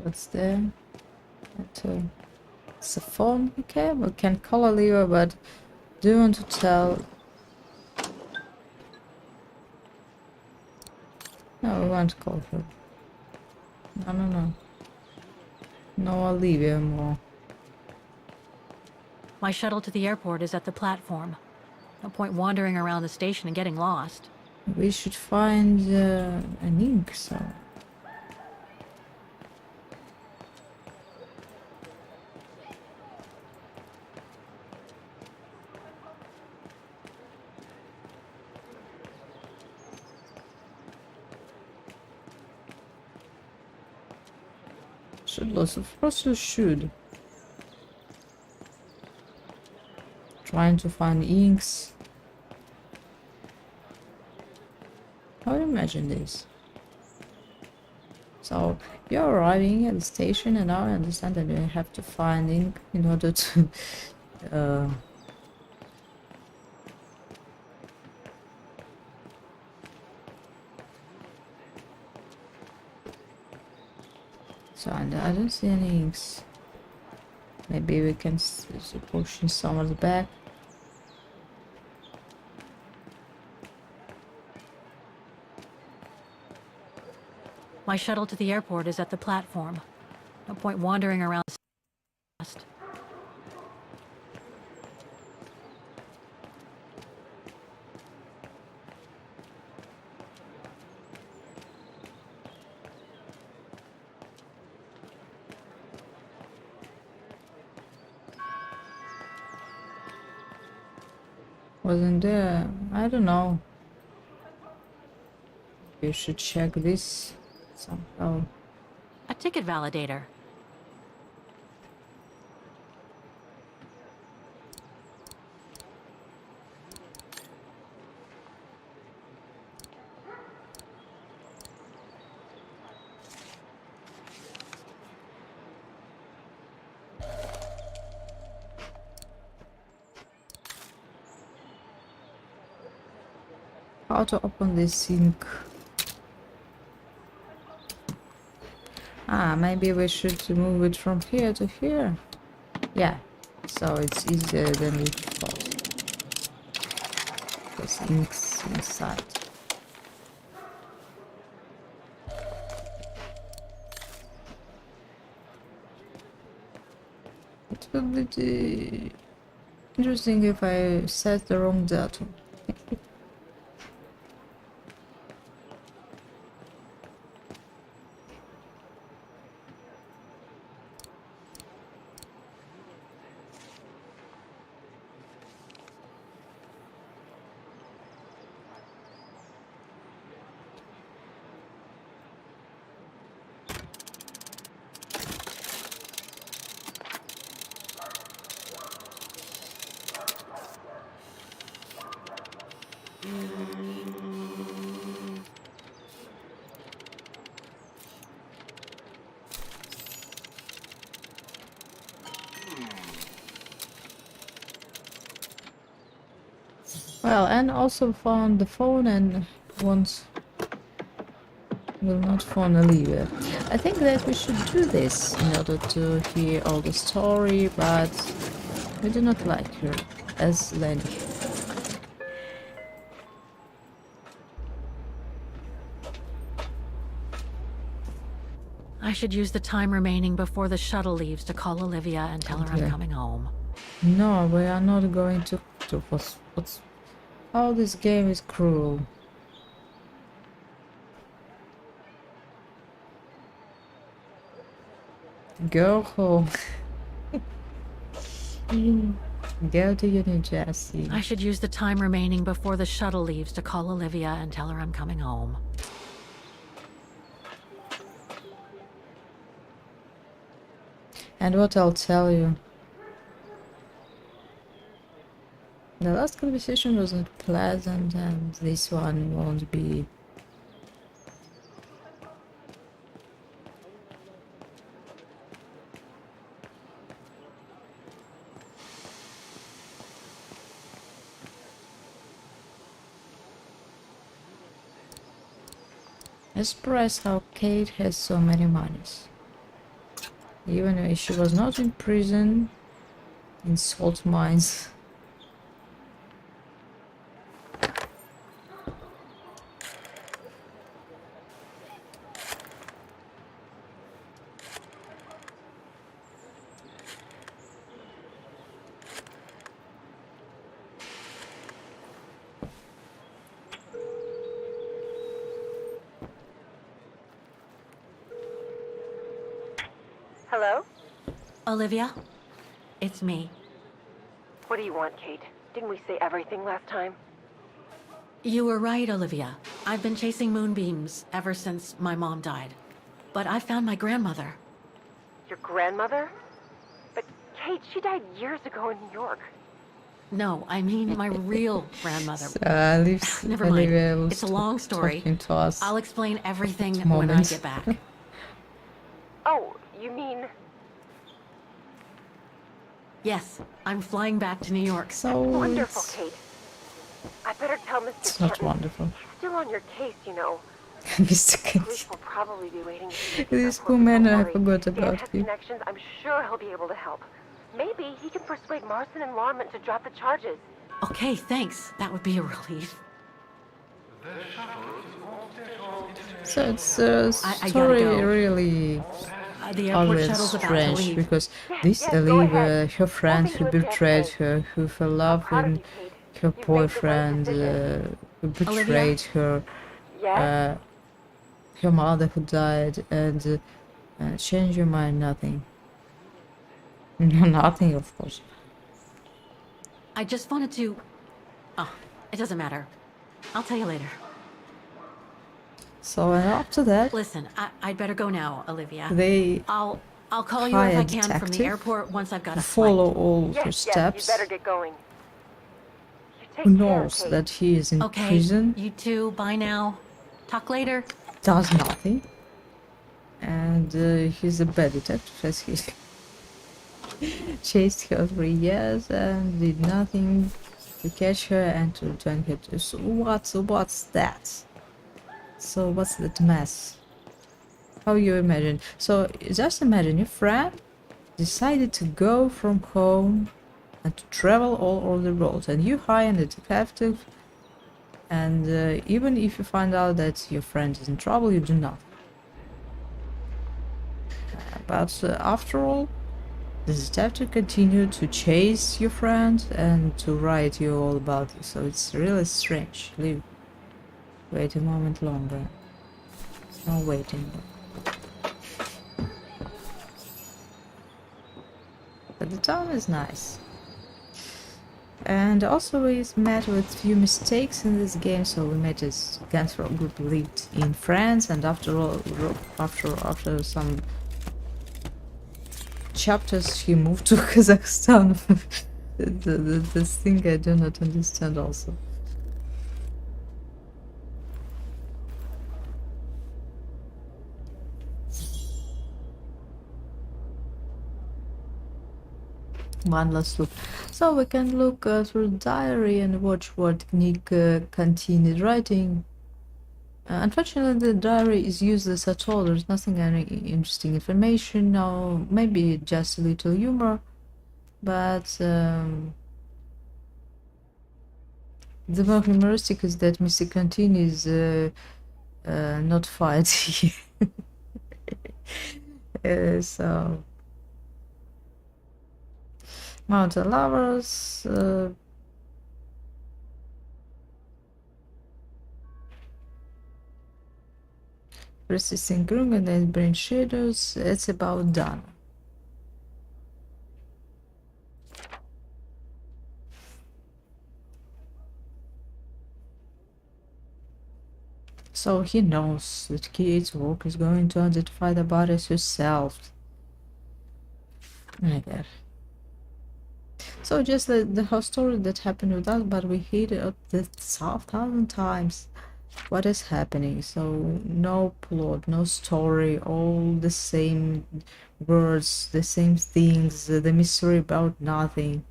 What's there? It's a phone. Okay, we can call a lever, but do you want to tell? No, we won't call her. No. No Olivia more. My shuttle to the airport is at the platform. No point wandering around the station and getting lost. We should find an ink, so. Of course you should. Trying to find inks. How do you imagine this? So you're arriving at the station, and now I understand that you have to find ink in order to so I don't see any inks. Maybe we can push in some of the back. My shuttle to the airport is at the platform. No point wandering around the nest. Wasn't there? I don't know. You should check this somehow. A ticket validator. How to open this sink? Ah, maybe we should move it from here to here. Yeah, so it's easier than we thought. Because ink's inside. It will be interesting if I set the wrong datum. Well, and also found the phone and will not phone Olivia. I think that we should do this in order to hear all the story, but we do not like her as Lenny. I should use the time remaining before the shuttle leaves to call Olivia and tell her I'm coming home. No, we are not going to what's how this game is cruel. Go home. Go to New Jersey. I should use the time remaining before the shuttle leaves to call Olivia and tell her I'm coming home. And what I'll tell you. The last conversation wasn't pleasant, and this one won't be. I'm surprised how Kate has so many monies. Even if she was not in prison, in salt mines. Hello? Olivia? It's me. What do you want, Kate? Didn't we say everything last time? You were right, Olivia. I've been chasing moonbeams ever since my mom died. But I found my grandmother. Your grandmother? But Kate, she died years ago in New York. No, I mean my real grandmother. Never mind. Olivia was It's a long story. talking to us I'll explain everything at when I moments. get back. Oh, you mean... Yes, I'm flying back to New York. So Wonderful, Kate. I better tell Mr. it's not Kenton. wonderful. He's still on your case, you know. Mr. Kent. Police will probably be waiting to see This your poor report, man, but don't I worry. forgot Dan about has you. connections. I'm sure he'll be able to help. Maybe he can persuade Marston and Lorman to drop the charges. Okay, thanks. That would be a relief. So it's I gotta story go. really The airport always shuttle's about to strange leave. because Yes, this yes, go Olivia, ahead. her friend who betrayed her, who fell in love with her boyfriend, who betrayed her, Yes? her mother who died, and change your mind, nothing. No, nothing, of course. I just wanted to... Oh, it doesn't matter. I'll tell you later. So after that, Listen, I'd better go now, Olivia. they I'll call you if hire I a can from the detective airport once I've got who a flight. follow all her Yes, steps, you better get going. You take who care, knows Kate. that he is in Okay, prison, you too. Bye now. Talk later. does nothing, and he's a bad detective as he chased her for years and did nothing to catch her and to return her to. So what's that? So what's that mess? How you imagine? So just imagine your friend decided to go from home and to travel all over the world, and you hire a detective, and even if you find out that your friend is in trouble, you do nothing. But after all, the detective continued to chase your friend and to write you all about it. So it's really strange. Wait a moment longer. No waiting. But the town is nice. And also we met with few mistakes in this game, so we met as Gangster group lived in France, and after all, after some chapters he moved to Kazakhstan. This thing I do not understand also. One last look. So we can look through the diary and watch what Nick continued writing. Unfortunately, the diary is useless at all. There's nothing any interesting information, no, maybe just a little humor, but the more humoristic is that Mr. Cantini is not fired here. So Mountain Lovers, Resisting Grung and then Brain Shadows. It's about Dana. So he knows that Kate's work is going to identify the bodies herself. I guess. So just the whole story that happened with us, but we hit it the 1,000 times. What is happening? So no plot, no story, all the same words, the same things, the mystery about nothing.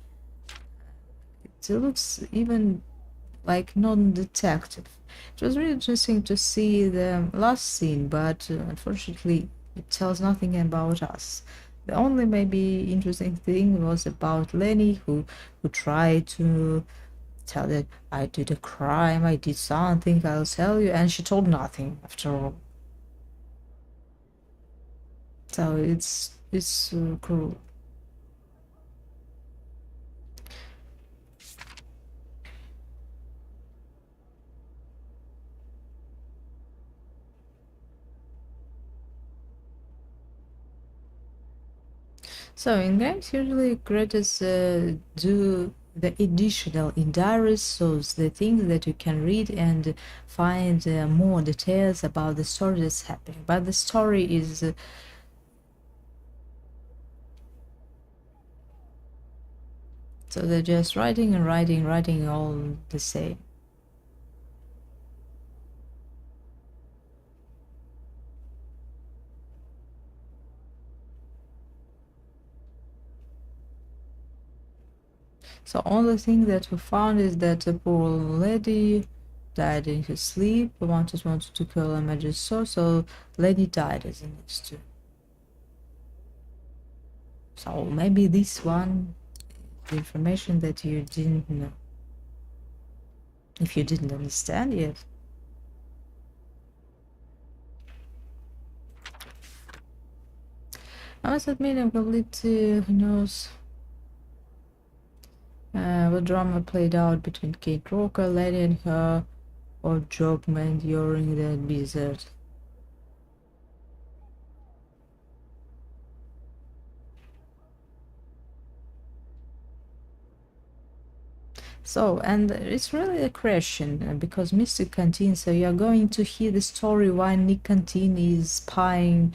It looks even like non-detective. It was really interesting to see the last scene, but unfortunately it tells nothing about us. The only maybe interesting thing was about Lenny, who tried to tell that I did a crime, I did something, I'll tell you, and she told nothing after all. So it's cruel. So in games, usually creators do the additional in diaries, so the things that you can read and find more details about the story that's happening. But the story is so they're just writing and writing, writing all the same. So only thing that we found is that the poor lady died in his sleep. Wanted to kill him, I just saw. So lady died as in next to. So maybe this one, the information that you didn't know. If you didn't understand yet. I must admit I'm completely who knows what drama played out between Kate Walker, Lady and her, or Jogman during the blizzard. So, and it's really a question because Mr. Canteen, so you're going to hear the story why Nick Canteen is spying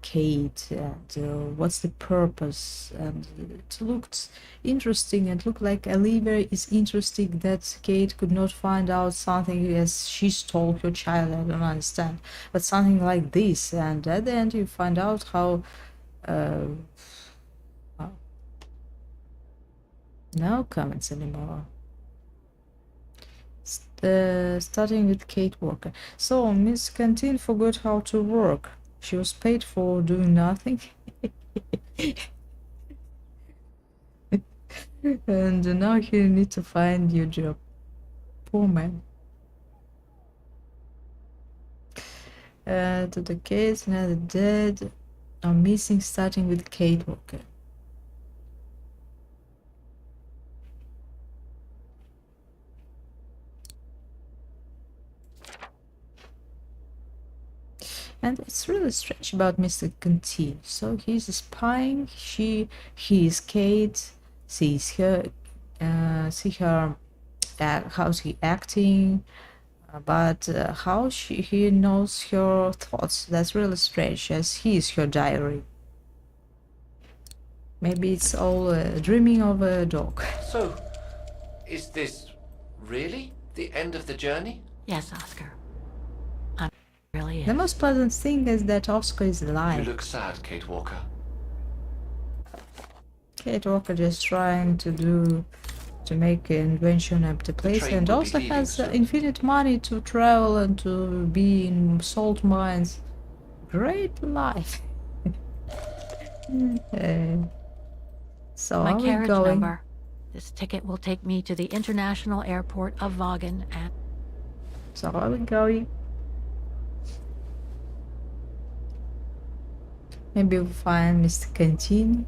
Kate and what's the purpose. And it looked interesting. It looked like Olivia is interesting that Kate could not find out something as she stole her child. I don't understand. But something like this. And at the end, you find out how. No comments anymore. Starting with Kate Walker. So Miss Canteen forgot how to work. She was paid for doing nothing. And now you need to find your job. Poor man. To the case, now the dead are missing, starting with Kate Walker. And it's really strange about Mr. Canteen. So he's spying. He is Kate. Sees her. See her. How's he acting? But how he knows her thoughts? That's really strange. As he is her diary. Maybe it's all dreaming of a dog. So, is this really the end of the journey? Yes, Oscar. Really is. The most pleasant thing is that Oscar is alive. You look sad, Kate Walker. Kate Walker just trying to make an invention of the place, and also has infinite money to travel and to be in salt mines. Great life. So My are we carriage going? number. This ticket will take me to the international airport of Vagen and... So are we going? Maybe we'll find Mr. Canteen.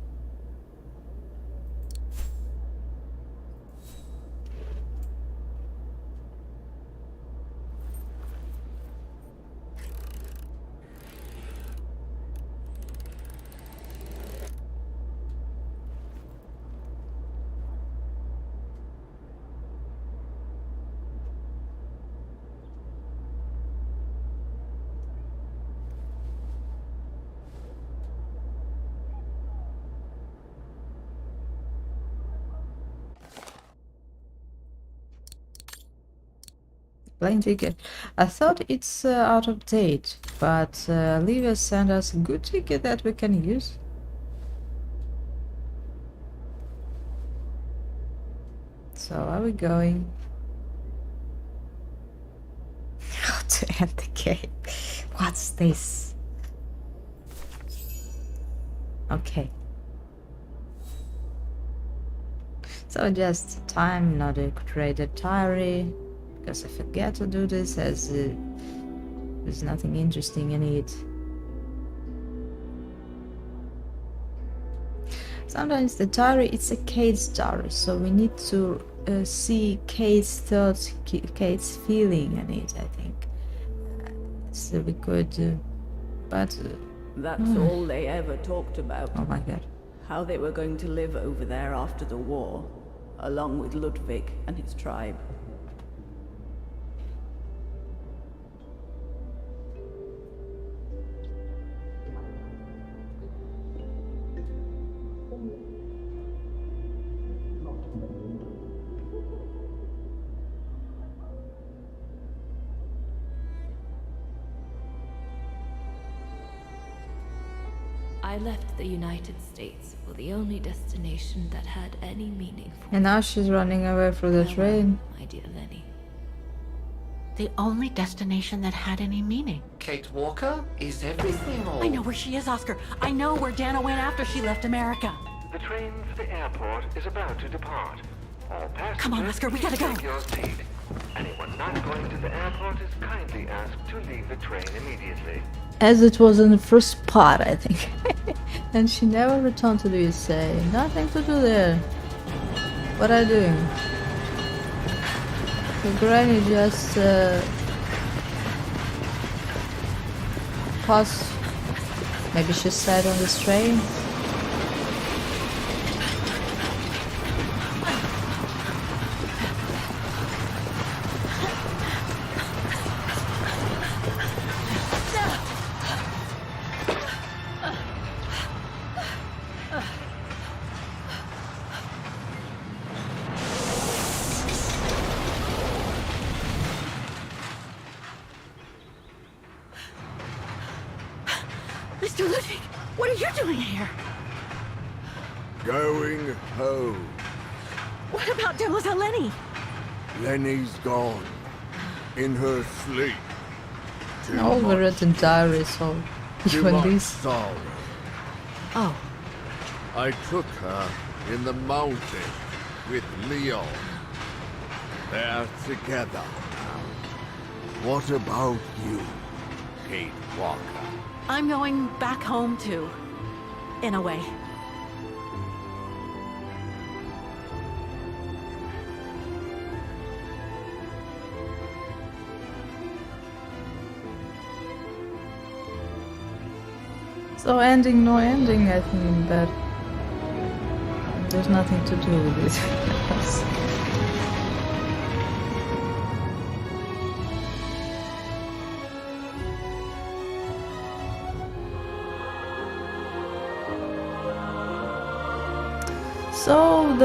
plane ticket. I thought it's out of date, but Livia sent us a good ticket that we can use. So are we going? How to end the game? What's this? Okay. So just time, not a created diary, because I forget to do this as there's nothing interesting in it. Sometimes the diary, it's a Kate's diary, so we need to see Kate's thoughts, Kate's feeling in it, I think. So we could, but... That's all they ever talked about. Oh my god. How they were going to live over there after the war, along with Ludwig and his tribe. I left the United States for the only destination that had any meaning for And now she's running away from the train. my dear Lenny. The only destination that had any meaning. Kate Walker? Is everything all... I know where she is, Oscar. I know where Dana went after she left America. The train for the airport is about to depart. All passengers, Come on, Oscar, we gotta go. take your seat. Anyone not going to the airport is kindly asked to leave the train immediately. As it was in the first part, I think. And she never returned to the USA. Nothing to do there. What are you doing? The granny just passed. Maybe she sat on this train. Mr. Ludwig, what are you doing here? Going home. What about Demoiselle Lenny? Lenny's gone. In her sleep. All the written diary, so Too even much this. sorrow. Oh. I took her in the mountain with Leon. They're together now. What about you, Kate Walker? I'm going back home too. In a way. So ending, no ending, I think, but there's nothing to do with it. So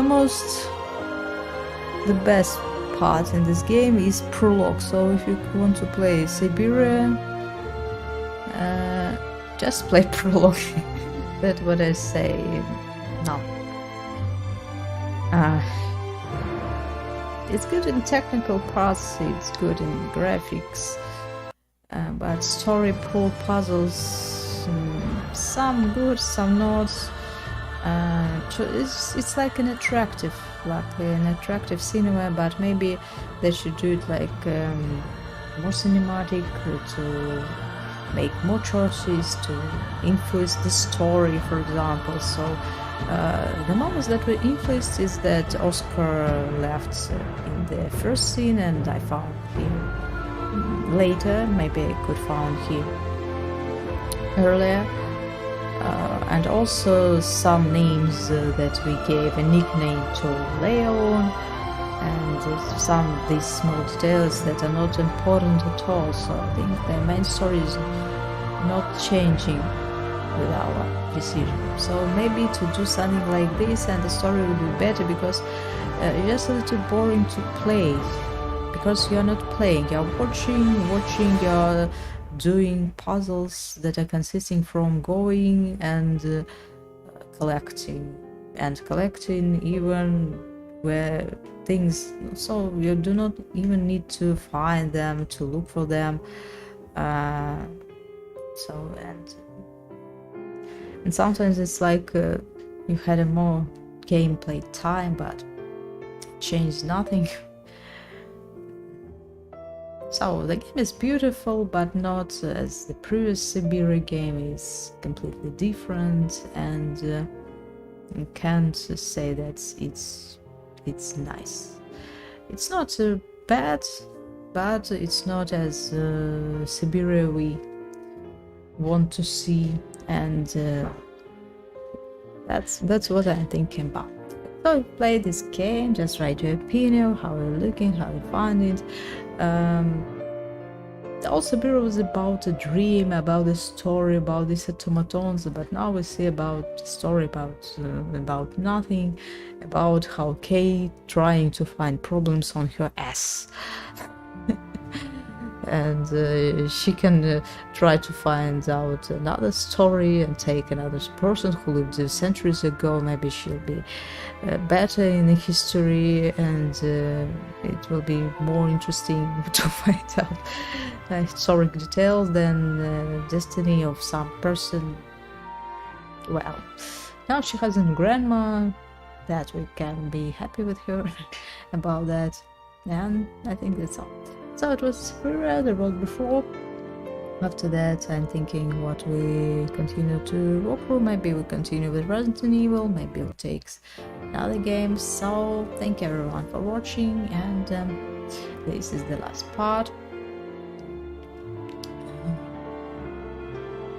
the best part in this game is prologue. So if you want to play Syberia, just play prologue. That's what I say. No. It's good in technical parts, it's good in graphics, but story puzzles, some good, some not. It's like an attractive cinema, but maybe they should do it like more cinematic, to make more choices, to influence the story, for example. So the moments that were influenced is that Oscar left in the first scene, and I found him later. Maybe I could found him earlier. And also some names that we gave a nickname to Leon, and some of these small details that are not important at all. So I think the main story is not changing with our decision. So maybe to do something like this and the story will be better, because it's just a little boring to play, because you're not playing, you're watching, you're doing puzzles that are consisting from going and collecting, even where things, so you do not even need to find them, to look for them. So and sometimes it's like you had a more gameplay time, but changed nothing. So the game is beautiful, but not as the previous Syberia game. Is completely different, and you can't say that it's nice. It's not bad, but it's not as Syberia we want to see, and that's what I'm thinking about. So play this game, just write your opinion, how you're looking, how you find it. Also Syberia was about a dream, about a story, about these automatons, but now we see about the story about nothing, about how Kate trying to find problems on her ass. And she can try to find out another story and take another person who lived centuries ago. Maybe she'll be better in the history, and it will be more interesting to find out historic details than destiny of some person. Well, now she has a grandma, that we can be happy with her about that, and I think that's all. So it was Syberia, the world before. After that, I'm thinking what we continue to walk through. Maybe we continue with Resident Evil, maybe we'll take another game. So thank you everyone for watching, and this is the last part.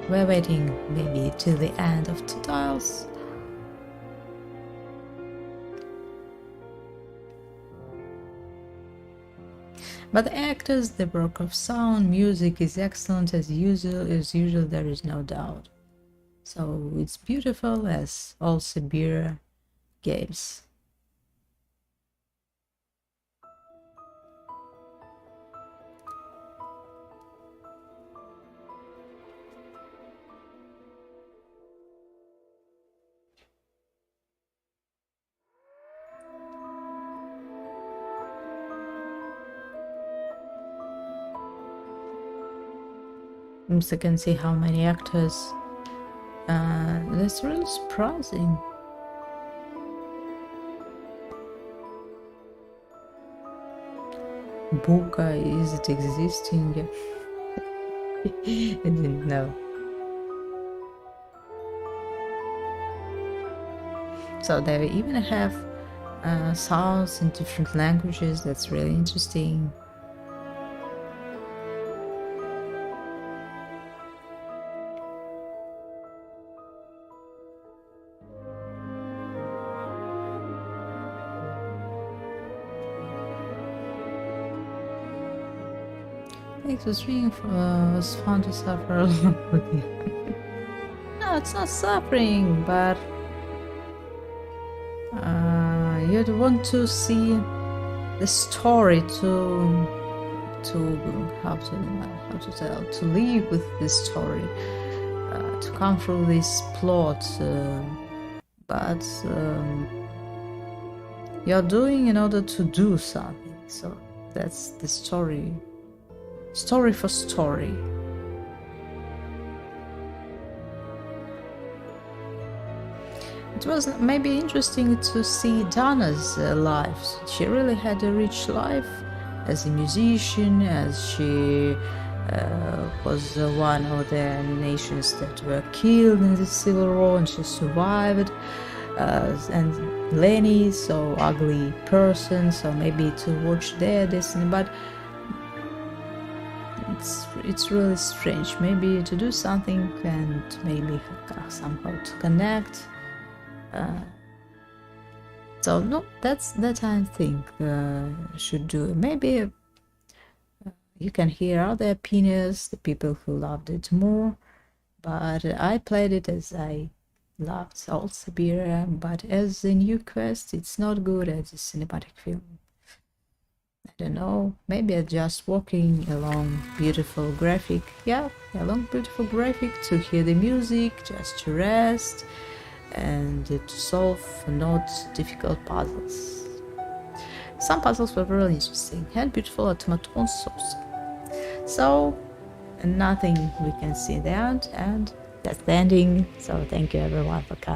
We're waiting maybe till the end of tutorials. But the actors, the work of sound, music is excellent as usual. There is no doubt. So it's beautiful as all Syberia games. So you can see how many actors. That's really surprising. Buka, is it existing? I didn't know. So they even have sounds in different languages. That's really interesting. It was really was fun to suffer along with you. No, it's not suffering, but you'd want to see the story to how to tell, to live with this story, to come through this plot, but you're doing in order to do something. So that's the story. Story for story. It was maybe interesting to see Dana's life. She really had a rich life as a musician, as she was one of the nations that were killed in the Civil War, and she survived. And Lenny, so ugly person, so maybe to watch their destiny, but it's really strange. Maybe to do something and maybe somehow to connect. So no, that I think should do. Maybe you can hear other opinions, the people who loved it more, but I played it as I loved old Syberia, but as a new quest, it's not good as a cinematic film. I don't know, maybe just walking along beautiful graphic, along beautiful graphic to hear the music, just to rest and to solve not difficult puzzles. Some puzzles were really interesting and beautiful automatons also. So nothing we can see in the end, and that's the ending. So thank you everyone for coming.